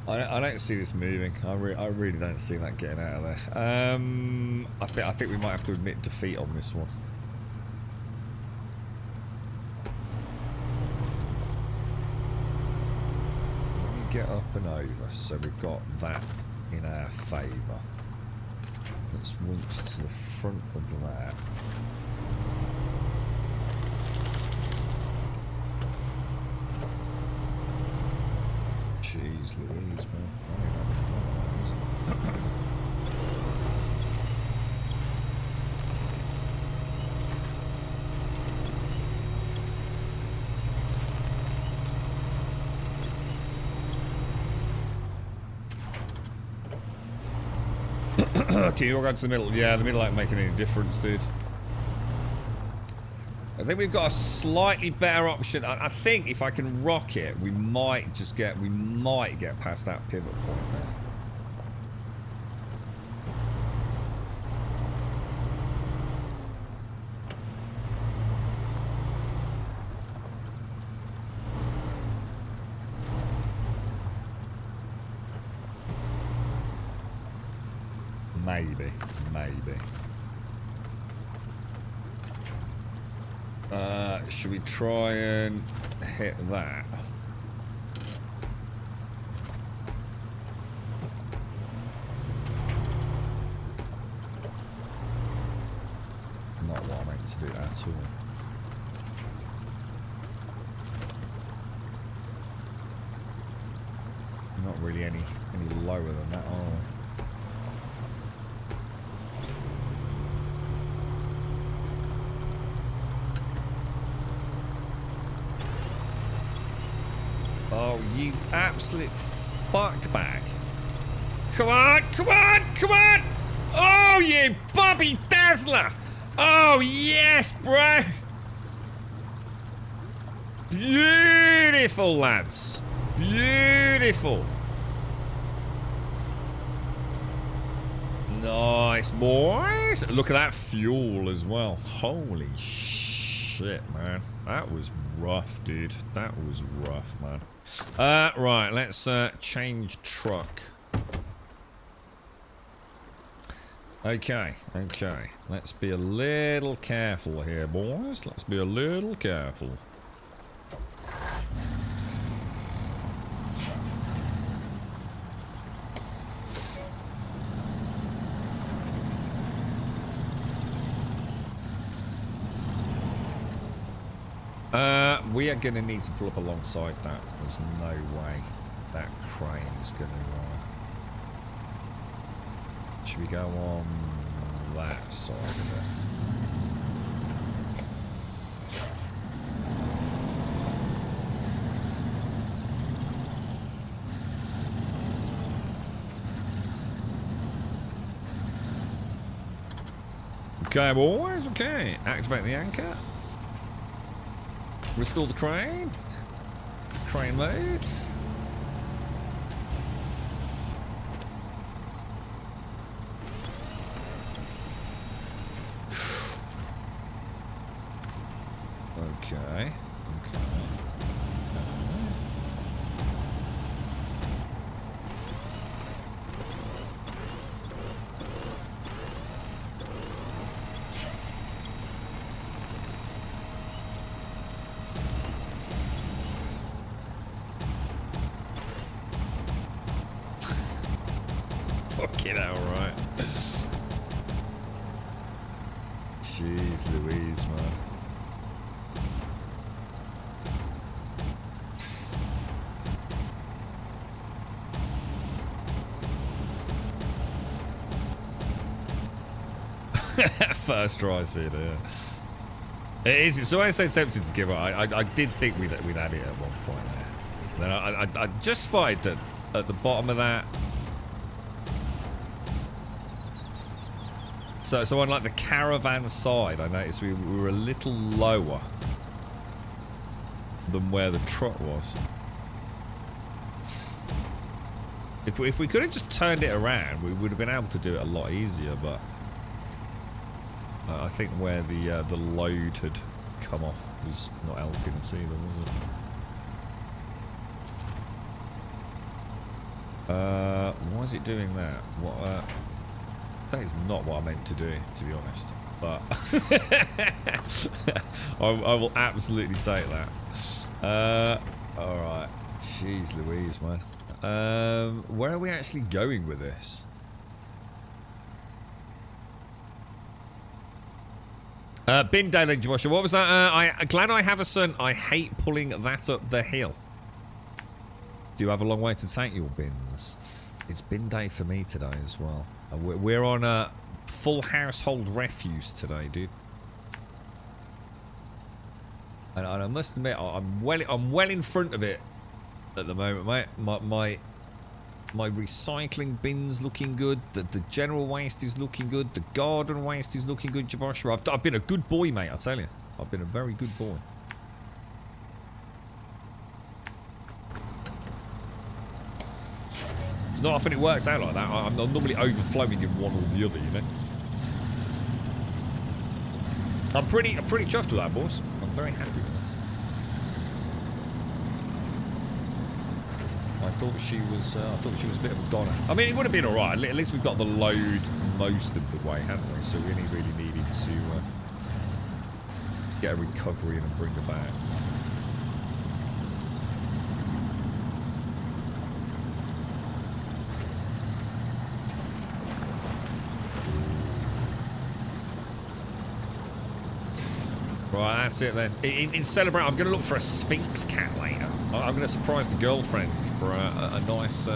I don't see this moving. I really don't see that getting out of there. I think we might have to admit defeat on this one. Let me get up and over, so we've got that in our favour. Let's winch to the front of that. Jeez Louise, man. Okay, you're going to the middle. Yeah, the middle ain't making any difference, dude. I think we've got a slightly better option. I think if I can rock it, we might get past that pivot point there. Maybe. Should we try and hit that? Not what I meant to do at all. Not really any lower than that, are we? Oh, you absolute fuckbag. Come on, come on, come on! Oh, you Bobby Dazzler! Oh, yes, bro! Beautiful, lads. Beautiful. Nice. Nice, boys. Look at that fuel as well. Holy shit, man. That was rough, dude. That was rough, man. Right, let's change truck. Okay. Let's be a little careful here, boys. Let's be a little careful. We are going to need to pull up alongside that. There's no way that crane's going to... Should we go on that side of it? Okay, boys, okay. Activate the anchor. Restore the crane. Crane mode. Okay. Fucking hell, right. Jeez Louise, man. First try, see it. It is. It's always so tempting to give up. I did think we'd had it at one point there. Then I just spotted that at the bottom of that. So on like the caravan side, I noticed we were a little lower than where the truck was. If we could have just turned it around, we would have been able to do it a lot easier. But I think where the load had come off was not helping us either, was it? Why is it doing that? What? That is not what I meant to do, to be honest. But I will absolutely take that. All right. Jeez Louise, man. Where are we actually going with this? Bin day, then, Joshua. What was that? Glad I have a son. I hate pulling that up the hill. Do you have a long way to take your bins? It's bin day for me today as well. We're on a full household refuse today, dude. And I must admit, I'm well in front of it at the moment, mate. My recycling bin's looking good. The general waste is looking good. The garden waste is looking good, Joshua. I've been a good boy, mate. I tell you, I've been a very good boy. It's not often it works out like that. I'm normally overflowing in one or the other, you know. I'm pretty chuffed with that, boys. I'm very happy with that. I thought she was a bit of a goner. I mean, it would have been all right. At least we've got the load most of the way, haven't we? So we only really needed to get a recovery in and bring her back. Right, that's it then. In Celebrate, I'm going to look for a Sphinx cat later. I'm going to surprise the girlfriend for a nice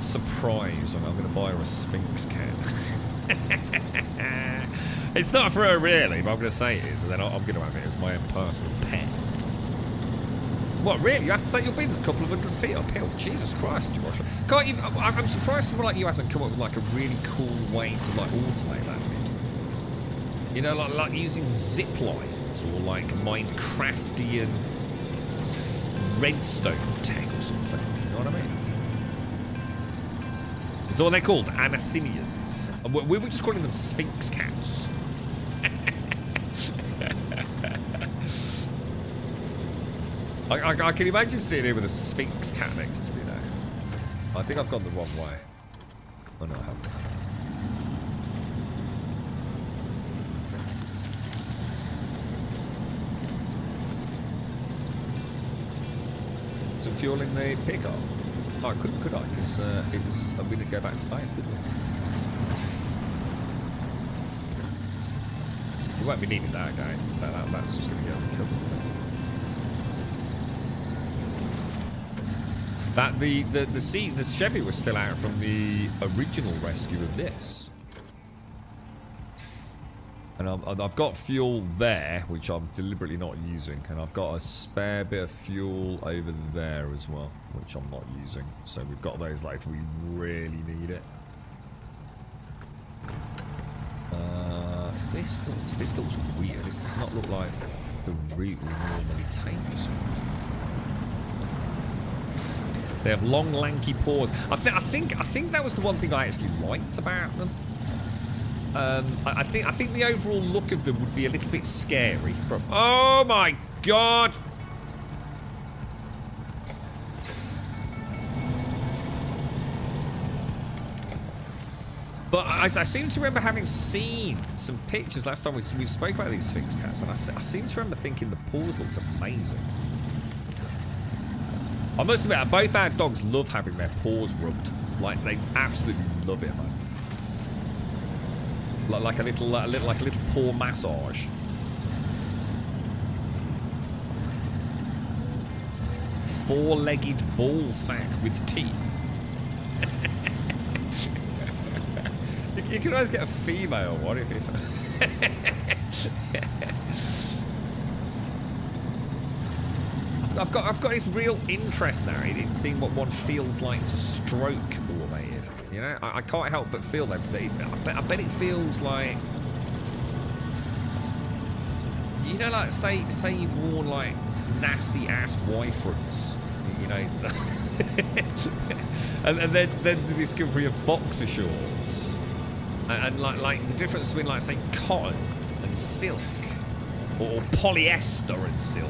surprise. I'm going to buy her a Sphinx cat. It's not for her really, but I'm going to say it is, and then I'm going to have it as my own personal pet. What, really? You have to take your bins a couple of 100 feet uphill? Jesus Christ, Joshua. Can't you? I'm surprised someone like you hasn't come up with like a really cool way to like automate that bit. You know, like using zip lines or like Minecraftian redstone tech or something. You know what I mean? So what they're called? Anassinians. We were just calling them Sphinx cats. I can imagine sitting here with a Sphinx cat next to me now. I think I've gone the wrong way. Oh no, I haven't. Some fuel in the pickup. Oh, I couldn't, could I? Because it was. We didn't go back to base, did we? We won't be needing that again. That's just going to get recovered. That the Chevy was still out from the original rescue of this. And I've got fuel there, which I'm deliberately not using. And I've got a spare bit of fuel over there as well, which I'm not using. So we've got those like if we really need it. This looks weird. This does not look like the route we normally take. They have long, lanky paws. I think that was the one thing I actually liked about them. I think the overall look of them would be a little bit scary. Oh my god! But I seem to remember having seen some pictures last time we spoke about these Sphinx cats, and I seem to remember thinking the paws looked amazing. I must admit, both our dogs love having their paws rubbed. Like, they absolutely love it, man. Like a little paw massage. Four-legged ball sack with teeth. You can always get a female one if I've got this real interest now in seeing what one feels like to stroke automated. You know, I can't help but feel that. I bet it feels like, you know, like say you've worn like nasty ass Y-fronts, you know, and then the discovery of boxer shorts, and like the difference between like say cotton and silk, or polyester and silk.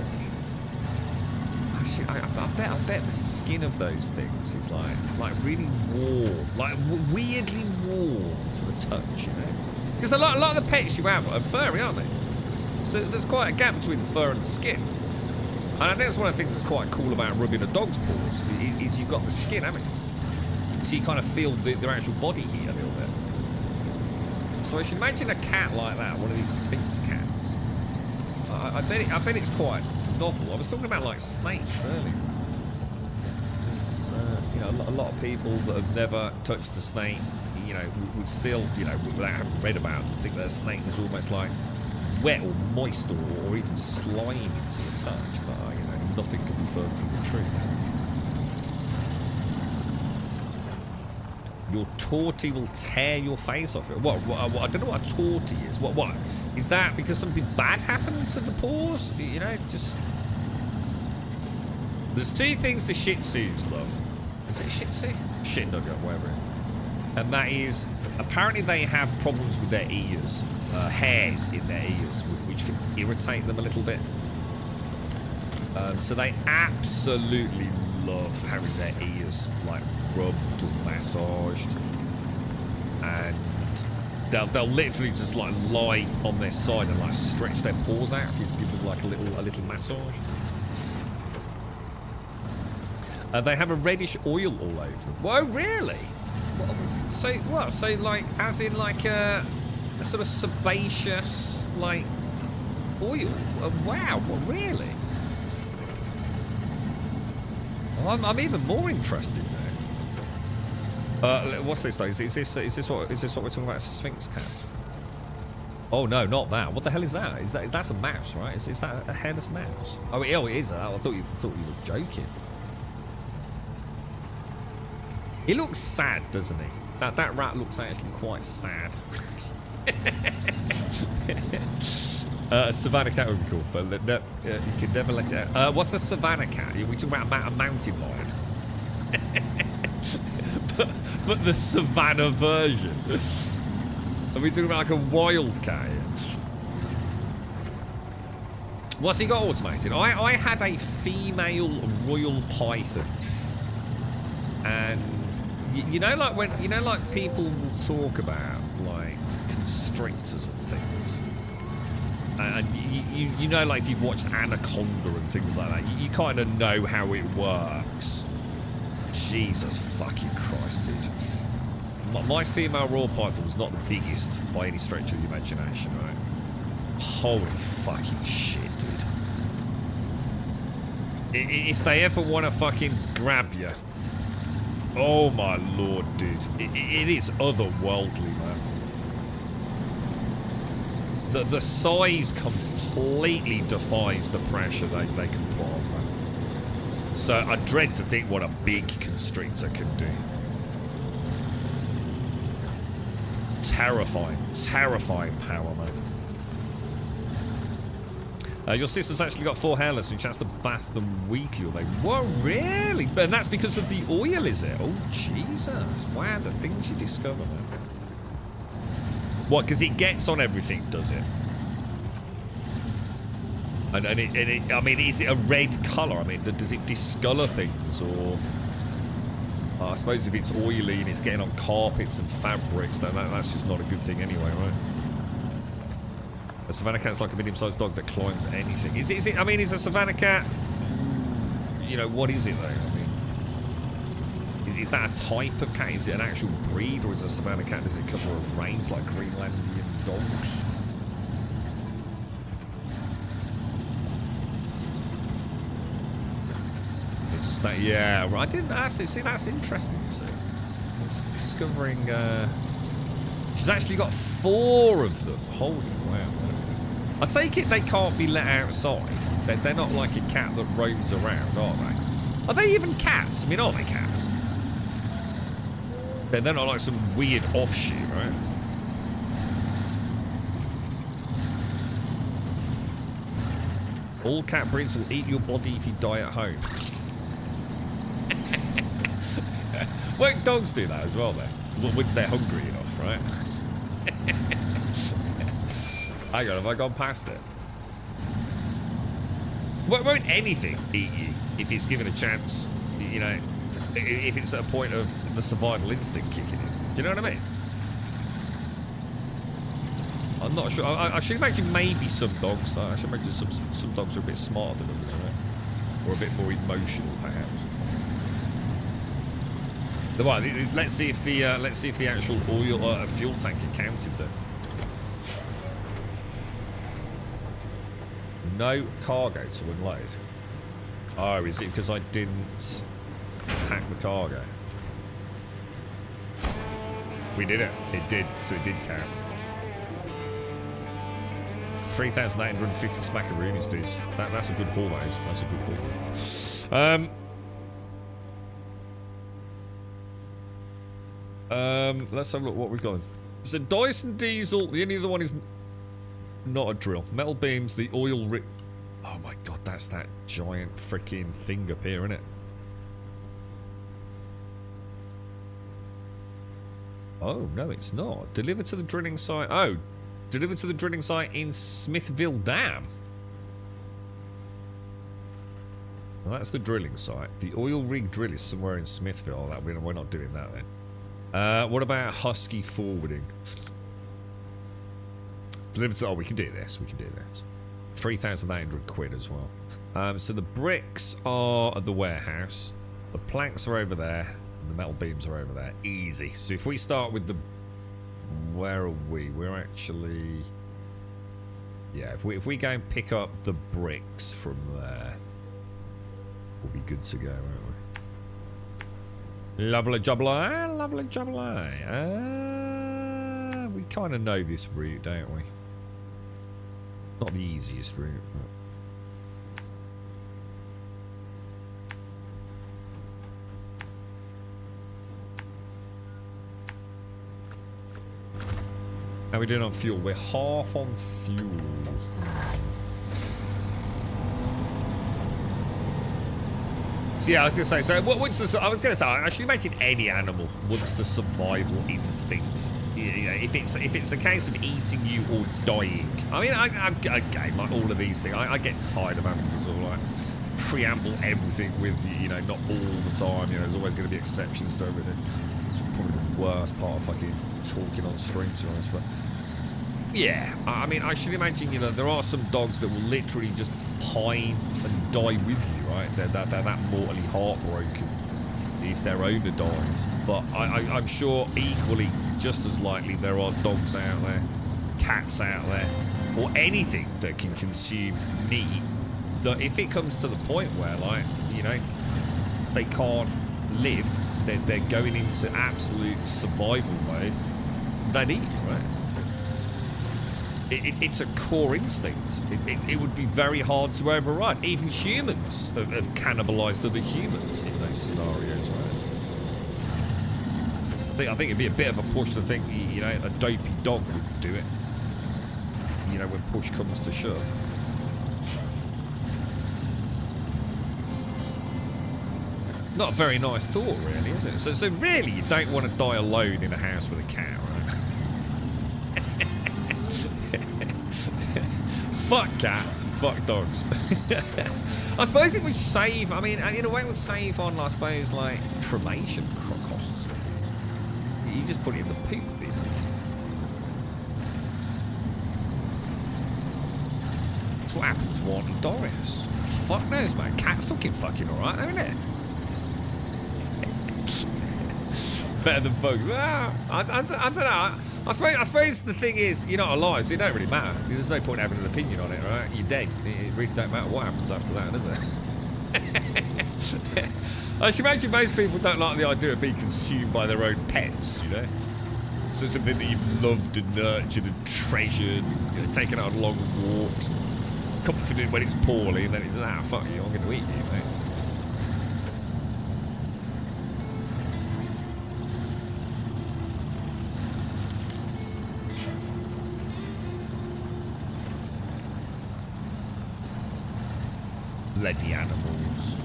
Actually, I bet the skin of those things is like really warm, like weirdly warm to the touch, you know. Because a lot of the pets you have are furry, aren't they? So there's quite a gap between the fur and the skin. And I think that's one of the things that's quite cool about rubbing a dog's paws is you've got the skin, haven't you? So you kind of feel their actual body heat a little bit. So I should imagine a cat like that, one of these Sphinx cats. I bet it's quite novel. I was talking about like snakes earlier. It's you know, a lot of people that have never touched a snake, you know, would still, you know, without having read about them, think that a snake was almost like wet or moist or even slimy to the touch. But you know, nothing can be further from the truth. Your tortie will tear your face off it. What? I don't know what a tortie is. What? Is that because something bad happened to the paws? You know, just... There's two things the Shih Tzus love. Is it Shih Tzu? Shit nugget, whatever it is. And that is, apparently they have problems with their ears. Hairs in their ears, which can irritate them a little bit. So they absolutely love having their ears, like, rubbed or massaged, and they'll literally just like lie on their side and like stretch their paws out if you just give them like a little massage. They have a reddish oil all over them. Whoa, really? So what? So like, as in like a sort of sebaceous like oil? Wow, what, really? Well, I'm even more interested now. What's this though? Is this what we're talking about? Sphinx cats? Oh no, not that. What the hell is that? That's a mouse, right? Is that a hairless mouse? Oh, it is that. I thought you were joking. He looks sad, doesn't he? That rat looks actually quite sad. A savannah cat would be cool, but you can never let it out. What's a savannah cat? Are we talking about a mountain lion? but the savannah version. Are we talking about like a wildcat? What's he got automated? I had a female royal python, and you know, like when like people will talk about like constrictors and things, and you know, like if you've watched Anaconda and things like that, you kind of know how it works. Jesus fucking Christ, dude. My female royal python was not the biggest by any stretch of the imagination, right? Holy fucking shit, dude. If they ever want to fucking grab you, oh my lord, dude. It is otherworldly, man. The size completely defies the pressure they can put on, man. So I dread to think what a big constrictor can do. Terrifying power, man. Your sister's actually got 4 hairless and she has to bath them weekly, or they were really? And that's because of the oil, is it? Oh, Jesus. Wow, the things you discover, man. What, because it gets on everything, does it? And it, I mean, is it a red colour? I mean, does it discolour things, or... I suppose if it's oily and it's getting on carpets and fabrics, then that's just not a good thing anyway, right? A savannah cat's like a medium-sized dog that climbs anything. Is it? I mean, is a savannah cat? You know, what is it though? I mean, is that a type of cat? Is it an actual breed, or is a savannah cat? Does it cover a range like Greenlandian dogs? It's that, yeah. I didn't actually see. That's interesting to see. It's discovering. She's actually got 4 of them. Holy wow. I take it they can't be let outside. They're not like a cat that roams around, are they? Are they even cats? I mean, are they cats? They're not like some weird offshoot, right? All cat breeds will eat your body if you die at home. Won't dogs do that as well, though? Once they're hungry enough, right? Hang on, have I gone past it? Won't anything eat you if it's given a chance, you know, if it's at a point of the survival instinct kicking in? Do you know what I mean? I'm not sure. I should imagine maybe some dogs, I should imagine some dogs are a bit smarter than others, right? Or a bit more emotional, perhaps. Right, let's see if the actual oil fuel tank counted then. No cargo to unload. Oh, is it because I didn't pack the cargo? We did it. It did. So it did count. 3,850 smackaroonies, dudes. That's a good haul, that is. That's a good haul. Let's have a look what we've got. So Dyson diesel. The only other one is not a drill. Metal beams. The oil rig. Oh my god, that's that giant freaking thing up here, isn't it? Oh no, it's not. Delivered to the drilling site. Oh, delivered to the drilling site in Smithville Dam. Well, that's the drilling site. The oil rig drill is somewhere in Smithville. Oh, we're not doing that then. What about Husky forwarding? Delivered to, oh, we can do this. We can do this. 3,800 quid as well. So the bricks are at the warehouse. The planks are over there. And the metal beams are over there. Easy. So if we start with the... Where are we? We're actually... Yeah, if we go and pick up the bricks from there, we'll be good to go, won't we? Lovely jubbly, lovely jubbly. We kind of know this route, don't we? Not the easiest route, but... How are we doing on fuel? We're half on fuel. yeah, I was gonna say. So, once the I was gonna say, I should imagine any animal once the survival instinct. If it's a case of eating you or dying. I mean, again, like all of these things, I get tired of having to sort of like preamble everything with not all the time. There's always going to be exceptions to everything. It's probably the worst part of fucking talking on stream, to be honest. But yeah, I mean, I should imagine there are some dogs that will literally just pine and die with you, right? They're that mortally heartbroken if their owner dies. But I'm sure equally, just as likely, there are dogs out there, cats out there, or anything that can consume meat, that if it comes to the point where, like, they can't live, they're going into absolute survival mode, they'd eat you, right? It's a core instinct. It would be very hard to override. Even humans have cannibalized other humans in those scenarios, right? I think it'd be a bit of a push to think, a dopey dog would do it. When push comes to shove. Not a very nice thought, really, is it? So really, you don't want to die alone in a house with a cat, right? Fuck cats, fuck dogs. I suppose it would save, I mean, in a way it would save on, I suppose, like, cremation costs and things. You just put it in the poop bin. That's what happened to Auntie Doris. Fuck knows, man. Cat's looking fucking alright, isn't it? Better than bugs. Well, I don't know. I suppose the thing is, you're not alive, so it don't really matter. There's no point having an opinion on it, right? You're dead. It really don't matter what happens after that, does it? I should imagine most people don't like the idea of being consumed by their own pets, So something that you've loved and nurtured and treasured, taken out on long walks, comforted when it's poorly, and then it's, fuck you, I'm going to eat you, mate. Bloody animals.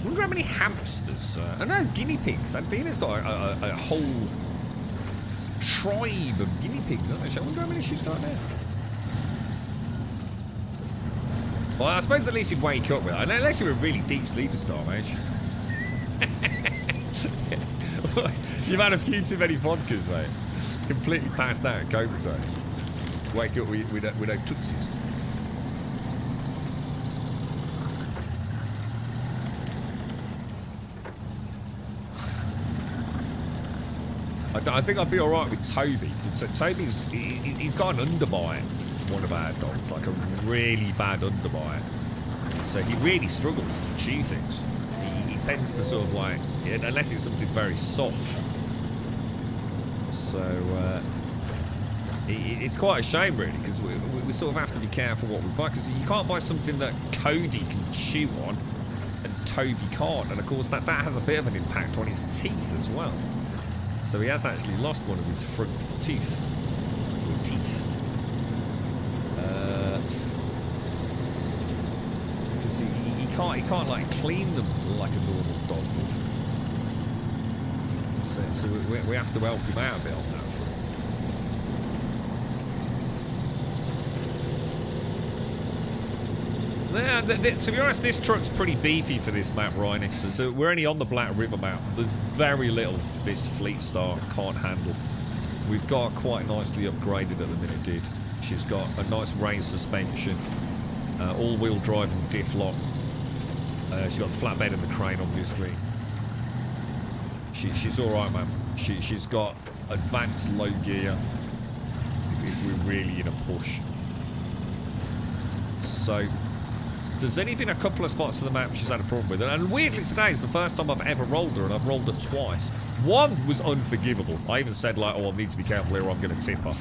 I wonder how many hamsters. I know, guinea pigs. I think it's got a whole tribe of guinea pigs, doesn't she? I wonder how many she's got now. Well, I suppose at least you'd wake up with her. Unless you were a really deep sleeper, Starmage. You've had a few too many vodkas, mate. Completely passed out at comatose. Wake up with no tootsies. I think I'd be all right with Toby. He's got an underbite, one of our dogs, like a really bad underbite. So he really struggles to chew things. He tends to sort of like, unless it's something very soft. So it's quite a shame, really, because we sort of have to be careful what we buy, because you can't buy something that Cody can chew on and Toby can't. And of course that has a bit of an impact on his teeth as well. So he has actually lost one of his front teeth. Because he can't like clean them like a normal dog would. So we have to help him out a bit on that front. Yeah, to be honest, this truck's pretty beefy for this map, Rhinix. So we're only on the Black River map. There's very little this Fleet Star can't handle. We've got quite nicely upgraded at the minute, dude. She's got a nice raised suspension, all-wheel drive and diff lock. She's got the flatbed and the crane, obviously. She's all right, man. She's got advanced low gear if we're really in a push. So there's only been a couple of spots on the map she's had a problem with. And weirdly, today is the first time I've ever rolled her, and I've rolled her twice. One was unforgivable. I even said, like, oh, I need to be careful here or I'm going to tip her.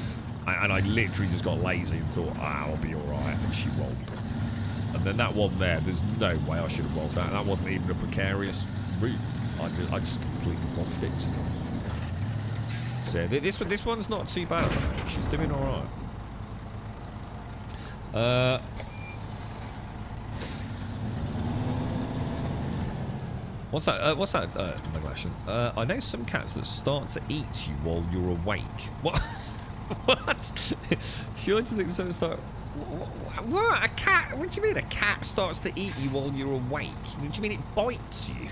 And I literally just got lazy and thought, I'll be all right. And she rolled. And then that one there, there's no way I should have rolled that. That wasn't even a precarious route. I just completely boffed it, to be honest. So this one's not too bad, though. She's doing all right. What's that? What's that, Maglashan? I know some cats that start to eat you while you're awake. What? What? Sure, do you think some start... What? A cat? What do you mean a cat starts to eat you while you're awake? What do you mean it bites you?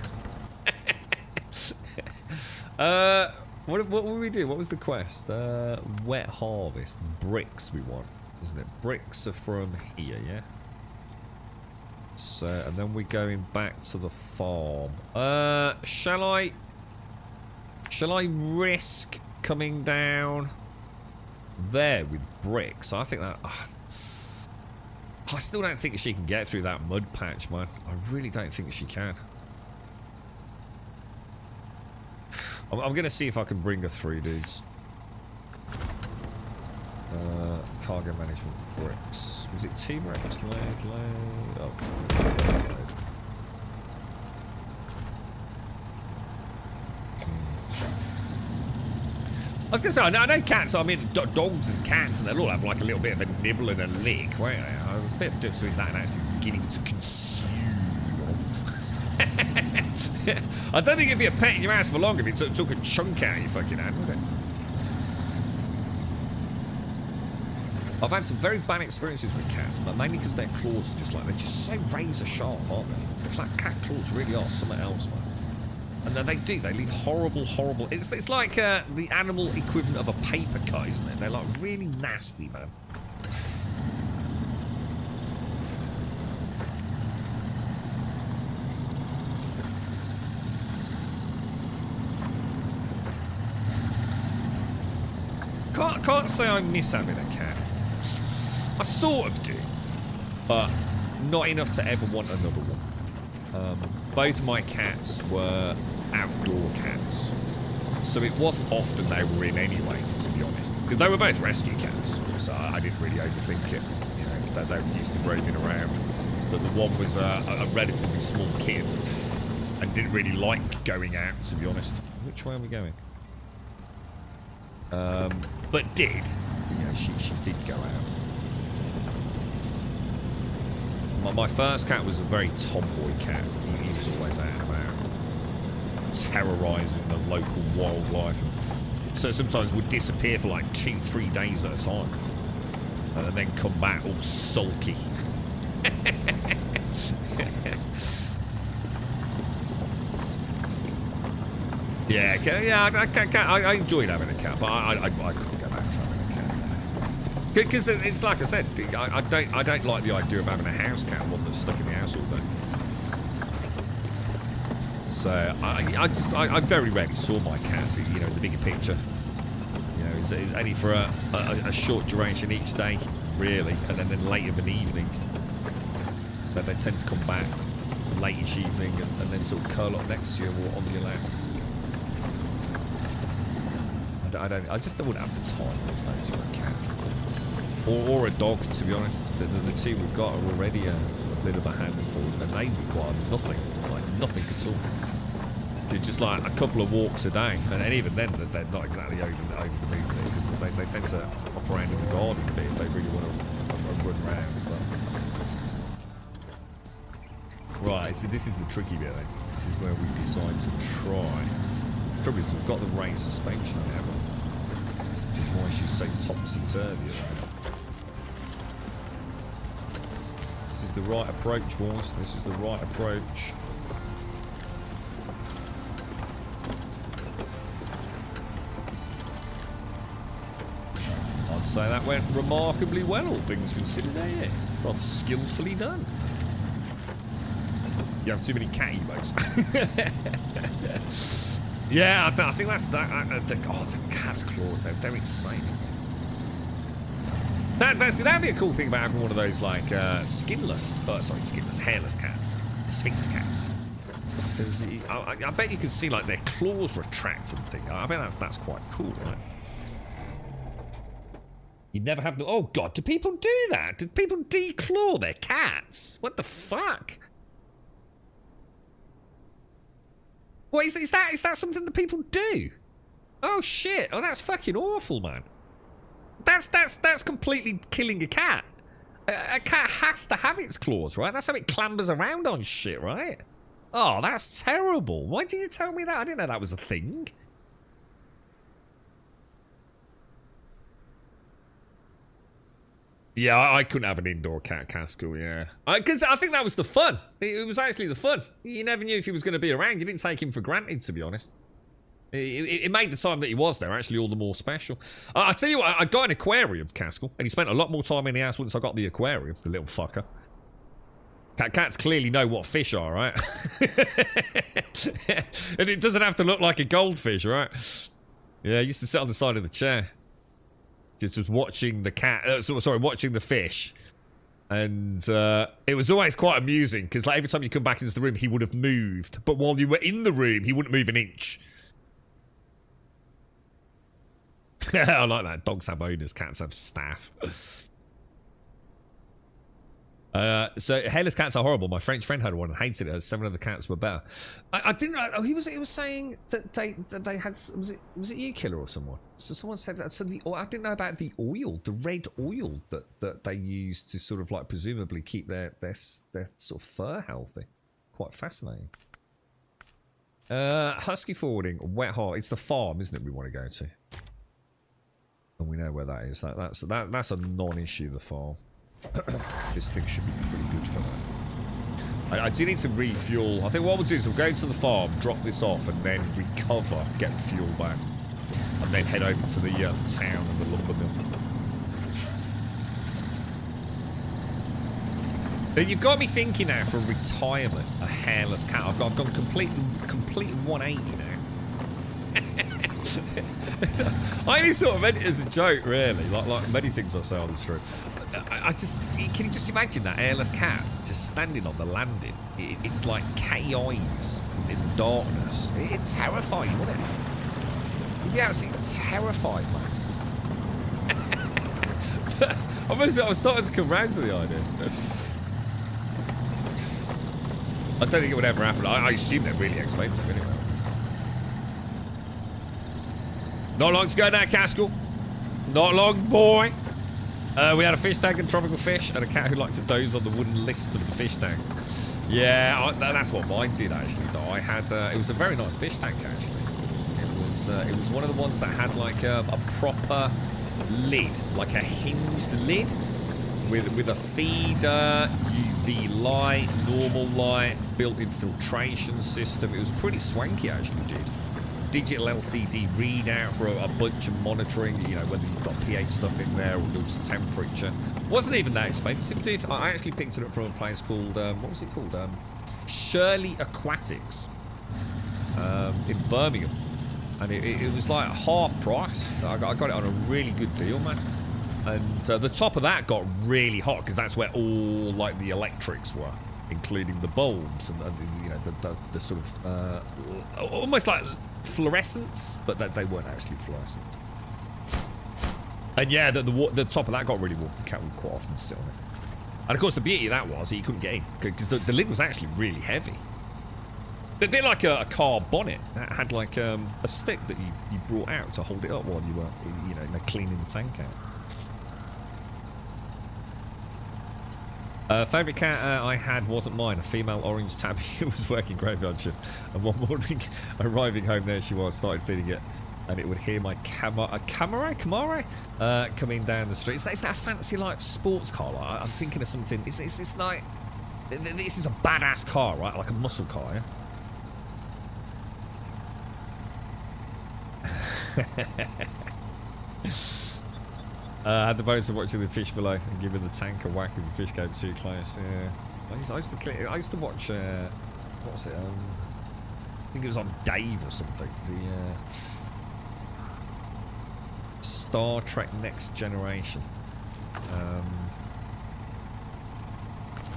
What will we do? What was the quest? Wet harvest. Bricks we want, isn't it? Bricks are from here, yeah? So, and then we're going back to the farm. Shall I risk coming down there with bricks? I think that... I still don't think she can get through that mud patch, man. I really don't think she can. I'm going to see if I can bring her through, dudes. Cargo management bricks. Was it 2 bricks? Load. Oh. I was going to say, I know cats, I mean dogs and cats, and they'll all have like a little bit of a nibble and a lick, won't they? There's a bit of a difference between that and actually beginning to consume. I don't think it'd be a pet in your ass for long if it took a chunk out of your fucking hand, would it? I've had some very bad experiences with cats, but mainly because their claws are just like, they're just so razor sharp, aren't they? It's like cat claws really are something else, man. And they leave horrible... It's like the animal equivalent of a paper cut, isn't it? They're like really nasty, man. Can't say I miss having a cat. I sort of do, but not enough to ever want another one. Both my cats were outdoor cats, so it wasn't often they were in anyway, to be honest. Because they were both rescue cats, so I didn't really overthink it. You know, they were used to roaming around. But the one was a relatively small kid and didn't really like going out, to be honest. Which way are we going? But did. You know, she did go out. My first cat was a very tomboy cat. He was always out and about, terrorising the local wildlife. So sometimes would disappear for like 2-3 days at a time, and then come back all sulky. Yeah, I enjoyed having a cat, but I couldn't go back to having a cat. Because it's like I said, I don't like the idea of having a house cat, one that's stuck in the house all day. So I very rarely saw my cats, you know, in the bigger picture. You know, it's only for a short duration each day, really, and then late of an evening. They tend to come back late-ish evening and then sort of curl up next to you or on your lap. I just wouldn't have the time these days for a cat. Or a dog, to be honest. The two we've got are already a bit of a handful, and they require nothing, like nothing at all. They're just like a couple of walks a day, and even then they're not exactly over the moon, because they tend to hop around in the garden a bit if they really want to run around. But... Right, so this is the tricky bit then. This is where we decide to try. The trouble is we've got the rain suspension now, which is why she's so topsy-turvy around. This is the right approach, boys. This is the right approach. I'd say that went remarkably well, all things considered, eh? Rather skillfully done. You have too many cat emotes. Yeah, I think that's that. The cat's claws, they're insane. That'd be a cool thing about having one of those like hairless cats, sphinx cats. Because I bet you can see like their claws retract and things. I bet that's quite cool, right? You'd never have no. Oh God, do people do that? Did people declaw their cats? What the fuck? What is that? Is that something that people do? Oh shit! Oh, that's fucking awful, man. That's completely killing a cat. A cat has to have its claws, right? That's how it clambers around on shit, right? Oh, that's terrible. Why did you tell me that? I didn't know that was a thing. Yeah, I couldn't have an indoor cat, Castle, yeah. Because I think that was the fun. It was actually the fun. You never knew if he was going to be around. You didn't take him for granted, to be honest. It made the time that he was there actually all the more special. I tell you what, I got an aquarium, Castle, and he spent a lot more time in the house once I got the aquarium, the little fucker. Cats clearly know what fish are, right? And it doesn't have to look like a goldfish, right? Yeah, I used to sit on the side of the chair. Just watching the watching the fish. And it was always quite amusing, because like, every time you come back into the room, he would have moved. But while you were in the room, he wouldn't move an inch. I like that. Dogs have owners, cats have staff. So hairless cats are horrible. My French friend had one and hated it. 7 of the cats were better. I didn't know. Oh, he was saying that they had. Was it you, Killer, or someone? So someone said that. So I didn't know about the oil, the red oil that they use to sort of like presumably keep their sort of fur healthy. Quite fascinating. Husky forwarding, wet heart. It's the farm, isn't it? We want to go to, and we know where that is. That's a non-issue. The farm. This thing should be pretty good for that. I do need to refuel. I think what we'll do is we'll go to the farm, drop this off, and then recover, get the fuel back, and then head over to the town and the lumber mill. Now, you've got me thinking now for retirement, a hairless cat. I've gone complete 180 now. I only sort of meant it as a joke, really. Like many things I say on the street. Can you just imagine that hairless cat just standing on the landing? It's like KIs in the darkness. It's terrifying, wouldn't it? You'd be absolutely terrified, man. I'm starting to come round to the idea. I don't think it would ever happen. I assume they're really expensive anyway. Not long to go now, Castle. Not long, boy. We had a fish tank and tropical fish, and a cat who liked to doze on the wooden list of the fish tank. Yeah, that's what mine did actually. Though I had, it was a very nice fish tank actually. It was one of the ones that had like a proper lid, like a hinged lid, with a feeder, UV light, normal light, built-in filtration system. It was pretty swanky actually, dude. Digital LCD readout for a bunch of monitoring, you know, whether you've got pH stuff in there or just temperature. Wasn't even that expensive, dude. I actually picked it up from a place called, what was it called? Shirley Aquatics in Birmingham. And it was like half price. I got it on a really good deal, man. And the top of that got really hot because that's where all like the electrics were, including the bulbs and you know the sort of almost like fluorescents, but that they weren't actually fluorescent. And yeah, the top of that got really warm. The cat would quite often sit on it. And of course, the beauty of that was that you couldn't get in because the lid was actually really heavy. A bit like a car bonnet. It had like a stick that you brought out to hold it up while you were, you know, cleaning the tank out. Favourite cat I had wasn't mine. A female orange tabby who was working graveyard shift. And one morning, arriving home, there she was, started feeding it. And it would hear my Camare coming down the street. It's that fancy, like, sports car. Like, I'm thinking of something. It's like... This is a badass car, right? Like a muscle car, yeah? I had the bonus of watching the fish below and giving the tank a whack if the fish came too close. Yeah, I used to watch. What was it? I think it was on Dave or something. The Star Trek Next Generation.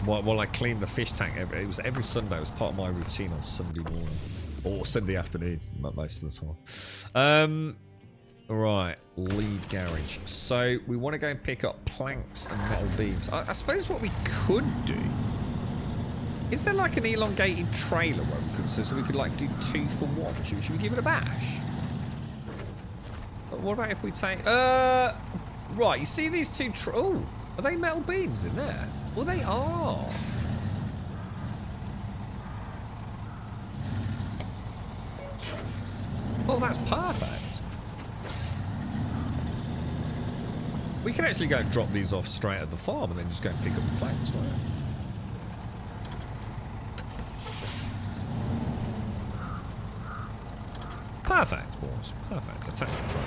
While I cleaned the fish tank, it was every Sunday. It was part of my routine on Sunday morning or Sunday afternoon, most of the time. Right, lead garage. So we want to go and pick up planks and metal beams. I suppose what we could do, is there like an elongated trailer where we could, so we could like do 2 for 1? Should we give it a bash? What about if we take, right, you see these 2 oh, are they metal beams in there? Well, they are. Oh, that's perfect. We can actually go and drop these off straight at the farm and then just go and pick up the planes, right? Perfect, boys. Perfect. Attack the train.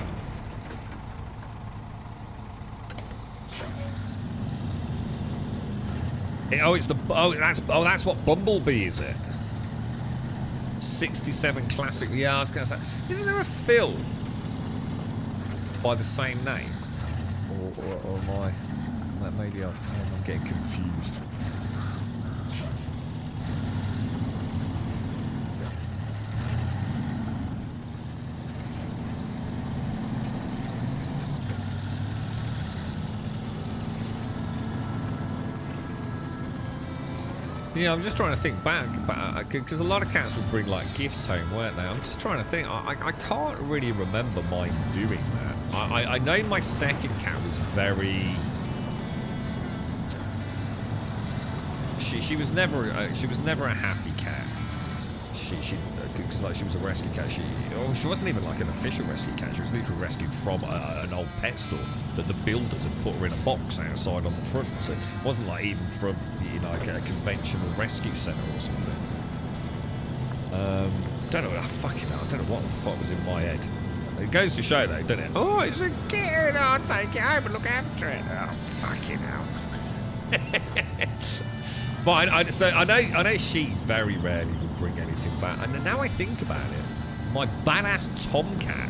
That's what Bumblebee is, it? 67 classic. Yeah, I was gonna say, isn't there a film by the same name? Or am I? Maybe I'm getting confused. Yeah, I'm just trying to think back, because a lot of cats would bring like gifts home, weren't they? I'm just trying to think. I can't really remember mine doing that. I know my second cat was very. She was never a happy cat. Because like she was a rescue cat. She wasn't even like an official rescue cat. She was literally rescued from an old pet store that the builders had put her in a box outside on the front. So it wasn't like even from like a conventional rescue centre or something. Don't know. Fucking hell, I don't know what the fuck was in my head. It goes to show though, doesn't it? Oh, it's a kid. I'll take it home and look after it. Oh, fucking hell. But I know she very rarely would bring anything back. And now I think about it, my badass tomcat,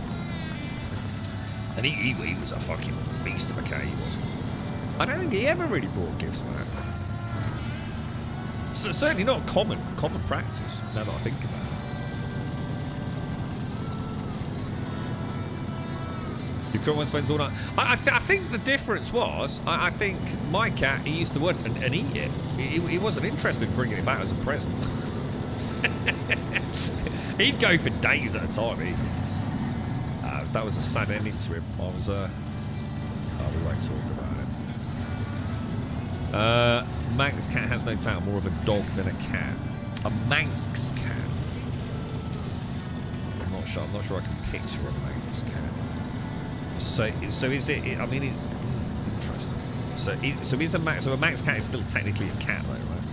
and he was a fucking beast of a cat, he was. I don't think he ever really brought gifts back. So, certainly not common practice, now that I think about it. Your current one spends all night. I think the difference was, I think my cat, he used to want and eat it. He wasn't interested in bringing it back as a present. He'd go for days at a time. That was a sad ending to him. I was, we won't talk about it. Manx cat has no tail, more of a dog than a cat. A Manx cat. I'm not sure I can picture a Manx cat. So is it? I mean, interesting. So is a Manx cat is still technically a cat, though, right?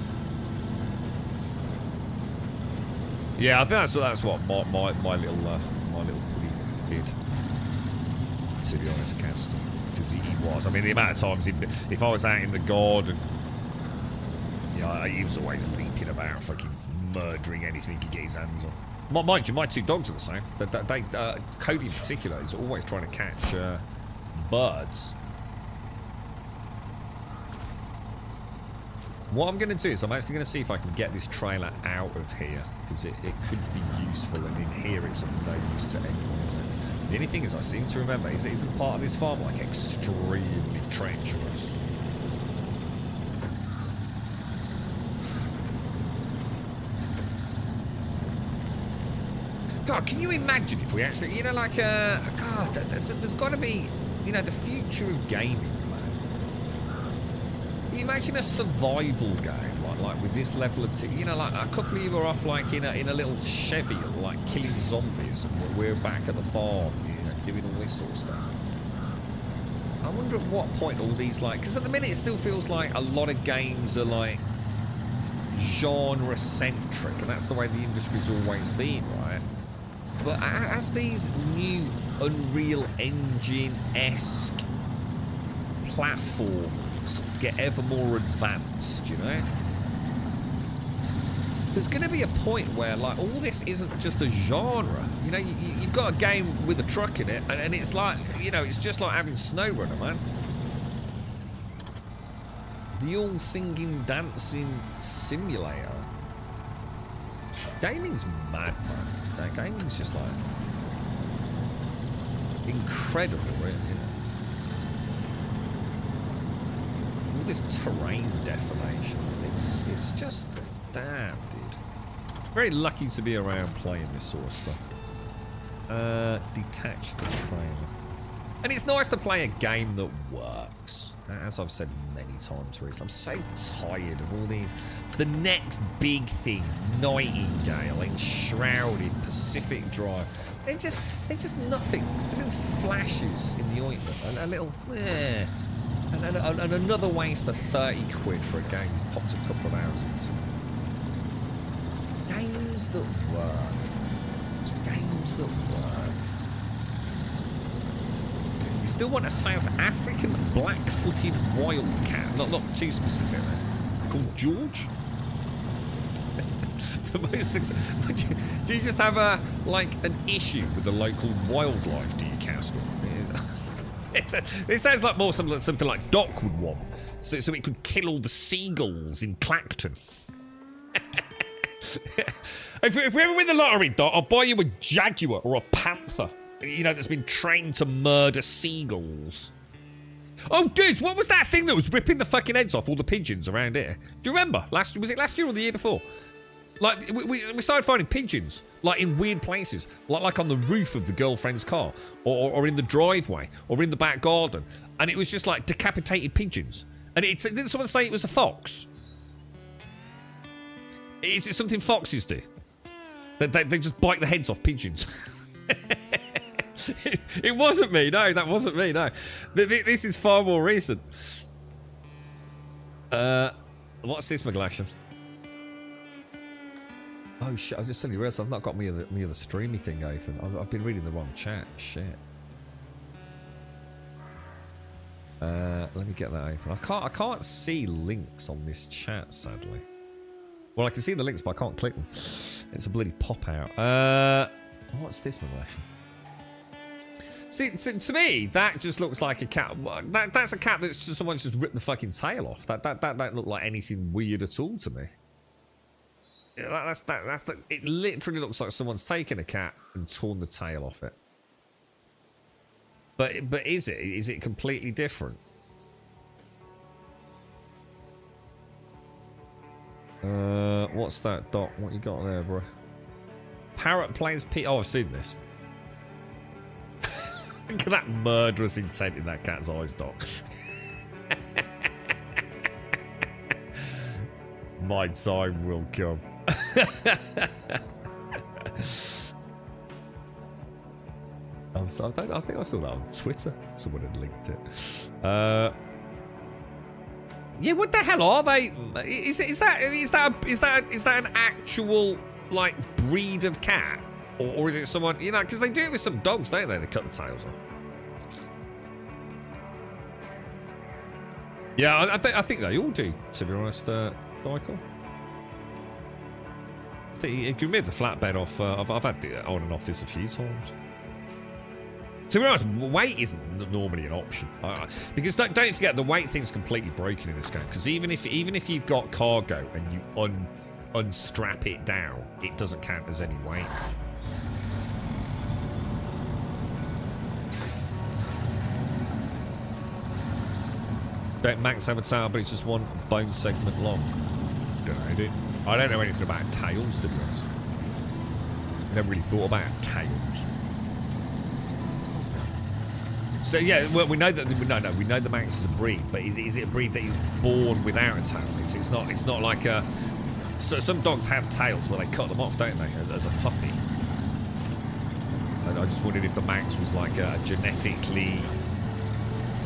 Yeah, I think that's what my little buddy did. To be honest, Cass, because he was. I mean, the amount of times if I was out in the garden, he was always leaping about, fucking murdering anything he could get his hands on. Mind you, my two dogs are the same. Cody in particular is always trying to catch birds. What I'm going to do is I'm actually going to see if I can get this trailer out of here, because it could be useful, and in here it's of no use to anyone, is it? The only thing is, I seem to remember, isn't part of this farm like extremely treacherous? God, can you imagine if we actually, God, there's got to be, the future of gaming, man. Can you imagine a survival game, like with this level of, like a couple of you are off, like in a little Chevy, like killing zombies, and we're back at the farm, doing all this sort of stuff. I wonder at what point all these, because at the minute it still feels like a lot of games are like genre-centric, and that's the way the industry's always been, right? But as these new Unreal Engine-esque platforms get ever more advanced, there's going to be a point where, all this isn't just a genre. You've got a game with a truck in it, and it's like, it's just like having Snowrunner, man. The all-singing, dancing simulator. Gaming's mad, man. Gaming's just like incredible, really. All this terrain deformation, it's just damn, dude. Very lucky to be around playing this sort of stuff. Detach the trailer, and it's nice to play a game that works. As I've said many times recently, I'm so tired of all these. The next big thing, Nightingale, Enshrouded, Pacific Drive. they're just nothing. It's the little flashes in the ointment. A little, and another waste of 30 quid for a game you popped a couple of hours into. Games that work. It's games that work. You still want a South African black-footed wildcat. Not too specific, though. Called George? The most do you just have an issue with the local wildlife, do you, Castle? It sounds like more something like Doc would want, so it could kill all the seagulls in Clacton. If we ever win the lottery, Doc, I'll buy you a jaguar or a panther, that's been trained to murder seagulls. Oh, dude, what was that thing that was ripping the fucking heads off all the pigeons around here? Do you remember? Was it last year or the year before? Like, we started finding pigeons, like, in weird places. Like on the roof of the girlfriend's car. Or in the driveway. Or in the back garden. And it was just, like, decapitated pigeons. And didn't someone say it was a fox? Is it something foxes do? They just bite the heads off pigeons. It wasn't me. No, that wasn't me. No. This is far more recent. What's this, McGlashan? Oh shit! I just suddenly realised I've not got me other streamy thing open. I've been reading the wrong chat. Shit. Let me get that open. I can't see links on this chat, sadly. Well, I can see the links, but I can't click them. It's a bloody pop out. What's this, McGlashan? See, to me, that just looks like a cat. That's a cat that's just someone's just ripped the fucking tail off. That don't look like anything weird at all to me. It literally looks like someone's taken a cat and torn the tail off it. But is it completely different? What's that, Doc? What you got there, bro? Parrot plays P. Oh, I've seen this. Look at that murderous intent in that cat's eyes, Doc. My time will come. I think I saw that on Twitter. Someone had linked it. Yeah, what the hell are they? Is that an actual like breed of cat, or is it someone, because they do it with some dogs, don't they? They cut the tails off. Yeah, I think they all do, to be honest, Michael. You can move the flatbed off. I've had it on and off this a few times. To be honest, weight isn't normally an option, because don't forget the weight thing's completely broken in this game. Because even if you've got cargo and you unstrap it down, it doesn't count as any weight. Don't max have a tail, but it's just one bone segment long. I don't know anything about tails, to be honest. Never really thought about tails. So yeah, well, we know that we know the Manx is a breed, but is it a breed that is born without a tail? It's not like a. So some dogs have tails, but they cut them off, don't they, as a puppy? And I just wondered if the Manx was like a genetically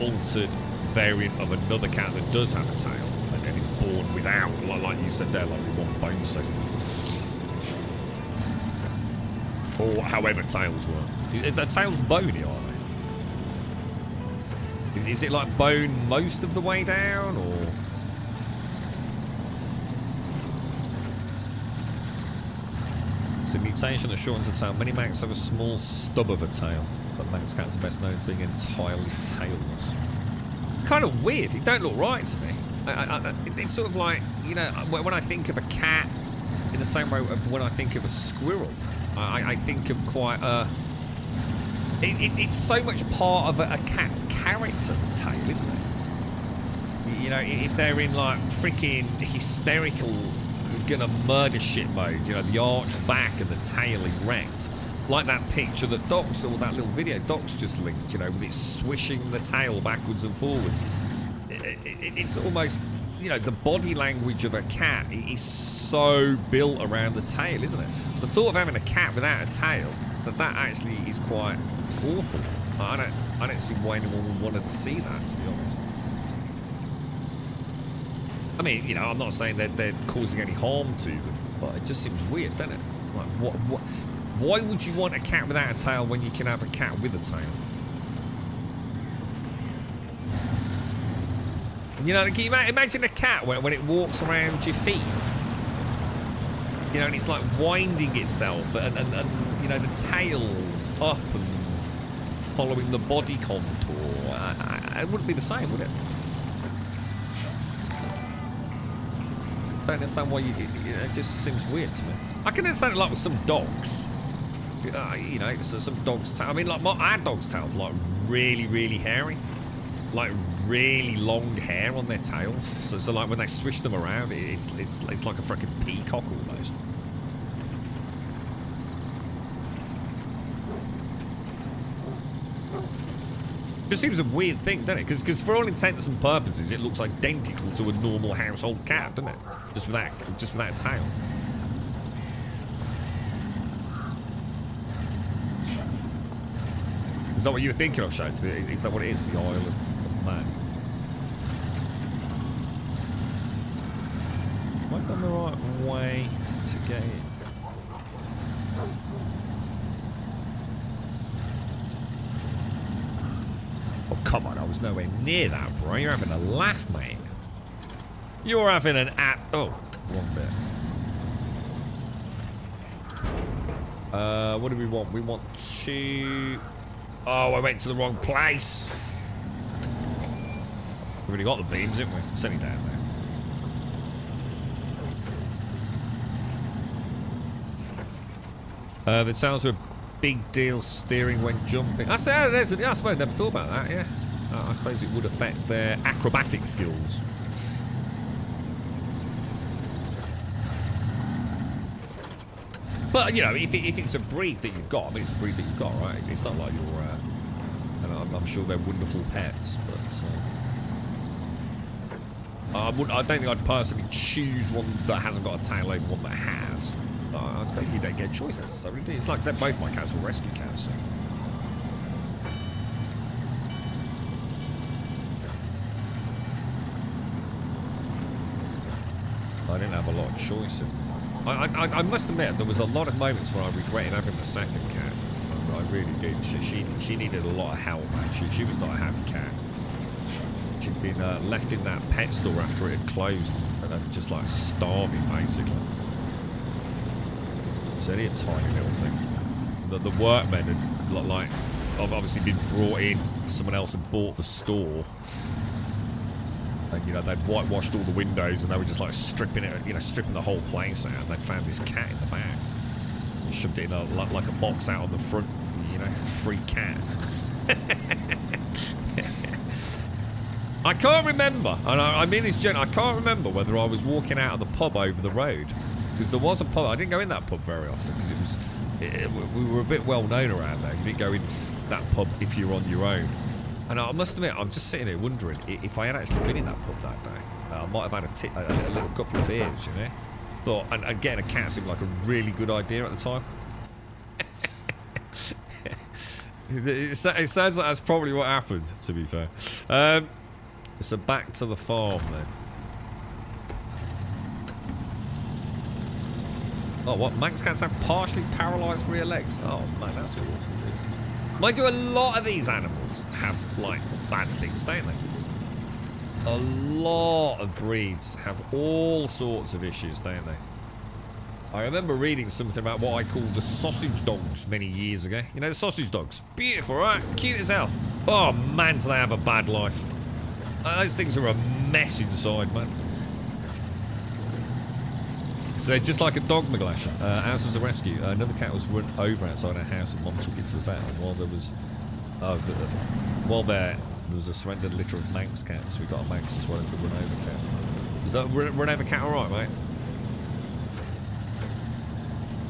altered variant of another cat that does have a tail, and it's born without, like you said there, like one bone segment, or however tails work. The tails bony, are they? Is it like bone most of the way down, or? It's a mutation that shortens the tail. Many Manx have a small stub of a tail, but Manx cats are best known as being entirely tailless. It's kind of weird. It don't look right to me. It's sort of like, when I think of a cat, in the same way when I think of a squirrel, I think of quite a... It's so much part of a cat's character, the tail, isn't it? If they're in like freaking hysterical, gonna murder shit mode, the arched back and the tail erect, like that picture that Doc's, or that little video Doc's just linked, with it swishing the tail backwards and forwards. It's almost, the body language of a cat is so built around the tail, isn't it? The thought of having a cat without a tail that actually is quite awful. I don't see why anyone would want to see that, to be honest. I mean, you know, I'm not saying that they're causing any harm to them, but it just seems weird, doesn't it? Like, why would you want a cat without a tail when you can have a cat with a tail? You know, can you imagine a cat when it walks around your feet? You know, and it's like winding itself, and you know, the tail's up and following the body contour. It wouldn't be the same, would it? Don't understand why it just seems weird to me. I can understand it like with some dogs. You know, so some dogs' tail. I mean, like our dog's tail's like really, really hairy, like really long hair on their tails. So like when they swish them around, it's like a freaking peacock almost. It seems a weird thing, doesn't it? Because for all intents and purposes, it looks identical to a normal household cat, doesn't it? Just without a tail. Is that what you were thinking of, Shades? Is that what it is, the Isle of Man? Am I on the right way to get in? Oh, come on, I was nowhere near that, bro. You're having a laugh, mate. You're having an oh, wrong bit. What do we want? We want to... Oh, I went to the wrong place. We've already got the beams, haven't we? It's only down there. The sounds of a big deal steering when jumping. I say, I suppose I never thought about that, yeah. I suppose it would affect their acrobatic skills. But, you know, if it's a breed that you've got, I mean, it's a breed that you've got, right? It's not like you're, and I'm sure they're wonderful pets, but I don't think I'd personally choose one that hasn't got a tail over one that has. I suppose you don't get a choice necessarily. It's like I said, both my cats were rescue cats, so. I didn't have a lot of choice. I must admit, there was a lot of moments when I regretted having the second cat. I really did. She needed a lot of help, man. She was not a happy cat. She'd been left in that pet store after it had closed, and just like starving, basically. It's only a tiny little thing. The workmen had like obviously been brought in. Someone else had bought the store. And, you know, they'd whitewashed all the windows and they were just like stripping it, you know, stripping the whole place out. And they'd found this cat in the back. And shoved it in like a box out on the front, you know, free cat. I can't remember, and I mean this I can't remember whether I was walking out of the pub over the road. Because there was a pub. I didn't go in that pub very often because we were a bit well known around there. You didn't go in that pub if you were on your own. And I must admit, I'm just sitting here wondering if I had actually been in that pub that day. I might have had a little couple of beers, you know. Thought, and getting a cat seemed like a really good idea at the time. It sounds like that's probably what happened, to be fair. So back to the farm then. Oh, what? Manx cats have partially paralysed rear legs. Oh, man, that's awful, dude. Mind you, a lot of these animals have, like, bad things, don't they? A lot of breeds have all sorts of issues, don't they? I remember reading something about what I called the sausage dogs many years ago. You know, the sausage dogs. Beautiful, right? Cute as hell. Oh, man, do they have a bad life. Those things are a mess inside, man. So just like a dog, McGlash. Ours was a rescue. Another cat was run over outside our house and Mum took it to the vet. And while there was... there was a surrendered litter of Manx cats. We got a Manx as well as the run-over cat. Was that run-over cat alright, mate?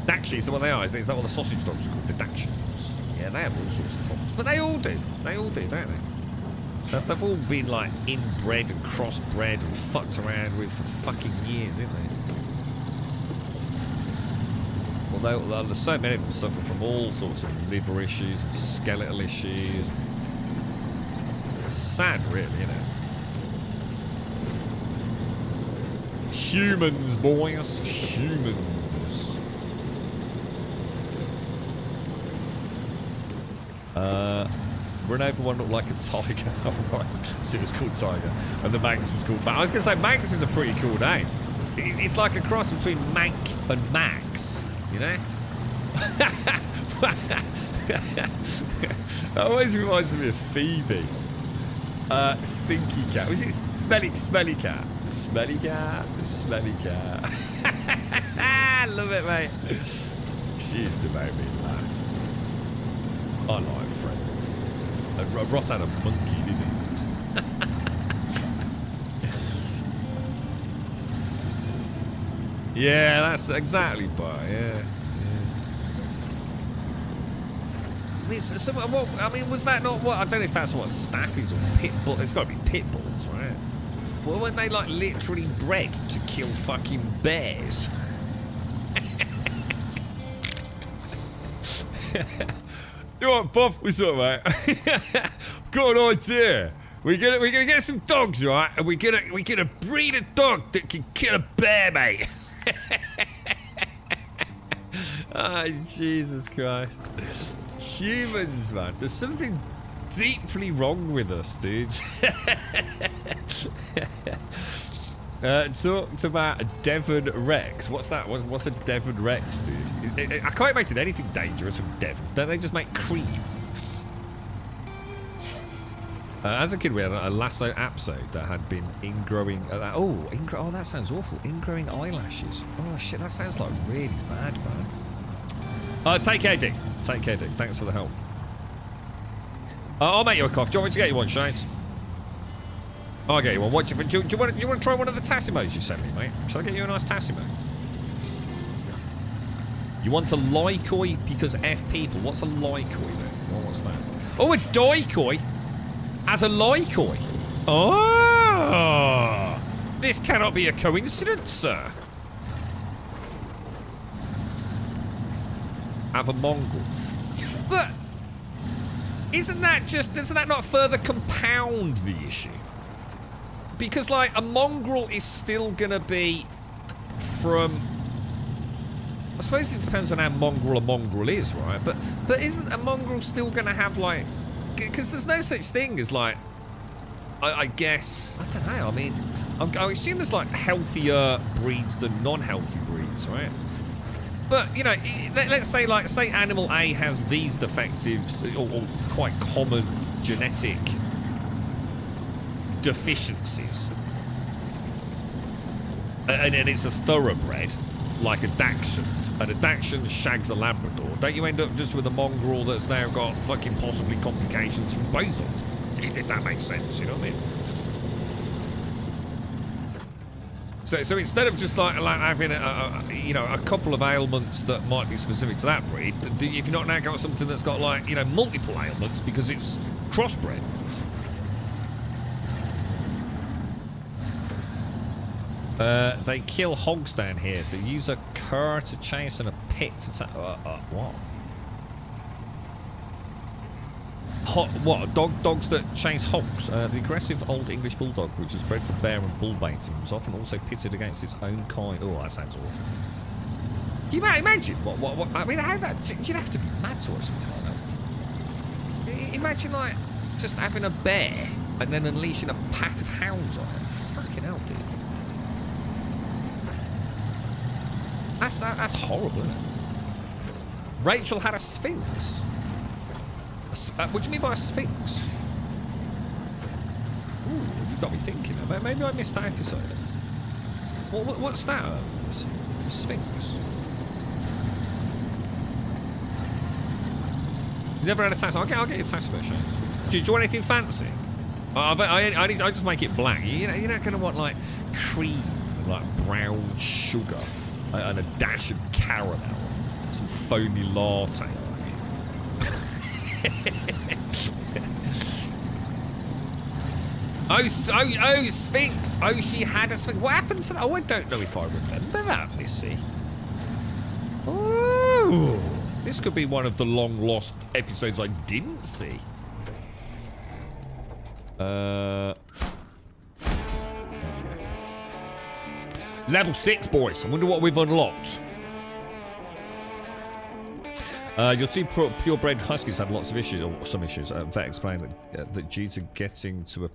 Actually, so what they are, is that what the sausage dogs are called? The Dachshunds. Yeah, they have all sorts of problems. But they all do. They all do, don't they? They've all been, like, inbred and crossbred and fucked around with for fucking years, haven't they? There's so many of them suffer from all sorts of liver issues and skeletal issues. It's sad, really, isn't it? Humans, boys. Humans. Renova one looked like a tiger. Oh, right. So it was called Tiger. And the Manx was called... But I was going to say, Manx is a pretty cool name. It's like a cross between Mank and Max, you know? That always reminds me of Phoebe. Stinky cat. Was it smelly cat? Smelly cat. Smelly cat. I love it, mate. She used to make me laugh. I like Friends. And Ross had a monkey, didn't he? Yeah, that's exactly, but yeah. I mean, was that not what? I don't know if that's what staffies or pit bulls. It's got to be pit bulls, right? Well, weren't they like literally bred to kill fucking bears? You know what, Buff? What's up, mate? Got an idea. We're gonna get some dogs, right? And we're gonna breed a dog that can kill a bear, mate. Oh, Jesus Christ. Humans, man. There's something deeply wrong with us, dudes. Talked about a Devon Rex. What's that? What's a Devon Rex, dude? I can't imagine anything dangerous from Devon. Don't they just make cream? As a kid, we had a lasso apso that had been ingrowing. Oh, that sounds awful. Ingrowing eyelashes. Oh shit, that sounds like really bad, man. Take care, Dick. Take care, Dick. Thanks for the help. I'll make you a cough. Do you want me to get you one, Shines? I'll get you one. What do you want to try one of the Tassimos you sent me, mate? Shall I get you a nice Tassimo? You want a Lycoy because F people. What's a Lycoy then? Oh, what's that? Oh, a Doikoi as a Lycoy. Oh! This cannot be a coincidence, sir. Have a mongrel. But doesn't that not further compound the issue? Because, like, a mongrel is still gonna be from... I suppose it depends on how mongrel a mongrel is, right? But isn't a mongrel still gonna have, like... Because there's no such thing as, like... I guess... I don't know, I mean... I assume there's, like, healthier breeds than non-healthy breeds, right? But, you know, let's say, like, say animal A has these defectives, or quite common genetic deficiencies. And it's a thoroughbred, like a Dachshund. And a Dachshund shags a Labrador. Don't you end up just with a mongrel that's now got fucking possibly complications from both of them? If that makes sense, you know what I mean? So instead of just like having a couple of ailments that might be specific to that breed, if you're not now got something that's got like multiple ailments because it's crossbred. They kill hogs down here. They use a cur to chase and a pit to what? Dogs that chase hogs. The aggressive old English bulldog, which is bred for bear and bull baiting, was often also pitted against its own kind. Oh, that sounds awful. Can you imagine what? I mean, how that? You'd have to be mad to watch something like that. Imagine like just having a bear and then unleashing a pack of hounds on it. Fucking hell, dude. That's horrible, isn't it? Rachel had a sphinx. What do you mean by a sphinx? Ooh, you got me thinking. Maybe I missed that episode. What's that? A sphinx. You never had a tax? I'll get you a tax versions. Do you want anything fancy? I just make it black. You're not going to want like cream, like brown sugar, and a dash of caramel, some foamy latte. Oh, Sphinx. Oh, she had a Sphinx. What happened to that? Oh, I don't know if I remember that, Missy. Oh. Ooh, this could be one of the long lost episodes I didn't see. Level 6, boys. I wonder what we've unlocked. Your two purebred huskies had lots of issues, or some issues. Vet explained that due to getting to a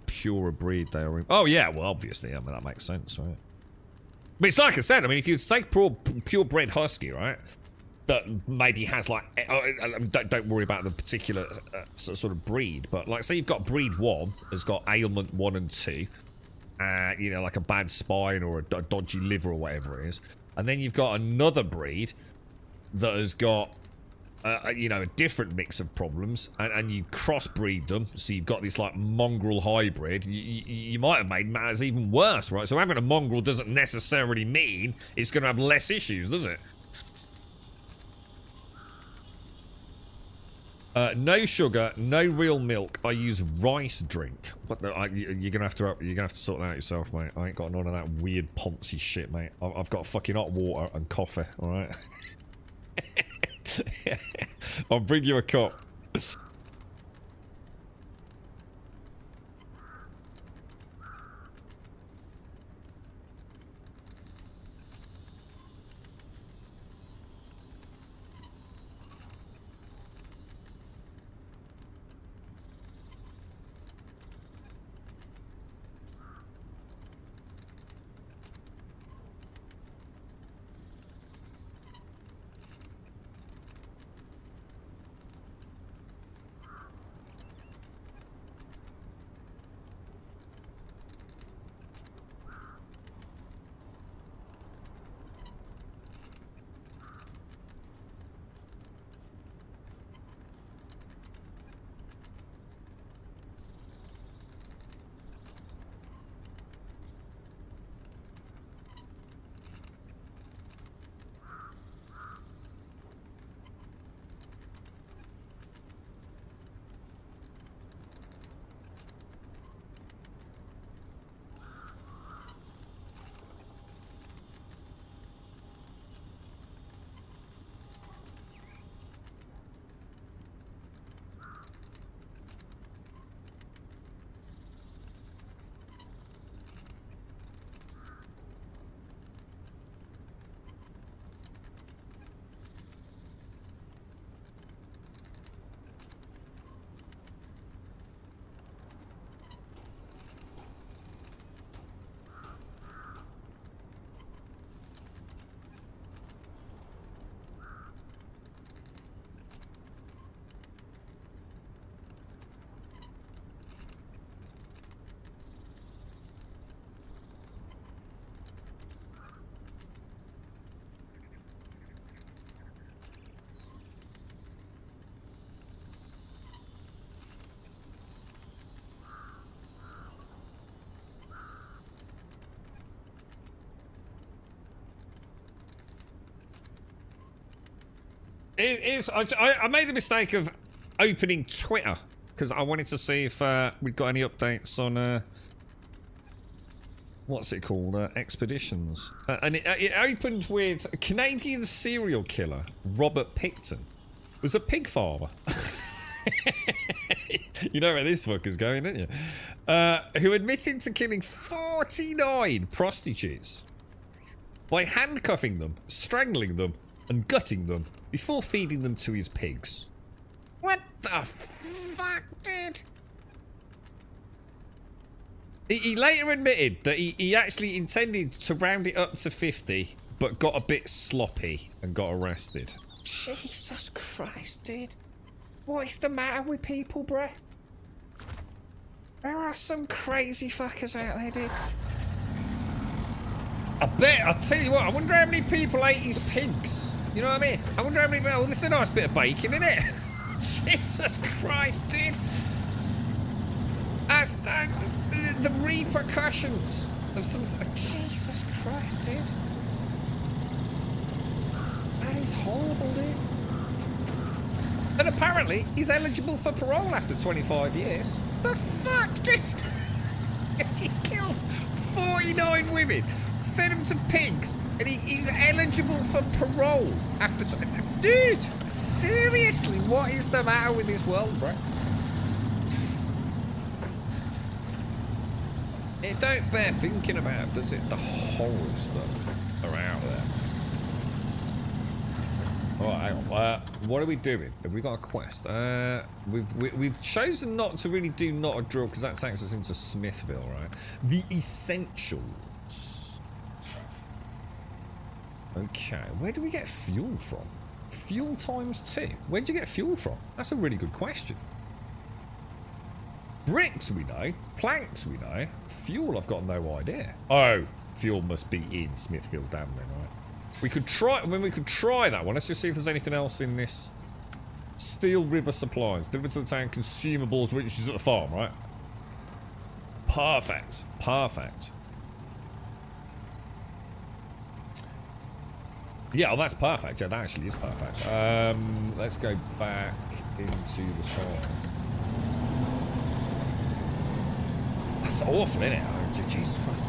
purer breed, they are. Oh yeah, well obviously, I mean that makes sense, right? But it's like I said. I mean, if you take purebred husky, right, that maybe has like, don't worry about the particular sort of breed, but like, say you've got breed 1 has got ailment 1 and 2. You know, like a bad spine or a dodgy liver or whatever it is. And then you've got another breed that has got, you know, a different mix of problems. And you crossbreed them. So you've got this, like, mongrel hybrid. You might have made matters even worse, right? So having a mongrel doesn't necessarily mean it's going to have less issues, does it? No sugar, no real milk. I use rice drink. What the, you're gonna have to sort that out yourself, mate. I ain't got none of that weird Ponzi shit, mate. I've got fucking hot water and coffee. All right. I'll bring you a cup. It is. I made the mistake of opening Twitter because I wanted to see if we'd got any updates on what's it called, expeditions, and it opened with a Canadian serial killer Robert Picton was a pig farmer. You know where this fucker's going, don't you? Who admitted to killing 49 prostitutes by handcuffing them, strangling them, and gutting them before feeding them to his pigs. What the fuck, dude? He later admitted that he actually intended to round it up to 50, but got a bit sloppy and got arrested. Jesus Christ, dude. What is the matter with people, bruh? There are some crazy fuckers out there, dude. I bet, I'll tell you what, I wonder how many people ate his pigs. You know what I mean? I wonder how many... Oh, this is a nice bit of bacon, isn't it? Jesus Christ, dude. That's the repercussions of some... Jesus Christ, dude. That is horrible, dude. And apparently, he's eligible for parole after 25 years. The fuck, dude? He killed 49 women, fed him to pigs, and he's eligible for parole after... Dude, seriously, what is the matter with this world, bro? It don't bear thinking about, does it? The horrors that are out there. Alright, hang on. What are we doing? Have we got a quest? We've chosen not to really do not a drill because that takes us into Smithville, right? The essentials. Okay, where do we get fuel from? Fuel ×2. Where'd you get fuel from? That's a really good question. Bricks we know. Planks we know. Fuel I've got no idea. Oh, fuel must be in Smithville Dam then, right? We could try, we could try that one. Let's just see if there's anything else in this. Steel River Supplies. Delivered to the town, consumables, which is at the farm, right? Perfect. Perfect. Yeah, well, that's perfect. Yeah, that actually is perfect. Let's go back into the farm. That's awful, isn't it? Oh, Jesus Christ.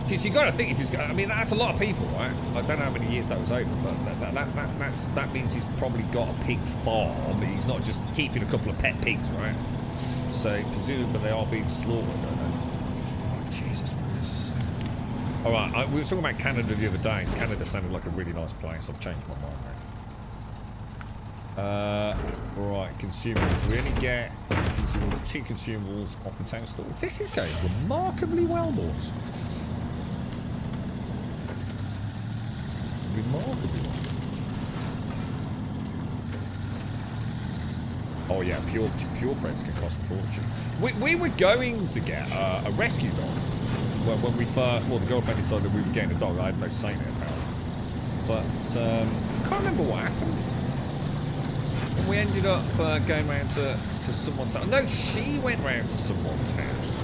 Because you got to think if he's got, I mean, that's a lot of people, right? I don't know how many years that was over, but that means he's probably got a pig farm. He's not just keeping a couple of pet pigs, right? So presumably they are being slaughtered. Oh, Jesus Christ. All right, we were talking about Canada the other day. And Canada sounded like a really nice place. I've changed my mind, right? Right, consumables. We only get consumables, 2 consumables off the town store. This is going remarkably well, boys. Remarkably well. Oh yeah, purebreds can cost a fortune. We were going to get a rescue dog when we first. Well, the girlfriend decided we were getting a dog. I had no say in it apparently, but I can't remember what happened. And we ended up going round to someone's house. No, she went round to someone's house.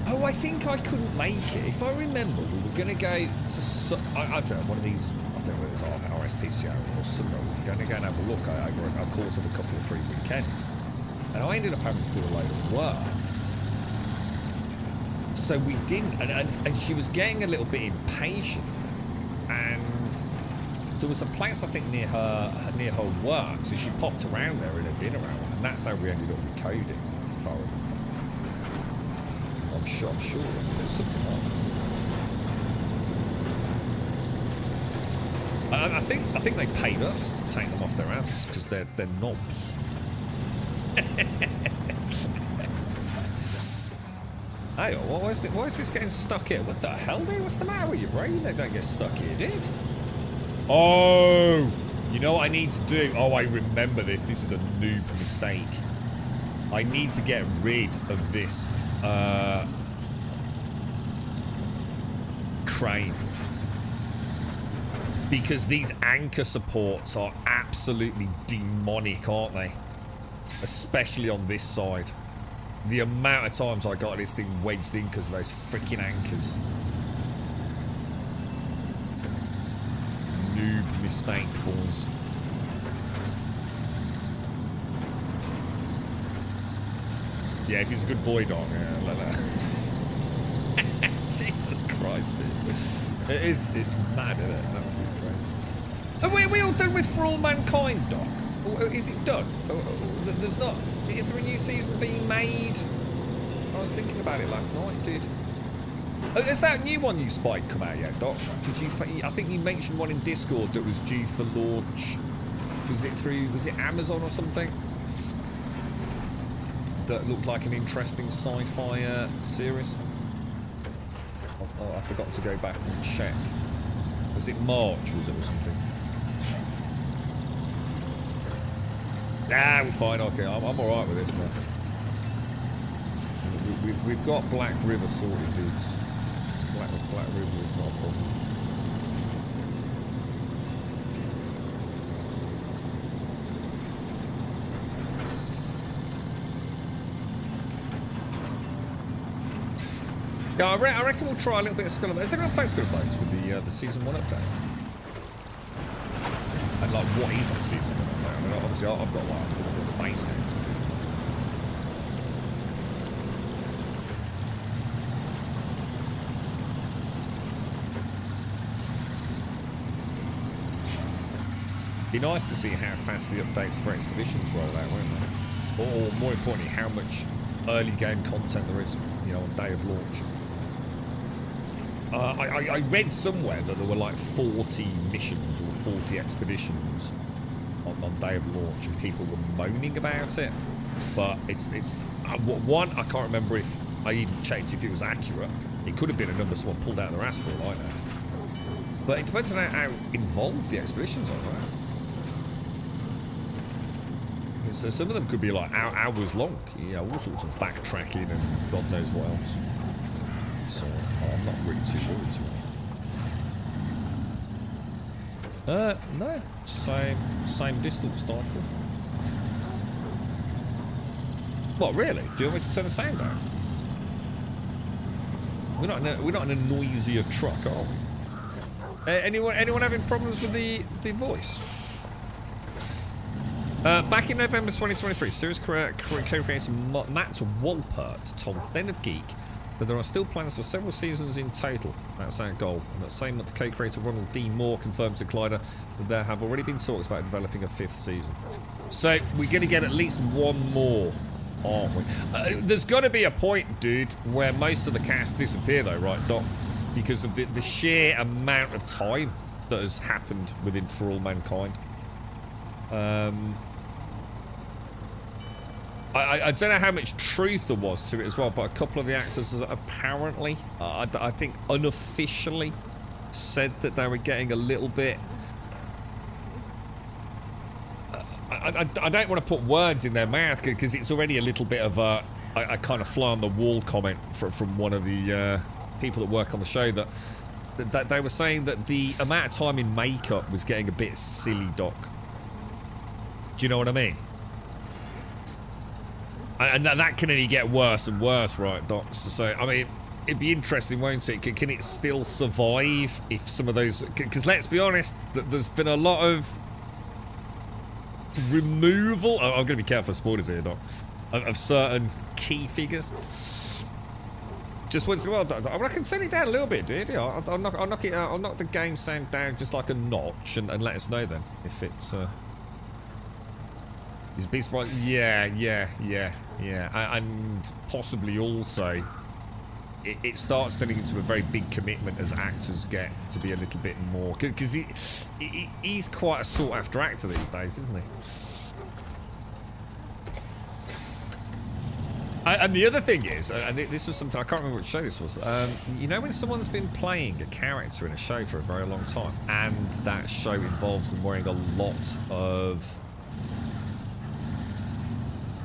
Oh, I think I couldn't make it. If I remember, we were going to go to... I don't know, one of these... I don't know whether it's RSPCO or somewhere. We were going to go and have a look over a course of a couple of 3 weekends. And I ended up having to do a load of work. So we didn't... And she was getting a little bit impatient. And there was a place, I think, near her work. So she popped around there in a dinner hour. And that's how we ended up with coding, if I remember. I'm sure it was something like that. I think they paid us to take them off their hands because they're knobs. Hey, why is this getting stuck here? What the hell, dude? What's the matter with you, bro? You don't get stuck here, dude. Oh, you know what I need to do? Oh, I remember this. This is a noob mistake. I need to get rid of this crane, because these anchor supports are absolutely demonic, aren't they? Especially on this side. The amount of times I got this thing wedged in because of those freaking anchors. Noob mistake, boys. Yeah, if he's a good boy dog, yeah, like that. Jesus Christ, dude. It's mad, isn't it? Absolutely crazy. Are we all done with For All Mankind, Doc? Is it done? There's not... Is there a new season being made? I was thinking about it last night, dude. Has that new one you spiked come out yet, Doc? I think you mentioned one in Discord that was due for launch. Was it Amazon or something? That looked like an interesting sci-fi series. Oh, I forgot to go back and check. Was it March, was it, or something? Nah, we're fine. Okay, I'm alright with this now. We've got Black River sorted, dudes. Black River is not a problem. Yeah, I reckon we'll try a little bit of Skull and Bones. Is everyone playing Skull and Bones with the Season 1 update? And like, what is the Season 1 update? I mean, obviously I've got like the base game to do. Be nice to see how fast the updates for Expeditions roll out, won't they? Or more importantly, how much early game content there is, you know, on day of launch. I read somewhere that there were like 40 missions or 40 expeditions on day of launch, and people were moaning about it. But it's one, I can't remember if I even checked if it was accurate. It could have been a number someone pulled out of their ass for all I know. But it depends on how involved the expeditions are, right? So some of them could be like hours long, you know, all sorts of backtracking and God knows what else. So I'm not really too worried to be honest. No, same distance, Michael. What, really? Do you want me to turn the sound down? We're not in a noisier truck, are we? Anyone having problems with the voice? Back in November 2023, series co-creator Matt Walpert told Den of Geek that there are still plans for several seasons in total. That's our goal. And that same month, co-creator Ronald D. Moore confirmed to Collider that there have already been talks about developing a 5th season. So we're going to get at least one more, aren't we? There's got to be a point, dude, where most of the cast disappear, though, right, Doc? Because of the sheer amount of time that has happened within For All Mankind. I don't know how much truth there was to it as well, but a couple of the actors apparently, I think unofficially, said that they were getting a little bit... I don't want to put words in their mouth because it's already a little bit of a kind of fly on the wall comment from one of the people that work on the show that they were saying that the amount of time in makeup was getting a bit silly, Doc. Do you know what I mean? And that can only get worse and worse, right, Doc? So, I mean, it'd be interesting, won't it? Can it still survive if some of those... Because let's be honest, there's been a lot of removal... I'm going to be careful of spoilers here, Doc. Of certain key figures. Just once in a while, Doc. I can turn it down a little bit, dude. Yeah, I'll knock the game sound down just like a notch and let us know then if it's... Is Beast Boy? Yeah. And possibly also, it starts turning into a very big commitment as actors get to be a little bit more... Because he's quite a sought-after actor these days, isn't he? And the other thing is, and this was something, I can't remember which show this was, you know when someone's been playing a character in a show for a very long time, and that show involves them wearing a lot of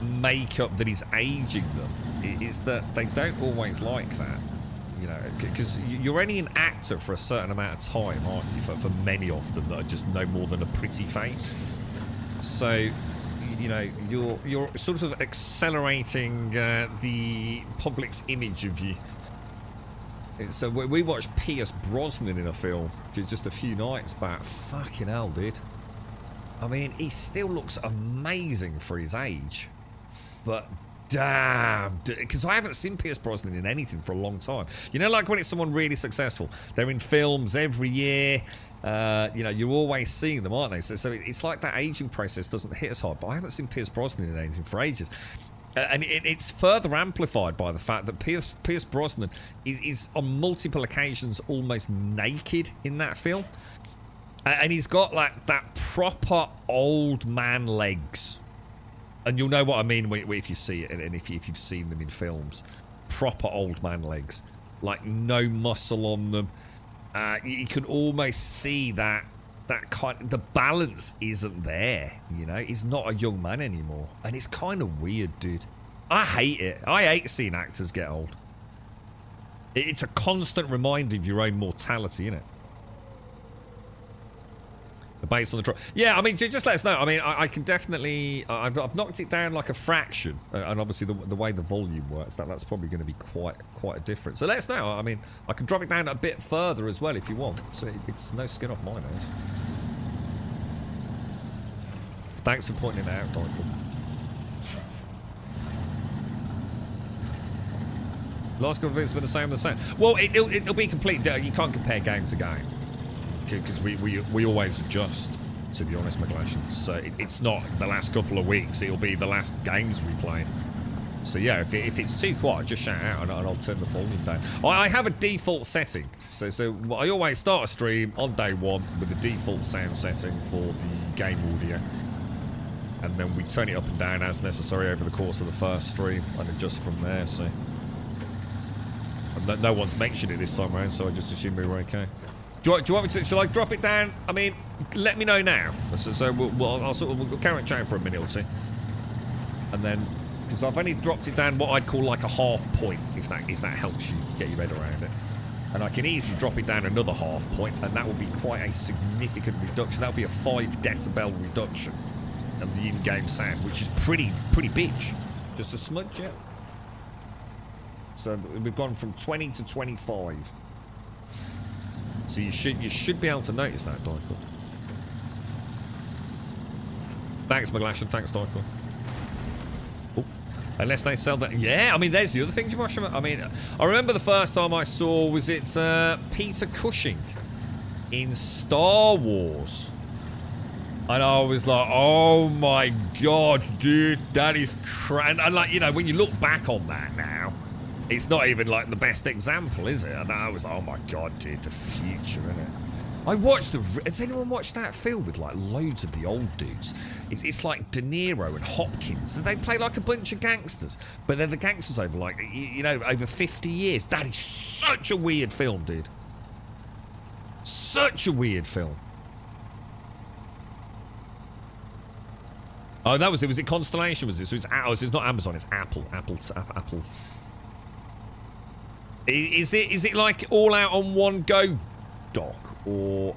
makeup that is aging them, is that they don't always like that, you know, because you're only an actor for a certain amount of time, aren't you, for many of them that are just no more than a pretty face. So, you know, you're sort of accelerating the public's image of you. So we watched Pierce Brosnan in a film just a few nights back. Fucking hell, dude. I mean, he still looks amazing for his age. But damn, because I haven't seen Pierce Brosnan in anything for a long time. You know, like when it's someone really successful, they're in films every year. You know, you're always seeing them, aren't they? So it's like that aging process doesn't hit as hard. But I haven't seen Pierce Brosnan in anything for ages. And it's further amplified by the fact that Pierce Brosnan is on multiple occasions almost naked in that film. And he's got like that proper old man legs. And you'll know what I mean if you see it, and if you've seen them in films. Proper old man legs. Like no muscle on them. You can almost see that the balance isn't there, you know? He's not a young man anymore. And it's kind of weird, dude. I hate it. I hate seeing actors get old. It's a constant reminder of your own mortality, isn't it? Based on the truck. Yeah, I mean, just let us know. I mean, I can definitely... I've knocked it down like a fraction. And obviously, the way the volume works, that's probably going to be quite a difference. So let us know. I mean, I can drop it down a bit further as well if you want. So it's no skin off my nose. Thanks for pointing it out, Michael. Last couple of bits were the same. Well, it'll be complete... You can't compare game to game. Because we always adjust. to be honest, McGlashan. So it's not the last couple of weeks. It'll be the last games we played. So yeah, if it's too quiet, just shout out and I'll turn the volume down. I have a default setting. So I always start a stream on day one with the default sound setting for the game audio. And then we turn it up and down as necessary over the course of the first stream and adjust from there, so. And no one's mentioned it this time around, so I just assume we were okay. Do you want me to, shall I drop it down? I mean, let me know now. So we'll carry on chatting for a minute or two. And then, because I've only dropped it down what I'd call like a half point, if that helps you get your head around it. And I can easily drop it down another half point, and that will be quite a significant reduction. That'll be a 5 decibel reduction of the in-game sound, which is pretty big. Just a smudge, yeah. So we've gone from 20 to 25. So you should be able to notice that, Dykel. Thanks, McGlashan. Thanks, Dykel. Oh, unless they sell that. Yeah, I mean, there's the other thing, Joshua. I mean, I remember the first time I saw, was it Peter Cushing in Star Wars? And I was like, oh my god, dude, that is crazy. And like, you know, when you look back on that now, it's not even like the best example, is it? And I was like, oh my god, dude, the future, innit? I watched has anyone watched that film with like loads of the old dudes? It's like De Niro and Hopkins. They play like a bunch of gangsters, but they're the gangsters over like, you know, over 50 years. That is such a weird film, dude. Such a weird film. Oh, that was it. Was it Constellation? Was it? So it's not Amazon. It's Apple. Apple. Is it like all out on one go, Doc, or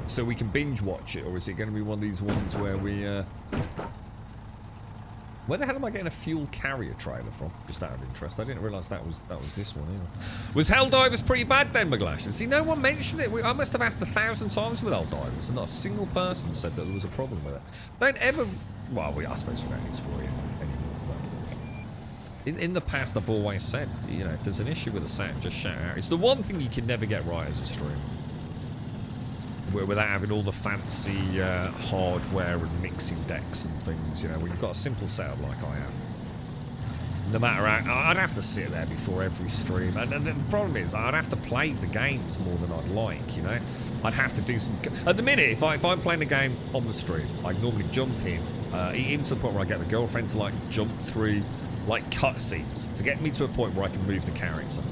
so we can binge watch it, or is it going to be one of these ones where we? Where the hell am I getting a fuel carrier trailer from? Just out of interest. I didn't realise that was this one either. Was Helldivers pretty bad then, McGlash? See, no one mentioned it. I must have asked 1,000 times with Helldivers, and not a single person said that there was a problem with it. Don't ever. Well, I suppose we don't need to worry anymore. But in the past, I've always said, you know, if there's an issue with the sound, just shout out. It's the one thing you can never get right as a stream, without having all the fancy hardware and mixing decks and things. You know, when you've got a simple setup like I have. No matter how, I'd have to sit there before every stream, and the problem is I'd have to play the games more than I'd like. You know, I'd have to do some. At the minute, if I'm playing a game on the stream, I normally jump in to the point where I get the girlfriend to like jump through like cutscenes to get me to a point where I can move the character.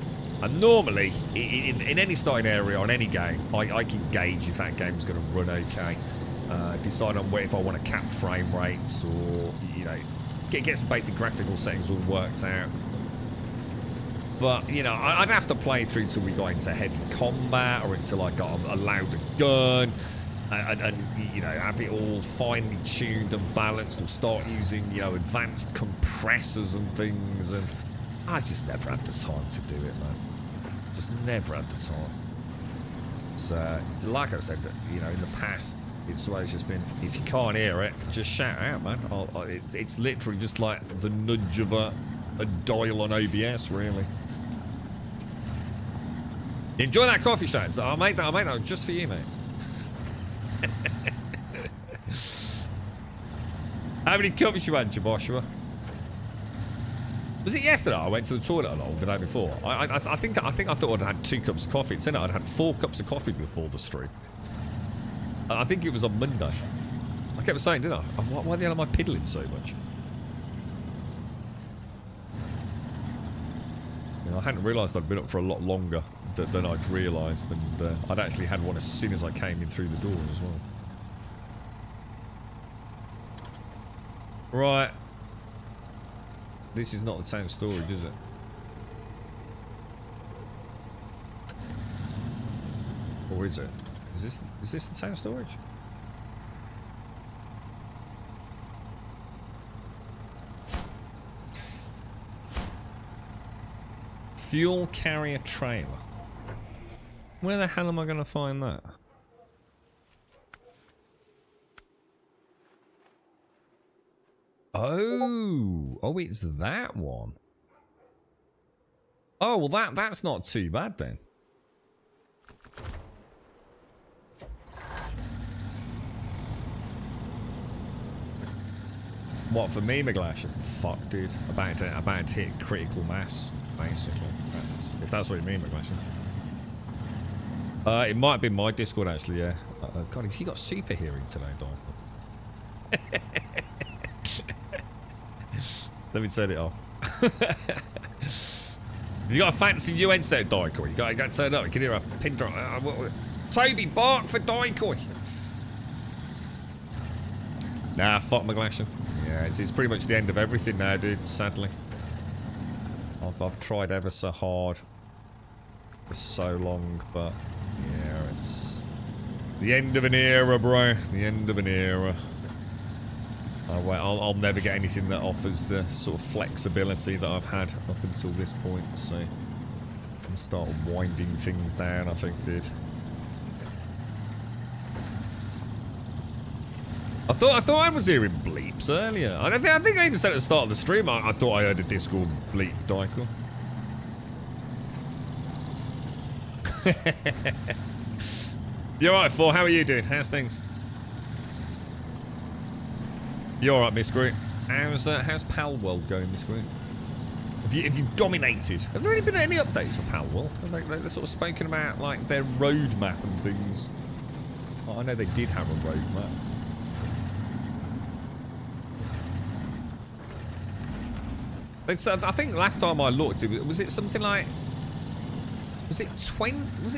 And normally, in any starting area on any game, I can gauge if that game's going to run okay, decide on if I want to cap frame rates, or, you know, get some basic graphical settings all worked out. But, you know, I'd have to play through till we got into heavy combat, or until I got a louder gun, and you know, have it all finely tuned and balanced, or start using, you know, advanced compressors and things, and I just never had the time to do it, man. Just never had the time. So, like I said, you know, in the past, it's always just been, if you can't hear it, just shout out, man. It's literally just like the nudge of a dial on OBS, really. Enjoy that coffee, Shades. I'll make that just for you, mate. How many cups you had, Joshua? Was it yesterday I went to the toilet a lot, or the day before? I think I thought I'd had 2 cups of coffee. It's in it. I'd had 4 cups of coffee before the stream. I think it was on Monday. I kept saying, didn't I? Why the hell am I piddling so much? You know, I hadn't realised I'd been up for a lot longer than I'd realised, and I'd actually had one as soon as I came in through the door as well. Right. This is not the same storage, is it? Or is it? Is this the same storage? Fuel carrier trailer. Where the hell am I going to find that? Oh, it's that one. Oh, well that's not too bad then. What, for me, McGlashan? Fuck, dude. About to hit critical mass, basically. If that's what you mean, McGlashan. It might have been my Discord, actually, yeah. God, has he got super hearing today, Don? Let me turn it off. You got a fancy UN set, Daikoi. You got to turn it up. You can hear a pin drop. Toby, bark for Daikoi. Nah, fuck McGlashan. Yeah, it's pretty much the end of everything now, dude, sadly. I've tried ever so hard for so long, but yeah, it's the end of an era, bro. The end of an era. I'll never get anything that offers the sort of flexibility that I've had up until this point, so I can start winding things down, I think, dude. I thought I was hearing bleeps earlier. I think I even said at the start of the stream I thought I heard a Discord bleep, Dykel. You alright, Four? How are you doing? How's things? You alright, Miss Groot? How's Pal World going, Miss Groot? Have you dominated? Have there been any updates for Pal World? Have they sort of spoken about like their roadmap and things? Oh, I know they did have a roadmap. I think last time I looked, was it something like, was it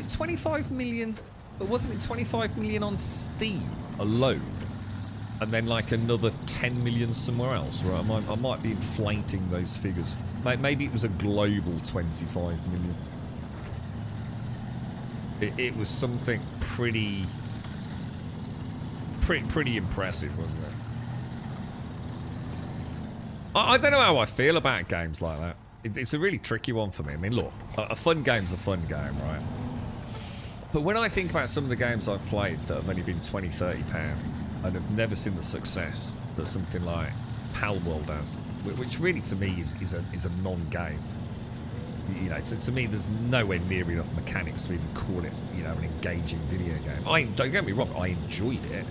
25 million? But wasn't it 25 million on Steam alone? And then like another 10 million somewhere else, right? I might be inflating those figures. Maybe it was a global 25 million. It was something pretty impressive, wasn't it? I don't know how I feel about games like that. It's a really tricky one for me. I mean, look, a fun game's a fun game, right? But when I think about some of the games I've played that have only been £20, £30 and have never seen the success that something like Pal World has, which really to me is a non-game. You know, to me, there's nowhere near enough mechanics to even call it, you know, an engaging video game. Don't get me wrong, I enjoyed it,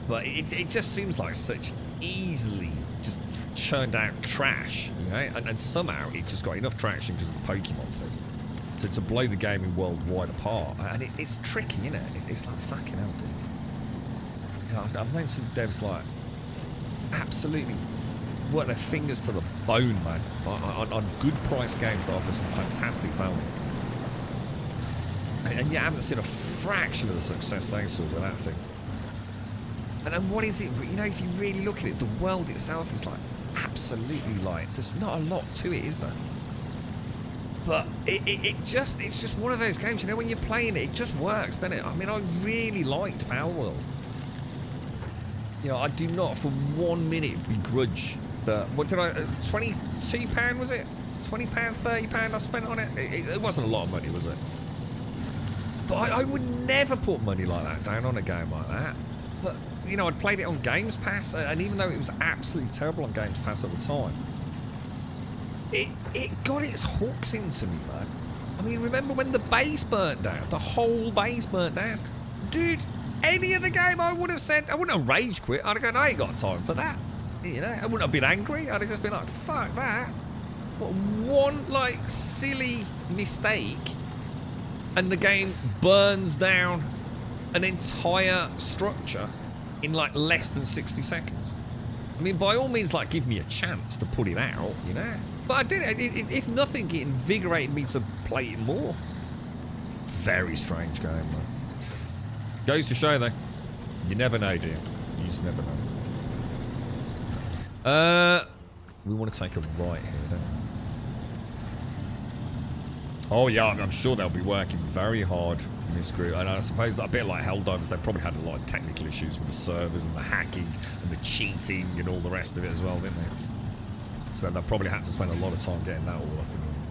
but it just seems like such easily just churned out trash, you know, and somehow it just got enough traction because of the Pokemon thing to blow the gaming world wide apart. And it's tricky, isn't it? It's like fucking hell, dude. You know, I've known some devs like absolutely work their fingers to the bone, man, on good price games that offer some fantastic value. And you haven't seen a fraction of the success they saw with that thing. And then what is it, you know, if you really look at it, the world itself is like absolutely like, there's not a lot to it, is there? But it's just one of those games, you know, when you're playing it, it just works, doesn't it? I mean, I really liked Power World. You know, I do not for 1 minute begrudge the, what did I, £22 was it? £20, £30 I spent on it? It wasn't a lot of money, was it? But I would never put money like that down on a game like that. But, you know, I'd played it on Games Pass, and even though it was absolutely terrible on Games Pass at the time, it got its hooks into me, man. I mean, remember when the base burnt down? The whole base burnt down? Dude, any other game I would have said, I wouldn't have rage quit. I'd have gone, I ain't got time for that. You know, I wouldn't have been angry. I'd have just been like, fuck that. But one, like, silly mistake, and the game burns down an entire structure in like less than 60 seconds. I mean, by all means, like, give me a chance to put it out, you know? But I did it. If nothing, it invigorated me to play it more. Very strange game, man. Goes to show, though, you never know, do you? You just never know. We want to take a right here, don't we? Oh yeah, I'm sure they'll be working very hard in this group, and I suppose a bit like Helldivers, they probably had a lot of technical issues with the servers and the hacking and the cheating and all the rest of it as well, didn't they? So they probably had to spend a lot of time getting that all up and running.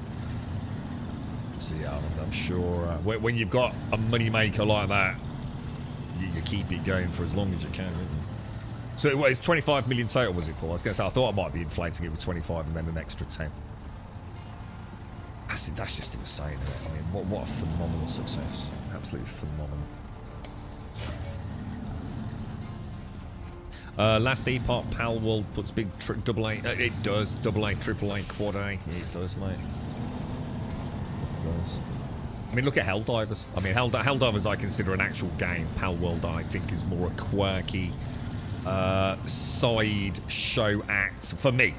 So yeah, I'm sure when you've got a money maker like that, you keep it going for as long as you can. So it's 25 million total, was it, Paul? I was going to say, I thought I might be inflating it with 25 and then an extra 10. That's just insane, isn't it? I mean, what a phenomenal success. Absolutely phenomenal. Last Epoch, Pal World puts big double A. It does. Double A, triple A, quad A. It does, mate. It does. I mean, look at Helldivers. I mean, Helldivers I consider an actual game. Pal World I think is more a quirky side show act for me.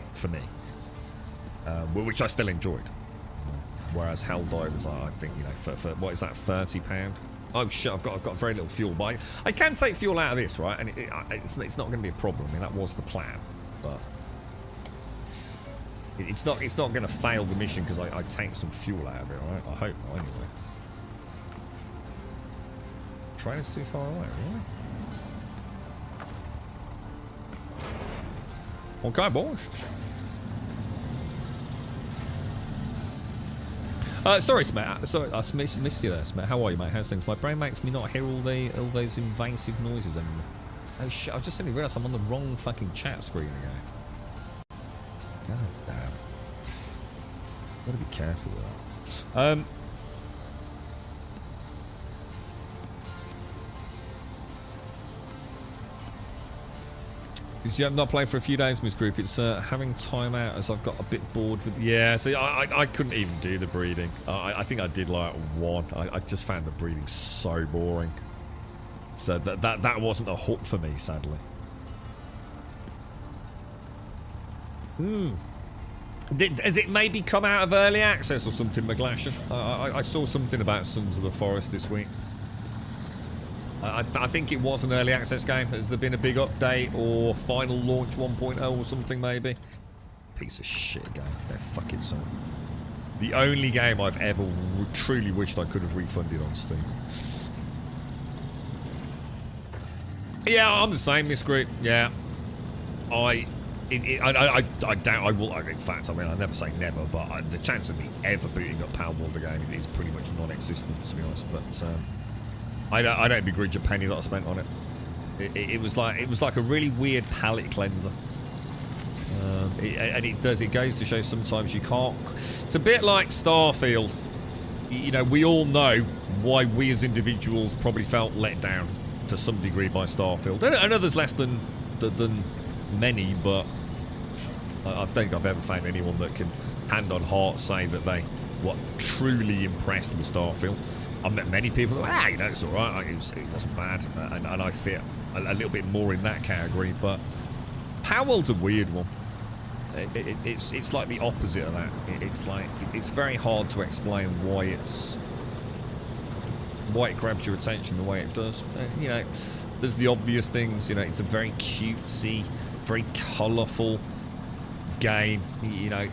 Which I still enjoyed. Whereas Helldivers, I think, you know, for what is that, £30? Oh shit! I've got very little fuel, but I can take fuel out of this, right? And it's not going to be a problem. I mean, that was the plan, but it's not going to fail the mission because I take some fuel out of it, right? I hope not, anyway. Train is too far away, really? Okay, boys. Sorry, Smet. Sorry, I missed you there, Smet. How are you, mate? How's things? My brain makes me not hear all those invasive noises anymore. Oh shit! I just suddenly realised I'm on the wrong fucking chat screen again. God damn. Gotta be careful with that. Because you have not played for a few days, Miss Group. It's having time out as I've got a bit bored with... Yeah, see, I couldn't even do the breeding. I think I did like one. I just found the breeding so boring. So that wasn't a hook for me, sadly. Has it maybe come out of early access or something, McGlashan? I saw something about Sons of the Forest this week. I think it was an early access game. Has there been a big update or final launch 1.0 or something maybe? Piece of shit game. They're fucking son. The only game I've ever truly wished I could have refunded on Steam. Yeah, I'm the same, Miss Group. Yeah. I doubt I will. In fact, I mean, I never say never, but the chance of me ever booting up Pal World again is pretty much non-existent, to be honest. But I don't begrudge a penny that I spent on it. It was like a really weird palate cleanser. And it goes to show sometimes you can't. It's a bit like Starfield. You know, we all know why we as individuals probably felt let down to some degree by Starfield, and others less than many. But I don't think I've ever found anyone that can hand on heart say that they were truly impressed with Starfield. I've met many people who you know, it's alright, it wasn't bad, and I fit a little bit more in that category, but Pal World's a weird one. It's like the opposite of that. It's very hard to explain why it grabs your attention the way it does. You know, there's the obvious things, you know, it's a very cutesy, very colourful game. You know,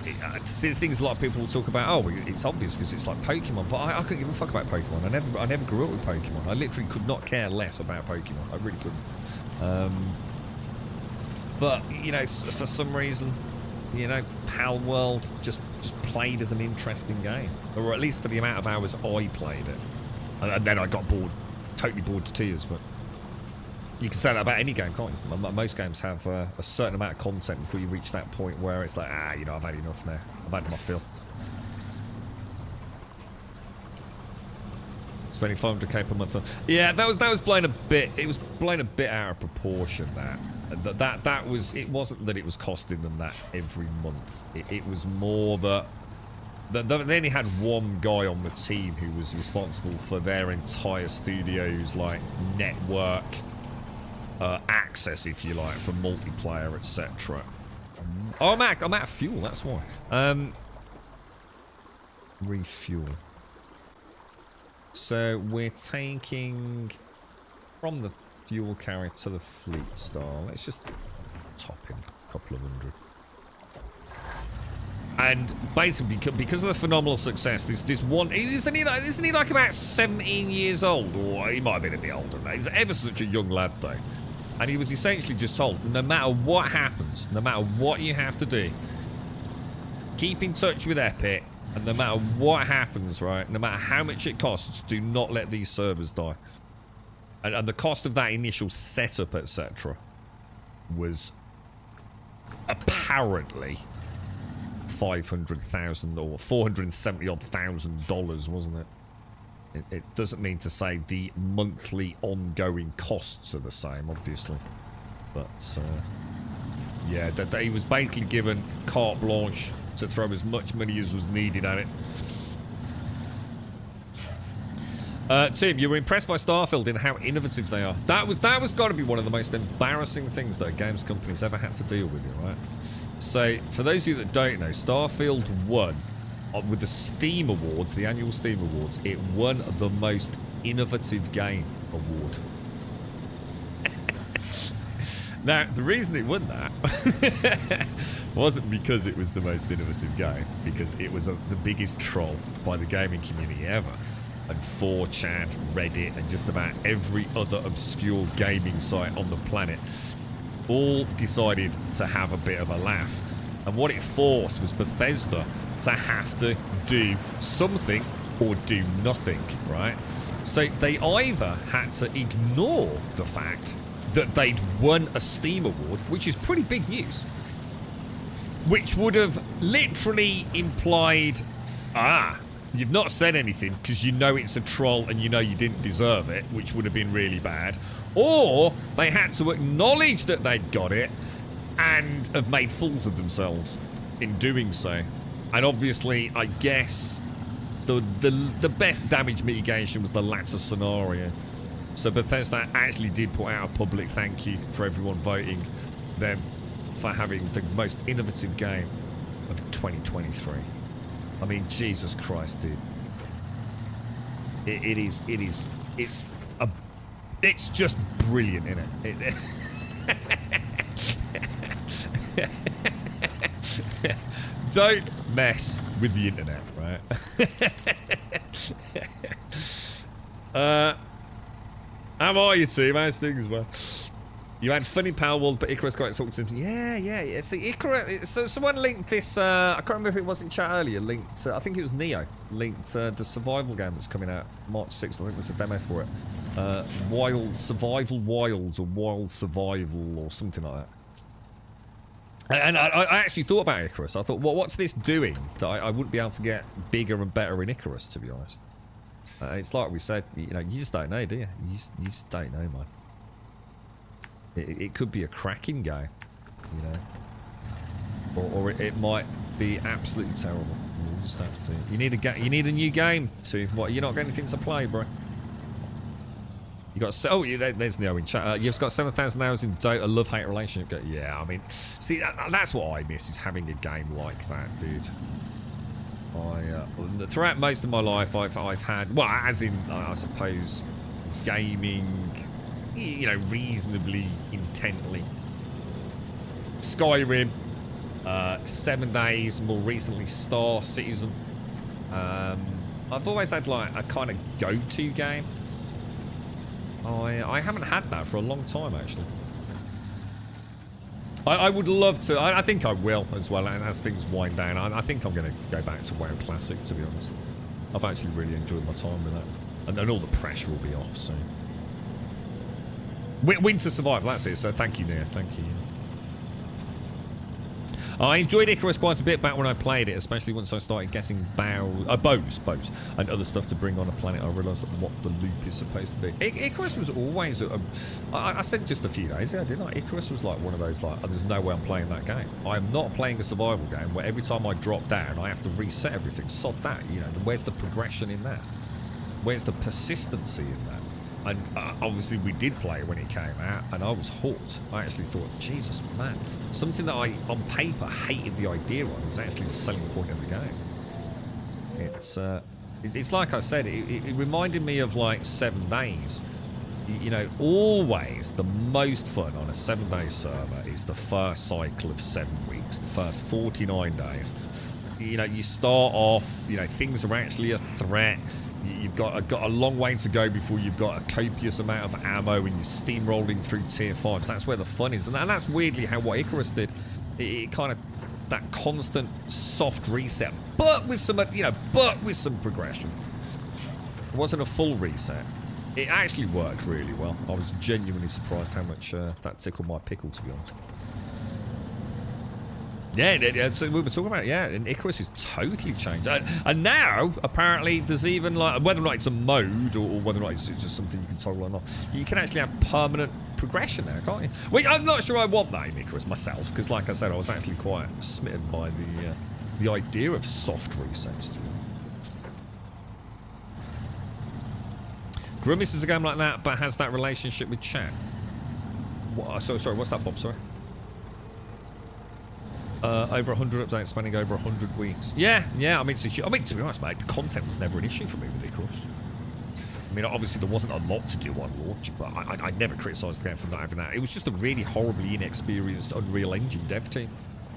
see things a lot of people will talk about. Oh, it's obvious because it's like Pokemon, but I couldn't give a fuck about Pokemon. I never grew up with Pokemon. I literally could not care less about Pokemon. I really couldn't. But you know, for some reason, you know, Pal World just played as an interesting game, or at least for the amount of hours I played it, and then I got bored, totally bored to tears. But you can say that about any game, can't you? Most games have a certain amount of content before you reach that point where it's like, you know, I've had enough now. I've had my fill. Spending 500k per month. Yeah, that was blown a bit. It was blown a bit out of proportion. That was. It wasn't that it was costing them that every month. It was more that they only had one guy on the team who was responsible for their entire studio's like network. Access, if you like, for multiplayer, etc. Oh, I'm out of fuel, that's why. Refuel. So we're taking from the fuel carrier to the fleet star. Let's just top in a couple of hundred. And basically, because of the phenomenal success, this one isn't he like about 17 years old, or he might have been a bit older than that. He's ever such a young lad though. And he was essentially just told, no matter what happens, no matter what you have to do, keep in touch with Epic, and no matter what happens, right, no matter how much it costs, do not let these servers die. And the cost of that initial setup, etc., was apparently $500,000 or $470,000, wasn't it? It doesn't mean to say the monthly ongoing costs are the same, obviously. But yeah, that he was basically given carte blanche to throw as much money as was needed at it. Tim, you were impressed by Starfield in how innovative they are. That was got to be one of the most embarrassing things that a games company's ever had to deal with, right? So, for those of you that don't know, Starfield won with the Steam Awards, the annual Steam Awards. It won the most innovative game award. Now, the reason it won that wasn't because it was the most innovative game, because it was the biggest troll by the gaming community ever. And 4chan, Reddit, and just about every other obscure gaming site on the planet all decided to have a bit of a laugh. And what it forced was Bethesda to have to do something or do nothing, right? So they either had to ignore the fact that they'd won a Steam Award, which is pretty big news, which would have literally implied, you've not said anything because you know it's a troll and you know you didn't deserve it, which would have been really bad. Or they had to acknowledge that they'd got it and have made fools of themselves in doing so. And obviously, I guess the best damage mitigation was the latter scenario. So Bethesda actually did put out a public thank you for everyone voting them for having the most innovative game of 2023. I mean, Jesus Christ, dude. It's just brilliant, isn't it? Don't mess with the internet, right? How are you, team? How's things, well? You had funny Power World, but Icarus got talking to him. Yeah. See, Icarus. So someone linked this. I can't remember who it was in chat earlier. Linked. I think it was Neo. Linked the survival game that's coming out March 6th. I think there's a demo for it. Wild Survival Wilds or Wild Survival or something like that. And I actually thought about Icarus. I thought, well, what's this doing that I wouldn't be able to get bigger and better in Icarus? To be honest, it's like we said. You know, you just don't know, do you? You just don't know, man. It could be a cracking game, you know, or it might be absolutely terrible. You just have to. You need a new game to. What? You're not got anything to play, bro. You got there's Neo in chat. You've got 7,000 hours in Dota. Love-hate relationship. Yeah, I mean, see, that's what I miss is having a game like that, dude. Throughout most of my life, I've had, well, as in I suppose, gaming. You know, reasonably intently. Skyrim, 7 Days, more recently Star Citizen. I've always had like a kind of go-to game. I haven't had that for a long time, actually. I would love to. I think I will as well, and as things wind down, I think I'm going to go back to WoW Classic, to be honest. I've actually really enjoyed my time with that, and all the pressure will be off soon. Winter Survival, that's it. So thank you, Nia. Thank you. I enjoyed Icarus quite a bit back when I played it, especially once I started getting bows, and other stuff to bring on a planet. I realised what the loop is supposed to be. Icarus was always I said just a few days ago, didn't I? Icarus was like one of those, like, there's no way I'm playing that game. I'm not playing a survival game where every time I drop down, I have to reset everything. Sod that, you know. Where's the progression in that? Where's the persistency in that? And obviously we did play it when it came out, and I was hooked. I actually thought, Jesus, man, something that I, on paper, hated the idea of is actually the selling point of the game. It's like I said, it reminded me of like 7 Days. You know, always the most fun on a 7-day server is the first cycle of 7 weeks, the first 49 days. You know, you start off, you know, things are actually a threat. You've got a long way to go before you've got a copious amount of ammo and you're steamrolling through tier 5s. That's where the fun is. And that's weirdly how what Icarus did. It kind of, that constant soft reset, but with some, you know, but with some progression. It wasn't a full reset. It actually worked really well. I was genuinely surprised how much that tickled my pickle, to be honest. Yeah, so we were talking about, and Icarus is totally changed. And now, apparently, there's even, like, whether or not it's a mode or whether or not it's just something you can toggle or not, you can actually have permanent progression now, can't you? Well, I'm not sure I want that in Icarus myself, because, like I said, I was actually quite smitten by the idea of soft resets, to be honest. Grimace is a game like that, but has that relationship with chat. What, sorry, what's that, Bob? Sorry. Over 100 updates spanning over 100 weeks. Yeah. I mean, to be honest, mate, the content was never an issue for me with Icarus. I mean, obviously there wasn't a lot to do on launch, but I never criticised the game for not having that. It was just a really horribly inexperienced Unreal Engine dev team.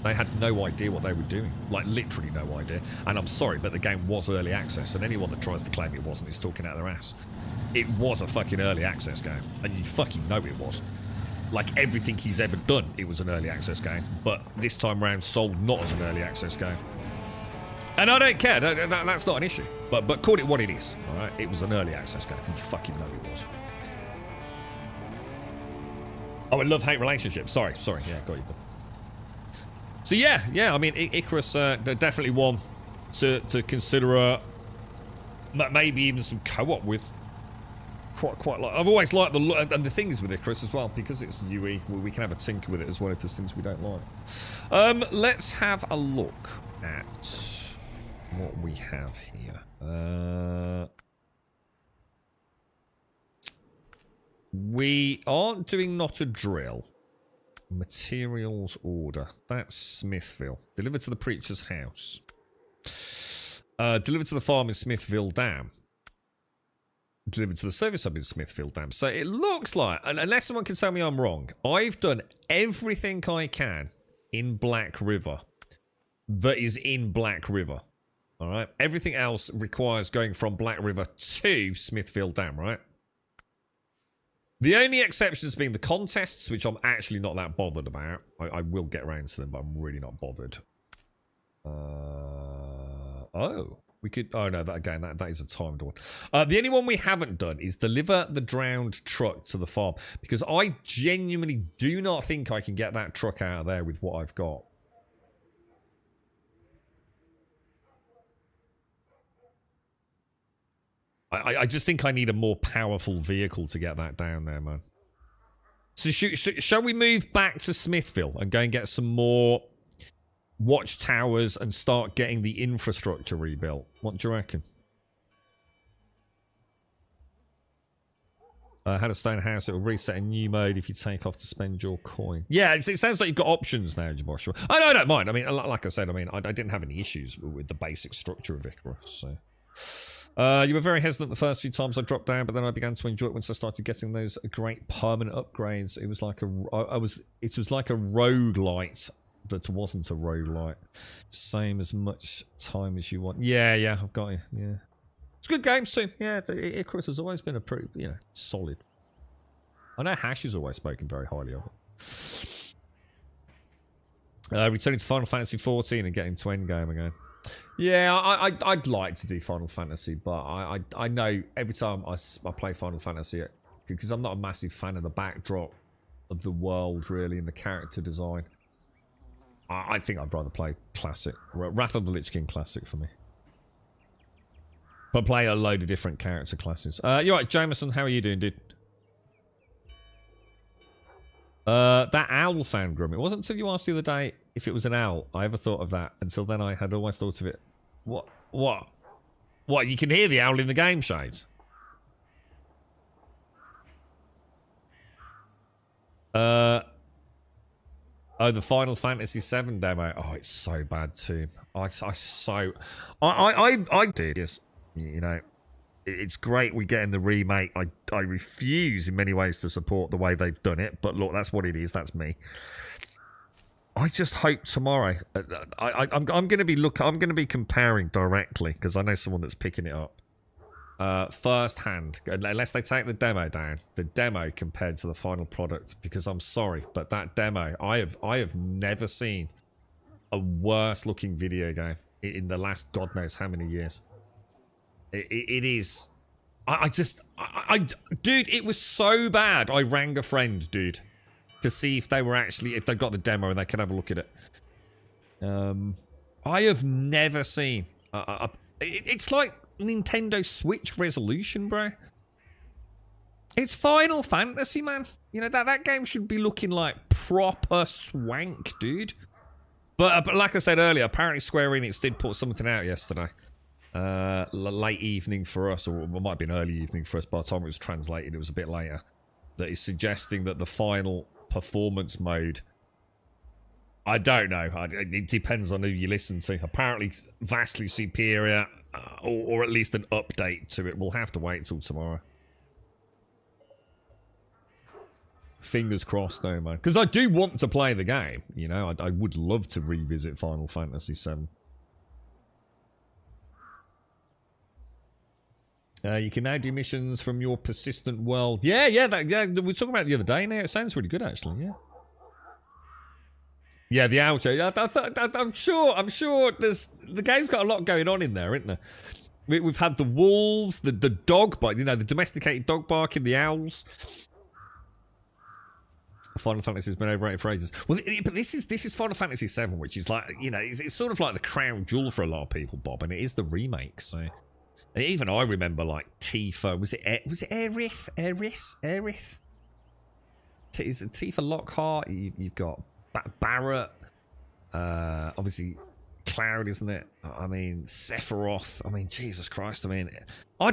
They had no idea what they were doing. Like, literally no idea. And I'm sorry, but the game was early access, and anyone that tries to claim it wasn't is talking out their ass. It was a fucking early access game, and you fucking know it was. Like everything he's ever done, it was an early access game. But this time round, sold not as an early access game. And I don't care. That's not an issue. But call it what it is. All right, it was an early access game. You fucking know it was. Oh, a love-hate relationship. Sorry. Yeah, got you. So yeah. I mean, Icarus definitely one to consider. Maybe even some co-op with. Quite like. I've always liked the look, and the thing is with Icarus as well, because it's UE, we can have a tinker with it as well if there's things we don't like. Let's have a look at what we have here. We aren't doing not a drill. Materials order. That's Smithville. Delivered to the preacher's house. Delivered to the farm in Smithville Dam. Delivered to the service hub in Smithfield Dam. So it looks like, unless someone can tell me I'm wrong, I've done everything I can in Black River that is in Black River. All right. Everything else requires going from Black River to Smithfield Dam, right? The only exceptions being the contests, which I'm actually not that bothered about. I will get around to them, but I'm really not bothered. We could... Oh, no, that is a timed one. The only one we haven't done is deliver the drowned truck to the farm. Because I genuinely do not think I can get that truck out of there with what I've got. I just think I need a more powerful vehicle to get that down there, man. So shall we move back to Smithville and go and get some more... watchtowers and start getting the infrastructure rebuilt? What do you reckon? Had a stone house, it will reset a new mode if you take off to spend your coin. Yeah, it sounds like you've got options now, Joshua. I don't mind. I mean, like I said, I didn't have any issues with the basic structure of Icarus, so... you were very hesitant the first few times I dropped down, but then I began to enjoy it once I started getting those great permanent upgrades. It was like a roguelite that wasn't a roguelite. Same as much time as you want. Yeah, I've got you. Yeah. It's a good game too. Yeah, Icarus has always been a pretty, solid. I know Hash has always spoken very highly of it. Returning to Final Fantasy 14 and getting to Endgame again. Yeah, I'd like to do Final Fantasy, but I know every time I play Final Fantasy, because I'm not a massive fan of the backdrop of the world, really, and the character design. I think I'd rather play Classic. Wrath of the Lich King Classic for me. But play a load of different character classes. You're right, Jameson, how are you doing, dude? That owl sound, Grum. It wasn't until you asked the other day if it was an owl I ever thought of that. Until then I had always thought of it. What? You can hear the owl in the game, Shades? Oh, the Final Fantasy VII demo. Oh, it's so bad too. I did, yes. It's great we get in the remake. I refuse in many ways to support the way they've done it, but look, that's what it is. That's me. I just hope tomorrow. I'm going to be comparing directly because I know someone that's picking it up first hand, unless they take the demo down. The demo compared to the final product, because I'm sorry, but that demo, I have never seen a worse looking video game in the last God knows how many years. It is. Dude, it was so bad. I rang a friend, dude, to see if they got the demo and they could have a look at it. I have never seen... it's like Nintendo Switch resolution, bro. It's Final Fantasy, man. You know, that game should be looking like proper swank, dude. But like I said earlier, apparently Square Enix did put something out yesterday. Late evening for us, or it might have been early evening for us. By the time it was translated, it was a bit later. That is suggesting that the final performance mode... I don't know. It depends on who you listen to. Apparently vastly superior, or at least an update to it. We'll have to wait until tomorrow. Fingers crossed though, man. Because I do want to play the game. You know, I would love to revisit Final Fantasy VII. You can now do missions from your persistent world. Yeah, we were talking about it the other day now. It sounds really good, actually, yeah. Yeah, the outro. I'm sure the game's got a lot going on in there, isn't there? We've had the wolves, the dog bark, you know, the domesticated dog barking, the owls. Final Fantasy's been overrated for ages. Well, but this is Final Fantasy VII, which is like, you know, it's sort of like the crown jewel for a lot of people, Bob, and it is the remake. So even I remember like Tifa. Was it Aerith? Is it Tifa Lockhart? You've got Barrett. Obviously Cloud, isn't it? I mean Sephiroth. I mean Jesus Christ. I mean, I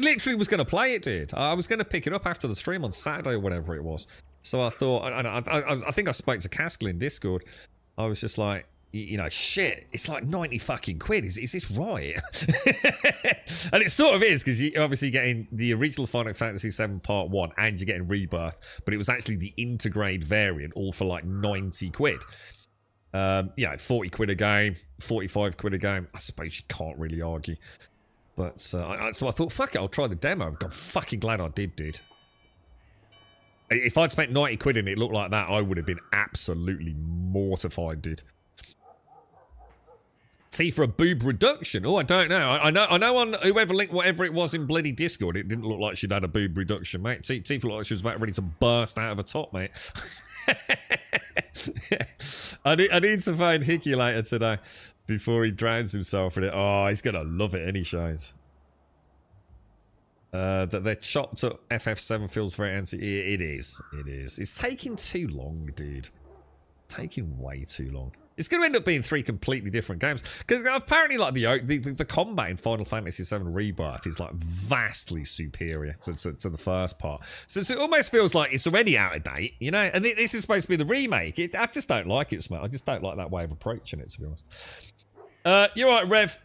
literally was going to play it, dude. I was going to pick it up after the stream on Saturday or whatever it was. So I thought, I think I spoke to Caskell in Discord. I was just like, you know, shit, it's like 90 fucking quid. Is this right? And it sort of is, because you're obviously getting the original Final Fantasy VII Part 1 and you're getting Rebirth, but it was actually the integrate variant, all for like 90 quid. You know, 40 quid a game, 45 quid a game. I suppose you can't really argue. But so I thought, fuck it, I'll try the demo. I'm fucking glad I did, dude. If I'd spent 90 quid and it looked like that, I would have been absolutely mortified, dude. See, for a boob reduction. Oh, I don't know. I know on whoever linked whatever it was in bloody Discord, it didn't look like she'd had a boob reduction, mate. Tifa looked like she was about ready to burst out of a top, mate. I need to find Hickey later today before he drowns himself in it. Oh, he's going to love it, and he shows. That they're chopped up FF7 feels very anti. It is. It's taking too long, dude. Taking way too long. It's going to end up being 3 completely different games, because apparently, like the combat in Final Fantasy VII Rebirth is like vastly superior to the first part. So it almost feels like it's already out of date, you know. And this is supposed to be the remake. I just don't like it, Smart. I just don't like that way of approaching it, to be honest. You're right, Rev.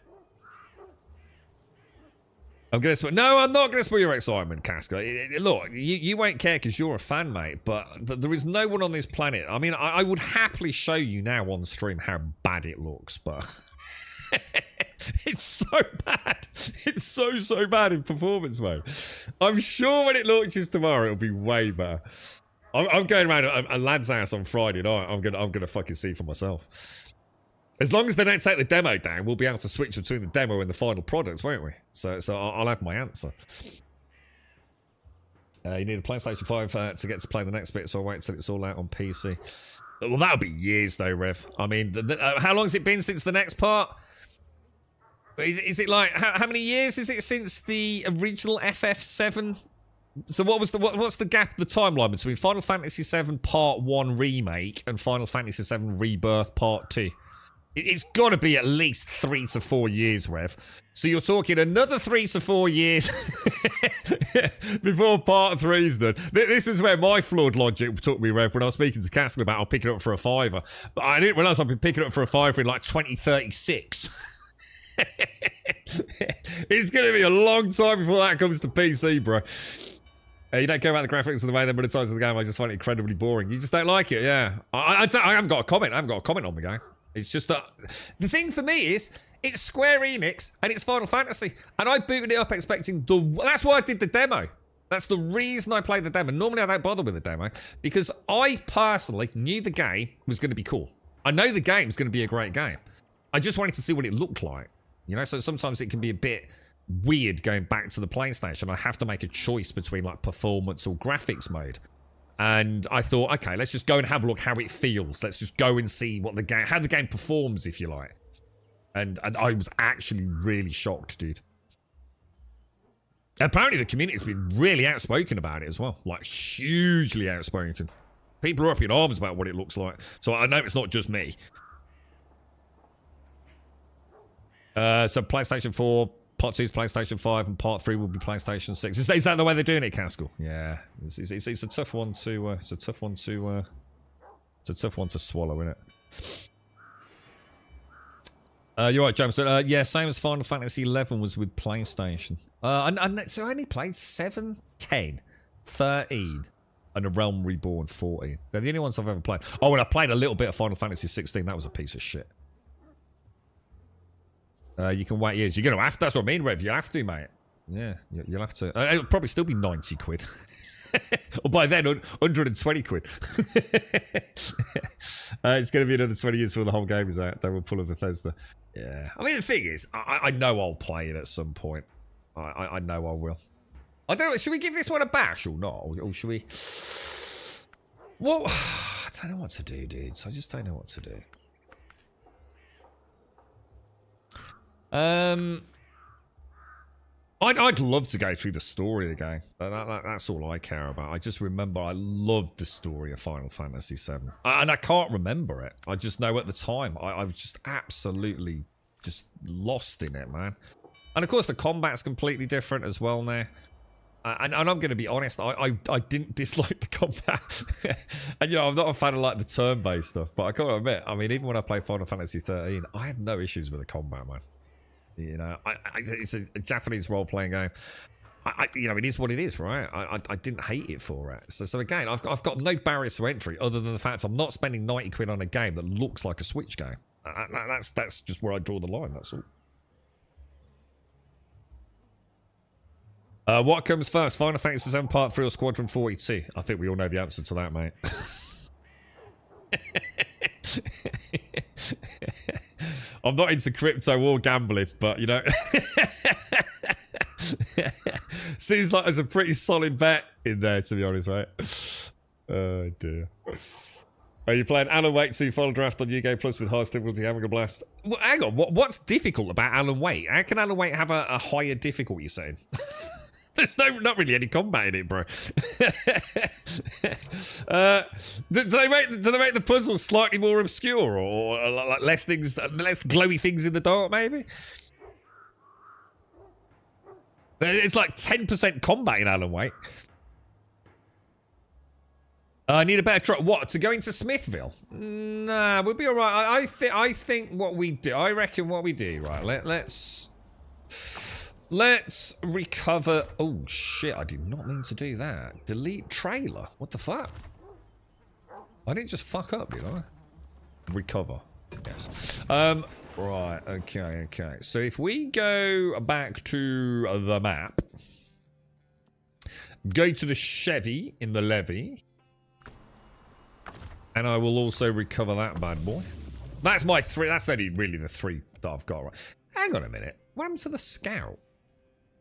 I'm not gonna spoil your excitement, Casca. Look, you won't care because you're a fan, mate. But there is no one on this planet. I mean, I would happily show you now on stream how bad it looks, but it's so bad. It's so bad in performance mode. I'm sure when it launches tomorrow, it'll be way better. I'm going around a lad's house on Friday night. I'm gonna fucking see for myself. As long as they don't take the demo down, we'll be able to switch between the demo and the final product, won't we? So I'll have my answer. You need a PlayStation 5 to get to play the next bit, so I'll wait until it's all out on PC. Well, that'll be years, though, Rev. I mean, how long has it been since the next part? Is it like, how many years is it since the original FF7? So what's the gap, the timeline between Final Fantasy VII Part 1 Remake and Final Fantasy VII Rebirth Part 2? It's got to be at least 3 to 4 years, Rev. So you're talking another 3 to 4 years before Part 3's done. This is where my flawed logic took me, Rev, when I was speaking to Castle about I'll pick it up for a £5. But I didn't realise I'd be picking it up for a £5 in like 2036. It's going to be a long time before that comes to PC, bro. You don't care about the graphics and the way they monetize the game. I just find it incredibly boring. You just don't like it, yeah. I haven't got a comment. I haven't got a comment on the game. It's just that the thing for me is it's Square Enix and it's Final Fantasy, and I booted it up expecting that's why I did the demo. That's the reason I played the demo. Normally I don't bother with the demo because I personally knew the game was going to be cool. I know the game's going to be a great game. I just wanted to see what it looked like, you know. So sometimes it can be a bit weird going back to the PlayStation. I have to make a choice between like performance or graphics mode. And I thought, okay, let's just go and have a look how it feels. Let's just go and see what the game, how the game performs, if you like. And I was actually really shocked, dude. Apparently the community's been really outspoken about it as well. Like, hugely outspoken. People are up in arms about what it looks like. So I know it's not just me. So PlayStation 4, Part 2 is PlayStation 5, and Part 3 will be PlayStation 6. Is that the way they're doing it, Caskell? Yeah. It's a tough one to it's a tough one to swallow, isn't it? You're right, James. Yeah, same as Final Fantasy 11 was with PlayStation. So I only played 7, 10, 13, and A Realm Reborn 14. They're the only ones I've ever played. Oh, and I played a little bit of Final Fantasy 16. That was a piece of shit. You can wait years. You're going to have to. That's what I mean, Rev. You have to, mate. Yeah, you'll have to. It'll probably still be 90 quid. Or by then, 120 quid. It's going to be another 20 years before the whole game is out. They will pull a Bethesda. Yeah. I mean, the thing is, I know I'll play it at some point. I know I will. I don't know. Should we give this one a bash or not? Or should we... Well, I don't know what to do, dudes. I just don't know what to do. I'd love to go through the story of the game. That's all I care about. I just remember I loved the story of Final Fantasy VII. And I can't remember it. I just know at the time, I was just absolutely just lost in it, man. And of course, the combat's completely different as well now. And I'm going to be honest, I didn't dislike the combat. And, you know, I'm not a fan of, like, the turn-based stuff. But I gotta admit, I mean, even when I played Final Fantasy 13, I had no issues with the combat, man. You know, it's a Japanese role-playing game. You know, it is what it is, right? I didn't hate it for it. So again, I've got no barriers to entry other than the fact I'm not spending 90 quid on a game that looks like a Switch game. That's just where I draw the line, that's all. What comes first, Final Fantasy VII Part 3 or Squadron 42? I think we all know the answer to that, mate. I'm not into crypto or gambling, but, you know... Seems like there's a pretty solid bet in there, to be honest, right? Oh, dear. Are you playing Alan Wake 2 Final Draft on UK Plus with highest difficulty, having a blast? Well, hang on, what's difficult about Alan Wake? How can Alan Wake have a higher difficulty, you're saying? There's not really any combat in it, bro. Do they make the puzzles slightly more obscure, or like less glowy things in the dark, maybe? It's like 10% combat in Alan Wake. I need a better truck. What, to go into Smithville? Nah, we'll be all right. I think what we do. I reckon what we do. Right. Let's recover. Oh shit! I did not mean to do that. Delete trailer. What the fuck? I didn't just fuck up, did I? Recover. Yes. Right. Okay. So if we go back to the map, go to the Chevy in the levee, and I will also recover that bad boy. That's my 3. That's only really the 3 that I've got. Right. Hang on a minute. What happened to the scout?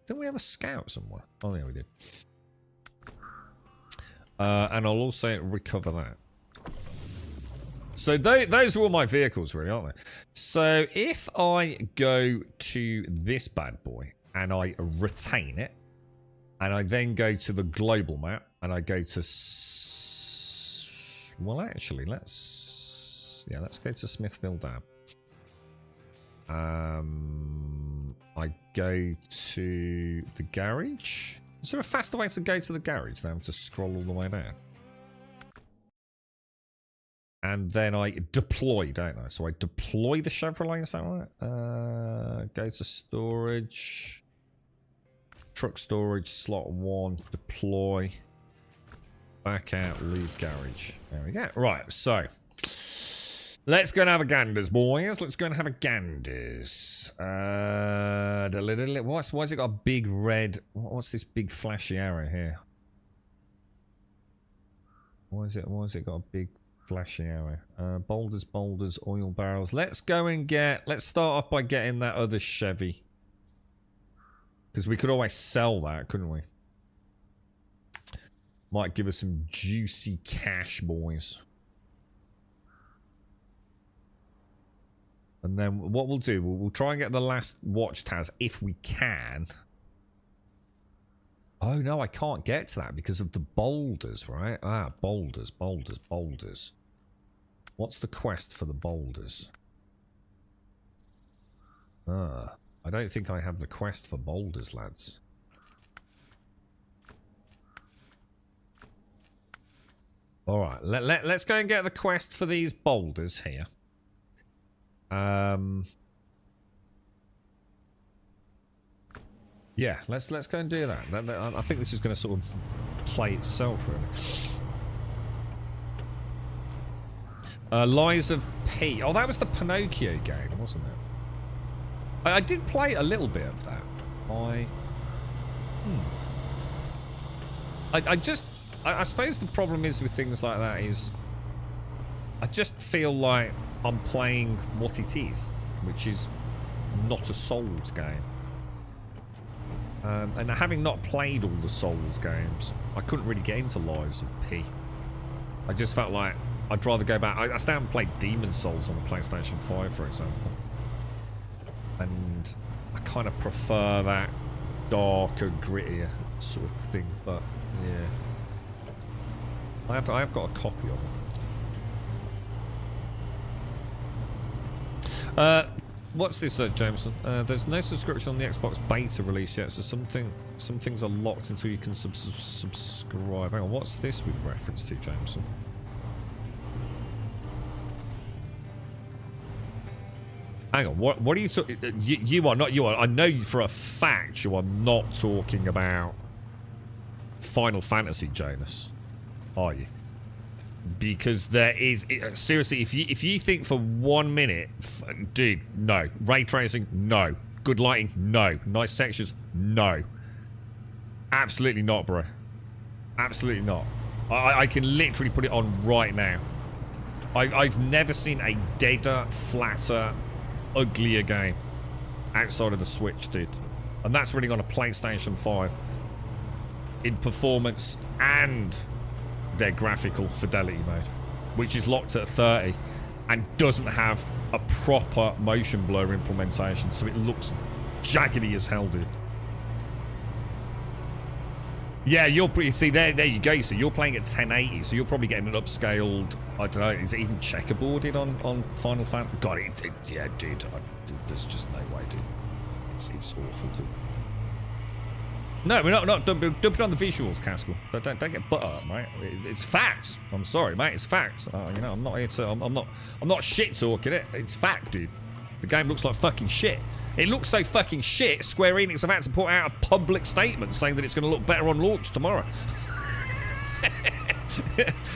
Didn't we have a scout somewhere? Oh, yeah, we did. And I'll also recover that. So those are all my vehicles, really, aren't they? So if I go to this bad boy and I retain it, and I then go to the global map and I go to... Well, actually, let's go to Smithville Dam. I go to the garage. Is there a faster way to go to the garage than to scroll all the way down? And then I deploy, don't I? So I deploy the Chevrolet, is that right? Go to storage. Truck storage, slot 1, deploy. Back out, leave garage. There we go. Right, so. Let's go and have a ganders, boys. Let's go and have a ganders. Why's it got a big red... What's this big flashy arrow here? Why has it got a big flashy arrow? Boulders, oil barrels. Let's go and get... Let's start off by getting that other Chevy. Because we could always sell that, couldn't we? Might give us some juicy cash, boys. And then what we'll do, we'll try and get the last watch towers if we can. Oh no, I can't get to that because of the boulders, right? Ah, boulders. What's the quest for the boulders? I don't think I have the quest for boulders, lads. Alright, let's go and get the quest for these boulders here. Yeah, let's go and do that. I think this is going to sort of play itself, really. Lies of P. Oh, that was the Pinocchio game, wasn't it? I did play a little bit of that. I suppose the problem is with things like that is I just feel like I'm playing what it is, which is not a Souls game. And having not played all the Souls games, I couldn't really get into Lies of P. I just felt like I'd rather go back. I still haven't played Demon Souls on the PlayStation 5, for example. And I kind of prefer that darker, grittier sort of thing, but yeah. I have got a copy of it. What's this, Jameson? There's no subscription on the Xbox beta release yet, so some things are locked until you can subscribe. Hang on, what's this with reference to, Jameson? Hang on, what are you talking? You are not. You are. I know for a fact you are not talking about Final Fantasy, Janus, are you? Because there is seriously, if you think for 1 minute, dude, no. Ray tracing, no. Good lighting, no. Nice textures, no. Absolutely not, bro. Absolutely not. I can literally put it on right now. I've never seen a deader, flatter, uglier game outside of the Switch, dude. And that's running on a PlayStation 5 in performance and their graphical fidelity mode, which is locked at 30 and doesn't have a proper motion blur implementation, so it looks jaggedy as hell, dude. Yeah, see, there you go. So you're playing at 1080, so you're probably getting an upscaled, I don't know, is it even checkerboarded on Final Fantasy? God, yeah, dude, there's just no way, dude. It's awful, dude. No, we're not don't put on the visuals, Caskell. Don't get butt up, mate. It's facts. I'm sorry, mate. It's facts. You know, I'm not here to. I'm not shit talking it. It's fact, dude. The game looks like fucking shit. It looks so fucking shit. Square Enix have had to put out a public statement saying that it's going to look better on launch tomorrow.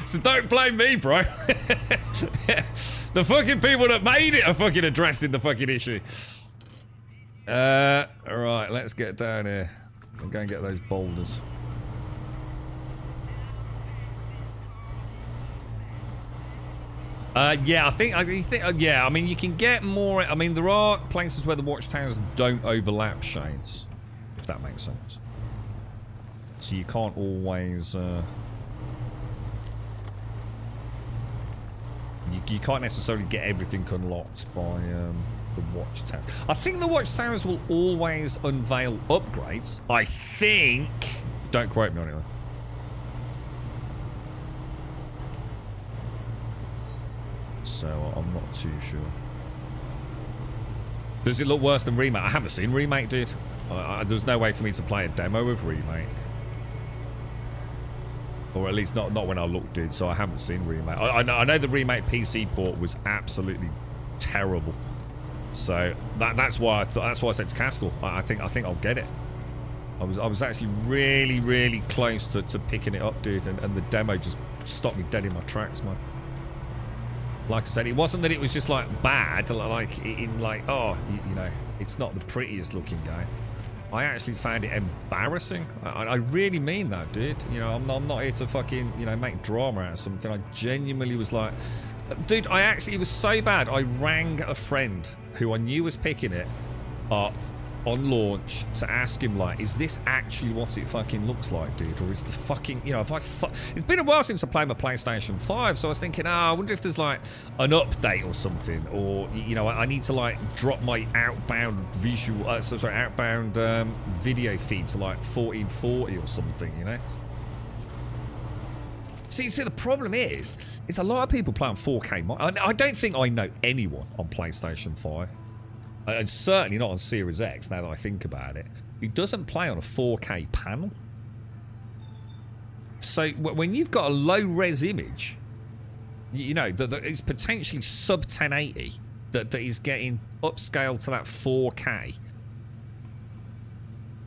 So don't blame me, bro. The fucking people that made it are fucking addressing the fucking issue. Alright, let's get down here and go and get those boulders. Yeah, I think, yeah, I mean, you can get more, I mean, there are places where the watchtowers don't overlap shades, if that makes sense. So you can't always, you can't necessarily get everything unlocked by, the watchtowers. I think the watchtowers will always unveil upgrades. I think. Don't quote me on it. So I'm not too sure. Does it look worse than Remake? I haven't seen Remake, dude. There's no way for me to play a demo of Remake. Or at least not when I looked, dude. So I haven't seen Remake. I know the Remake PC port was absolutely terrible. So that's why I thought. That's why I said to Caskell, I think I'll get it. I was actually really close to picking it up, dude, and the demo just stopped me dead in my tracks, man. Like I said, it wasn't that it was just like bad, like in like, oh, you know, it's not the prettiest looking game. I actually found it embarrassing. I really mean that, dude. You know, I'm not here to fucking, you know, make drama out of something. I genuinely was like, dude, it was so bad. I rang a friend who I knew was picking it up on launch to ask him, like, is this actually what it fucking looks like, dude? Or is the fucking, you know, if I it's been a while since I played my PlayStation 5, so I was thinking, I wonder if there's, like, an update or something, or, you know, I need to, like, drop my outbound outbound video feed to, like, 1440 or something, you know? See, the problem is a lot of people play on 4K. I don't think I know anyone on PlayStation 5. And certainly not on Series X, now that I think about it, who doesn't play on a 4K panel. So when you've got a low-res image, you know, that it's potentially sub 1080, that is getting upscaled to that 4K,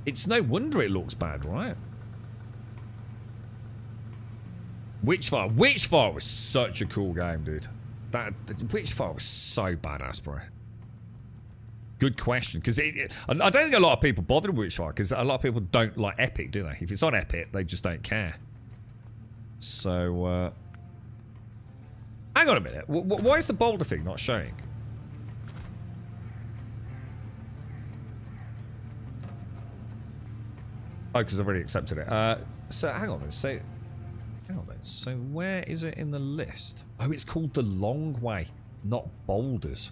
it's no wonder it looks bad, right? Witchfire was such a cool game, dude. Witchfire was so badass, bro. Good question, because I don't think a lot of people bother with Witchfire, because a lot of people don't like Epic, do they? If it's on Epic, they just don't care. So, hang on a minute. Why is the boulder thing not showing? Oh, because I've already accepted it. So, hang on. So where is it in the list? Oh, it's called the Long Way, not Boulders.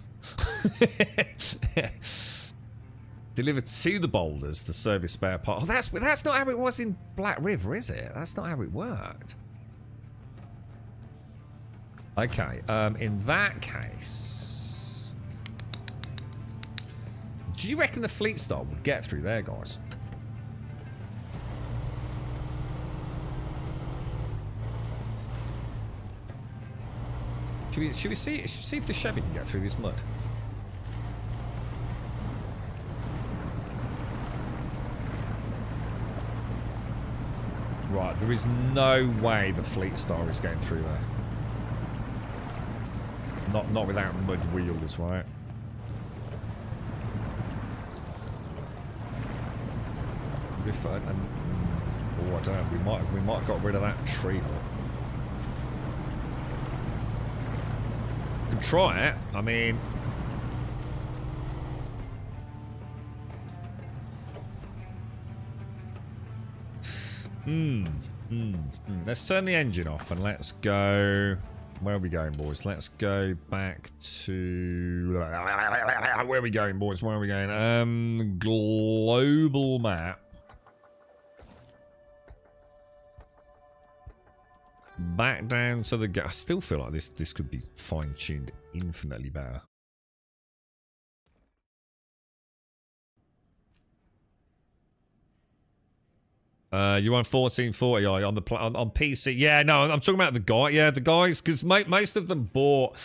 Deliver to the Boulders the service spare part. Oh, that's not how it was in Black River, is it? That's not how it worked. Okay, in that case, do you reckon the Fleet Star would get through there, guys? Should we see if the Chevy can get through this mud? Right, there is no way the Fleet Star is going through there. Not without mud wheels, right? Oh, I don't know. We might have got rid of that tree. Could try it. I mean, let's turn the engine off and let's go. Where are we going, boys? Let's go back to. Where are we going, boys? Where are we going? Global map. Back down to the... I still feel like this could be fine-tuned infinitely better. You're on 1440 on PC. Yeah, no, I'm talking about the guy. Yeah, the guys, because most of them bought...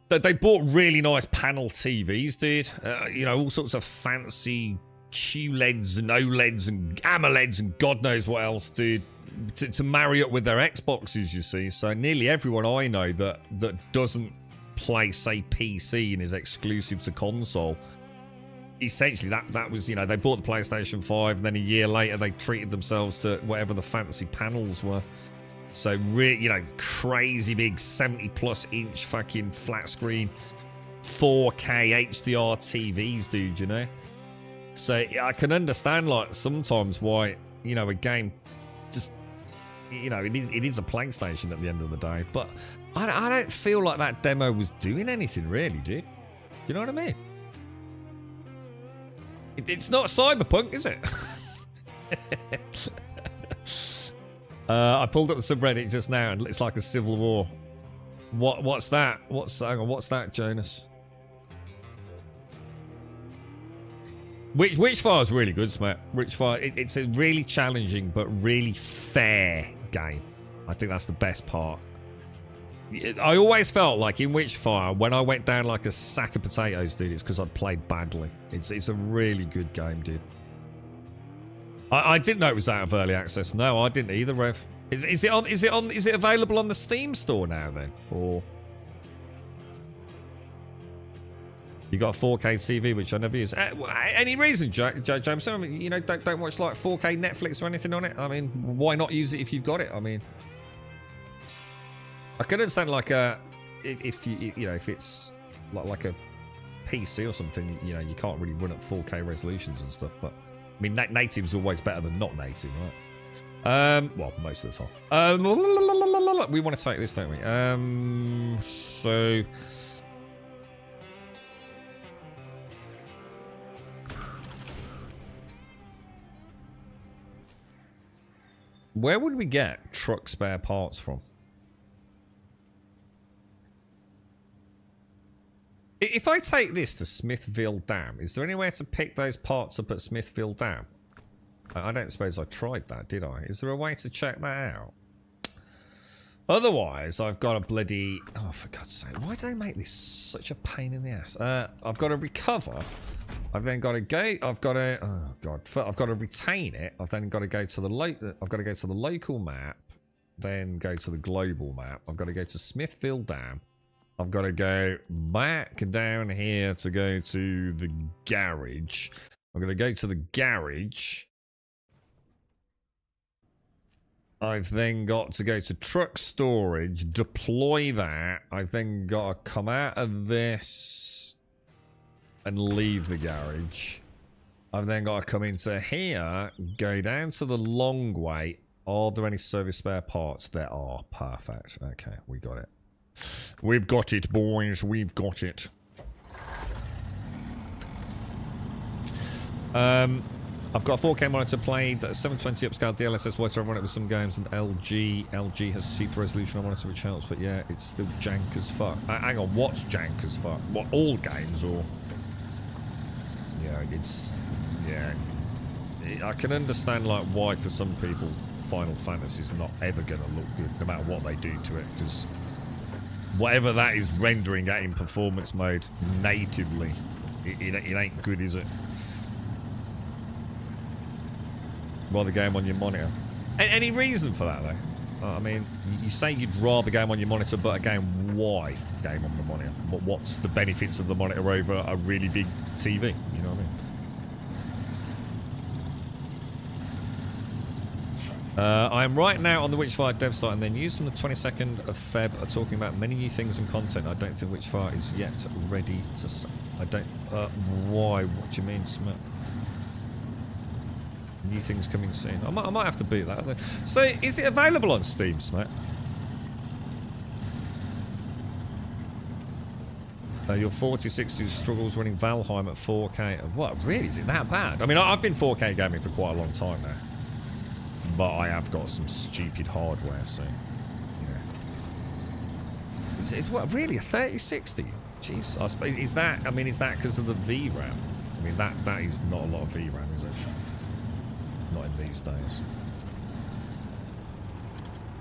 They bought really nice panel TVs, dude. You know, all sorts of fancy QLEDs and OLEDs and AMOLEDs and God knows what else, dude. To marry up with their Xboxes, you see. So nearly everyone I know that doesn't play, say, PC and is exclusive to console, essentially that was, you know, they bought the PlayStation 5 and then a year later they treated themselves to whatever the fancy panels were. So, you know, crazy big 70+ inch fucking flat screen 4K HDR TVs, dude, you know. So I can understand, like, sometimes why, you know, a game just, you know, it is a PlayStation at the end of the day. But I don't feel like that demo was doing anything really, dude. Do you know what I mean? It's not Cyberpunk, is it? I pulled up the subreddit just now and it's like a civil war. What's that? Hang on, what's that, Jonas? Witchfire is really good, Smack. Witchfire, it's a really challenging but really fair game. I think that's the best part. I always felt like in Witchfire, when I went down like a sack of potatoes, dude, it's because I'd played badly. It's a really good game, dude. I didn't know it was out of early access. No, I didn't either, Rev. Is it available on the Steam store now then? Or you got a 4K TV, which I never use. Any reason, James? I mean, you know, don't watch like 4K Netflix or anything on it. I mean, why not use it if you've got it? I mean, I can understand like if you know, if it's like a PC or something, you know, you can't really run at 4K resolutions and stuff. But I mean, native's always better than not native, right? Well, most of the time. We want to take this, don't we? So. Where would we get truck spare parts from? If I take this to Smithville Dam, is there any way to pick those parts up at Smithville Dam? I don't suppose I tried that, did I? Is there a way to check that out? Otherwise, I've got a bloody... Oh, for God's sake. Why do they make this such a pain in the ass? I've got to recover. I've then got to go... I've got to... Oh, God. I've got to retain it. I've then got to go to the... I've got to go to the local map. Then go to the global map. I've got to go to Smithville Dam. I've got to go back down here to go to the garage. I'm going to go to the garage. I've then got to go to truck storage, deploy that. I've then got to come out of this and leave the garage. I've then got to come into here, go down to the long way. Are there any service spare parts? There are. Perfect. Okay, we got it. We've got it, boys. We've got it. I've got a 4K monitor played, 720 upscale DLSS voice over on it with some games, and LG has super resolution on monitor, which helps, but yeah, it's still jank as fuck. Hang on, what's jank as fuck? What, all games, or? Yeah, it's... Yeah. I can understand, like, why for some people Final Fantasy's not ever going to look good, no matter what they do to it, because whatever that is rendering at in performance mode natively, it ain't good, is it? Rather game on your monitor. Any reason for that, though? I mean, you say you'd rather game on your monitor, but again, why game on the monitor? What's the benefits of the monitor over a really big TV? You know what I mean? I am right now on the Witchfire dev site, and then news from the 22nd of Feb are talking about many new things and content. I don't think Witchfire is yet ready to... I don't... why? What do you mean, Smith? New things coming soon. I might have to beat that. So, is it available on Steam, Smith? Your 4060 struggles running Valheim at 4K. What? Really? Is it that bad? I mean, I've been 4K gaming for quite a long time now. But I have got some stupid hardware, so... Yeah. Is it, what, really? A 3060? Jeez. I suppose, is that... I mean, is that because of the VRAM? I mean, that is not a lot of VRAM, is it? Not in these days.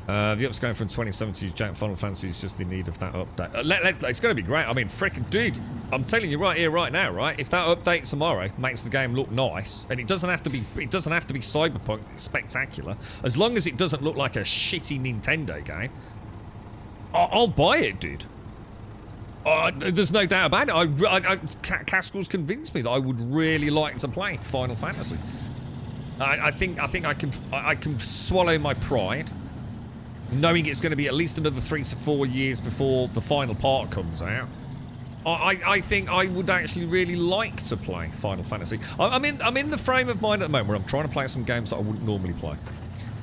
The up's going from 2070 to Jack Final Fantasy is just in need of that update. It's going to be great. I mean, frickin' dude, I'm telling you right here, right now, right? If that update tomorrow makes the game look nice, and it doesn't have to be Cyberpunk spectacular, as long as it doesn't look like a shitty Nintendo game, I'll buy it, dude. There's no doubt about it. Caskell's convinced me that I would really like to play Final Fantasy. I think I can swallow my pride, knowing it's going to be at least another 3 to 4 years before the final part comes out. I think I would actually really like to play Final Fantasy. I'm in the frame of mind at the moment where I'm trying to play some games that I wouldn't normally play.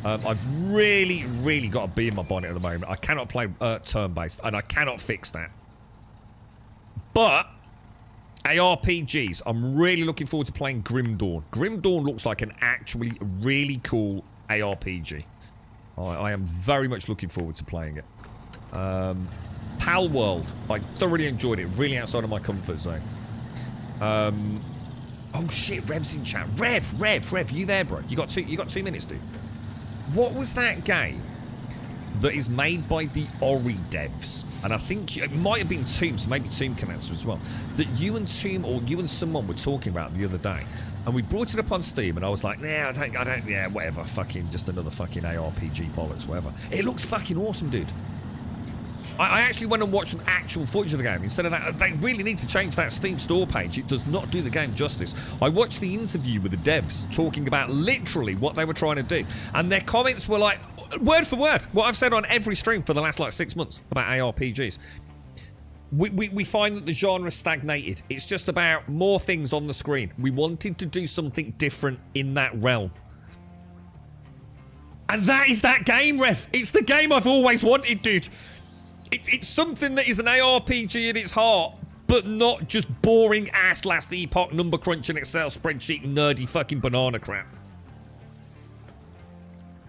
I've really got a bee in my bonnet at the moment. I cannot play turn-based, and I cannot fix that. But ARPGs, I'm really looking forward to playing Grim Dawn. Grim Dawn looks like an actually really cool ARPG. I am very much looking forward to playing it. Pal World, I thoroughly enjoyed it. Really outside of my comfort zone. Oh shit, Rev's in chat. Rev, you there, bro? You got 2 minutes, dude. What was that game that is made by the Ori devs? And I think it might have been Tomb, so maybe Tomb can answer as well. That you and Tomb, or you and someone were talking about the other day. And we brought it up on Steam, and I was like, nah, I don't, yeah, whatever. Fucking, just another fucking ARPG bollocks, whatever. It looks fucking awesome, dude. I actually went and watched some actual footage of the game. Instead of that, they really need to change that Steam store page. It does not do the game justice. I watched the interview with the devs talking about literally what they were trying to do. And their comments were like, word for word, what I've said on every stream for the last, like, 6 months about ARPGs. we find that the genre stagnated. It's just about more things on the screen. We wanted to do something different in that realm. And that is that game, ref. It's the game I've always wanted, dude. It's something that is an ARPG at its heart, but not just boring ass last epoch number crunching Excel spreadsheet nerdy fucking banana crap.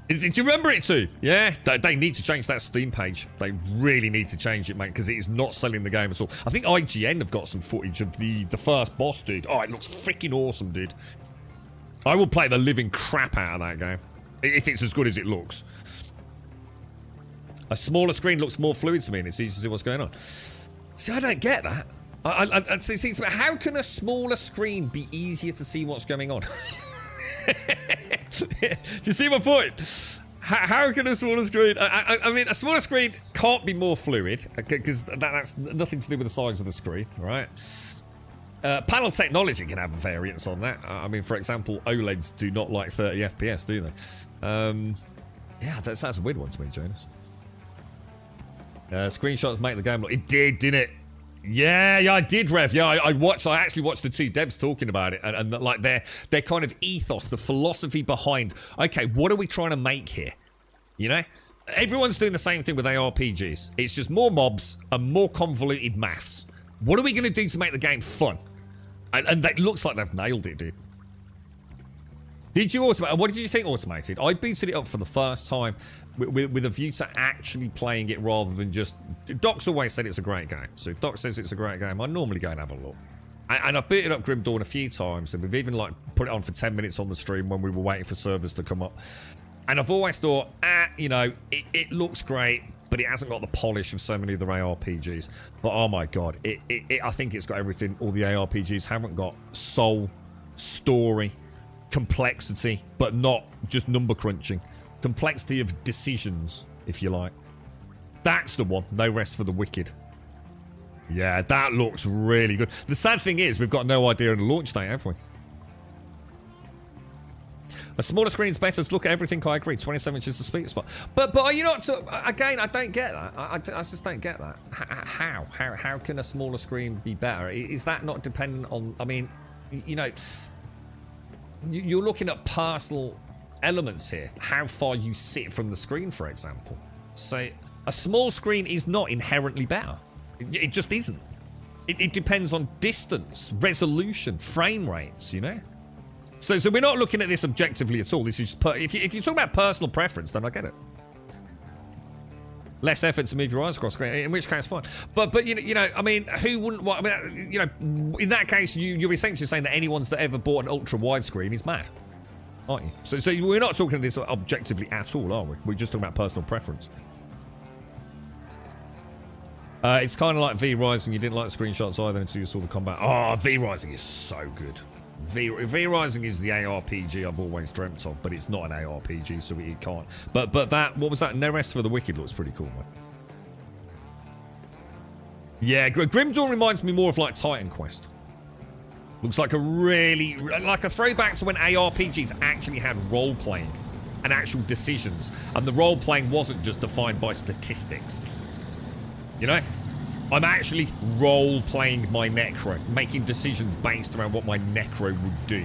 Do you remember it too? Yeah, they need to change that Steam page. They really need to change it, mate, because it is not selling the game at all. I think IGN have got some footage of the first boss, dude. Oh, it looks freaking awesome, dude. I will play the living crap out of that game if it's as good as it looks. A smaller screen looks more fluid to me, and it's easy to see what's going on. See, I don't get that. See, how can a smaller screen be easier to see what's going on? Do you see my point? How can a smaller screen... I mean, a smaller screen can't be more fluid, because that's nothing to do with the size of the screen, right? Panel technology can have a variance on that. I mean, for example, OLEDs do not like 30 FPS, do they? Yeah, that's a weird one to me, Jonas. Screenshots make the game look... It did, didn't it? Yeah, I did, Rev. Yeah, I actually watched the two devs talking about it, and like their kind of ethos, the philosophy behind, okay, what are we trying to make here? You know? Everyone's doing the same thing with ARPGs. It's just more mobs and more convoluted maths. What are we going to do to make the game fun? And it looks like they've nailed it, dude. Did you automate? What did you think automated? I booted it up for the first time with a view to actually playing it rather than just... Doc's always said it's a great game. So if Doc says it's a great game, I normally go and have a look. And I've booted up Grim Dawn a few times, and we've even like put it on for 10 minutes on the stream when we were waiting for servers to come up. And I've always thought, you know, it looks great, but it hasn't got the polish of so many of the ARPGs. But oh my god, I think it's got everything all the ARPGs haven't got. Soul, story, complexity, but not just number crunching. Complexity of decisions, if you like. That's the one. No rest for the wicked. Yeah, that looks really good. The sad thing is, we've got no idea of the launch date, have we? A smaller screen's better. Look at everything. I agree. 27 inches is the sweet spot. But are you not? Again, I don't get that. I just don't get that. How can a smaller screen be better? Is that not dependent on? I mean, you know, you're looking at personal elements here. How far you sit from the screen, for example. So a small screen is not inherently better. It just isn't. It depends on distance, resolution, frame rates. You know. So we're not looking at this objectively at all. This is just if you're talking about personal preference, then I get it. Less effort to move your eyes across screen, in which case fine. But you know, I mean, who wouldn't want? I mean, you know, in that case, you're essentially saying that anyone's that ever bought an ultra wide screen is mad, aren't you? So we're not talking this objectively at all, are we? We're just talking about personal preference. It's kind of like V Rising. You didn't like the screenshots either until you saw the combat. Oh, V Rising is so good. V Rising is the ARPG I've always dreamt of, but it's not an ARPG, so it can't. But that, what was that? No Rest for the Wicked looks pretty cool, man. Yeah, Grim Dawn reminds me more of like Titan Quest. Looks like like a throwback to when ARPGs actually had role playing and actual decisions, and the role playing wasn't just defined by statistics. You know? I'm actually role-playing my Necro, making decisions based around what my Necro would do.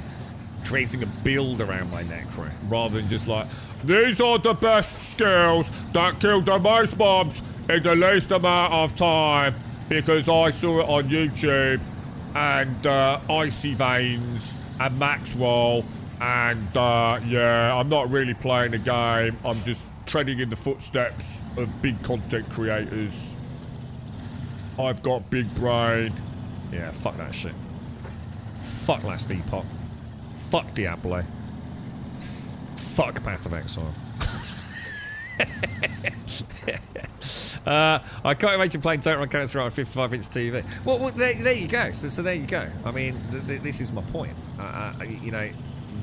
Creating a build around my Necro, rather than just like, these are the best skills that kill the most mobs in the least amount of time, because I saw it on YouTube, and Icy Veins, and Maxwell, and yeah, I'm not really playing the game, I'm just treading in the footsteps of big content creators. I've got big brain. Yeah, fuck that shit. Fuck Last Epoch. Fuck Diablo. Fuck Path of Exile. I can't imagine playing Don't Run Counter on a 55-inch TV. Well, there you go. So there you go. I mean, this is my point. You know,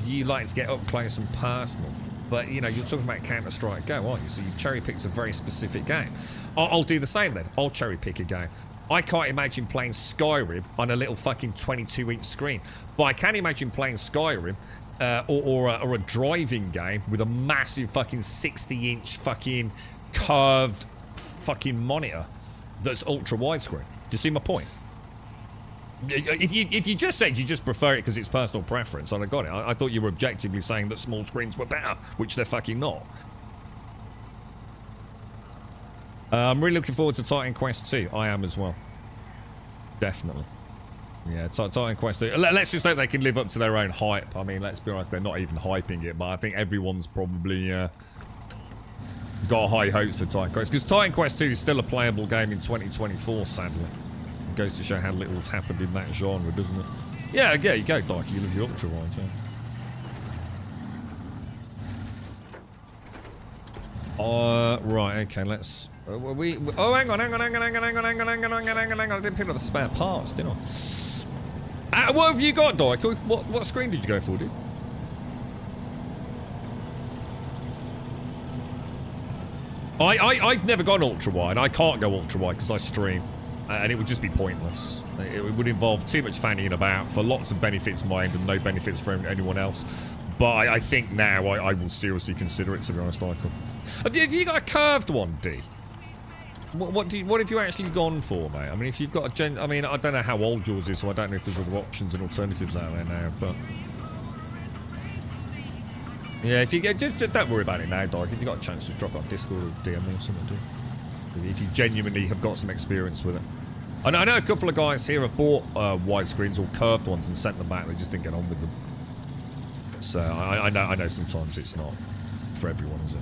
you like to get up close and personal. But, you know, you're talking about Counter-Strike Go, aren't you? So you've cherry-picked a very specific game. I'll do the same then. I'll cherry-pick a game. I can't imagine playing Skyrim on a little fucking 22-inch screen. But I can imagine playing Skyrim or a driving game with a massive fucking 60-inch fucking curved fucking monitor that's ultra-widescreen. you see my point? If you just said you just prefer it because it's personal preference, I'd have got it. I thought you were objectively saying that small screens were better, which they're fucking not. I'm really looking forward to Titan Quest 2. I am as well. Definitely. Yeah, Titan Quest 2. Let's just hope they can live up to their own hype. I mean, let's be honest, they're not even hyping it, but I think everyone's probably got high hopes for Titan Quest. Because Titan Quest 2 is still a playable game in 2024, sadly. It goes to show how little has happened in that genre, doesn't it? Yeah, you go, Dyke. You live your ultra right, yeah. Right, okay, let's... oh, hang on. I didn't pick up the spare parts, did I? What have you got, Dyke? What screen did you go for, dude? I've never gone ultra-wide. I can't go ultra-wide because I stream. And it would just be pointless. It would involve too much fannying about for lots of benefits in my end and no benefits for anyone else. But I think now I will seriously consider it, to be honest, Michael. Have you got a curved one, D? What have you actually gone for, mate? I mean, if you've got a I mean, I don't know how old yours is, so I don't know if there's other options and alternatives out there now, but... Yeah, if you get... Just don't worry about it now, Dyke. If you've got a chance to drop it on Discord or DM me or something, do. If you genuinely have got some experience with it. I know a couple of guys here have bought widescreens or curved ones and sent them back. They just didn't get on with them. So I know sometimes it's not for everyone, is it?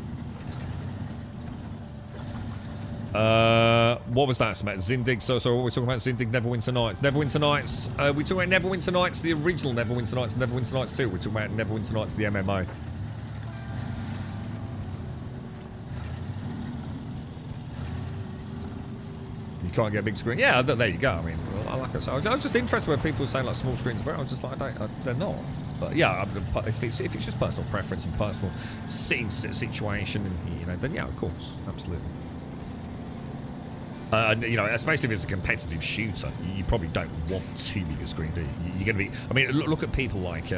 What was that, Smet? Zindig. So what were we talking about? Zindig, Neverwinter Nights. Neverwinter Nights. We talking about Neverwinter Nights, the original Neverwinter Nights, and Neverwinter Nights 2. We're talking about Neverwinter Nights, the MMO. You can't get a big screen. Yeah, there you go. I mean, like I said, I was just interested when people say like small screens, but I was just like, they're not. But yeah, if it's just personal preference and personal sitting situation, and you know, then yeah, of course, absolutely. You know, especially if it's a competitive shooter, you probably don't want too big a screen, do you? You're going to be... I mean, look at people like...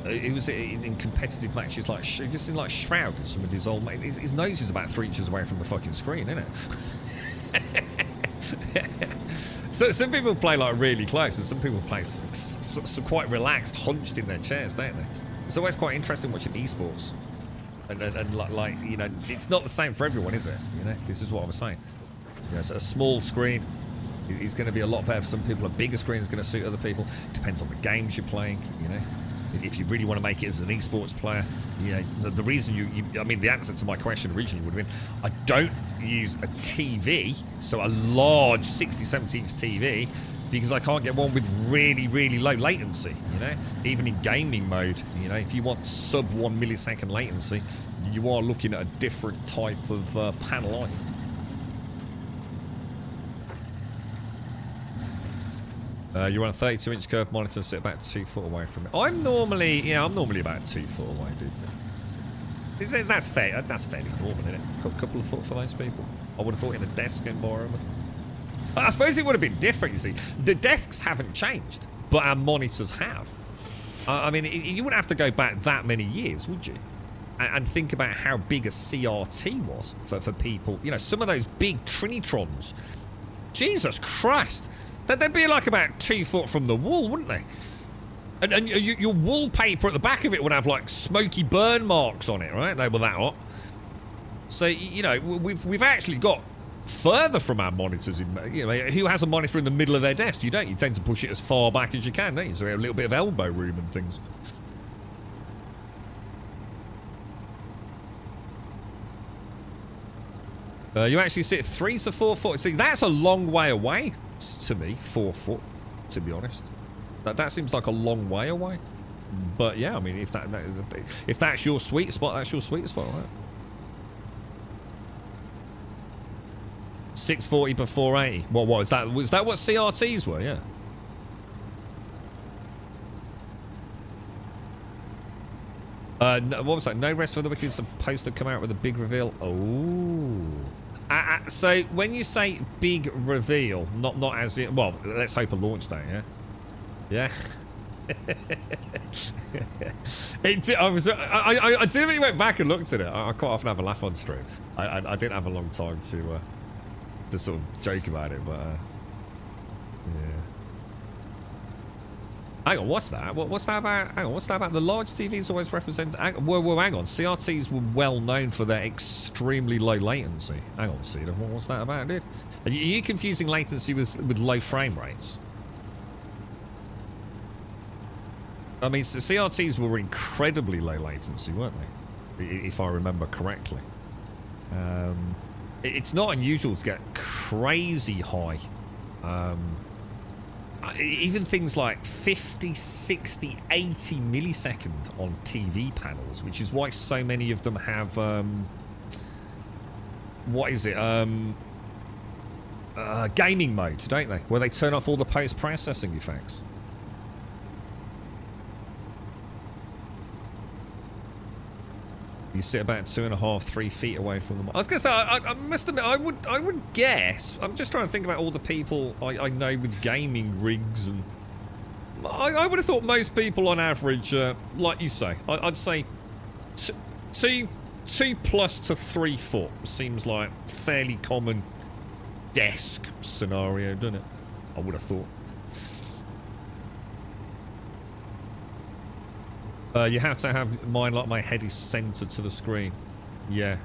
it was in competitive matches like... If you've seen like Shroud and some of his old... His nose is about 3 inches away from the fucking screen, isn't it? So some people play like really close, and some people play so quite relaxed, hunched in their chairs, don't they? It's always quite interesting watching esports. And like, you know, it's not the same for everyone, is it? You know, this is what I was saying. You know, so a small screen is going to be a lot better for some people. A bigger screen is going to suit other people. It depends on the games you're playing, you know. If you really want to make it as an esports player, you know, the reason I mean, the answer to my question originally would have been, I don't use a TV, so a large 60, 70-inch TV, because I can't get one with really, really low latency, you know. Even in gaming mode, you know, if you want sub 1 millisecond latency, you are looking at a different type of panel, aren't you? You're on a 32-inch curved monitor, sit about 2 foot away from it. I'm normally about 2 foot away, dude. That's fair. That's fairly normal, isn't it? A couple of foot for those people. I would have thought in a desk environment. I suppose it would have been different, you see. The desks haven't changed, but our monitors have. I mean, you wouldn't have to go back that many years, would you? And think about how big a CRT was for people. You know, some of those big Trinitrons. Jesus Christ. They'd be like about 2 foot from the wall, wouldn't they? And your wallpaper at the back of it would have like smoky burn marks on it, right? They were that hot. So, you know, we've actually got further from our monitors. You know, who has a monitor in the middle of their desk? You don't. You tend to push it as far back as you can, don't you? So we have a little bit of elbow room and things. You actually sit 3 to 4 foot. See, that's a long way away to me, 4 foot, to be honest. That seems like a long way away. But yeah, I mean, if that's your sweet spot, that's your sweet spot, right? 640 by 480. What was that? Was that what CRTs were? Yeah. What was that? No Rest for the Wicked is supposed to come out with a big reveal. Oh. So when you say big reveal, not as in, well, let's hope a launch day, yeah? Yeah. I didn't really went back and looked at it. I quite often have a laugh on stream. I didn't have a long time to sort of joke about it, but Hang on, what's that? What's that about? Hang on, what's that about? The large TVs always represent... Well, hang on. CRTs were well known for their extremely low latency. Hang on, Cedar. What's that about, dude? Are you confusing latency with low frame rates? I mean, CRTs were incredibly low latency, weren't they? If I remember correctly. It's not unusual to get crazy high. Even things like 50, 60, 80 millisecond on TV panels, which is why so many of them have, what is it, gaming mode, don't they? Where they turn off all the post-processing effects. You sit about 2.5, 3 feet away from them. I was gonna say, I must admit, I would guess. I'm just trying to think about all the people I know with gaming rigs, and I would have thought most people on average, like you say, I'd say 2+ to 3 foot seems like fairly common desk scenario, doesn't it? I would have thought. You have to have mine like my head is centered to the screen. Yeah.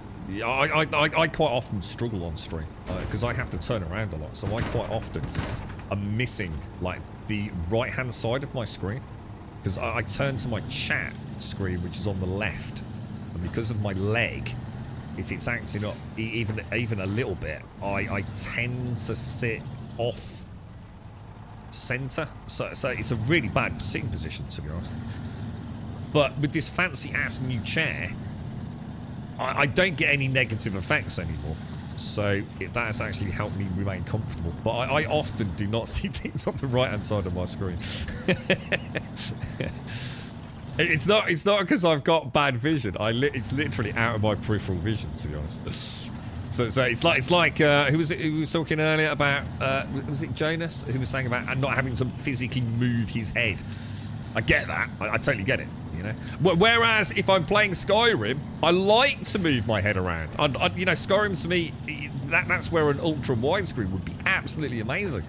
I quite often struggle on stream because I have to turn around a lot, so I quite often am missing like the right hand side of my screen because I turn to my chat screen, which is on the left, and because of my leg, if it's acting up even a little bit, I tend to sit off center, so it's a really bad sitting position, to be honest. But with this fancy-ass new chair, I don't get any negative effects anymore. So that has actually helped me remain comfortable. But I often do not see things on the right-hand side of my screen. It's not because I've got bad vision. It's literally out of my peripheral vision, to be honest. So it's like who was it who was talking earlier about? Was it Jonas who was saying about not having to physically move his head? I get that. I totally get it. You know. Whereas if I'm playing Skyrim, I like to move my head around. You know, Skyrim to me, that's where an ultra widescreen would be absolutely amazing.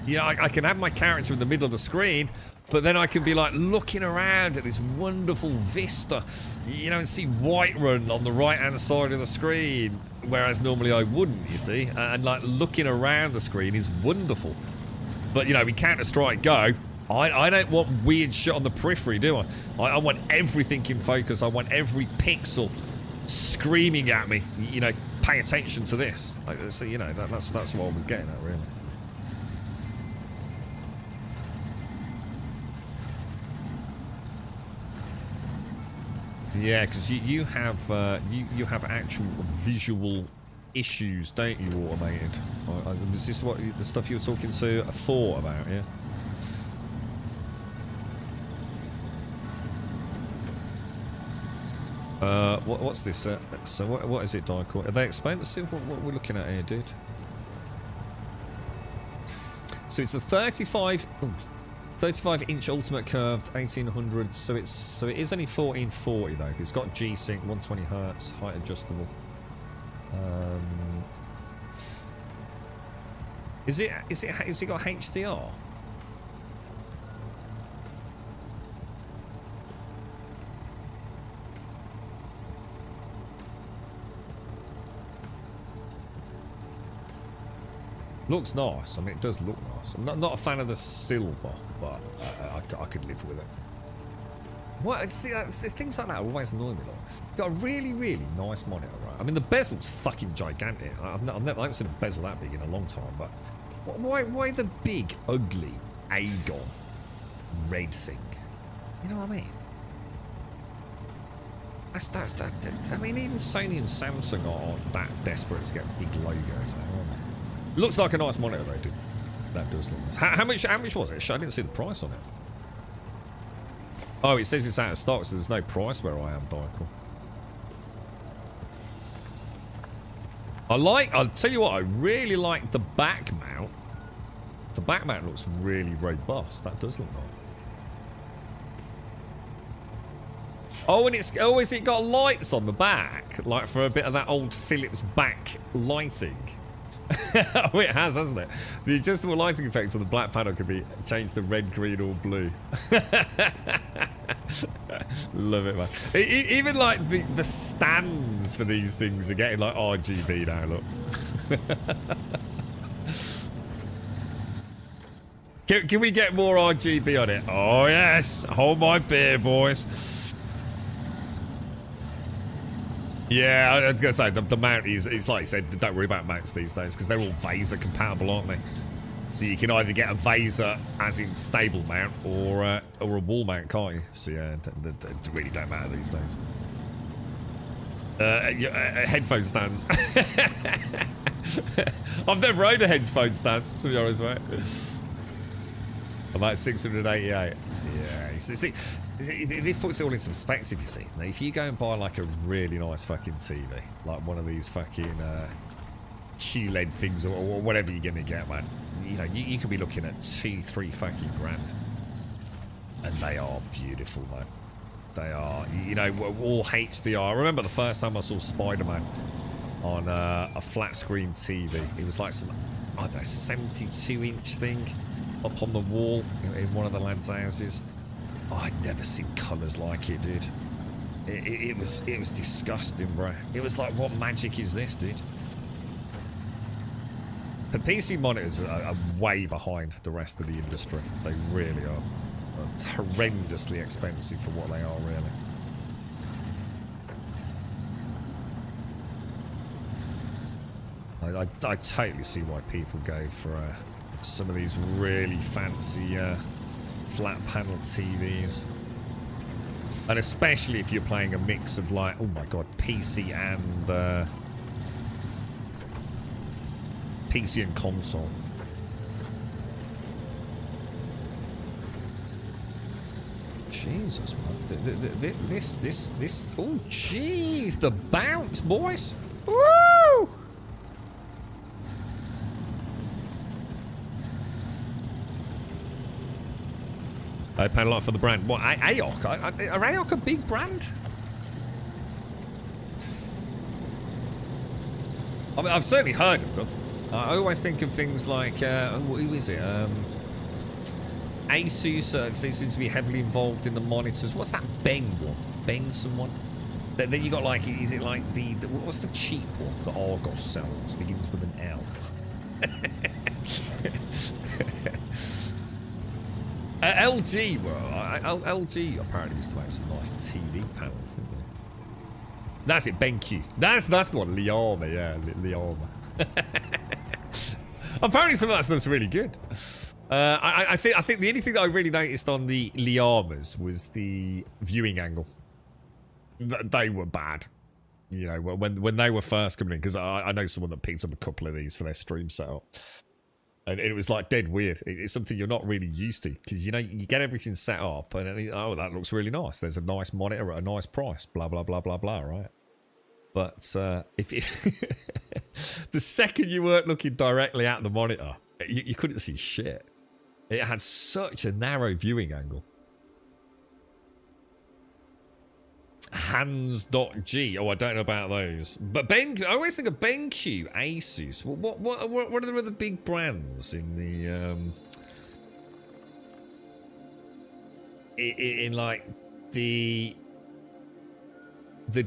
You know, I can have my character in the middle of the screen, but then I can be like looking around at this wonderful vista, you know, and see Whiterun on the right-hand side of the screen, whereas normally I wouldn't. You see, and like looking around the screen is wonderful. But you know, in Counter-Strike Go, I don't want weird shit on the periphery, do I? I want everything in focus. I want every pixel screaming at me. You know, pay attention to this. So, you know, that's what I was getting at, really. Yeah, because you have you have actual visual issues, don't you, Automated? Is this what the stuff you were talking to Thor about? Yeah. What's this? So what is it, Dycore? Are they expensive? What are we looking at here, dude? So it's the 35-inch ultimate curved 1800. So it is only 1440 though. It's got G-Sync, 120 hertz, height adjustable. Is it got HDR? Looks nice. I mean, it does look nice. I'm not a fan of the silver, but I could live with it. What? See, things like that always annoy me. Like, got a really, really nice monitor, right? I mean, the bezel's fucking gigantic. I haven't seen a bezel that big in a long time. But why the big, ugly Aegon red thing? You know what I mean? That's that. I mean, even Sony and Samsung aren't that desperate to get big logos, are they? Looks like a nice monitor though, dude. That does look nice. How much was it? I didn't see the price on it. Oh, it says it's out of stock, so there's no price where I am, Dykel. I'll tell you what, I really like the back mount. The back mount looks really robust. That does look nice. Oh, and has it got lights on the back? Like for a bit of that old Philips back lighting. Oh, it has, hasn't it? The adjustable lighting effects on the black panel can be changed to red, green, or blue. Love it, man. Even like the stands for these things are getting like RGB now. Look. Can we get more RGB on it? Oh yes, hold my beer, boys. Yeah, I was gonna say the mount is like I said. Don't worry about mounts these days because they're all Vaser compatible, aren't they? So you can either get a Vaser as in stable mount or a wall mount, can't you? So yeah, it really don't matter these days. Headphone stands. I've never owned a headphone stand, to be honest, mate. About 688. Yeah, see, this puts it all into perspective, you see. Now, if you go and buy like a really nice fucking TV, like one of these fucking QLED things or whatever you're gonna get, man, you know, you could be looking at 2-3 fucking grand, and they are beautiful, man. They are, you know, all HDR. I remember the first time I saw Spider-Man on a flat screen TV. It was like some, I don't know, 72-inch thing up on the wall in one of the lads' houses. Oh, I'd never seen colours like it, dude. It was disgusting, bro. It was like, what magic is this, dude? The PC monitors are way behind the rest of the industry. They really are. It's horrendously expensive for what they are, really. I totally see why people go for some of these really fancy flat panel TVs, and especially if you're playing a mix of like, oh my god, PC and console. Jesus, man. This. Oh, jeez, the bounce, boys. Woo! I paid a lot for the brand. What, AOC? Are AOC a big brand? I mean, I've certainly heard of them. I always think of things like, who is it? Asus seems to be heavily involved in the monitors. What's that Beng one? Benson one? Then you got like, is it like the what's the cheap one that Argos sells? Begins with an L. LG, well, LG apparently used to make some nice TV panels, didn't they? That's it, BenQ. That's what Liama, yeah, Liama. Apparently some of that stuff's really good. I think the only thing that I really noticed on the Liamas was the viewing angle. They were bad, you know, when they were first coming in, because I know someone that picked up a couple of these for their stream setup. And it was like dead weird. It's something you're not really used to, because you know you get everything set up and then, oh, that looks really nice. There's a nice monitor at a nice price. Blah blah blah blah blah. Right? But if the second you weren't looking directly at the monitor, you couldn't see shit. It had such a narrow viewing angle. Hands.G. Oh, I don't know about those. But I always think of BenQ, Asus. What are the other big brands in the in like the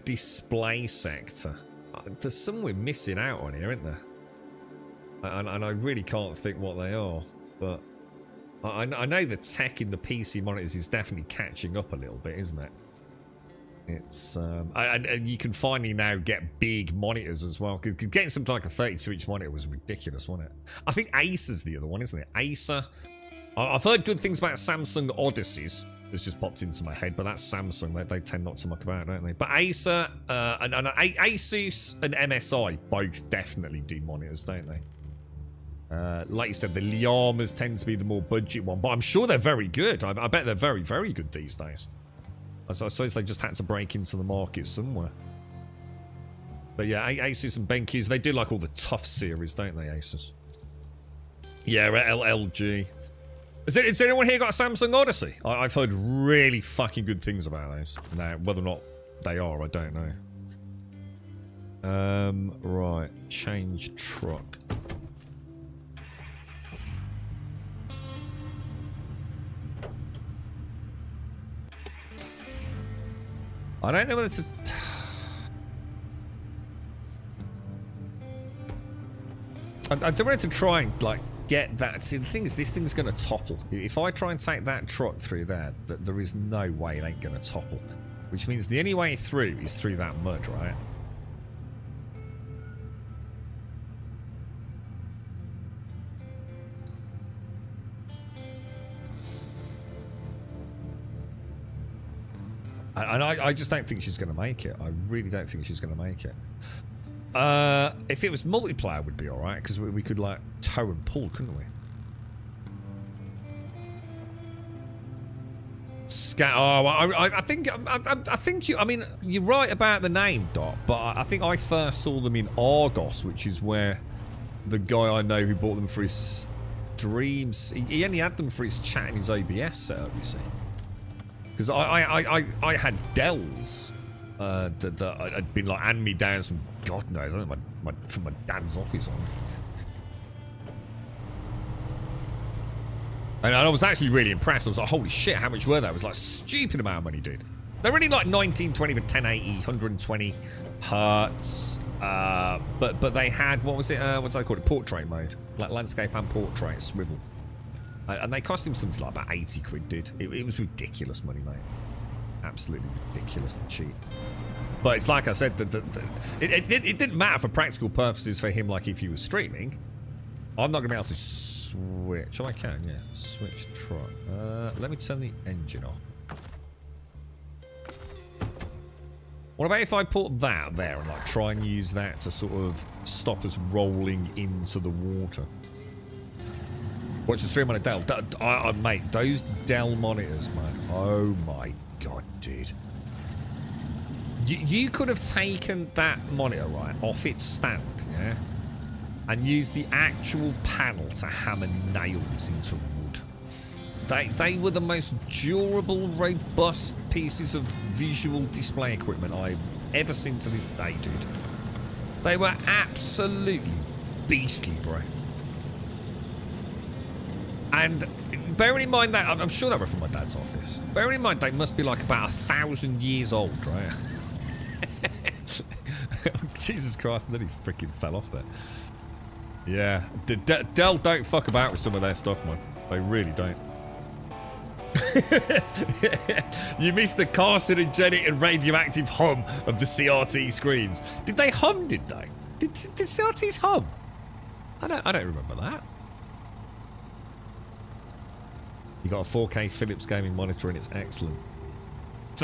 display sector? There's some we're missing out on here, isn't there? And I really can't think what they are. But I know the tech in the PC monitors is definitely catching up a little bit, isn't it? It's and you can finally now get big monitors as well, because getting something like a 32-inch monitor was ridiculous, wasn't it? I think Acer's the other one, isn't it? Acer. I've heard good things about Samsung Odysseys. It's just popped into my head, but that's Samsung. They tend not to muck about, don't they? But Acer and Asus and MSI both definitely do monitors, don't they? Like you said, the Liamas tend to be the more budget one, but I'm sure they're very good. I bet they're very, very good these days. I suppose they just had to break into the market somewhere. But yeah, Asus and BenQs, they do like all the tough series, don't they, Asus? Yeah, LG. Has anyone here got a Samsung Odyssey? I've heard really fucking good things about those. Now, whether or not they are, I don't know. Right, change truck. I don't know whether to... I don't want to try and, like, get that. See, the thing is, this thing's going to topple. If I try and take that truck through there, there is no way it ain't going to topple. Which means the only way through is through that mud, right? And I just don't think she's going to make it. I really don't think she's going to make it. If it was multiplayer, it would be alright, because we could, like, tow and pull, couldn't we? I think you... I mean, you're right about the name, Dot, but I think I first saw them in Argos, which is where the guy I know who bought them for his streams... He only had them for his chat and his OBS setup, you see. Because I had Dells that had been like hand me downs from God knows, I think from my dad's office on. And I was actually really impressed. I was like, holy shit, how much were they? It was like a stupid amount of money, dude. They're only like 1920 but 1080, 120 hertz. But they had, what was it? What do they call it? Portrait mode, like landscape and portrait swivel. And they cost him something like about 80 quid, dude. It was ridiculous money, mate. Absolutely ridiculously cheap. But it's like I said, it didn't matter for practical purposes for him, like if he was streaming. I'm not going to be able to switch. Oh, I can, yes. Switch truck. Let me turn the engine off. What about if I put that there and like try and use that to sort of stop us rolling into the water? Watch the stream on a Dell. Mate, those Dell monitors, man. Oh my god, dude. You could have taken that monitor, right, off its stand, yeah? And used the actual panel to hammer nails into wood. They were the most durable, robust pieces of visual display equipment I've ever seen to this day, dude. They were absolutely beastly, bro. And bearing in mind that, I'm sure they were from my dad's office. Bearing in mind they must be like about 1,000 years old, right? Jesus Christ, and then he freaking fell off there. Yeah, Dell don't fuck about with some of their stuff, man. They really don't. You missed the carcinogenic and radioactive hum of the CRT screens. Did they hum, did they? Did CRTs hum? I don't remember that. You got a 4K Philips gaming monitor and it's excellent.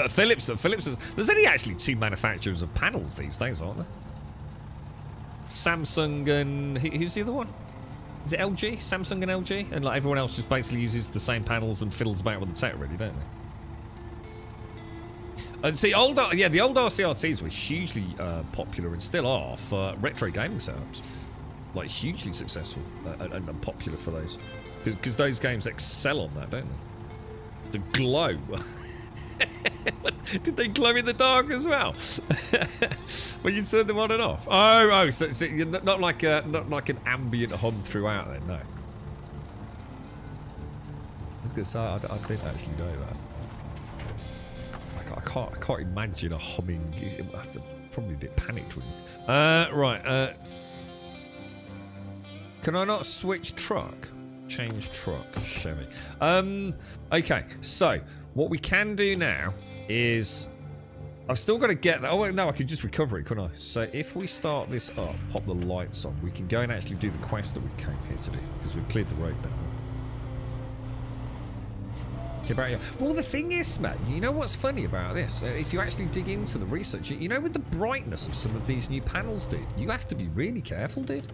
Philips there's only actually 2 manufacturers of panels these days, aren't there? Samsung and who's the other one? Is it LG? Samsung and LG? And like everyone else just basically uses the same panels and fiddles about with the tech, really, don't they? And see, the old RCRTs were hugely popular and still are for retro gaming setups. Like hugely successful and popular for those. Because those games excel on that, don't they? The glow. Did they glow in the dark as well? When you turn them on and off? Oh, so you're not like an ambient hum throughout then, no. I was going to say, I didn't actually know that. I can't imagine a humming. Probably a bit panicked, wouldn't you? Right. Can I not switch truck? Change truck, Chevy. Okay, so what we can do now is I've still got to get that. Oh no, I can just recover it, couldn't I? So if we start this up, pop the lights on, we can go and actually do the quest that we came here to do because we've cleared the road now. Okay, well, the thing is, Matt, you know what's funny about this? If you actually dig into the research, you know, with the brightness of some of these new panels, dude, you have to be really careful, dude.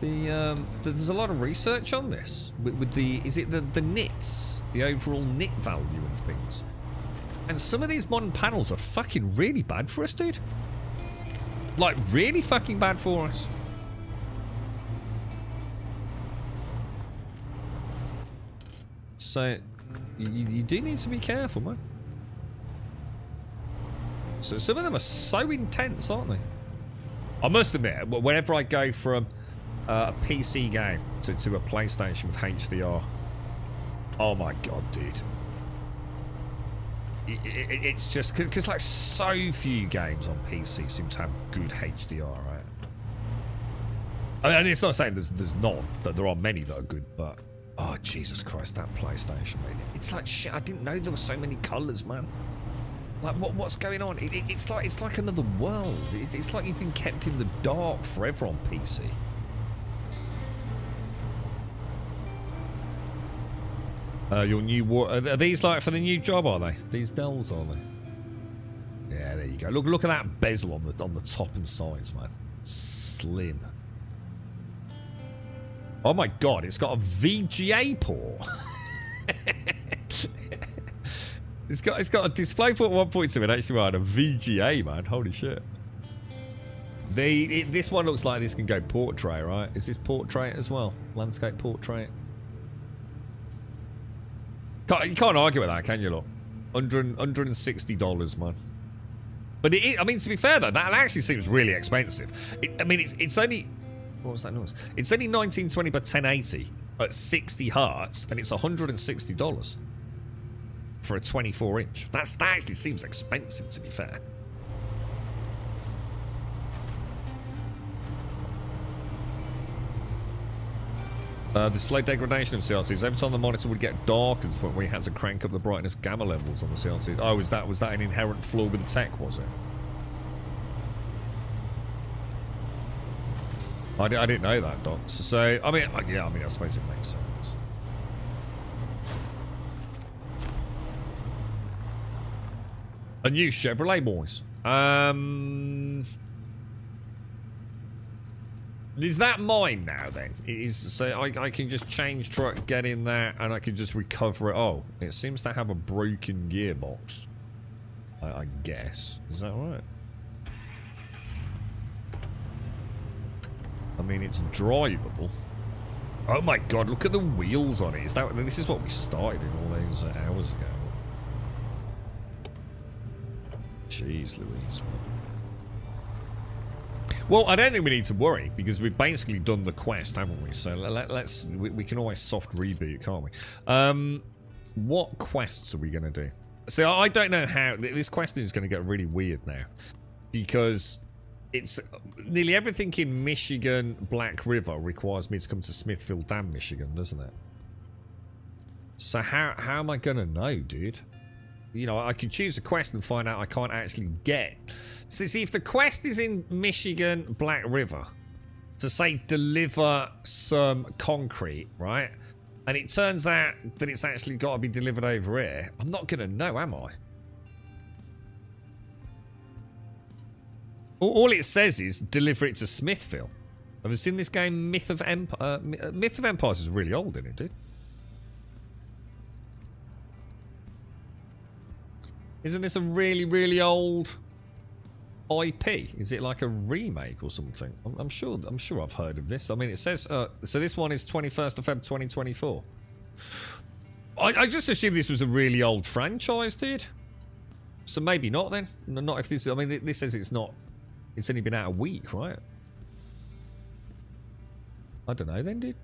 There's a lot of research on this with the the nits, the overall nit value and things, and some of these modern panels are fucking really bad for us, dude. Like really fucking bad for us. So you do need to be careful, man. So some of them are so intense, aren't they? I must admit, whenever I go from a PC game to a PlayStation with HDR. Oh my god, dude. it's just because like so few games on PC seem to have good HDR, right? I mean, it's not saying there's not, that there are many that are good, but oh Jesus Christ, that PlayStation, mate! It's like shit. I didn't know there were so many colours, man. Like what's going on? It's like another world. It's like you've been kept in the dark forever on PC. Your new are these like for the new job? Are they? These Dells, are they? Yeah, there you go. Look at that bezel on the top and sides, man. Slim. Oh my god, it's got a VGA port. It's got a DisplayPort 1.2 and HDMI and a VGA, man. Holy shit. This one looks like this can go portrait, right? Is this portrait as well? Landscape portrait. You can't argue with that, can you, look? $160, man. But I mean, to be fair though, that actually seems really expensive. I mean, it's only, what was that noise? It's only 1920 by 1080 at 60 hertz, and it's $160 for a 24-inch. That actually seems expensive, to be fair. The slow degradation of CRTs. Every time the monitor would get dark, to the point where you had to crank up the brightness gamma levels on the CRT. Oh, was that an inherent flaw with the tech? Was it? I didn't know that, Doc. So I mean, yeah, I suppose it makes sense. A new Chevrolet, boys. Is that mine now then? So I can just change truck, get in there, and I can just recover it. Oh, it seems to have a broken gearbox. I guess. Is that right? I mean, it's drivable. Oh my god, look at the wheels on it. This is what we started in all those hours ago. Jeez Louise. Well, I don't think we need to worry, because we've basically done the quest, haven't we? So we can always soft reboot, can't we? What quests are we going to do? See, I don't know how... This quest is going to get really weird now, because it's nearly everything in Michigan, Black River requires me to come to Smithfield Dam, Michigan, doesn't it? So how am I going to know, dude? You know, I could choose a quest and find out I can't actually get. So see, if the quest is in Michigan, Black River, to say deliver some concrete, right? And it turns out that it's actually got to be delivered over here, I'm not going to know, am I? All it says is deliver it to Smithville. Have you seen this game Myth of Empire? Myth of Empires is really old, isn't it, dude? Isn't this a really, really old IP? Is it like a remake or something? I'm sure I've heard of this. I mean, it says so this one is 21st of Feb 2024. I just assumed this was a really old franchise, dude. So maybe not then. Not if this. I mean, this says it's not. It's only been out a week, right? I don't know then, dude.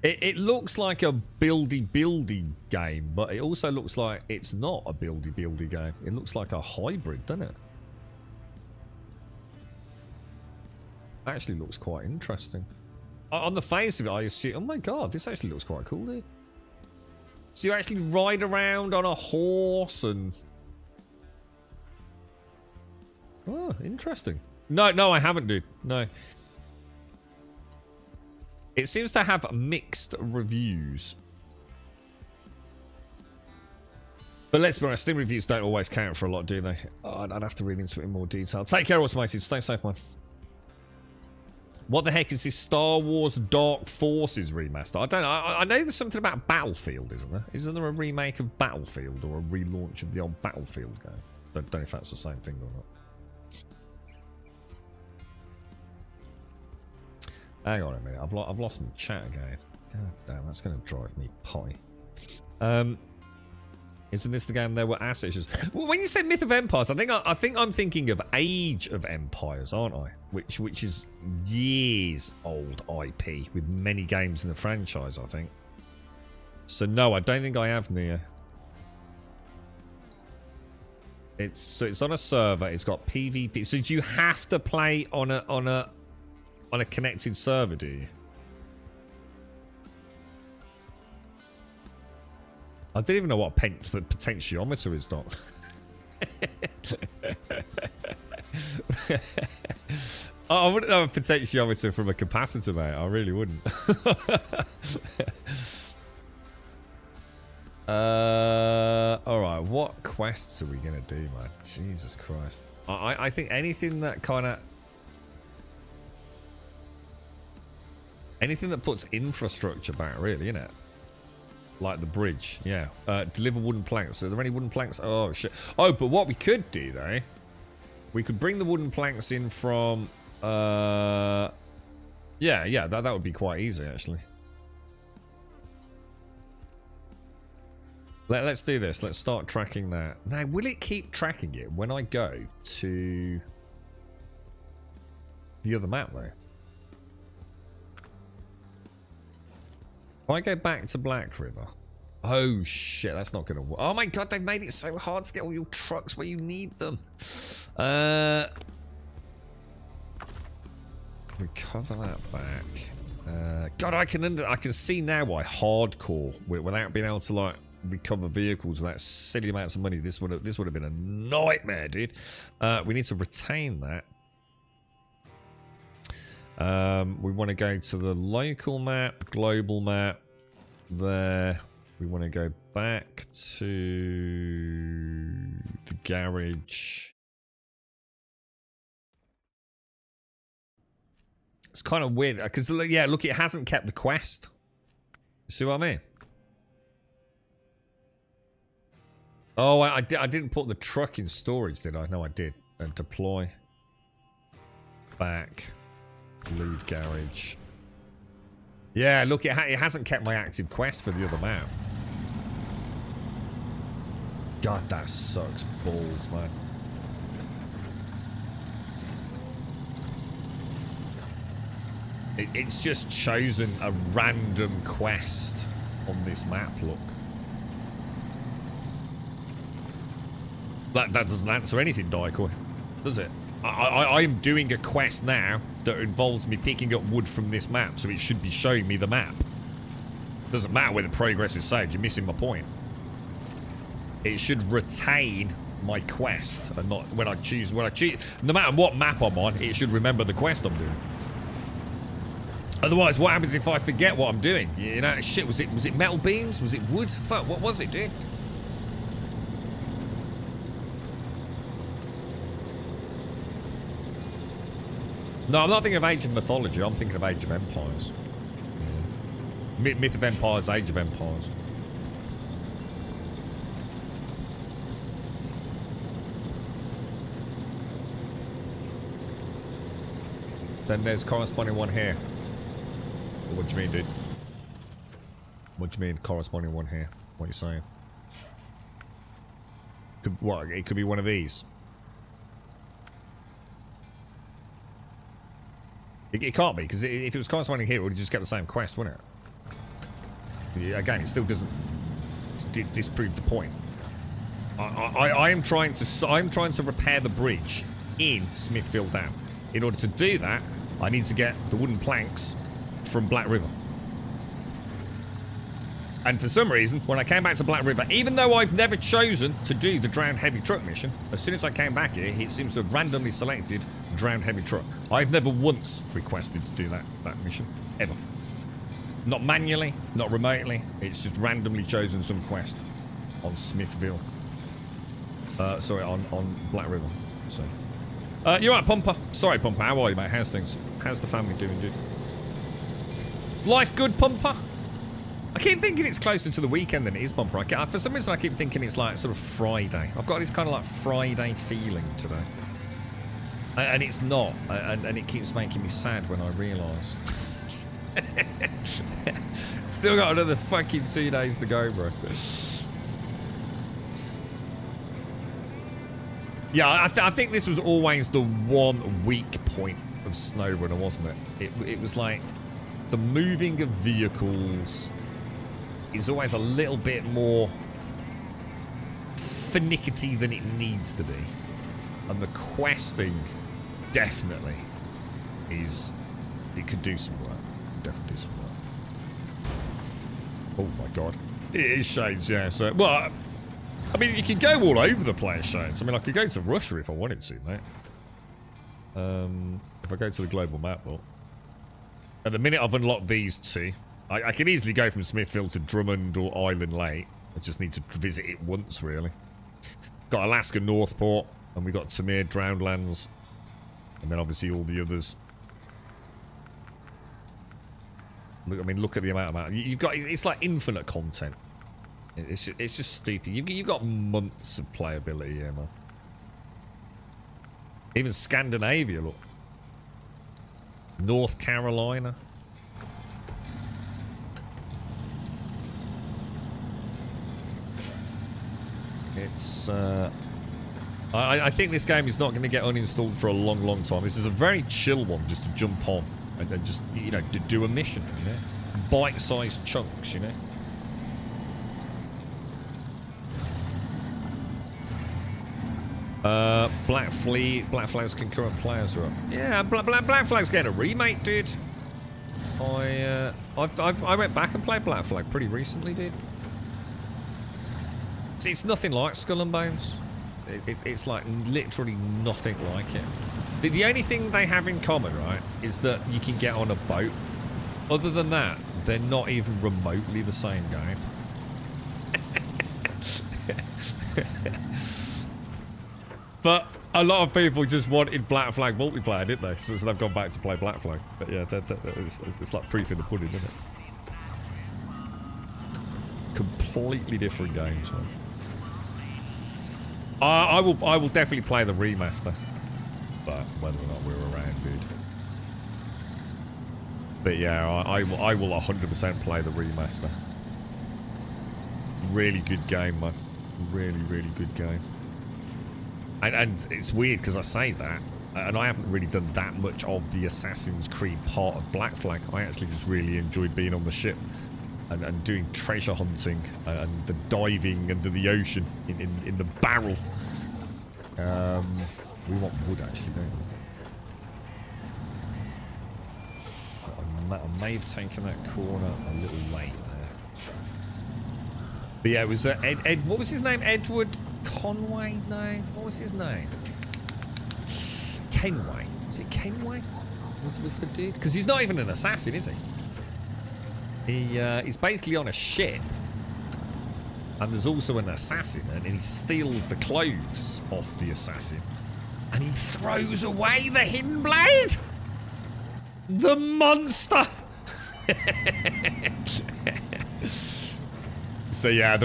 It looks like a buildy game, but it also looks like it's not a buildy game. It looks like a hybrid, doesn't it? Actually looks quite interesting. On the face of it, I assume... Oh my god, this actually looks quite cool, dude. So you actually ride around on a horse and... Oh, interesting. No, I haven't, dude. No. It seems to have mixed reviews. But let's be honest, Steam reviews don't always count for a lot, do they? Oh, I'd have to read into it in more detail. Take care, Automated. Stay safe, man. What the heck is this Star Wars Dark Forces remaster? I don't know. I know there's something about Battlefield, isn't there? Isn't there a remake of Battlefield or a relaunch of the old Battlefield game? Don't know if that's the same thing or not. Hang on a minute, I've lost my chat again. God damn, that's going to drive me potty. Isn't this the game there were ass issues? Well, when you say Myth of Empires, I think I'm thinking of Age of Empires, aren't I? Which is years old IP with many games in the franchise, I think. So no, I don't think I have Neo. It's on a server. It's got PvP. So do you have to play on a connected server? Do you? I don't even know what a potentiometer is, Doc. I wouldn't know a potentiometer from a capacitor, mate. I really wouldn't. Alright, what quests are we gonna do, man? Jesus Christ. I think anything that kind of... anything that puts infrastructure back, really, innit? Like the bridge, yeah. Deliver wooden planks. Are there any wooden planks? Oh, shit. Oh, but what we could do, though... we could bring the wooden planks in from... yeah, that would be quite easy, actually. Let's do this. Let's start tracking that. Now, will it keep tracking it when I go to the other map, though? If I go back to Black River... oh, shit. That's not going to work. Oh, my God. They've made it so hard to get all your trucks where you need them. Recover that back. God, I can see now why hardcore, without being able to, like, recover vehicles without silly amounts of money, this would have been a nightmare, dude. We need to retain that. We want to go to the local map, global map. There. We want to go back to the garage. It's kind of weird because, yeah, look, it hasn't kept the quest. See what I mean? Oh, I didn't put the truck in storage, did I? No, I did. And deploy. Back. Leave garage. Yeah, look, it hasn't kept my active quest for the other map. God, that sucks balls, man. It's just chosen a random quest on this map, look. That doesn't answer anything, Dicor, does it? I'm doing a quest now that involves me picking up wood from this map, so it should be showing me the map. Doesn't matter whether progress is saved, you're missing my point. It should retain my quest, and not when I choose. No matter what map I'm on, it should remember the quest I'm doing. Otherwise, what happens if I forget what I'm doing? You know, shit. Was it metal beams? Was it wood? Fuck. What was it, dude? No, I'm not thinking of Age of Mythology. I'm thinking of Age of Empires. Yeah. Myth of Empires, Age of Empires. Then there's corresponding one here. What do you mean, dude? What do you mean, corresponding one here? What are you saying? What? It could be one of these. It can't be, because if it was corresponding here, it would have just kept the same quest, wouldn't it? Yeah, again, it still doesn't disprove the point. I'm trying to repair the bridge in Smithfield Dam. In order to do that, I need to get the wooden planks from Black River. And for some reason, when I came back to Black River, even though I've never chosen to do the drowned heavy truck mission, as soon as I came back here, it seems to have randomly selected drowned heavy truck. I've never once requested to do that mission, ever. Not manually, not remotely. It's just randomly chosen some quest on Smithville. Sorry, on Black River. So, you're right, Pumper. Sorry, Pumper. How are you, mate? How's things? How's the family doing, dude? Life good, Pumper? I keep thinking it's closer to the weekend than it is, Bumper. For some reason, I keep thinking it's like sort of Friday. I've got this kind of like Friday feeling today. And it's not. And it keeps making me sad when I realise. Still got another fucking 2 days to go, bro. Yeah, I think this was always the one weak point of Snowrunner, wasn't it? It was like the moving of vehicles... is always a little bit more finickety than it needs to be. And the questing definitely is... It could do some work. It could definitely do some work. Oh my god. It is shades, yeah. So, well, I mean, you can go all over the place, shades. I mean, I could go to Russia if I wanted to, mate. If I go to the global map, well. At the minute I've unlocked these two. I can easily go from Smithfield to Drummond or Island Lake. I just need to visit it once, really. Got Alaska Northport, and we got Tamir Drownlands, and then obviously all the others. Look, I mean, look at the amount of you've got. It's like infinite content. It's just stupid. You've got months of playability here, man. Even Scandinavia, look. North Carolina. It's, I think this game is not going to get uninstalled for a long, long time. This is a very chill one just to jump on and then just, you know, to do a mission, you know? Bite-sized chunks, you know? Black Flag's concurrent players are up. Yeah, Black Flag's getting a remake, dude. I went back and played Black Flag pretty recently, dude. See, it's nothing like Skull and Bones. It's like literally nothing like it. The only thing they have in common, right, is that you can get on a boat. Other than that, they're not even remotely the same game. But a lot of people just wanted Black Flag multiplayer, didn't they? So they've gone back to play Black Flag. But yeah, it's like proof in the pudding, isn't it? Completely different games, man. I will definitely play the remaster, but whether or not we're around, dude. But yeah, I will 100% play the remaster. Really good game, man. Really, really good game. And it's weird because I say that, and I haven't really done that much of the Assassin's Creed part of Black Flag. I actually just really enjoyed being on the ship and doing treasure hunting and the diving under the ocean in the barrel. We want wood, actually, don't we? I may have taken that corner a little late there. But yeah, it was Ed. What was his name? Edward Conway? No. What was his name? Kenway. Was it Kenway? Was the dude? Because he's not even an assassin, is he? He's basically on a ship, and there's also an assassin, and he steals the clothes off the assassin, and he throws away the hidden blade. The monster. So yeah,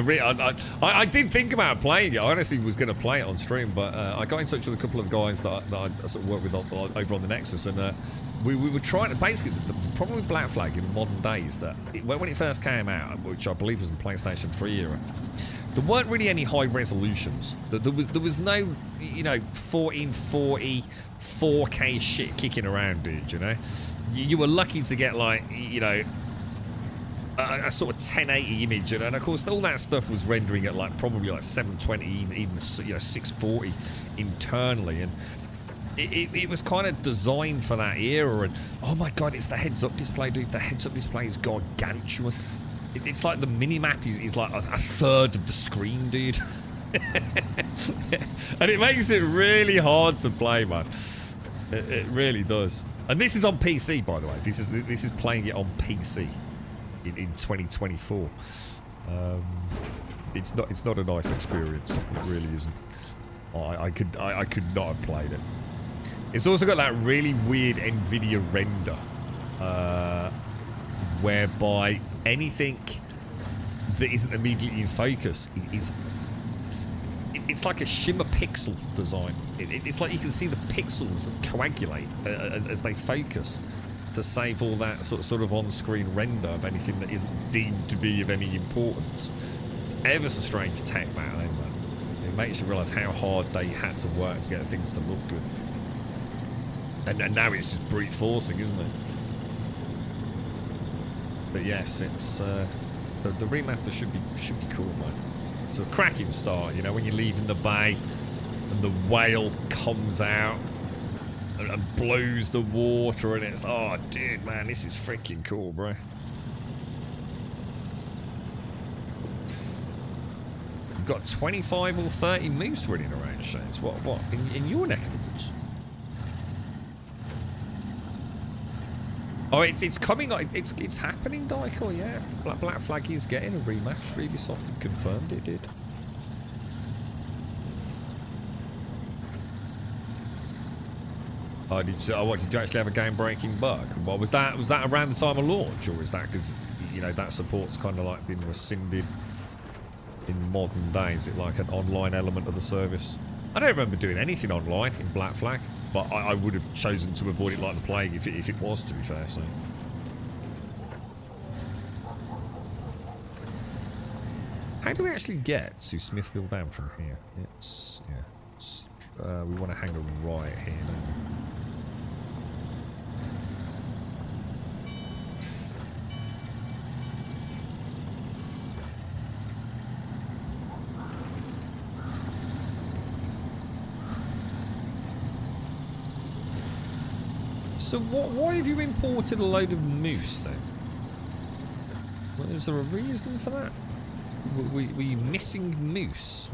I did think about playing it. I honestly was going to play it on stream, but I got in touch with a couple of guys that I sort of work with over on the Nexus, and we were trying to... Basically, the problem with Black Flag in the modern day is that when it first came out, which I believe was the PlayStation 3 era, there weren't really any high resolutions. There was no, you know, 1440 4K shit kicking around, dude, you know? You were lucky to get, like, you know, a sort of 1080 image, and of course all that stuff was rendering at like probably like 720, even you know 640 internally, and it was kind of designed for that era. And oh my god, it's the heads-up display, dude. The heads-up display is gargantuan. It's like the mini-map is like a third of the screen, dude. And it makes it really hard to play, man. It really does. And this is on PC, by the way. This is playing it on PC. In 2024, it's not a nice experience. It really isn't. I could not have played it. It's also got that really weird NVIDIA render, whereby anything that isn't immediately in focus it's like a shimmer pixel design. It's like you can see the pixels coagulate as they focus, to save all that sort of on-screen render of anything that isn't deemed to be of any importance. It's ever so strange tech back then, man. It makes you realise how hard they had to work to get things to look good. And now it's just brute forcing, isn't it? But yes, it's The remaster should be cool, man. It's a cracking start, you know, when you're leaving the bay and the whale comes out and blows the water, and it's, oh, dude, man, this is freaking cool, bro. You've got 25 or 30 moose running around, Shades. What? In your neck of the woods? Oh, it's coming. It's happening, Daikor. Yeah, Black Flag is getting a remaster. Ubisoft have confirmed it did. Oh, did you actually have a game-breaking bug? What was that? Was that around the time of launch, or is that because, you know, that support's kind of like been rescinded in modern days? Is it like an online element of the service? I don't remember doing anything online in Black Flag, but I would have chosen to avoid it like the plague if it was, to be fair. So, how do we actually get to Smithville Dam from here? It's we want to hang a right here now. So why have you imported a load of moose then? Was there a reason for that? Were you missing moose?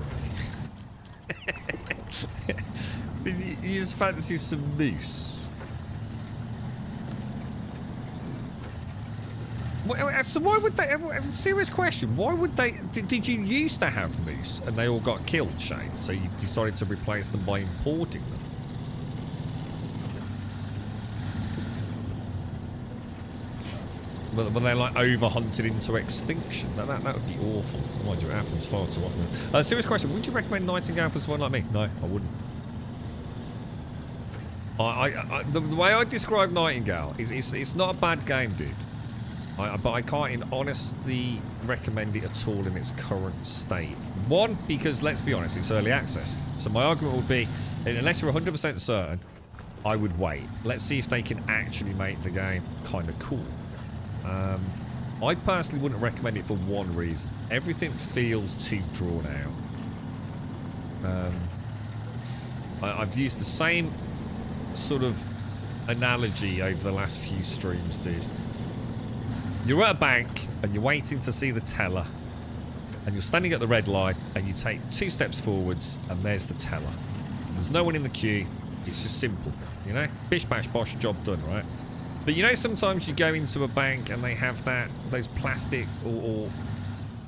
Did you just fancy some moose? So why would they? Serious question. Why would they? Did you used to have moose and they all got killed, Shane? So you decided to replace them by importing them? But they like over-hunted into extinction. That would be awful. Mind you, it happens far too often. Serious question, would you recommend Nightingale for someone like me? No, I wouldn't. The way I describe Nightingale is it's not a bad game, dude. But I can't in honesty recommend it at all in its current state. One, because let's be honest, it's early access. So my argument would be, unless you're 100% certain, I would wait. Let's see if they can actually make the game kind of cool. I personally wouldn't recommend it for one reason. Everything feels too drawn out. I've used the same sort of analogy over the last few streams, dude. You're at a bank and you're waiting to see the teller, and you're standing at the red light and you take 2 steps forwards and there's the teller. There's no one in the queue. It's just simple, you know? Bish bash bosh, job done, right? But you know, sometimes you go into a bank and they have those plastic or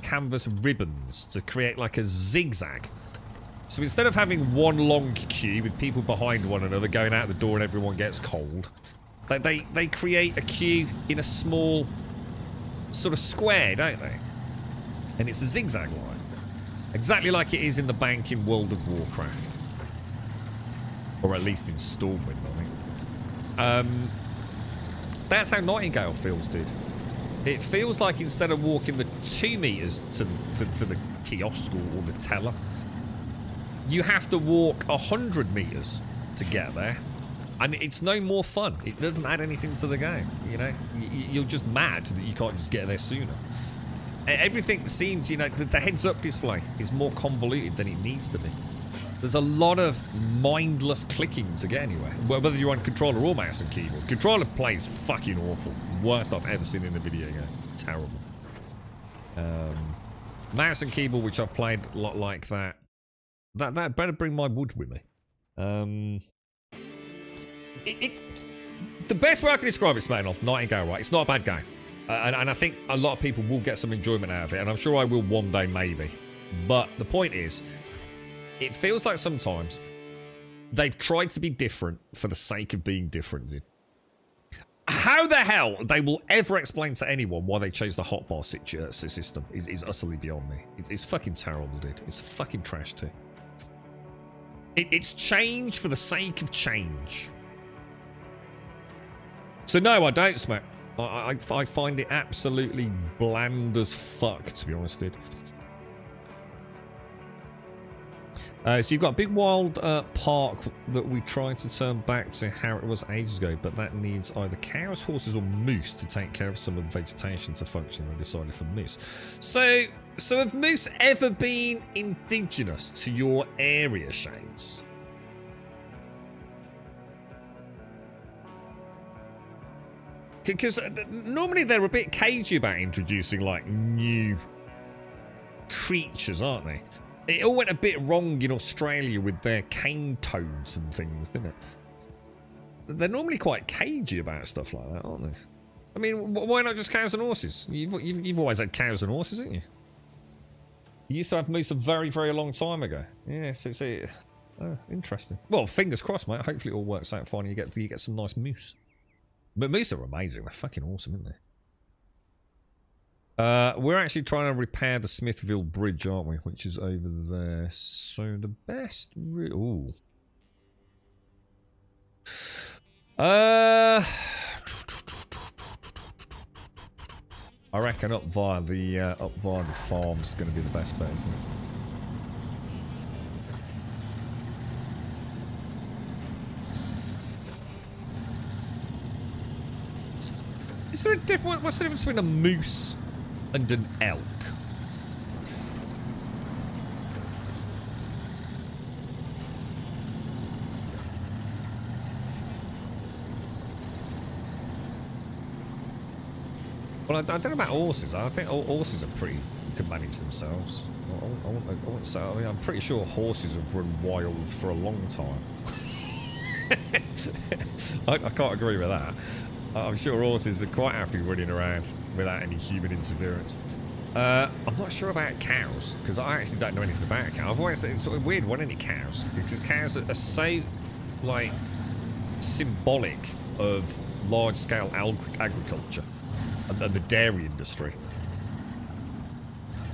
canvas ribbons to create like a zigzag. So instead of having one long queue with people behind one another going out the door and everyone gets cold, they create a queue in a small sort of square, don't they? And it's a zigzag line. Exactly like it is in the bank in World of Warcraft. Or at least in Stormwind, I think. That's how Nightingale feels, dude. It feels like instead of walking the 2 meters to the kiosk or the teller, you have to walk 100 meters to get there. And it's no more fun. It doesn't add anything to the game, you know? You're just mad that you can't just get there sooner. Everything seems, you know, the heads-up display is more convoluted than it needs to be. There's a lot of mindless clicking to get anywhere, whether you're on controller or mouse and keyboard. Controller plays fucking awful. Worst I've ever seen in a video game. Terrible. Mouse and keyboard, which I've played a lot like that. That better bring my wood with me. The best way I can describe it, Smetanoff, Nightingale, right? It's not a bad game. And I think a lot of people will get some enjoyment out of it, and I'm sure I will one day, maybe. But the point is, it feels like sometimes they've tried to be different for the sake of being different, dude. How the hell they will ever explain to anyone why they chose the hotbar system is utterly beyond me. It's fucking terrible, dude. It's fucking trash, too. It's change for the sake of change. So no, I don't, Smack. I find it absolutely bland as fuck, to be honest, dude. So you've got a big wild park that we tried to turn back to how it was ages ago, but that needs either cows, horses, or moose to take care of some of the vegetation to function. They decided for moose. So have moose ever been indigenous to your area, Shades? Because normally they're a bit cagey about introducing like new creatures, aren't they? It all went a bit wrong in Australia with their cane toads and things, didn't it? They're normally quite cagey about stuff like that, aren't they? I mean, why not just cows and horses? You've always had cows and horses, haven't you? You used to have moose a very, very long time ago. Yes, it's interesting. Well, fingers crossed, mate. Hopefully it all works out fine and you get some nice moose. But moose are amazing. They're fucking awesome, aren't they? We're actually trying to repair the Smithville Bridge, aren't we? Which is over there. So the best... Ooh. I reckon up via the farm's going to be the best bet, isn't it? Is there a difference? What's the difference between a moose and an elk? Well, I don't know about horses. I think horses are pretty can manage themselves. I wouldn't say. I mean, I'm pretty sure horses have run wild for a long time. I can't agree with that. I'm sure horses are quite happy running around without any human interference. I'm not sure about cows, because I actually don't know anything about cows. I've always it's sort of weird wanting any cows, because cows are so, like, symbolic of large-scale agriculture and the dairy industry.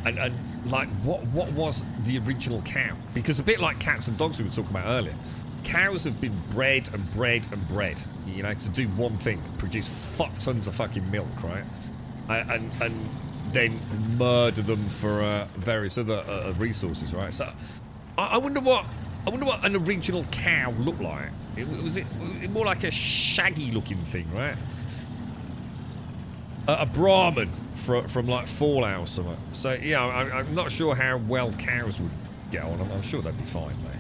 And like, what was the original cow? Because a bit like cats and dogs we were talking about earlier, cows have been bred and bred and bred, you know, to do one thing, produce fuck tons of fucking milk, right? And then murder them for various other resources, right? So I wonder what an original cow looked like. Was it more like a shaggy looking thing, right? A Brahmin from like Fallout or something. So yeah, I'm not sure how well cows would get on. I'm sure they'd be fine, mate.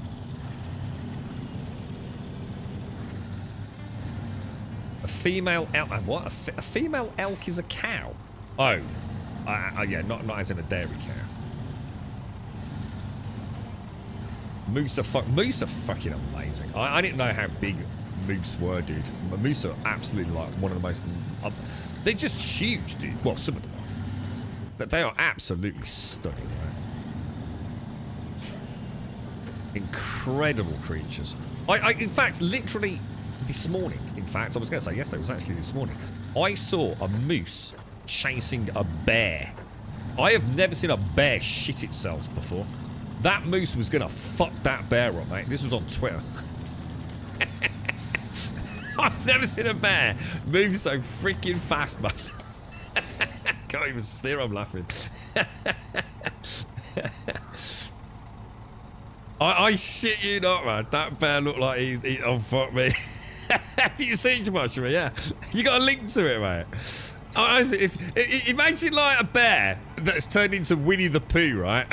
A female elk. What? A female elk is a cow? Oh, yeah, not as in a dairy cow. Moose are fucking amazing. I didn't know how big moose were, dude. But moose are absolutely like one of the most. They're just huge, dude. Well, some of them are, but they are absolutely stunning, right? Incredible creatures. In fact, literally this morning. In fact, I was going to say yesterday. It was actually this morning. I saw a moose chasing a bear. I have never seen a bear shit itself before. That moose was going to fuck that bear up, mate. This was on Twitter. I've never seen a bear move so freaking fast, man. Can't even steer, I'm laughing. I shit you not, man. That bear looked like he oh, fuck me. Have you seen too much of it? Yeah. You got a link to it, mate. Honestly, imagine like a bear that's turned into Winnie the Pooh, right?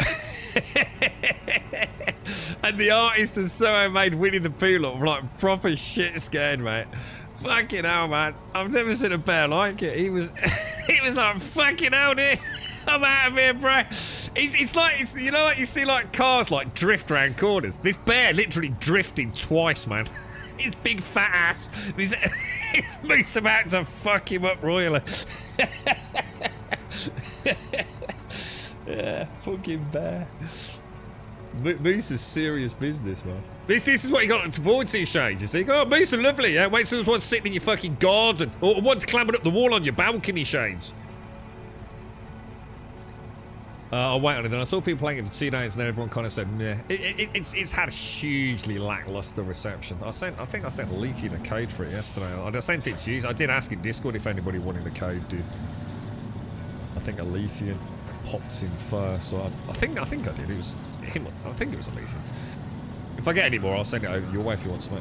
And the artist has somehow made Winnie the Pooh look like proper shit scared, mate. Fucking hell, man. I've never seen a bear like it. He was like, fucking hell, dude. I'm out of here, bro. It's like, you know, like you see like cars like drift around corners. This bear literally drifted twice, man. His big fat ass. His moose about to fuck him up royally. Yeah, fucking bear. Moose is serious business, man. This is what you got to look forward to, Shades. You see, oh, moose are lovely. Yeah, wait till there's one sitting in your fucking garden, or one's clambering up the wall on your balcony, Shades. I'll wait on it. Then I saw people playing it for 2 days, and then everyone kind of said, "Yeah." It's had a hugely lackluster reception. I think I sent Leafy a code for it yesterday. I sent it to you. I did ask in Discord if anybody wanted the code, dude. I think Alethean. popped in first. So I think I did. It was him. I think it was Elisa. If I get any more, I'll send it over your way if you want some.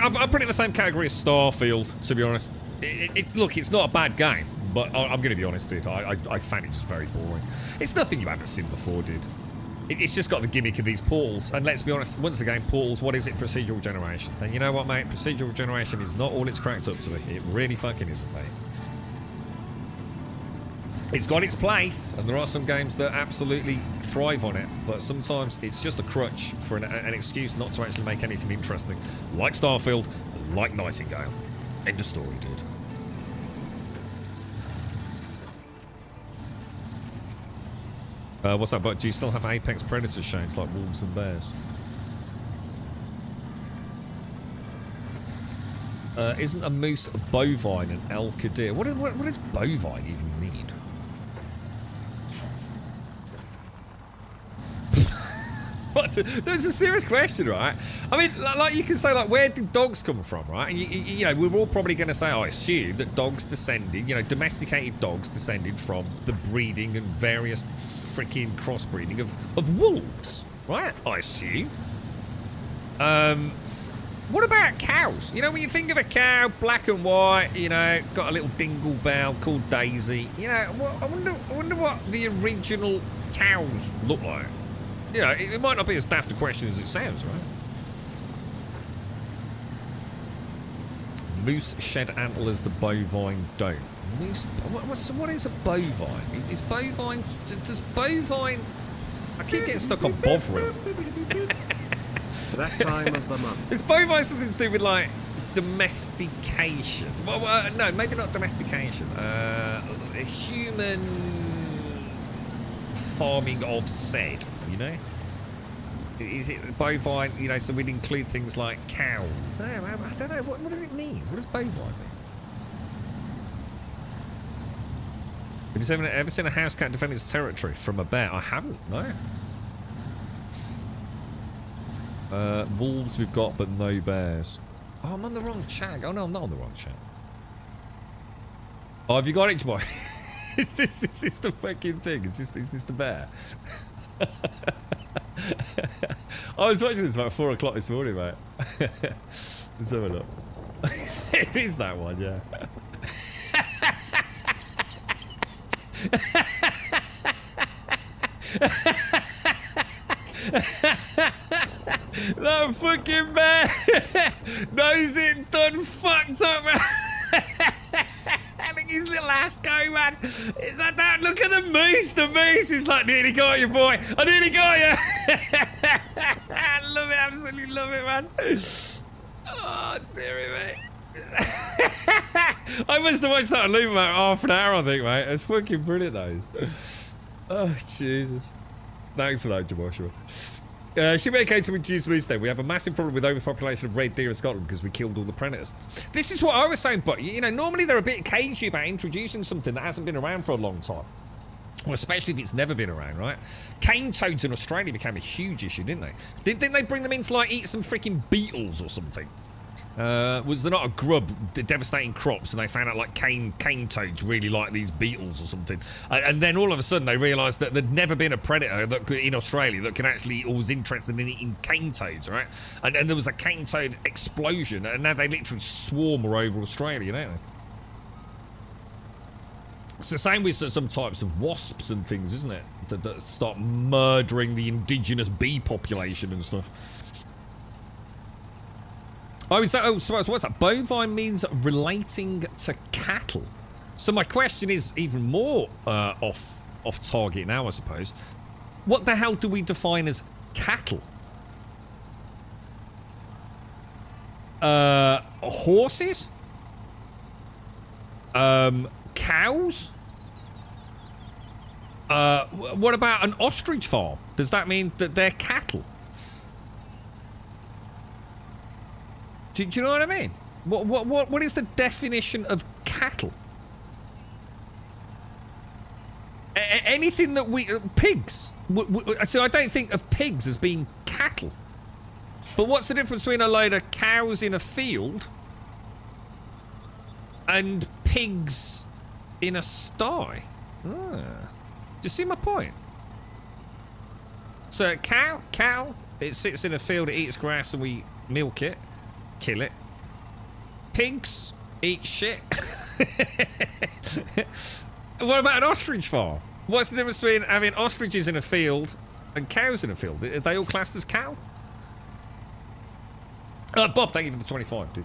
I'm putting it in the same category as Starfield, to be honest. Look, it's not a bad game, but I'm going to be honest, dude. I found it just very boring. It's nothing you haven't seen before, dude. It's just got the gimmick of these portals, and let's be honest, once again, portals, what is it? Procedural generation. And you know what, mate? Procedural generation is not all it's cracked up to be. It really fucking isn't, mate. It's got its place, and there are some games that absolutely thrive on it, but sometimes it's just a crutch for an excuse not to actually make anything interesting. Like Starfield, like Nightingale. End of story, dude. What's that? But do you still have apex predators shades like wolves and bears? Isn't a moose a bovine an elk a deer? What does bovine even mean? What? That's a serious question, right? I mean, like you can say, like, where did dogs come from, right? And you know, we're all probably going to say, I assume that dogs descended, you know, domesticated dogs descended from the breeding and various freaking crossbreeding of wolves, right? I assume. What about cows? You know, when you think of a cow, black and white, you know, got a little dingle bell called Daisy. You know, I wonder what the original cows look like. You know, it might not be as daft a question as it sounds, right? Moose shed antlers, the bovine don't. Moose, what is a bovine? Is bovine, does bovine, I keep getting stuck on bovril. That time of the month. Is bovine something to do with, like, domestication? Well, no, maybe not domestication. Human farming of said. You know, is it bovine? You know, so we'd include things like cow. No, I don't know. What does it mean? What does bovine mean? Have you ever seen a house cat defend its territory from a bear? I haven't. No. Wolves we've got, but no bears. Oh, I'm on the wrong chat. Oh no, I'm not on the wrong chat. Oh, have you got it, boy? Is this the fucking thing? Is this the bear? I was watching this about 4 o'clock this morning, mate. Let's have a look. It is that one, yeah. That fucking bear knows it done fucked up, man. Look at his little ass go, man. It's like that. Look at the moose. The moose is like, nearly got you, boy. I nearly got you. I love it. Absolutely love it, man. Oh, dearie, mate. I must have watched that on loop about half an hour, I think, mate. It's fucking brilliant, those. Oh, Jesus. Thanks for that, Joshua. Should be okay to reduce moose then. We have a massive problem with overpopulation of red deer in Scotland because we killed all the predators. This is what I was saying, but you know, normally they're a bit cagey about introducing something that hasn't been around for a long time. Well, especially if it's never been around, right? Cane toads in Australia became a huge issue, didn't they? Didn't they bring them in to, like, eat some freaking beetles or something? Was there not a grub devastating crops, and they found out like cane toads really like these beetles or something, and then all of a sudden they realised that there'd never been a predator that could, in Australia, that could actually, or was interested in eating cane toads, right? And there was a cane toad explosion, and now they literally swarm all over Australia, don't they? It's the same with some types of wasps and things, isn't it? That start murdering the indigenous bee population and stuff. Oh, is that? Oh, so what's that? Bovine means relating to cattle. So my question is even more off target now, I suppose. What the hell do we define as cattle? Horses? Cows? What about an ostrich farm? Does that mean that they're cattle? Do you know what I mean? What is the definition of cattle? Anything that we... pigs. So I don't think of pigs as being cattle. But what's the difference between a load of cows in a field and pigs in a sty. Do you see my point? So cow, it sits in a field, it eats grass, and we milk it, kill it. Pigs eat shit. What about an ostrich farm? What's the difference between having ostriches in a field and cows in a field? Are they all classed as cow? Bob, thank you for the 25, dude.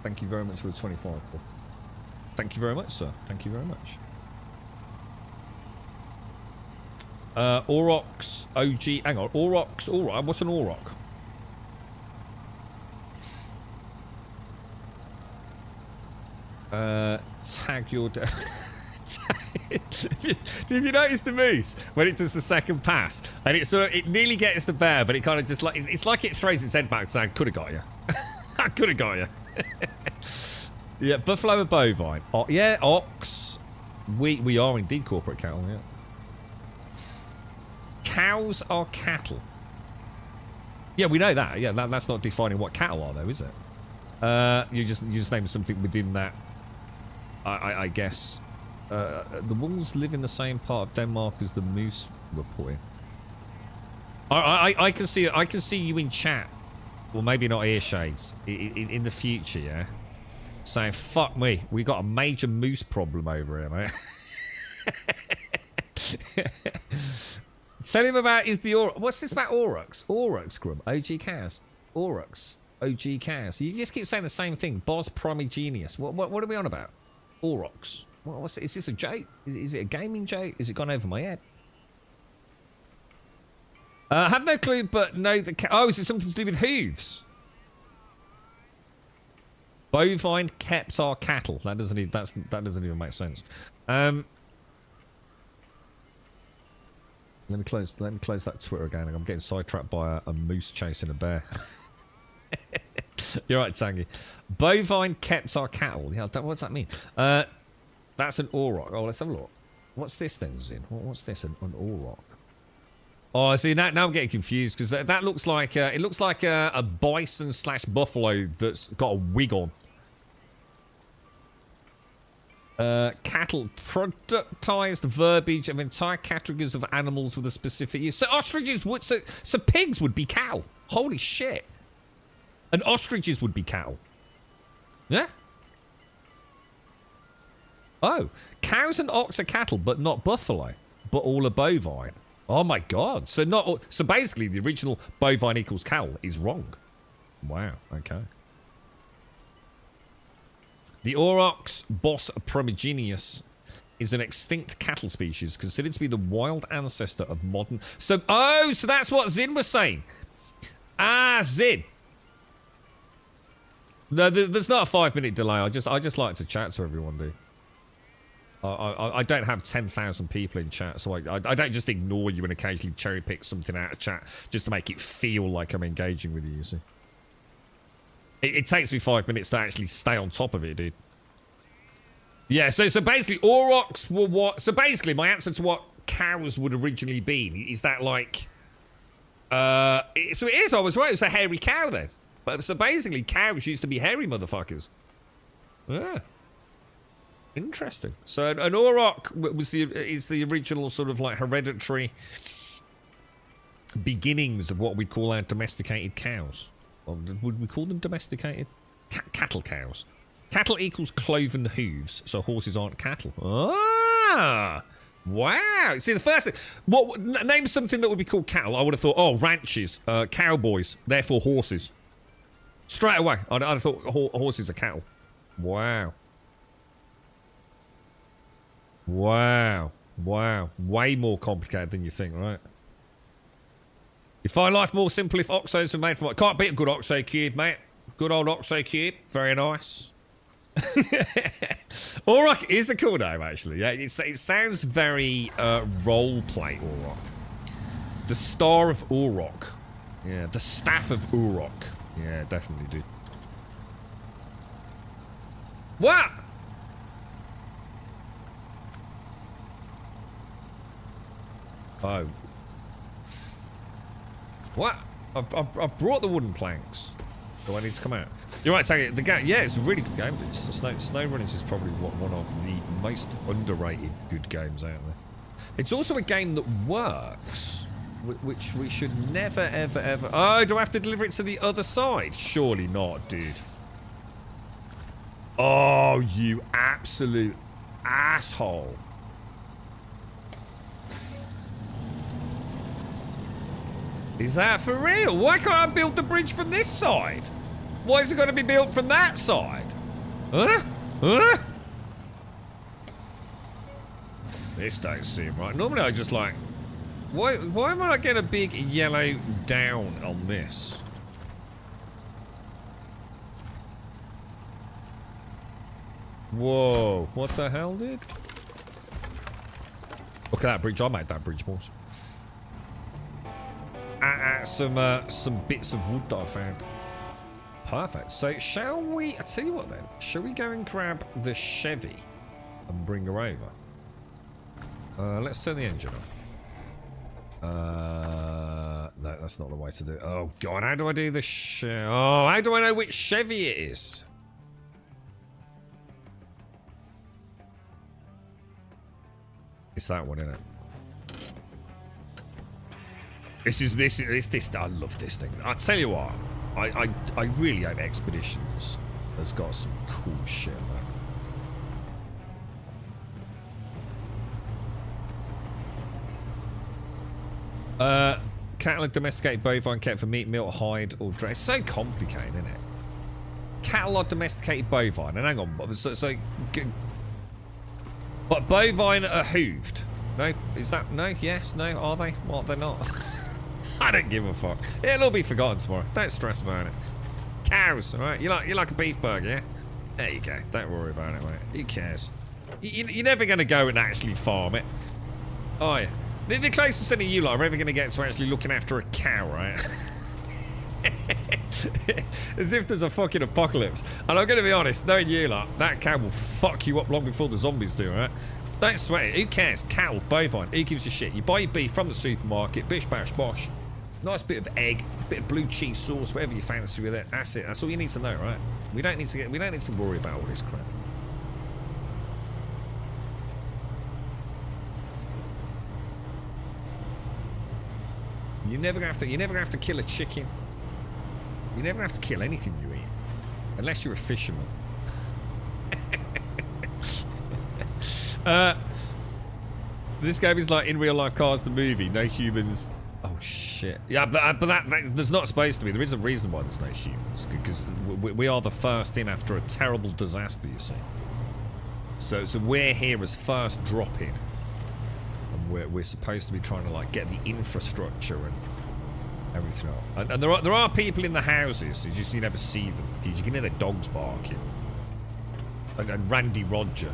Thank you very much for the 25, Bob. Thank you very much, sir. Thank you very much. Aurochs, OG, hang on, Aurochs, alright, what's an Auroch? Tag your... If you notice the moose when it does the second pass and it nearly gets the bear, but it kind of just like it's like it throws its head back saying, "Could have got you, I could have got you." Yeah, buffalo and bovine. Oh, yeah, ox. We are indeed corporate cattle. Yeah. Cows are cattle. Yeah, we know that. Yeah, that's not defining what cattle are, though, is it? You just name something within that. I guess. The wolves live in the same part of Denmark as the moose were put in. I can see you in chat, well maybe not ear shades, in the future, yeah, saying fuck me, we got a major moose problem over here, mate. Tell him about what's this about Aurochs? Aurochs, Grum, OG cows, Aurochs, OG cows. You just keep saying the same thing. Bos Primigenius. What are we on about? Aurochs. Is this a joke? Is it a gaming joke? Has it gone over my head? I have no clue, but know that... Oh, is it something to do with hooves? Bovine kept our cattle. That doesn't even make sense. Let me close that Twitter again. I'm getting sidetracked by a moose chasing a bear. You're right, Tangy. Bovine kept our cattle. Yeah, what's that mean? That's an auroch. Oh, let's have a look. What's this then, Zin? What's this? An auroch? Oh, see, now I'm getting confused because that looks like it looks like a bison / buffalo that's got a wig on. Cattle, productized verbiage of entire categories of animals with a specific use. So ostriches would, so pigs would be cow. Holy shit! And ostriches would be cattle. Yeah. Oh, cows and ox are cattle, but not buffalo. But all are bovine. Oh my god! So so basically, the original bovine equals cow is wrong. Wow. Okay. The Aurochs Bos Primigenius is an extinct cattle species considered to be the wild ancestor of modern... So that's what Zin was saying. Ah, Zin. No, there's not a 5-minute delay. I just like to chat to everyone, dude. I don't have 10,000 people in chat, so I don't just ignore you and occasionally cherry pick something out of chat just to make it feel like I'm engaging with you, see. It takes me 5 minutes to actually stay on top of it, dude. Yeah, so basically, aurochs were what... So basically, my answer to what cows would originally be is that like... so it is, I was right, it's a hairy cow then. But so basically, cows used to be hairy motherfuckers. Yeah. Interesting. So an auroch is the original sort of like hereditary beginnings of what we call our domesticated cows. Or would we call them domesticated? Cattle cows. Cattle equals cloven hooves, so horses aren't cattle. Ah! Wow! See, the first thing... name something that would be called cattle. I would have thought, oh, ranches, cowboys, therefore horses. Straight away, I'd have thought horses are cattle. Wow. Wow. Wow. Way more complicated than you think, right? You find life more simple if Oxos were made from... Can't beat a good Oxo cube, mate. Good old Oxo cube. Very nice. Auroch is a cool name, actually. Yeah, it sounds very role-play Auroch. The Star of Auroch. Yeah, the Staff of Auroch. Yeah, definitely, dude. What? Oh. What? I brought the wooden planks. Do I need to come out? You're right, take it. The game, yeah, it's a really good game. Snowrunner is probably one of the most underrated good games out there. It's also a game that works, which we should never, ever, ever... Oh, do I have to deliver it to the other side? Surely not, dude. Oh, you absolute asshole. Is that for real? Why can't I build the bridge from this side? Why is it going to be built from that side? Huh? Huh? This don't seem right. Normally I just like... Why am I not getting a big yellow down on this? Whoa. What the hell, dude? Look at that bridge. I made that bridge, boys. Some bits of wood that I found. Perfect. So shall we... I tell you what then. Shall we go and grab the Chevy and bring her over? Let's turn the engine on. No, that's not the way to do it. Oh god, how do I do this? Oh, how do I know which Chevy it is? It's that one, isn't it? This. I love this thing. I tell you what, I really hope Expeditions has got some cool shit, man. Cattle and domesticated bovine kept for meat, milk, hide, or dress. So complicated, isn't it? Cattle or domesticated bovine, and hang on, but bovine are hooved. No, is that no? Yes, no. Are they? What? They're not. I don't give a fuck. It'll all be forgotten tomorrow. Don't stress about it. Cows, all right? You like a beef burger, yeah? There you go. Don't worry about it, mate. Who cares? You're never going to go and actually farm it, are you? The closest thing you lot are ever going to get to actually looking after a cow, right? As if there's a fucking apocalypse. And I'm going to be honest, knowing you lot, that cow will fuck you up long before the zombies do, right? Don't sweat it. Who cares? Cattle, bovine, who gives a shit? You buy your beef from the supermarket, bish bash bosh. Nice bit of egg, bit of blue cheese sauce, whatever you fancy with it. That's it. That's all you need to know, right? We don't need to worry about all this crap. You never have to kill a chicken. You never have to kill anything you eat. Unless you're a fisherman. This game is like In Real Life Cars, the movie. No humans. Oh shit. Yeah, but there's not supposed to be. There is a reason why there's no humans. Because we are the first in after a terrible disaster, you see. So we're here as first drop in. And we're supposed to be trying to like get the infrastructure and everything else. And there are people in the houses. It's just you never see them. You can hear their dogs barking. And Randy Roger.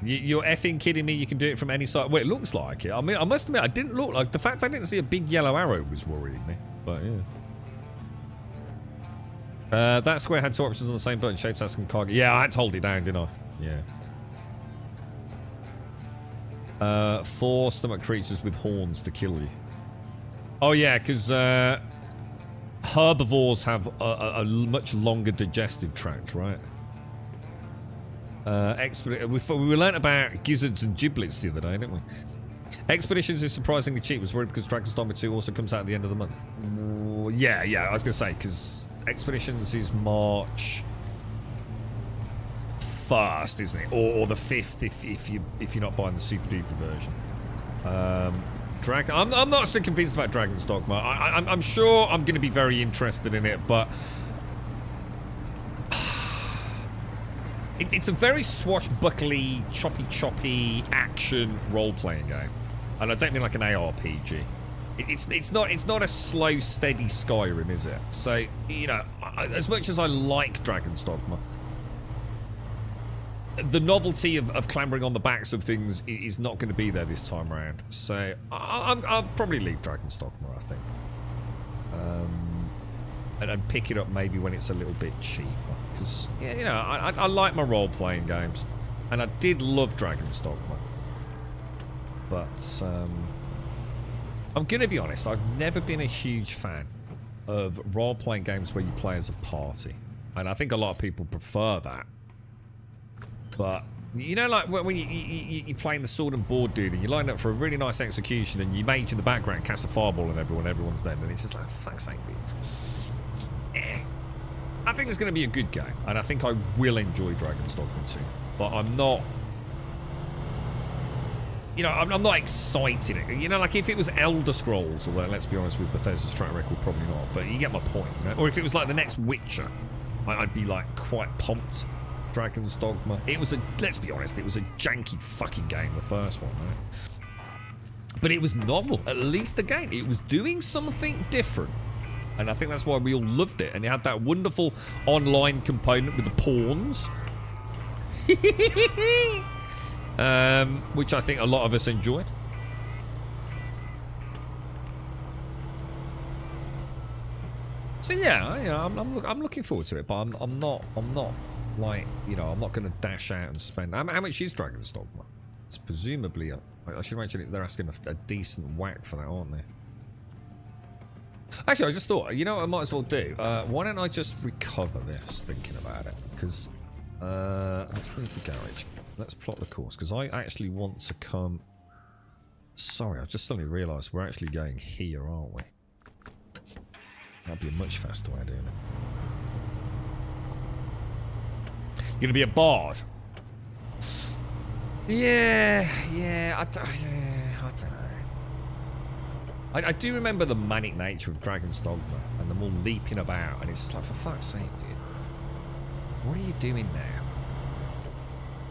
You're effing kidding me, you can do it from any side. Well, it looks like it. I mean, I must admit, I didn't look like... The fact I didn't see a big yellow arrow was worrying me. But, yeah. That square had two options on the same button. Shade task and cargo. Yeah, I had to hold it down, didn't I? Yeah. 4 stomach creatures with horns to kill you. Oh, yeah, because herbivores have a much longer digestive tract, right? We learnt about gizzards and giblets the other day, didn't we? Expeditions is surprisingly cheap. Was worried because Dragon's Dogma 2 also comes out at the end of the month. Yeah, I was going to say, because Expeditions is March 1st, isn't it? Or the 5th if you're not buying the super duper version. I'm not so convinced about Dragon's Dogma. I'm sure I'm going to be very interested in it, but it's a very swashbuckly, choppy action role-playing game, and I don't mean like an ARPG. It's not a slow, steady Skyrim, is it? So you know, as much as I like Dragon's Dogma, the novelty of clambering on the backs of things is not going to be there this time around. So I'll probably leave Dragon's Dogma, I think, and pick it up maybe when it's a little bit cheaper. Because, yeah, you know, I like my role-playing games. And I did love Dragon's Dogma. But, I'm going to be honest, I've never been a huge fan of role-playing games where you play as a party. And I think a lot of people prefer that. But, you know, like when you're playing the sword and board dude and you line up for a really nice execution and you mage in the background, cast a fireball on everyone's dead, and it's just like, fuck's sake, dude. I think it's going to be a good game, and I think I will enjoy Dragon's Dogma 2. But I'm not... You know, I'm not excited. You know, like if it was Elder Scrolls, although let's be honest with Bethesda's track record, probably not. But you get my point, you know? Or if it was like the next Witcher, I'd be like quite pumped. Dragon's Dogma. It was a, let's be honest, it was a janky fucking game, the first one, right? But it was novel. At least the game, it was doing something different. And I think that's why we all loved it. And it had that wonderful online component with the pawns. Which I think a lot of us enjoyed. So yeah, you know, I'm looking forward to it, but I'm not like, you know, I'm not going to dash out and spend. How much is Dragon's Dogma? It's presumably I should imagine they're asking a decent whack for that, aren't they? Actually, I just thought, you know what I might as well do? Why don't I just recover this, thinking about it? Because let's leave the garage. Let's plot the course, because I actually want to come... Sorry, I just suddenly realised we're actually going here, aren't we? That'd be a much faster way of doing it. You're going to be a bard? Yeah, I don't know. I do remember the manic nature of Dragon's Dogma, and them all leaping about, and it's just like, for fuck's sake, dude. What are you doing now?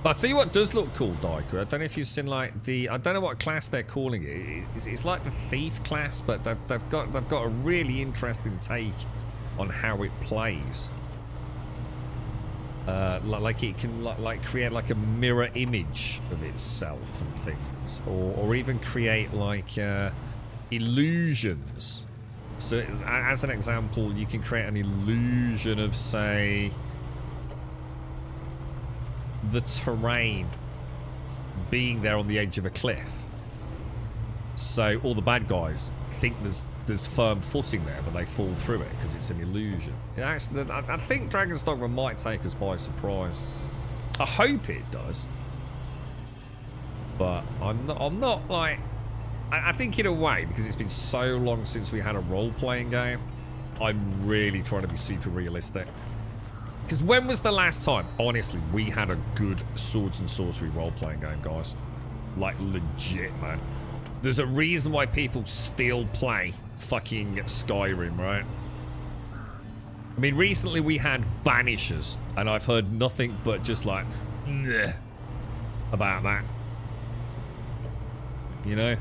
But I'll tell you what does look cool, Daiku. I don't know if you've seen like the... I don't know what class they're calling it. It's like the thief class, but they've got a really interesting take on how it plays. Like it can like create like a mirror image of itself and things, or even create like illusions. So as an example, you can create an illusion of, say, the terrain being there on the edge of a cliff, so all the bad guys think there's firm footing there, but they fall through it because it's an illusion. Actually, I think Dragon's Dogma might take us by surprise. I hope it does, but I'm not like... I think in a way, because it's been so long since we had a role-playing game, I'm really trying to be super realistic. Because when was the last time, honestly, we had a good swords and sorcery role-playing game, guys? Like, legit, man. There's a reason why people still play fucking Skyrim, right? I mean, recently we had Banishers, and I've heard nothing but just like, "Nah," about that. You know?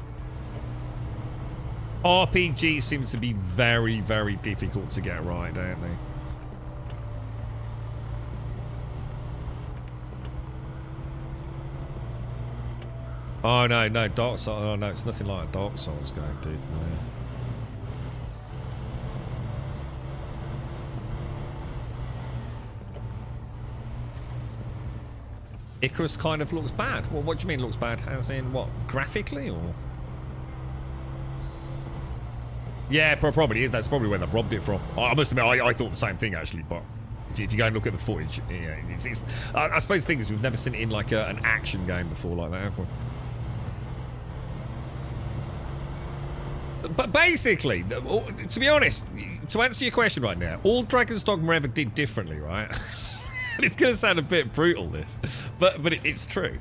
RPGs seem to be very, very difficult to get right, don't they? Oh no, Dark Souls. Oh no, it's nothing like a Dark Souls game, dude. No. Icarus kind of looks bad. Well, what do you mean looks bad? As in what? Graphically, or? Yeah, probably. That's probably where they robbed it from. I must admit, I thought the same thing actually, but if you go and look at the footage, yeah, I suppose the thing is we've never seen it in like an action game before like that, have we? But basically, to be honest, to answer your question right now, all Dragon's Dogma ever did differently, right? And it's going to sound a bit brutal, this, but it's true.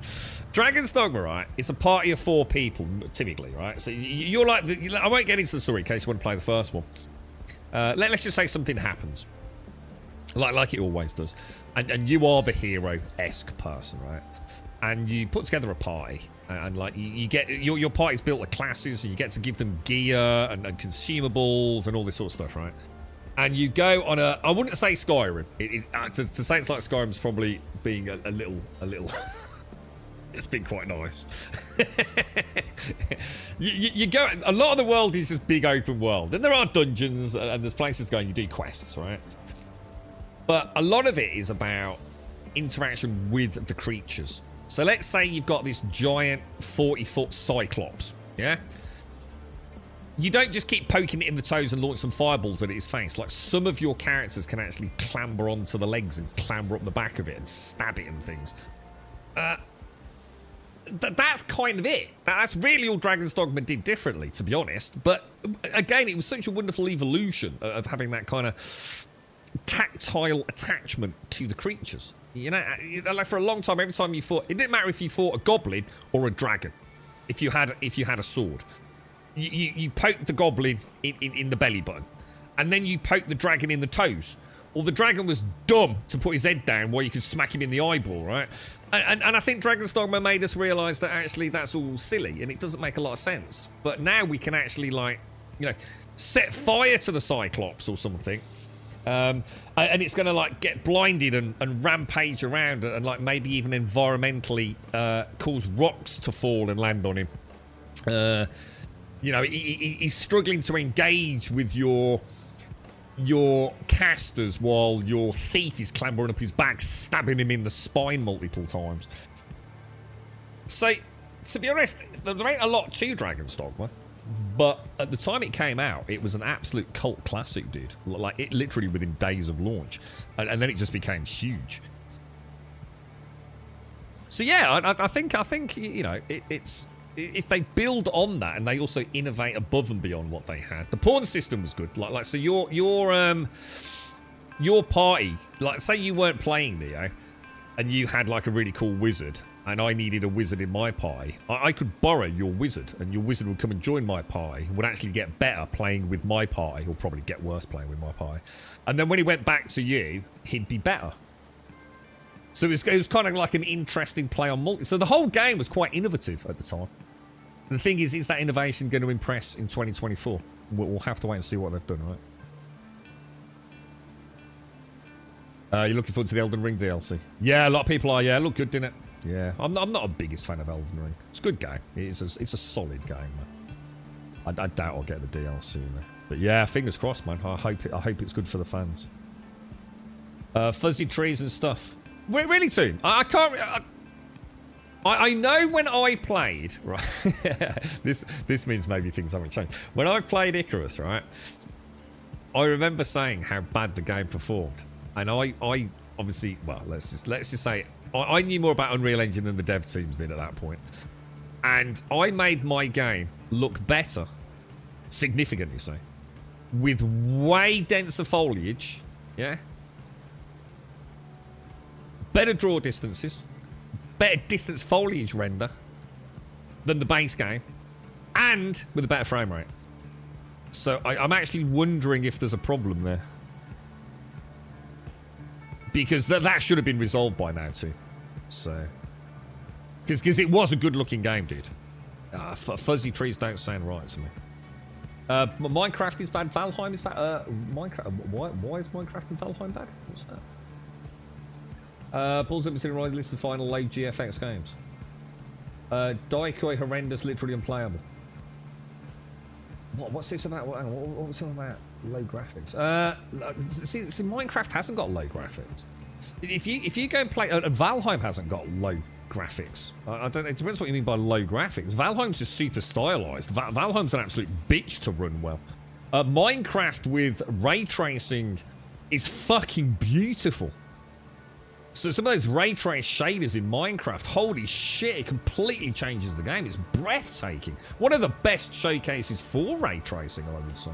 Dragon's Dogma, right? It's a party of 4 people, typically, right? So you're like, I won't get into the story in case you want to play the first one. Let's just say something happens, like it always does, and you are the hero-esque person, right? And you put together a party, and like you get your party's built with classes, and you get to give them gear and consumables and all this sort of stuff, right? And you go on a, I wouldn't say Skyrim. To say it's like Skyrim's probably being a little. It's been quite nice. you go. A lot of the world is just big open world. Then there are dungeons and there's places to go and you do quests, right? But a lot of it is about interaction with the creatures. So let's say you've got this giant 40-foot cyclops, yeah? you don't just keep poking it in the toes and launch some fireballs at its face. Like, some of your characters can actually clamber onto the legs and clamber up the back of it and stab it and things. That's kind of it. That's really all Dragon's Dogma did differently, to be honest. But again, it was such a wonderful evolution of having that kind of tactile attachment to the creatures. You know, like for a long time, every time you fought, it didn't matter if you fought a goblin or a dragon. If you had a sword, you poked the goblin in the belly button, and then you poked the dragon in the toes. Or the dragon was dumb to put his head down while you could smack him in the eyeball, right? And I think Dragon's Dogma made us realise that actually that's all silly and it doesn't make a lot of sense. But now we can actually, like, you know, set fire to the Cyclops or something. And it's going to, like, get blinded and rampage around and, like, maybe even environmentally cause rocks to fall and land on him. You know, he's struggling to engage with your casters while your thief is clambering up his back, stabbing him in the spine multiple times. So, to be honest, there ain't a lot to Dragon's Dogma, but at the time it came out, it was an absolute cult classic, dude. Like, it literally within days of launch, and then it just became huge. So yeah, I think you know, it's. If they build on that and they also innovate above and beyond what they had, the pawn system was good. Like so your party, like say you weren't playing Neo, and you had like a really cool wizard, and I needed a wizard in my party, I could borrow your wizard, and your wizard would come and join my party. Would actually get better playing with my party, or probably get worse playing with my party. And then when he went back to you, he'd be better. So it was kind of like an interesting play on multi. So the whole game was quite innovative at the time. And the thing is that innovation going to impress in 2024? We'll have to wait and see what they've done, right? You're looking forward to the Elden Ring DLC? Yeah, a lot of people are. Yeah, it looked good, didn't it? Yeah, I'm not a biggest fan of Elden Ring. It's a good game. It's a solid game, man. I doubt I'll get the DLC in there. But yeah, fingers crossed, man. I hope it's good for the fans. Fuzzy trees and stuff. Really, too. I can't. I know when I played, right? this means maybe things haven't changed. When I played Icarus, right? I remember saying how bad the game performed, and I obviously, well, let's just say I knew more about Unreal Engine than the dev teams did at that point, and I made my game look better, significantly so, with way denser foliage, yeah. Better draw distances, better distance foliage render than the base game, and with a better frame rate. So I'm actually wondering if there's a problem there. Because that should have been resolved by now too. So, because it was a good looking game, dude. Fuzzy trees don't sound right to me. Minecraft is bad, Valheim is bad. Minecraft, why is Minecraft and Valheim bad? What's that? Paul's up considering right list the final low GFX games. Daikoi horrendous, literally unplayable. What's this about? What was it about? Low graphics. See, Minecraft hasn't got low graphics. If you go and play, Valheim hasn't got low graphics. I don't. It depends what you mean by low graphics. Valheim's just super stylized. Valheim's an absolute bitch to run well. Minecraft with ray tracing is fucking beautiful. So some of those ray trace shaders in Minecraft, holy shit, it completely changes the game. It's breathtaking. One of the best showcases for ray tracing, I would say.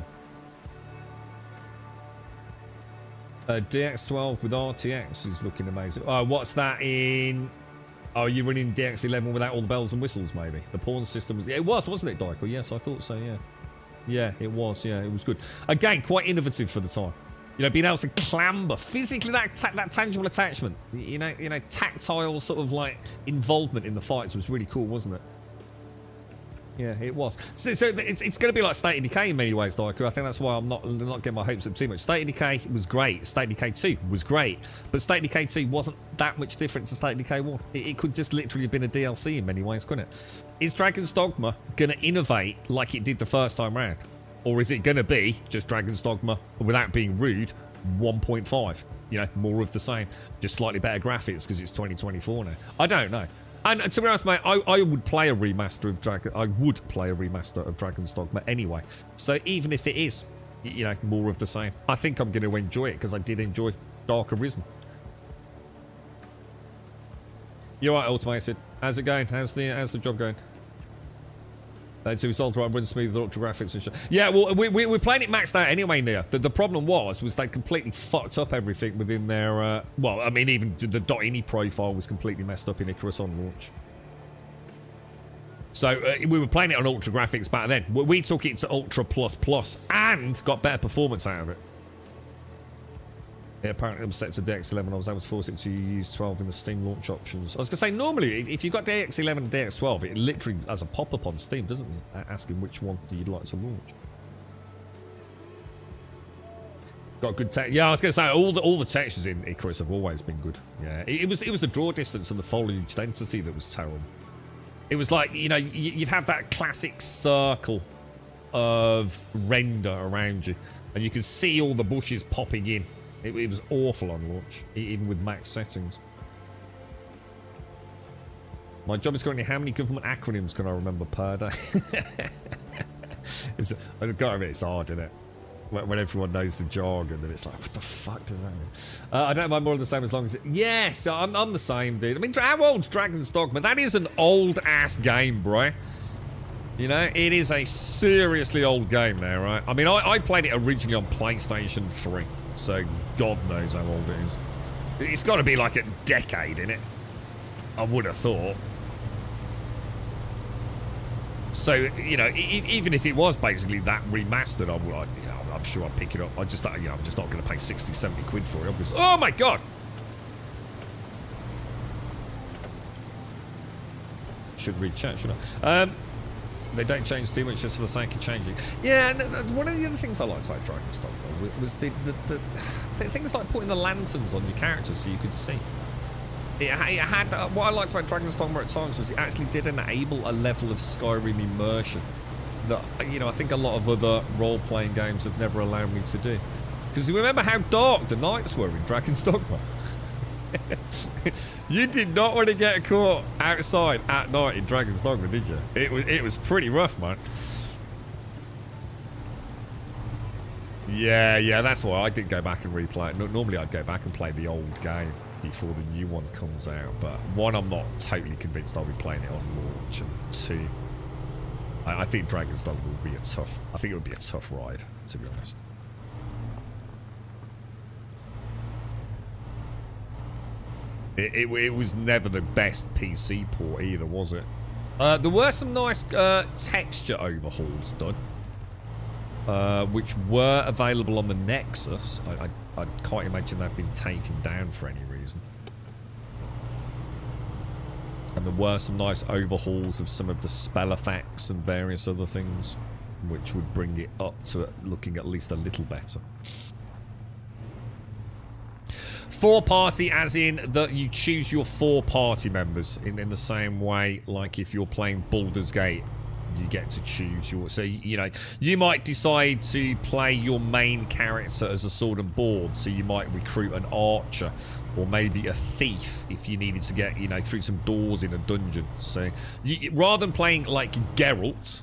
DX12 with RTX is looking amazing. Oh, what's that in... Oh, you're running DX11 without all the bells and whistles, maybe? The pawn system... It was, wasn't it, Dyko? Yes, I thought so, yeah. Yeah, it was, yeah, it was good. Again, quite innovative for the time. You know, being able to clamber physically, that tangible attachment, you know, tactile sort of like involvement in the fights was really cool, wasn't it? Yeah, it was. So it's going to be like State of Decay in many ways, Daiku. I think that's why I'm not getting my hopes up too much. State of Decay was great. State of Decay 2 was great, but State of Decay 2 wasn't that much different to State of Decay 1. It could just literally have been a DLC in many ways, couldn't it? Is Dragon's Dogma going to innovate like it did the first time round? Or is it going to be just Dragon's Dogma, without being rude, 1.5? You know, more of the same. Just slightly better graphics because it's 2024 now. I don't know. And to be honest, mate, I would play a remaster of Dragon. I would play a remaster of Dragon's Dogma anyway. So even if it is, you know, more of the same, I think I'm going to enjoy it because I did enjoy Dark Arisen. You're right, Automated. How's it going? How's the job going? So it's ultra run smooth with ultra graphics and shit. Yeah, well, we're playing it maxed out anyway, Nia. The problem was they completely fucked up everything within their. Well, I mean, even the .ini profile was completely messed up in Icarus on launch. So we were playing it on ultra graphics back then. We took it to ultra plus and got better performance out of it. Yeah, apparently it was set to DX11. I was able to force it to use 12 in the Steam launch options. I was going to say, normally, if you've got DX11 and DX12, it literally has a pop-up on Steam, doesn't it? Asking which one you'd like to launch. Got good tech. Yeah, I was going to say, all the textures in Icarus have always been good. Yeah, it was the draw distance and the foliage density that was terrible. It was like, you know, you'd have that classic circle of render around you, and you could see all the bushes popping in. It was awful on launch, even with max settings. My job is currently how many government acronyms can I remember per day? I've got to admit, it's hard, isn't it? When everyone knows the jargon, and it's like, what the fuck does that mean? I don't mind more of the same as long as it... Yes, I'm the same, dude. I mean, how old's Dragon's Dogma? That is an old-ass game, bro. You know, it is a seriously old game now, right? I mean, I played it originally on PlayStation 3. So God knows how old it is. It's got to be like a decade, innit? I would have thought. So, you know, even if it was basically that remastered, I'm sure I'd pick it up. I'm just not going to pay 60, 70 quid for it, obviously. Oh my God! Should read chat, should I? They don't change too much just for the sake of changing. Yeah, one of the other things I liked about Dragon's Dogma was the things like putting the lanterns on your characters so you could see. It had what I liked about Dragon's Dogma at times was it actually did enable a level of Skyrim immersion that, you know, I think a lot of other role-playing games have never allowed me to do. Because you remember how dark the nights were in Dragon's Dogma? You did not want to get caught outside at night in Dragon's Dogma, did you? It was pretty rough, man. Yeah, that's why I didn't go back and replay it. Normally I'd go back and play the old game before the new one comes out. But one, I'm not totally convinced I'll be playing it on launch. And two, I think Dragon's Dogma would be a tough... I think it would be a tough ride, to be honest. It was never the best PC port either, was it? There were some nice texture overhauls done, which were available on the Nexus. I can't imagine they've been taken down for any reason. And there were some nice overhauls of some of the spell effects and various other things, which would bring it up to looking at least a little better. 4-party as in that you choose your 4 party members in the same way like if you're playing Baldur's Gate, you get to choose your... So, you know, you might decide to play your main character as a sword and board, so you might recruit an archer or maybe a thief if you needed to get, you know, through some doors in a dungeon. So rather than playing like Geralt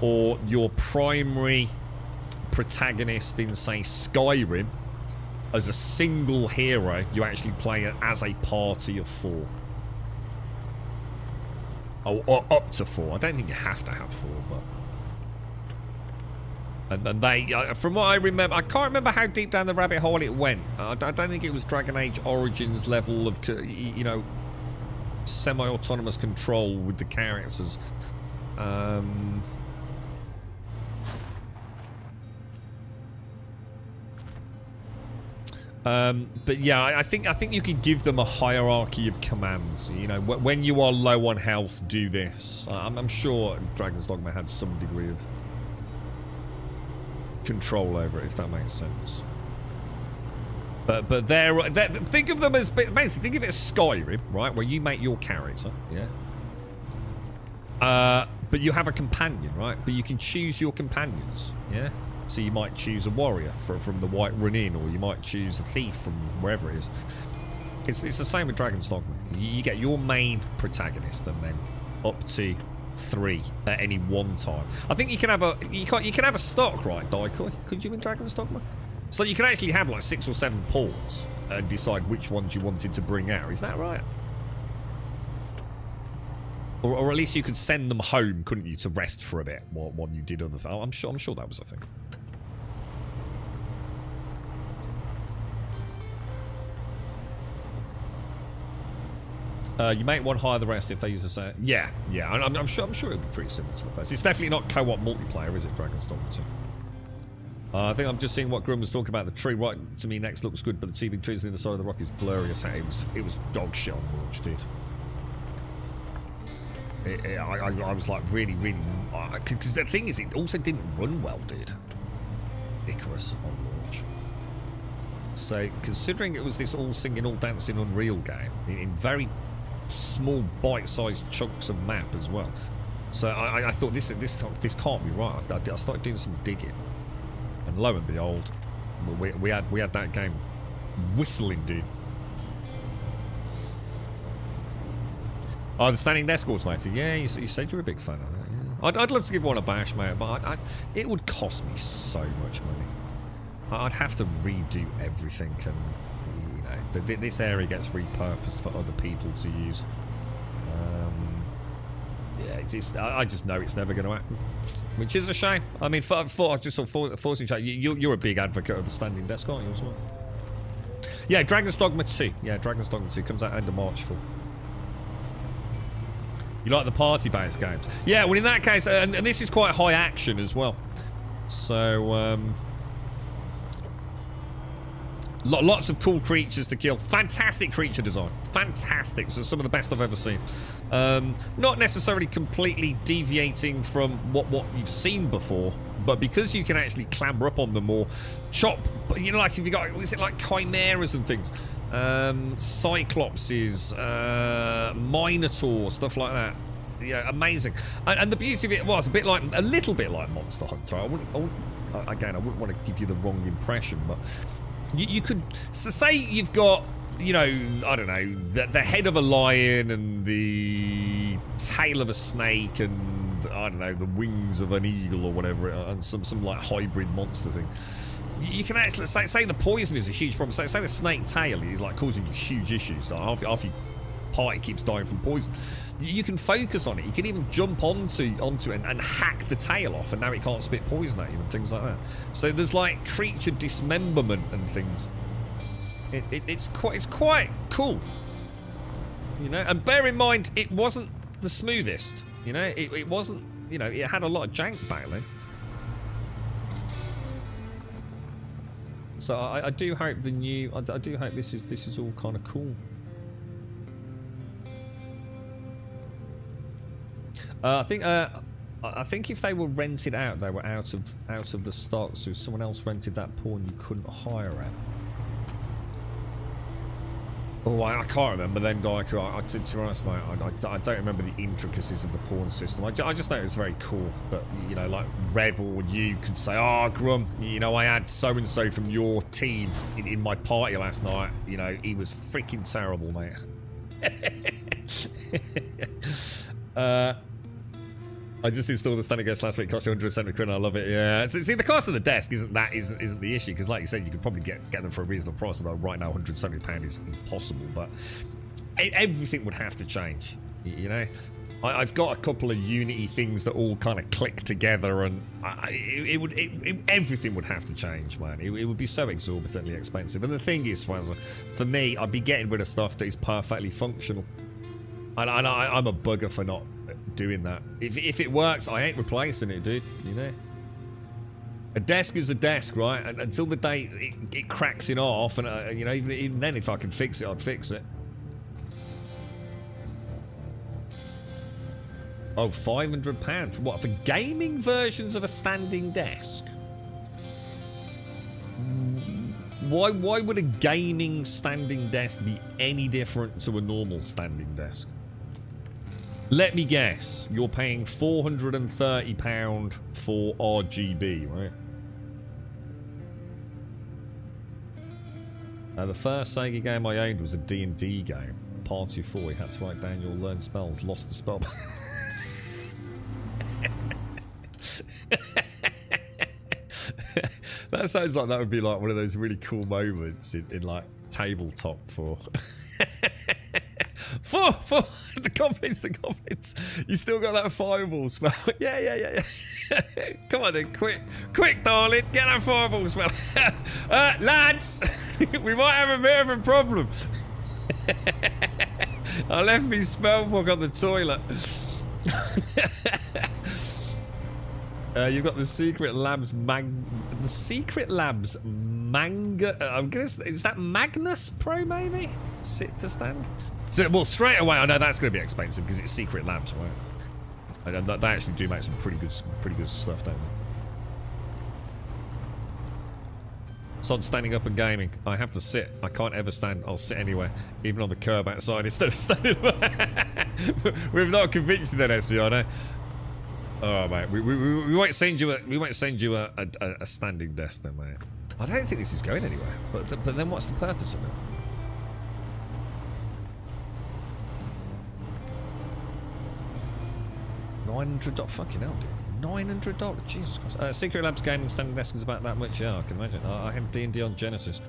or your primary protagonist in, say, Skyrim, as a single hero, you actually play it as a party of 4. Or up to 4. I don't think you have to have 4, but... And they, from what I remember, I can't remember how deep down the rabbit hole it went. I don't think it was Dragon Age Origins level of, you know, semi-autonomous control with the characters. But yeah, I think you could give them a hierarchy of commands. You know, when you are low on health, do this. I'm sure Dragon's Dogma had some degree of control over it, if that makes sense. But think of them as basically think of it as Skyrim, right? Where you make your character, yeah. But you have a companion, right? But you can choose your companions, yeah. So you might choose a warrior from the White Run Inn, or you might choose a thief from wherever it is. It's the same with Dragon's Dogma. You get your main protagonist and then up to 3 at any one time. I think you can have a stock, right, Daikoi? Could you in Dragon's Dogma? So you can actually have like 6 or 7 pawns and decide which ones you wanted to bring out. Is that right? Or at least you could send them home, couldn't you, to rest for a bit while you did other things. I'm sure that was a thing. You make one hire the rest if they use the same. Yeah. I'm sure it'll be pretty similar to the first. It's definitely not co-op multiplayer, is it, Dragon's Dogma 2? I think I'm just seeing what Grum was talking about. The tree right to me next looks good, but the teeming trees on the side of the rock is blurry as hell. It was dog shit on launch, dude. I was like really, because the thing is, it also didn't run well, dude. Icarus on launch. So considering it was this all singing, all dancing Unreal game in very small bite-sized chunks of map as well. So I thought this can't be right. I started doing some digging, and lo and behold, we had that game whistling, dude. Oh, the standing desk automated. Yeah, you said you're a big fan of that. Yeah. I'd love to give one a bash, mate, but it would cost me so much money. I'd have to redo everything, and you know, this area gets repurposed for other people to use. Yeah, I just know it's never going to happen, which is a shame. I mean, forcing chat. You're a big advocate of the standing desk, aren't you as well? Yeah, Dragon's Dogma 2. Yeah, Dragon's Dogma 2 comes out end of March for. You like the party-based games? Yeah, well, in that case, and this is quite high action as well. So, lots of cool creatures to kill. Fantastic creature design. Fantastic. So some of the best I've ever seen. Not necessarily completely deviating from what you've seen before, but because you can actually clamber up on them or chop, you know, like if you got, is it like chimeras and things? Cyclopses, Minotaur, stuff like that. Yeah, amazing. And the beauty of it was a little bit like Monster Hunter. I wouldn't want to give you the wrong impression, but you could say you've got, you know, I don't know, the head of a lion and the tail of a snake and I don't know, the wings of an eagle or whatever, and some like hybrid monster thing. You can actually say the poison is a huge problem. Say the snake tail is like causing you huge issues. Like half your party keeps dying from poison. You can focus on it. You can even jump onto it and hack the tail off, and now it can't spit poison at you and things like that. So there's like creature dismemberment and things. It's quite cool, you know. And bear in mind, it wasn't the smoothest. You know, it wasn't. You know, it had a lot of jank back then. So I do hope the new. I do hope this is all kind of cool. I think if they were rented out, they were out of the stock. So if someone else rented that pawn, you couldn't hire it. Oh, I can't remember then, Guy. To be honest, mate, I don't remember the intricacies of the pawn system. I just know it was very cool. But, you know, like Rev or you could say, oh, Grum, you know, I had so-and-so from your team in my party last night. You know, he was freaking terrible, mate. I just installed the standing desk last week. Cost you 170 quid. I love it. Yeah. See, the cost of the desk isn't the issue, because, like you said, you could probably get them for a reasonable price. Although right now, £170 is impossible. But everything would have to change. You know, I've got a couple of Unity things that all kind of click together, and everything would have to change, man. It would be so exorbitantly expensive. And the thing is, for me, I'd be getting rid of stuff that is perfectly functional. And I'm a bugger for not doing that. If it works, I ain't replacing it, dude. You know, a desk is a desk, right? And until the day it cracks in half, and you know, even then, if I can fix it, I'd fix it. Oh, £500 for what? For gaming versions of a standing desk? Why would a gaming standing desk be any different to a normal standing desk? Let me guess, you're paying £430 for RGB, right? The first Sega game I owned was a D&D game. Party 4. You had to write down your learned spells. Lost the spell. That sounds like that would be like one of those really cool moments in like tabletop for the goblins. You still got that fireball spell. Yeah. Come on then, quick darling, get that fireball spell. Lads, we might have a bit of a problem. I left my spell book on the toilet. You've got the Secret Labs manga. I'm gonna. Is that Magnus Pro maybe? Sit to stand. So well, straight away I know that's going to be expensive because it's Secret Labs, right? And they actually do make some pretty good stuff, don't they? So I'm standing up and gaming. I have to sit. I can't ever stand. I'll sit anywhere, even on the curb outside instead of standing. We've not convinced you then, SC, I know. Oh mate, we won't send you a standing desk then, mate. I don't think this is going anywhere. But then what's the purpose of it? $900. Fucking hell, dude. $900. Jesus Christ. Secret Labs gaming standing desk is about that much. Yeah, I can imagine. I have D&D on Genesis.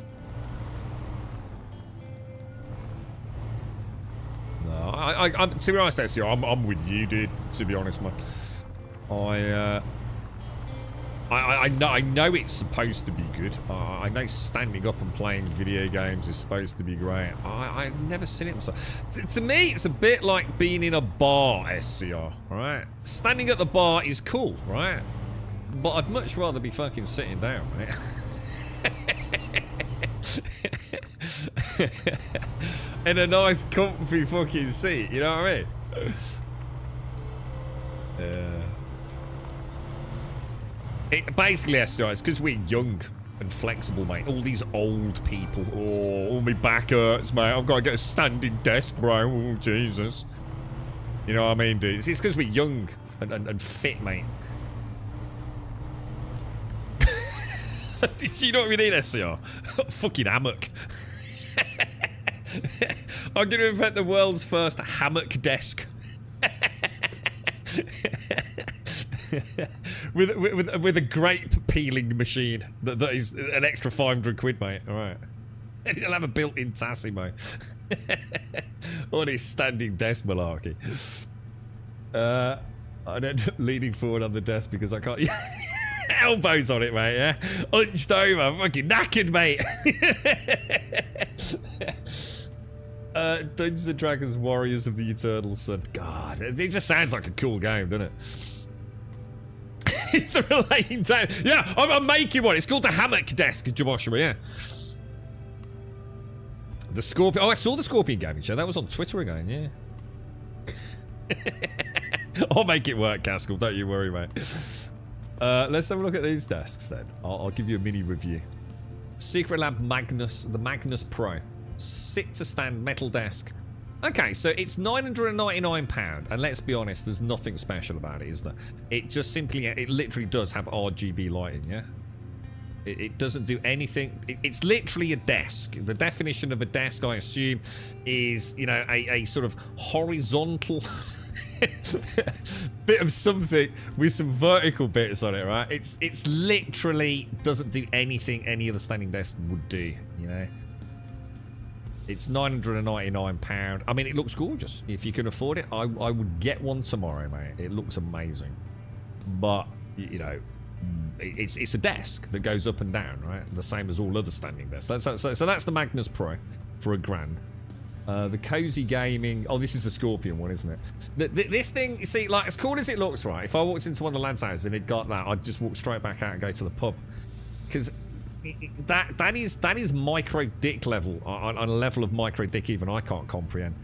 No, I'm to be honest, SC, I'm with you, dude. To be honest, man. I know it's supposed to be good. I know standing up and playing video games is supposed to be great. I've never seen it myself. To me, it's a bit like being in a bar, SCR, right? Standing at the bar is cool, right? But I'd much rather be fucking sitting down, right? In a nice, comfy fucking seat, you know what I mean? Basically, SCR, it's because we're young and flexible, mate. All these old people. Oh, my back hurts, mate. I've got to get a standing desk, bro. Oh, Jesus. You know what I mean, dude? It's because we're young and fit, mate. You know what we need, SCR? Fucking hammock. I'm going to invent the world's first hammock desk. with a grape peeling machine that is an extra 500 quid, mate. All right, and he'll have a built-in Tassimo. On his standing desk malarkey. I end up leaning forward on the desk because I can't. Elbows on it, mate. Yeah, hunched over, fucking knackered, mate. Dungeons and Dragons Warriors of the Eternal Sun. God, it just sounds like a cool game, doesn't it? It's the laying down. Yeah, I'm making one. It's called the hammock desk, Joshua, yeah. The Scorpion. Oh, I saw the Scorpion gaming show. That was on Twitter again, yeah. I'll make it work, Caskell. Don't you worry, mate. Let's have a look at these desks then. I'll give you a mini review. Secret Lab Magnus, the Magnus Pro. Sit to stand metal desk. Okay, so it's £999, and let's be honest, there's nothing special about it, is there? It just simply, it literally does have RGB lighting, yeah? It doesn't do anything. It's literally a desk. The definition of a desk, I assume, is, you know, a sort of horizontal bit of something with some vertical bits on it, right? It's literally doesn't do anything any other standing desk would do, you know? It's £999. I mean, it looks gorgeous. If you can afford it, I would get one tomorrow, mate. It looks amazing. But, you know, it's a desk that goes up and down, right? The same as all other standing desks. So that's the Magnus Pro for £1,000. The Cozy Gaming... Oh, this is the Scorpion one, isn't it? This thing, you see, like, as cool as it looks, right? If I walked into one of the lads' houses and it got that, I'd just walk straight back out and go to the pub. Because... That is micro dick level, on a level of micro dick even I can't comprehend.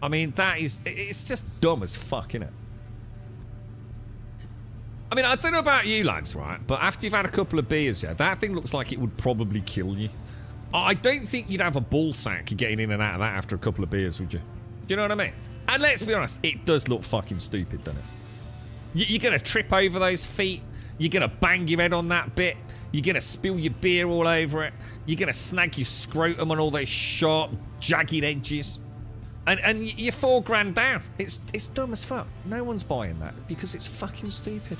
I mean, it's just dumb as fuck, innit? I mean, I don't know about you lads, right? But after you've had a couple of beers, yeah, that thing looks like it would probably kill you. I don't think you'd have a ball sack getting in and out of that after a couple of beers, would you? Do you know what I mean? And let's be honest, it does look fucking stupid, doesn't it? You're gonna trip over those feet. You're gonna bang your head on that bit. You're going to spill your beer all over it. You're going to snag your scrotum on all those sharp, jagged edges. And you're $4 down. It's dumb as fuck. No one's buying that because it's fucking stupid.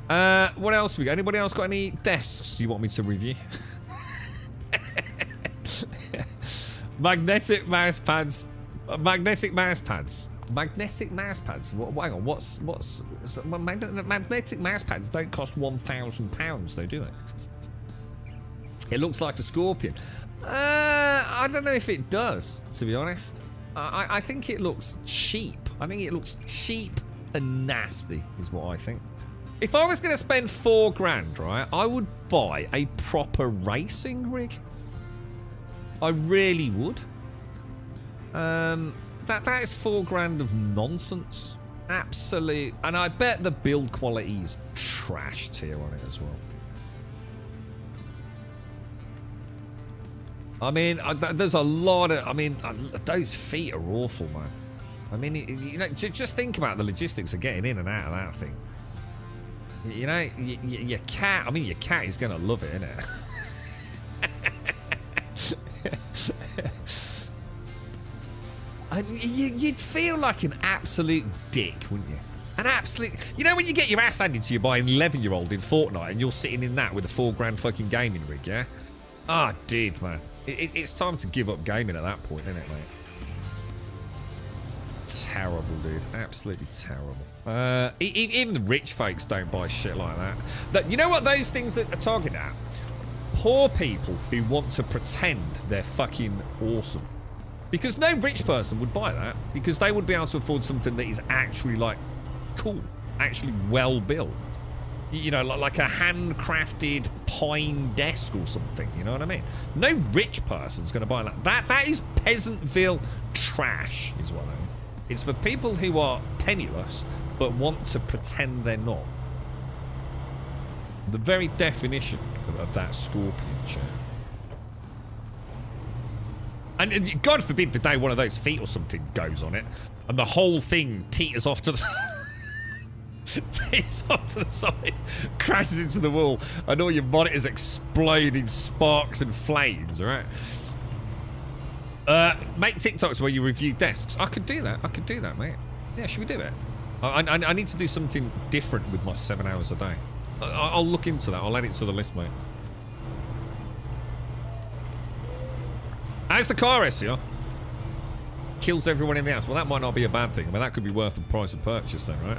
What else we got? Anybody else got any desks you want me to review? Magnetic mouse pads. Magnetic mouse pads. Magnetic mouse pads. Hang on. What's magnetic mouse pads don't cost £1,000 though, do they? It looks like a scorpion. I don't know if it does, to be honest. I think it looks cheap. I think it looks cheap and nasty, is what I think. If I was going to spend £4, right, I would buy a proper racing rig. I really would. That is £4 of nonsense. Absolute. And I bet the build quality is trashed here on it as well. I mean, there's a lot of. I mean, those feet are awful, man. I mean, you know, just think about the logistics of getting in and out of that thing. You know, your cat. I mean, your cat is gonna love it, innit? And you'd feel like an absolute dick, wouldn't you? An absolute... You know when you get your ass handed to you by an 11-year-old in Fortnite and you're sitting in that with a £4 fucking gaming rig, yeah? Ah, dude, man. It's time to give up gaming at that point, isn't it, mate? Terrible, dude. Absolutely terrible. Even the rich folks don't buy shit like that. You know what those things that are targeted at? Poor people who want to pretend they're fucking awesome. Because no rich person would buy that, because they would be able to afford something that is actually, like, cool, actually well built. You know, like a handcrafted pine desk or something, you know what I mean? No rich person's going to buy that. That is Peasantville trash, is what that is. It's for people who are penniless, but want to pretend they're not. The very definition of that scorpion chair. And God forbid the day one of those feet or something goes on it, and the whole thing teeters off to the teeters off to the side, crashes into the wall, and all your monitors explode in sparks and flames. All right. Make TikToks where you review desks. I could do that. I could do that, mate. Yeah, should we do it? I need to do something different with my 7 hours a day. I'll look into that. I'll add it to the list, mate. How's the car, SCR? Kills everyone in the house. Well, that might not be a bad thing. I mean, that could be worth the price of purchase, then, right?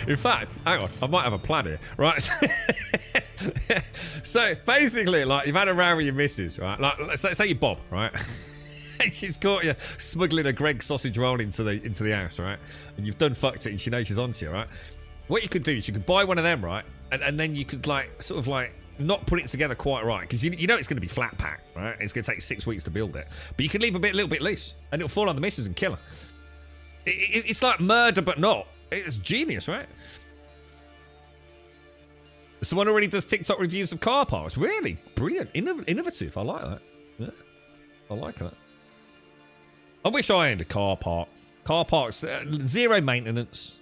In fact, hang on. I might have a plan here, right? So, basically, like, you've had a row with your missus, right? Like, say you're Bob, right? She's caught you smuggling a Greggs sausage roll into the house, right? And you've done fucked it, and she knows she's onto you, right? What you could do is you could buy one of them, right? And then you could, like, sort of, like, not put it together quite right, because you know it's going to be flat pack, right? It's going to take 6 weeks to build it, but you can leave a little bit loose, and it'll fall on the missus and kill her. It's like murder, but not. It's genius, right? Someone already does TikTok reviews of car parks. Really brilliant, innovative. I like that. Yeah, I like that. I wish I owned a car park. Car parks, zero maintenance.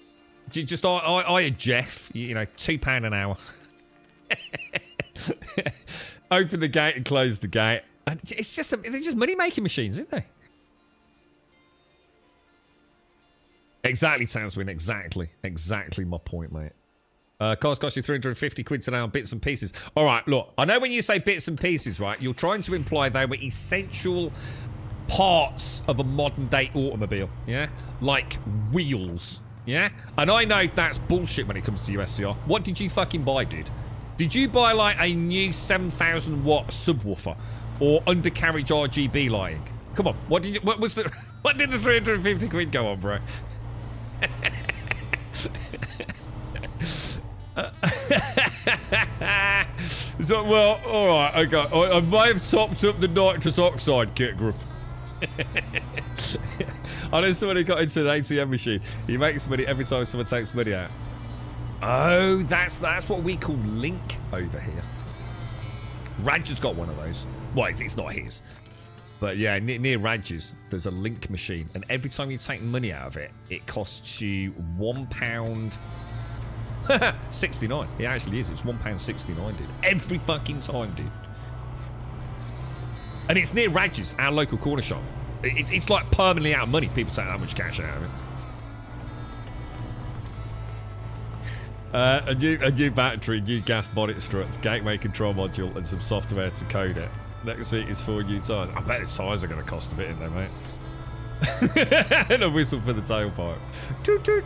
Just I a Jeff. You know, £2 an hour. Open the gate and close the gate. And they're just money making machines, aren't they? Exactly, Townswin. Exactly my point, mate. Cars cost you 350 quid today on bits and pieces. All right, look. I know when you say bits and pieces, right? You're trying to imply they were essential parts of a modern day automobile, yeah? Like wheels, yeah? And I know that's bullshit when it comes to USCR. What did you fucking buy, dude? Did you buy, like, a new 7,000 watt subwoofer or undercarriage RGB lighting? Come on, what did the 350 quid go on, bro? So, well, all right, okay. I may have topped up the nitrous oxide kit group. I know someone who got into an ATM machine. He makes money every time someone takes money out. Oh, that's what we call link over here. Radger's got one of those. Well, it's not his. But yeah, near Radger's, there's a link machine. And every time you take money out of it, it costs you £1 £69. It actually is. It's £1.69, dude. Every fucking time, dude. And it's near Radges, our local corner shop. It's like permanently out of money. People take that much cash out of it. A new battery, new gas bonnet struts, gateway control module, and some software to code it. Next week is 4 new tyres. I bet the tyres are going to cost a bit in there, mate. And a whistle for the tailpipe. Toot toot.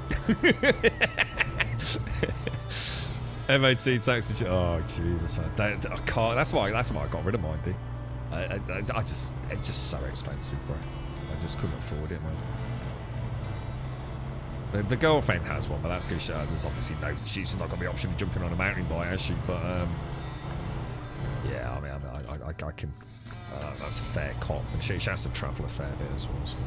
MOT taxi. Oh Jesus! I can't. That's why I got rid of mine, dude. It's just so expensive, bro. I just couldn't afford it, man. The girlfriend has one, but that's because there's obviously no. She's not got the option of jumping on a mountain bike, has she? But yeah, I mean, I can. That's a fair cop, and she has to travel a fair bit as well. So.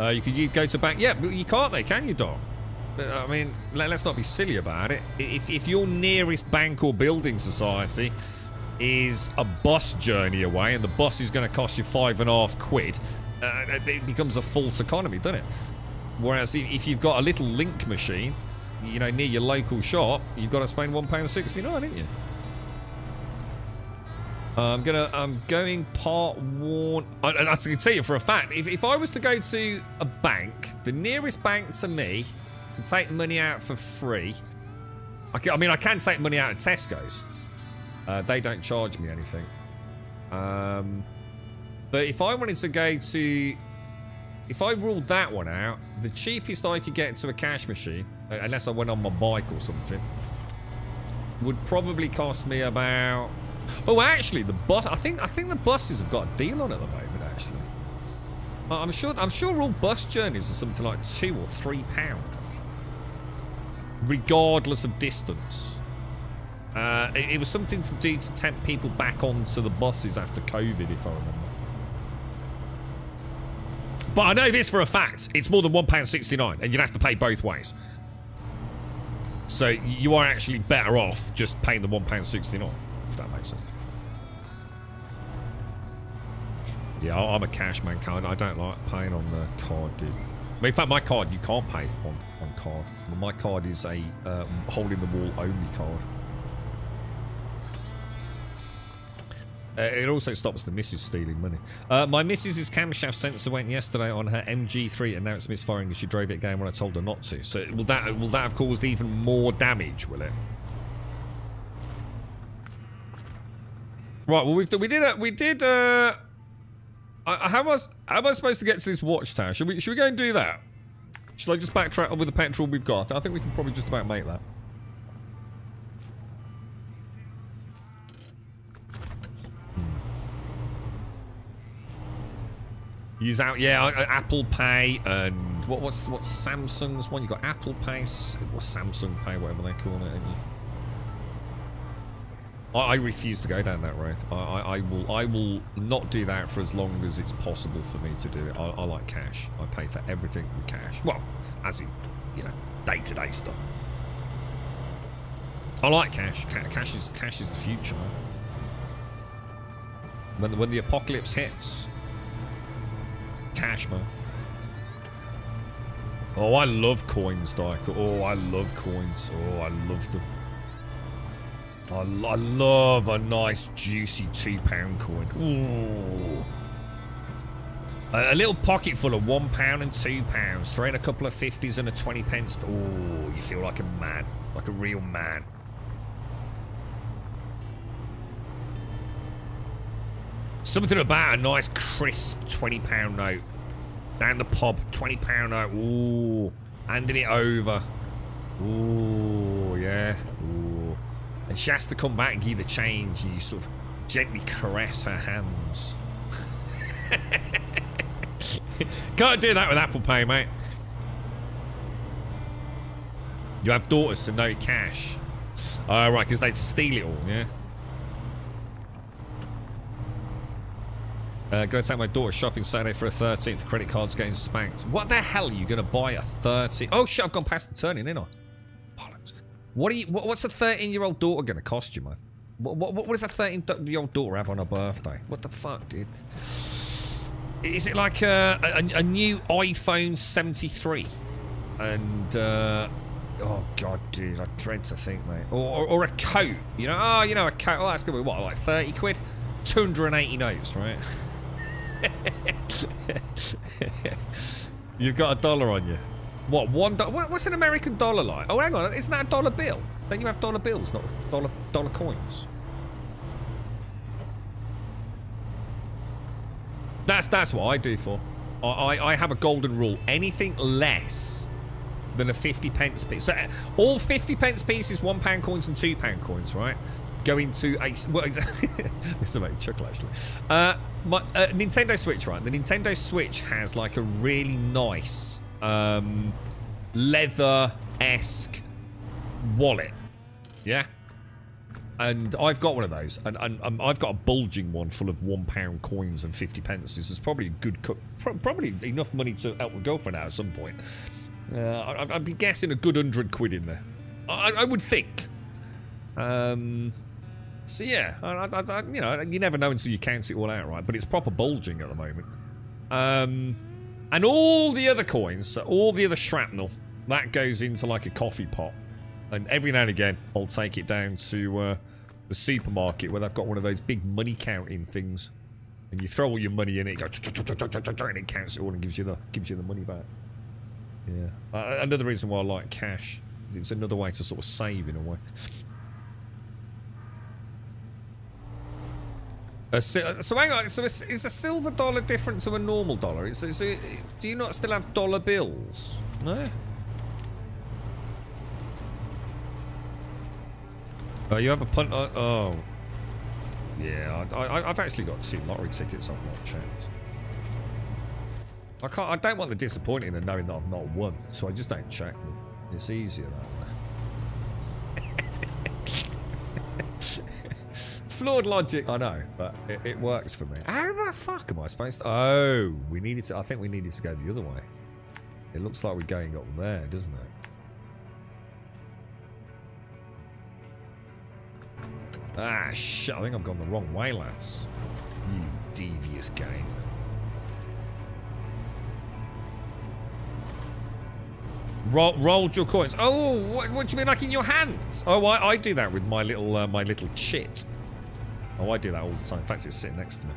You go to bank. Yeah, but you can't, though, can you, Doc? I mean, let's not be silly about it. If your nearest bank or building society is a bus journey away, and the bus is going to cost you £5.50, it becomes a false economy, doesn't it? Whereas if you've got a little link machine, you know, near your local shop, you've got to spend £1.69, haven't you? I'm going part one. I can tell you for a fact, if I was to go to a bank, the nearest bank to me, to take money out for free, I mean, I can take money out at Tesco's. They don't charge me anything. But if I wanted to go to, if I ruled that one out, the cheapest I could get to a cash machine, unless I went on my bike or something, would probably cost me about. Oh, actually, the bus. I think the buses have got a deal on at the moment. Actually, I'm sure all bus journeys are something like £2 or £3, regardless of distance. It was something to do to tempt people back onto the buses after COVID, if I remember. But I know this for a fact: it's more than £1.69, and you'd have to pay both ways. So you are actually better off just paying the £1.69. If that makes sense. Yeah, I'm a cash man. I don't like paying on the card, dude. Well, in fact, my card, you can't pay on card. My card is a hole-in-the-wall only card. It also stops the missus stealing money. My missus's camshaft sensor went yesterday on her MG3, and now it's misfiring as she drove it again when I told her not to. So will that have caused even more damage? Will it? Right. Well, we did. How am I supposed to get to this watchtower? Should we go and do that? Should I just backtrack with the petrol we've got? I think we can probably just about make that. Use out, yeah, Apple Pay and what's Samsung's one? You got Apple Pay, what's Samsung Pay, whatever they call it. Haven't you? I refuse to go down that road. I will not do that for as long as it's possible for me to do it. I like cash. I pay for everything with cash. Well, as in, you know, day-to-day stuff. I like cash. Cash is the future, man. When the apocalypse hits, cash, man. Oh, I love coins, Dyke. Oh, I love coins. Oh, I love them. I love a nice, juicy £2 coin. Ooh. A little pocket full of £1 and £2. Throw in a couple of 50s and a 20 pence. Oh, you feel like a man. Like a real man. Something about a nice, crisp £20 note. Down the pub, £20 note. Ooh. Handing it over. Ooh, yeah. Ooh. And she has to come back and give you the change, and you sort of gently caress her hands. Can't do that with Apple Pay, mate. You have daughters, so no cash. Oh, right, because they'd steal it all, yeah? Going to take my daughter shopping Saturday for a 13th. Credit card's getting spanked. What the hell are you going to buy a 30? Oh, shit, I've gone past the turning, ain't I? Bollocks. What's a 13-year-old daughter going to cost you, man? What does a 13-year-old daughter have on her birthday? What the fuck, dude? Is it like a new iPhone 73? And, oh, God, dude, I dread to think, mate. Or a coat, you know? Oh, you know, a coat. Oh, that's going to be, what, like 30 quid? 280 notes, right? You've got $1 on you. What, $1? What's an American dollar like? Oh, hang on, isn't that a dollar bill? Don't you have dollar bills, not dollar coins? That's what I do for. I have a golden rule. Anything less than a 50 pence piece. So all 50 pence pieces, £1 coins and £2 coins, right? Go into a... Well, this will make me chuckle, actually. My Nintendo Switch, right? The Nintendo Switch has like a really nice leather-esque wallet. Yeah? And I've got one of those, and I've got a bulging one full of £1 coins and 50 pence. This is probably a good probably enough money to help my girlfriend out at some point. I'd be guessing a good 100 quid in there. I would think. So yeah, you know, you never know until you count it all out, right? But it's proper bulging at the moment. And all the other coins, so all the other shrapnel, that goes into like a coffee pot. And every now and again, I'll take it down to the supermarket where they've got one of those big money counting things, and you throw all your money in it, it goes, and it counts it all and gives you the money back. Yeah, another reason why I like cash. It's another way to sort of save in a way. So hang on. So is a silver dollar different to a normal dollar? Do you not still have dollar bills? No. Oh, you have a punt. Oh, yeah. I've actually got 2 lottery tickets I've not checked. I don't want the disappointing of knowing that I've not won, so I just don't check them. It's easier that way. Flawed logic, I know, but it works for me. How the fuck am I supposed to? Oh, we needed to. I think we needed to go the other way. It looks like we're going up there, doesn't it? Ah, shit. I think I've gone the wrong way, lads. You devious game. Rolled your coins. Oh, what do you mean, like in your hands? Oh, I do that with my little chit. Oh, I do that all the time. In fact, it's sitting next to me.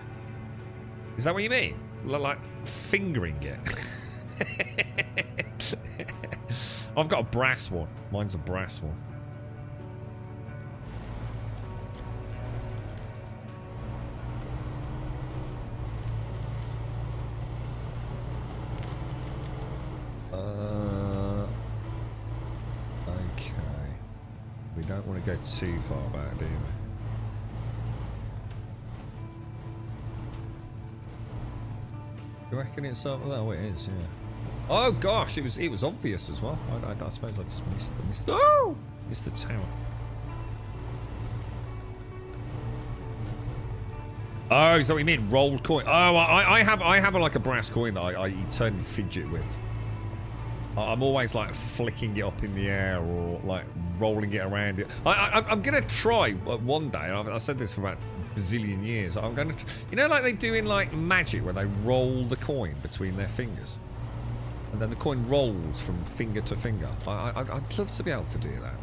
Is that what you mean? Like fingering it? I've got a brass one. Mine's a brass one. Okay. We don't want to go too far back, do we? Do you reckon it's up? Oh, it is, yeah. Oh gosh, it was obvious as well. I suppose I just missed the tower. Oh, is that what you mean? Rolled coin. Oh, I have like a brass coin that I eternally fidget with. I'm always like flicking it up in the air or like rolling it around it. I'm gonna try one day. I've said this for about a bazillion years. I'm gonna, you know, like they do in like Magic, where they roll the coin between their fingers, and then the coin rolls from finger to finger. I'd love to be able to do that.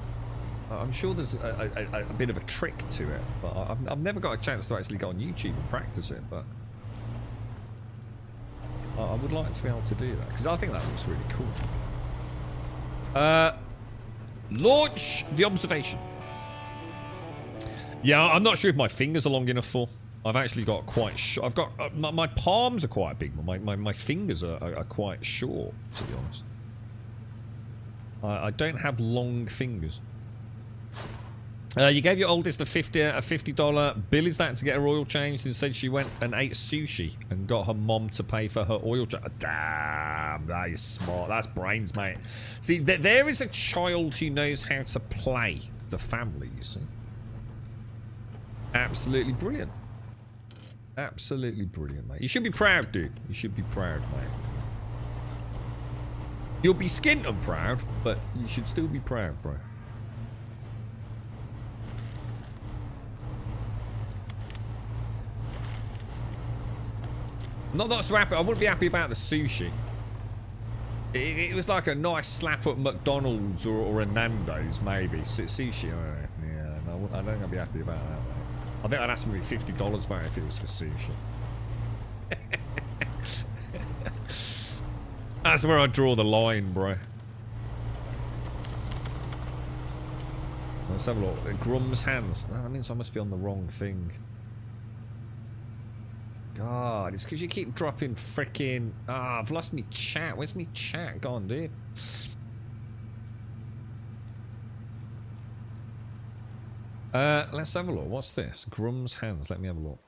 I'm sure there's a bit of a trick to it, but I've never got a chance to actually go on YouTube and practice it. But I would like to be able to do that because I think that looks really cool. Launch the observation. Yeah, I'm not sure if my fingers are long enough for. I've actually got quite short. I've got my palms are quite big, but my fingers are quite short, to be honest. I don't have long fingers. You gave your oldest a $50 bill. Is that to get her oil changed? Instead, she went and ate sushi and got her mom to pay for her oil change. Damn, that is smart. That's brains, mate. See, there is a child who knows how to play the family, you see. Absolutely brilliant. Absolutely brilliant, mate. You should be proud, dude. You should be proud, mate. You'll be skint and proud, but you should still be proud, bro. Not so happy. I wouldn't be happy about the sushi. It was like a nice slap at McDonald's or a Nando's, maybe. Sushi, yeah, no, I don't think I'd be happy about that, mate. I think I'd ask me $50 back if it was for sushi. That's where I draw the line, bro. Let's have a look. Grum's hands. Oh, that means I must be on the wrong thing. God, it's because you keep dropping freaking... Ah, I've lost me chat. Where's me chat gone, dude? Let's have a look. What's this? Grum's hands. Let me have a look.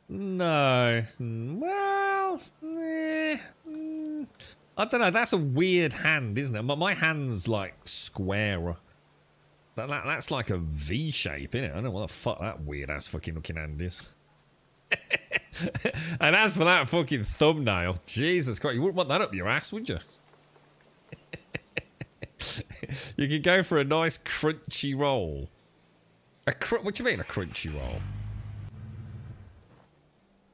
No. Well, I don't know. That's a weird hand, isn't it? My hand's like square. That's like a V shape, innit? I don't know what the fuck that weird ass fucking looking hand is. And as for that fucking thumbnail, Jesus Christ, you wouldn't want that up your ass, would you? You could go for a nice crunchy roll. What do you mean a crunchy roll?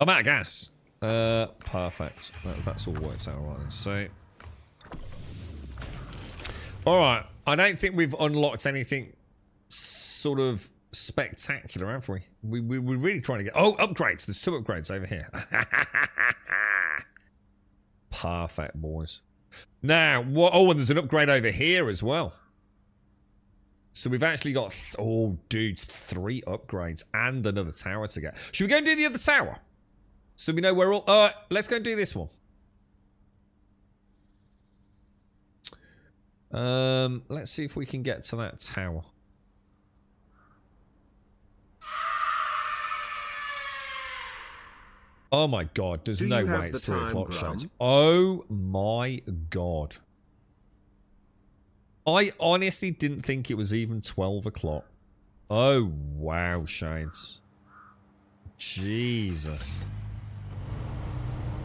I'm out of gas. Perfect. That's all works out alright then. So, alright. I don't think we've unlocked anything sort of spectacular, have we? We're really trying to get... Oh, upgrades. There's 2 upgrades over here. Perfect, boys. Now, what? Oh, and there's an upgrade over here as well. So we've actually got... Oh, dudes, 3 upgrades and another tower to get. Should we go and do the other tower? So we know where all... let's go and do this one. Let's see if we can get to that tower. Oh my god, there's no way it's 3 o'clock shows. Oh my god. I honestly didn't think it was even 12 o'clock. Oh wow, Shades. Jesus.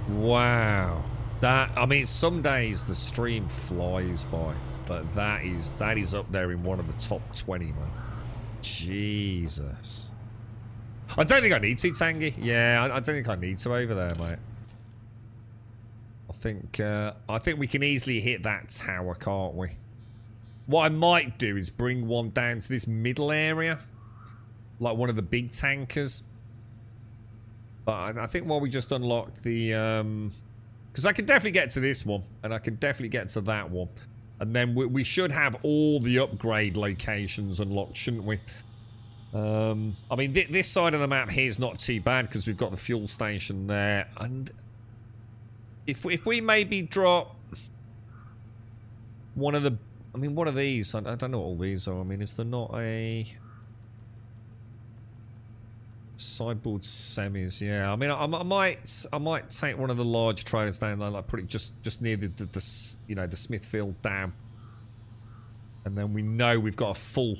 Wow. That, I mean, some days the stream flies by, but that is up there in one of the top 20, man. Jesus. I don't think I need to, Tangy. Yeah, I don't think I need to over there, mate. I think we can easily hit that tower, can't we? What I might do is bring one down to this middle area, like one of the big tankers. But I think while we just unlocked the... Because I can definitely get to this one, and I can definitely get to that one. And then we should have all the upgrade locations unlocked, shouldn't we? I mean, this side of the map here is not too bad, because we've got the fuel station there. And if we maybe drop one of the... I mean, what are these? I don't know what all these are. I mean, is there not a... Sideboard semis, yeah. I mean, I might take one of the large trailers down there, like put it just near the you know, the Smithfield Dam, and then we know we've got a full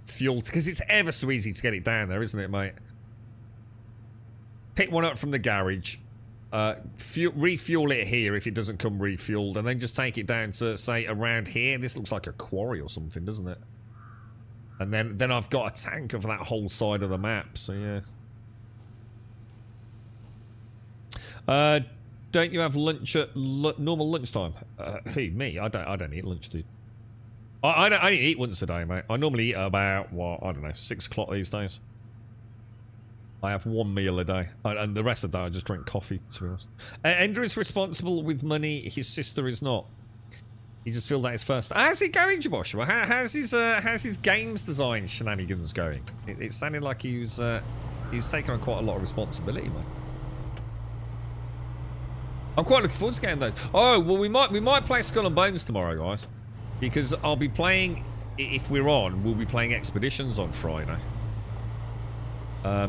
fuel, because it's ever so easy to get it down there, isn't it, mate? Pick one up from the garage, refuel it here if it doesn't come refueled, and then just take it down to, say, around here. This looks like a quarry or something, doesn't it? And then I've got a tanker for that whole side of the map, so yeah. Don't you have lunch at normal lunchtime? Who, me? I don't eat lunch, dude. I don't eat once a day, mate. I normally eat at about, what, I don't know, 6 o'clock these days. I have 1 meal a day. And the rest of the day I just drink coffee, to be honest. Ender is responsible with money, his sister is not. He just filled out his first... How's it going, Joshua? How's his games design shenanigans going? It sounded like he's taken on quite a lot of responsibility, man. I'm quite looking forward to getting those. Oh, well, we might play Skull and Bones tomorrow, guys. Because I'll be playing... If we're on, we'll be playing Expeditions on Friday.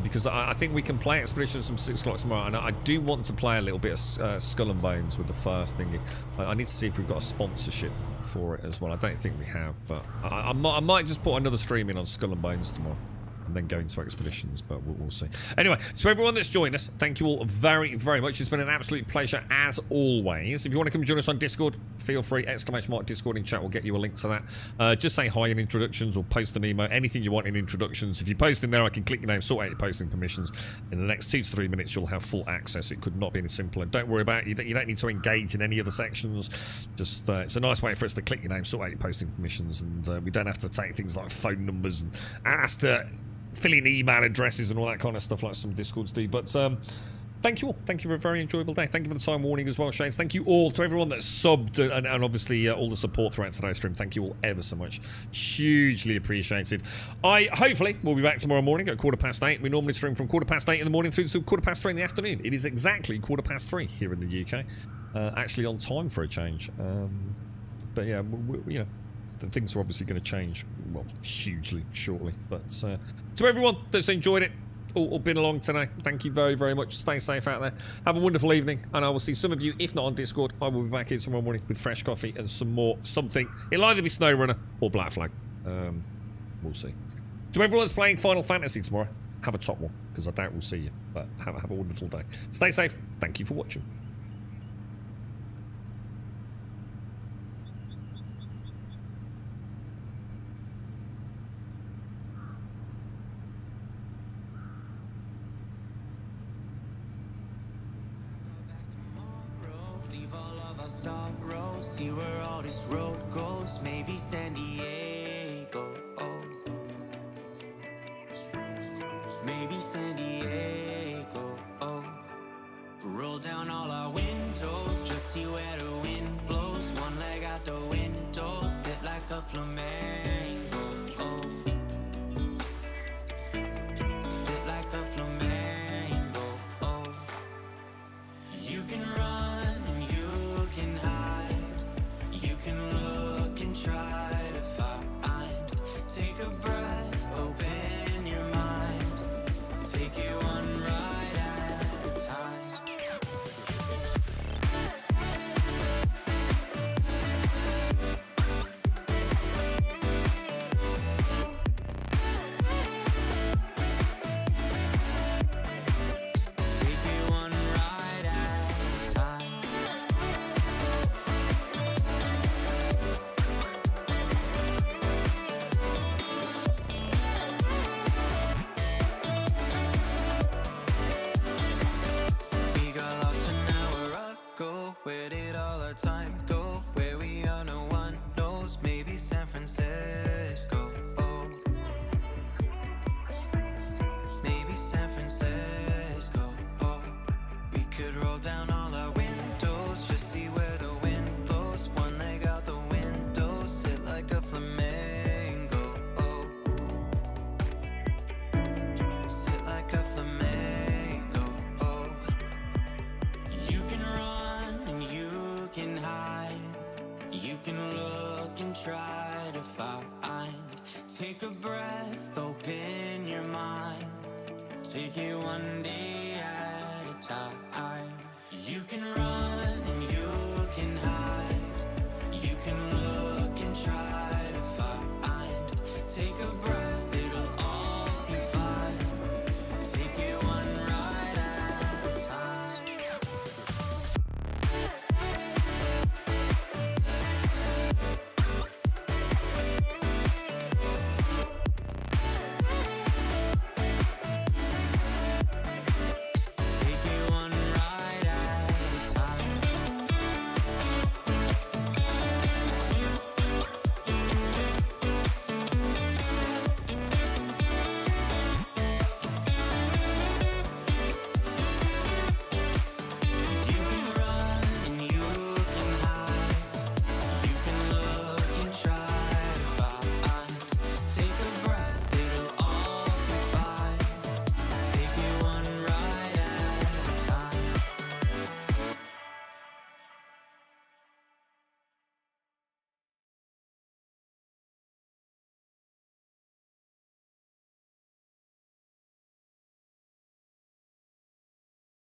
Because I think we can play Expeditions from 6 o'clock tomorrow, and I do want to play a little bit of Skull and Bones with the first thingy. I need to see if we've got a sponsorship for it as well. I don't think we have, but I might just put another stream in on Skull and Bones tomorrow. and then go into expeditions, but we'll see. Anyway, so everyone that's joined us, thank you all very, very much. It's been an absolute pleasure as always. If you want to come join us on Discord, feel free, !Discord in chat will get you a link to that. Just say hi in introductions or post an email, anything you want in introductions. If you post in there, I can click your name, sort out your posting permissions. In the next 2 to 3 minutes, you'll have full access. It could not be any simpler. Don't worry about it. You don't need to engage in any of the sections. Just it's a nice way for us to click your name, sort out your posting permissions, and we don't have to take things like phone numbers and ask to fill in email addresses and all that kind of stuff like some Discords do. But thank you all. Thank you for a very enjoyable day. Thank you for the time warning as well, Shades. Thank you all to everyone that subbed and obviously all the support throughout today's stream. Thank you all ever so much. Hugely appreciated. Hopefully we'll be back tomorrow morning at 8:15. We normally stream from 8:15 in the morning through to 3:15 in the afternoon. It is exactly 3:15 here in the UK. Actually on time for a change. But yeah, you know, things are obviously going to change, well, hugely shortly. But to everyone that's enjoyed it or been along today, thank you very, very much. Stay safe out there. Have a wonderful evening, and I will see some of you, if not on Discord, I will be back here tomorrow morning with fresh coffee and something. It'll either be Snowrunner or Black Flag. We'll see. To everyone that's playing Final Fantasy tomorrow, have a top one, because I doubt we'll see you. But have a wonderful day. Stay safe. Thank you for watching. Sorrow, see where all this road goes. Maybe San Diego. Oh. Maybe San Diego. Oh. Roll down all our windows, just see where the wind blows. One leg out the window, sit like a flamingo. Oh. Sit like a flamingo. Oh. You can run and you can hide. You can look and try to find. Take a breath, open your mind. Take it one ride at a time. Take it one ride at a time. We got lost an hour ago. Where did all our time go? Where we are, no one knows. Maybe San Francisco. Oh. Maybe San Francisco. Oh. We could roll down all our windows, just see where the wind blows. One leg out the window, sit like a flamingo. Oh. Sit like a flamingo. Oh. You can run and you can hide. You can look and try to find. Take a breath, open your mind. Take it one day at a time. You can run and you can hide. You can look and try to find. Take a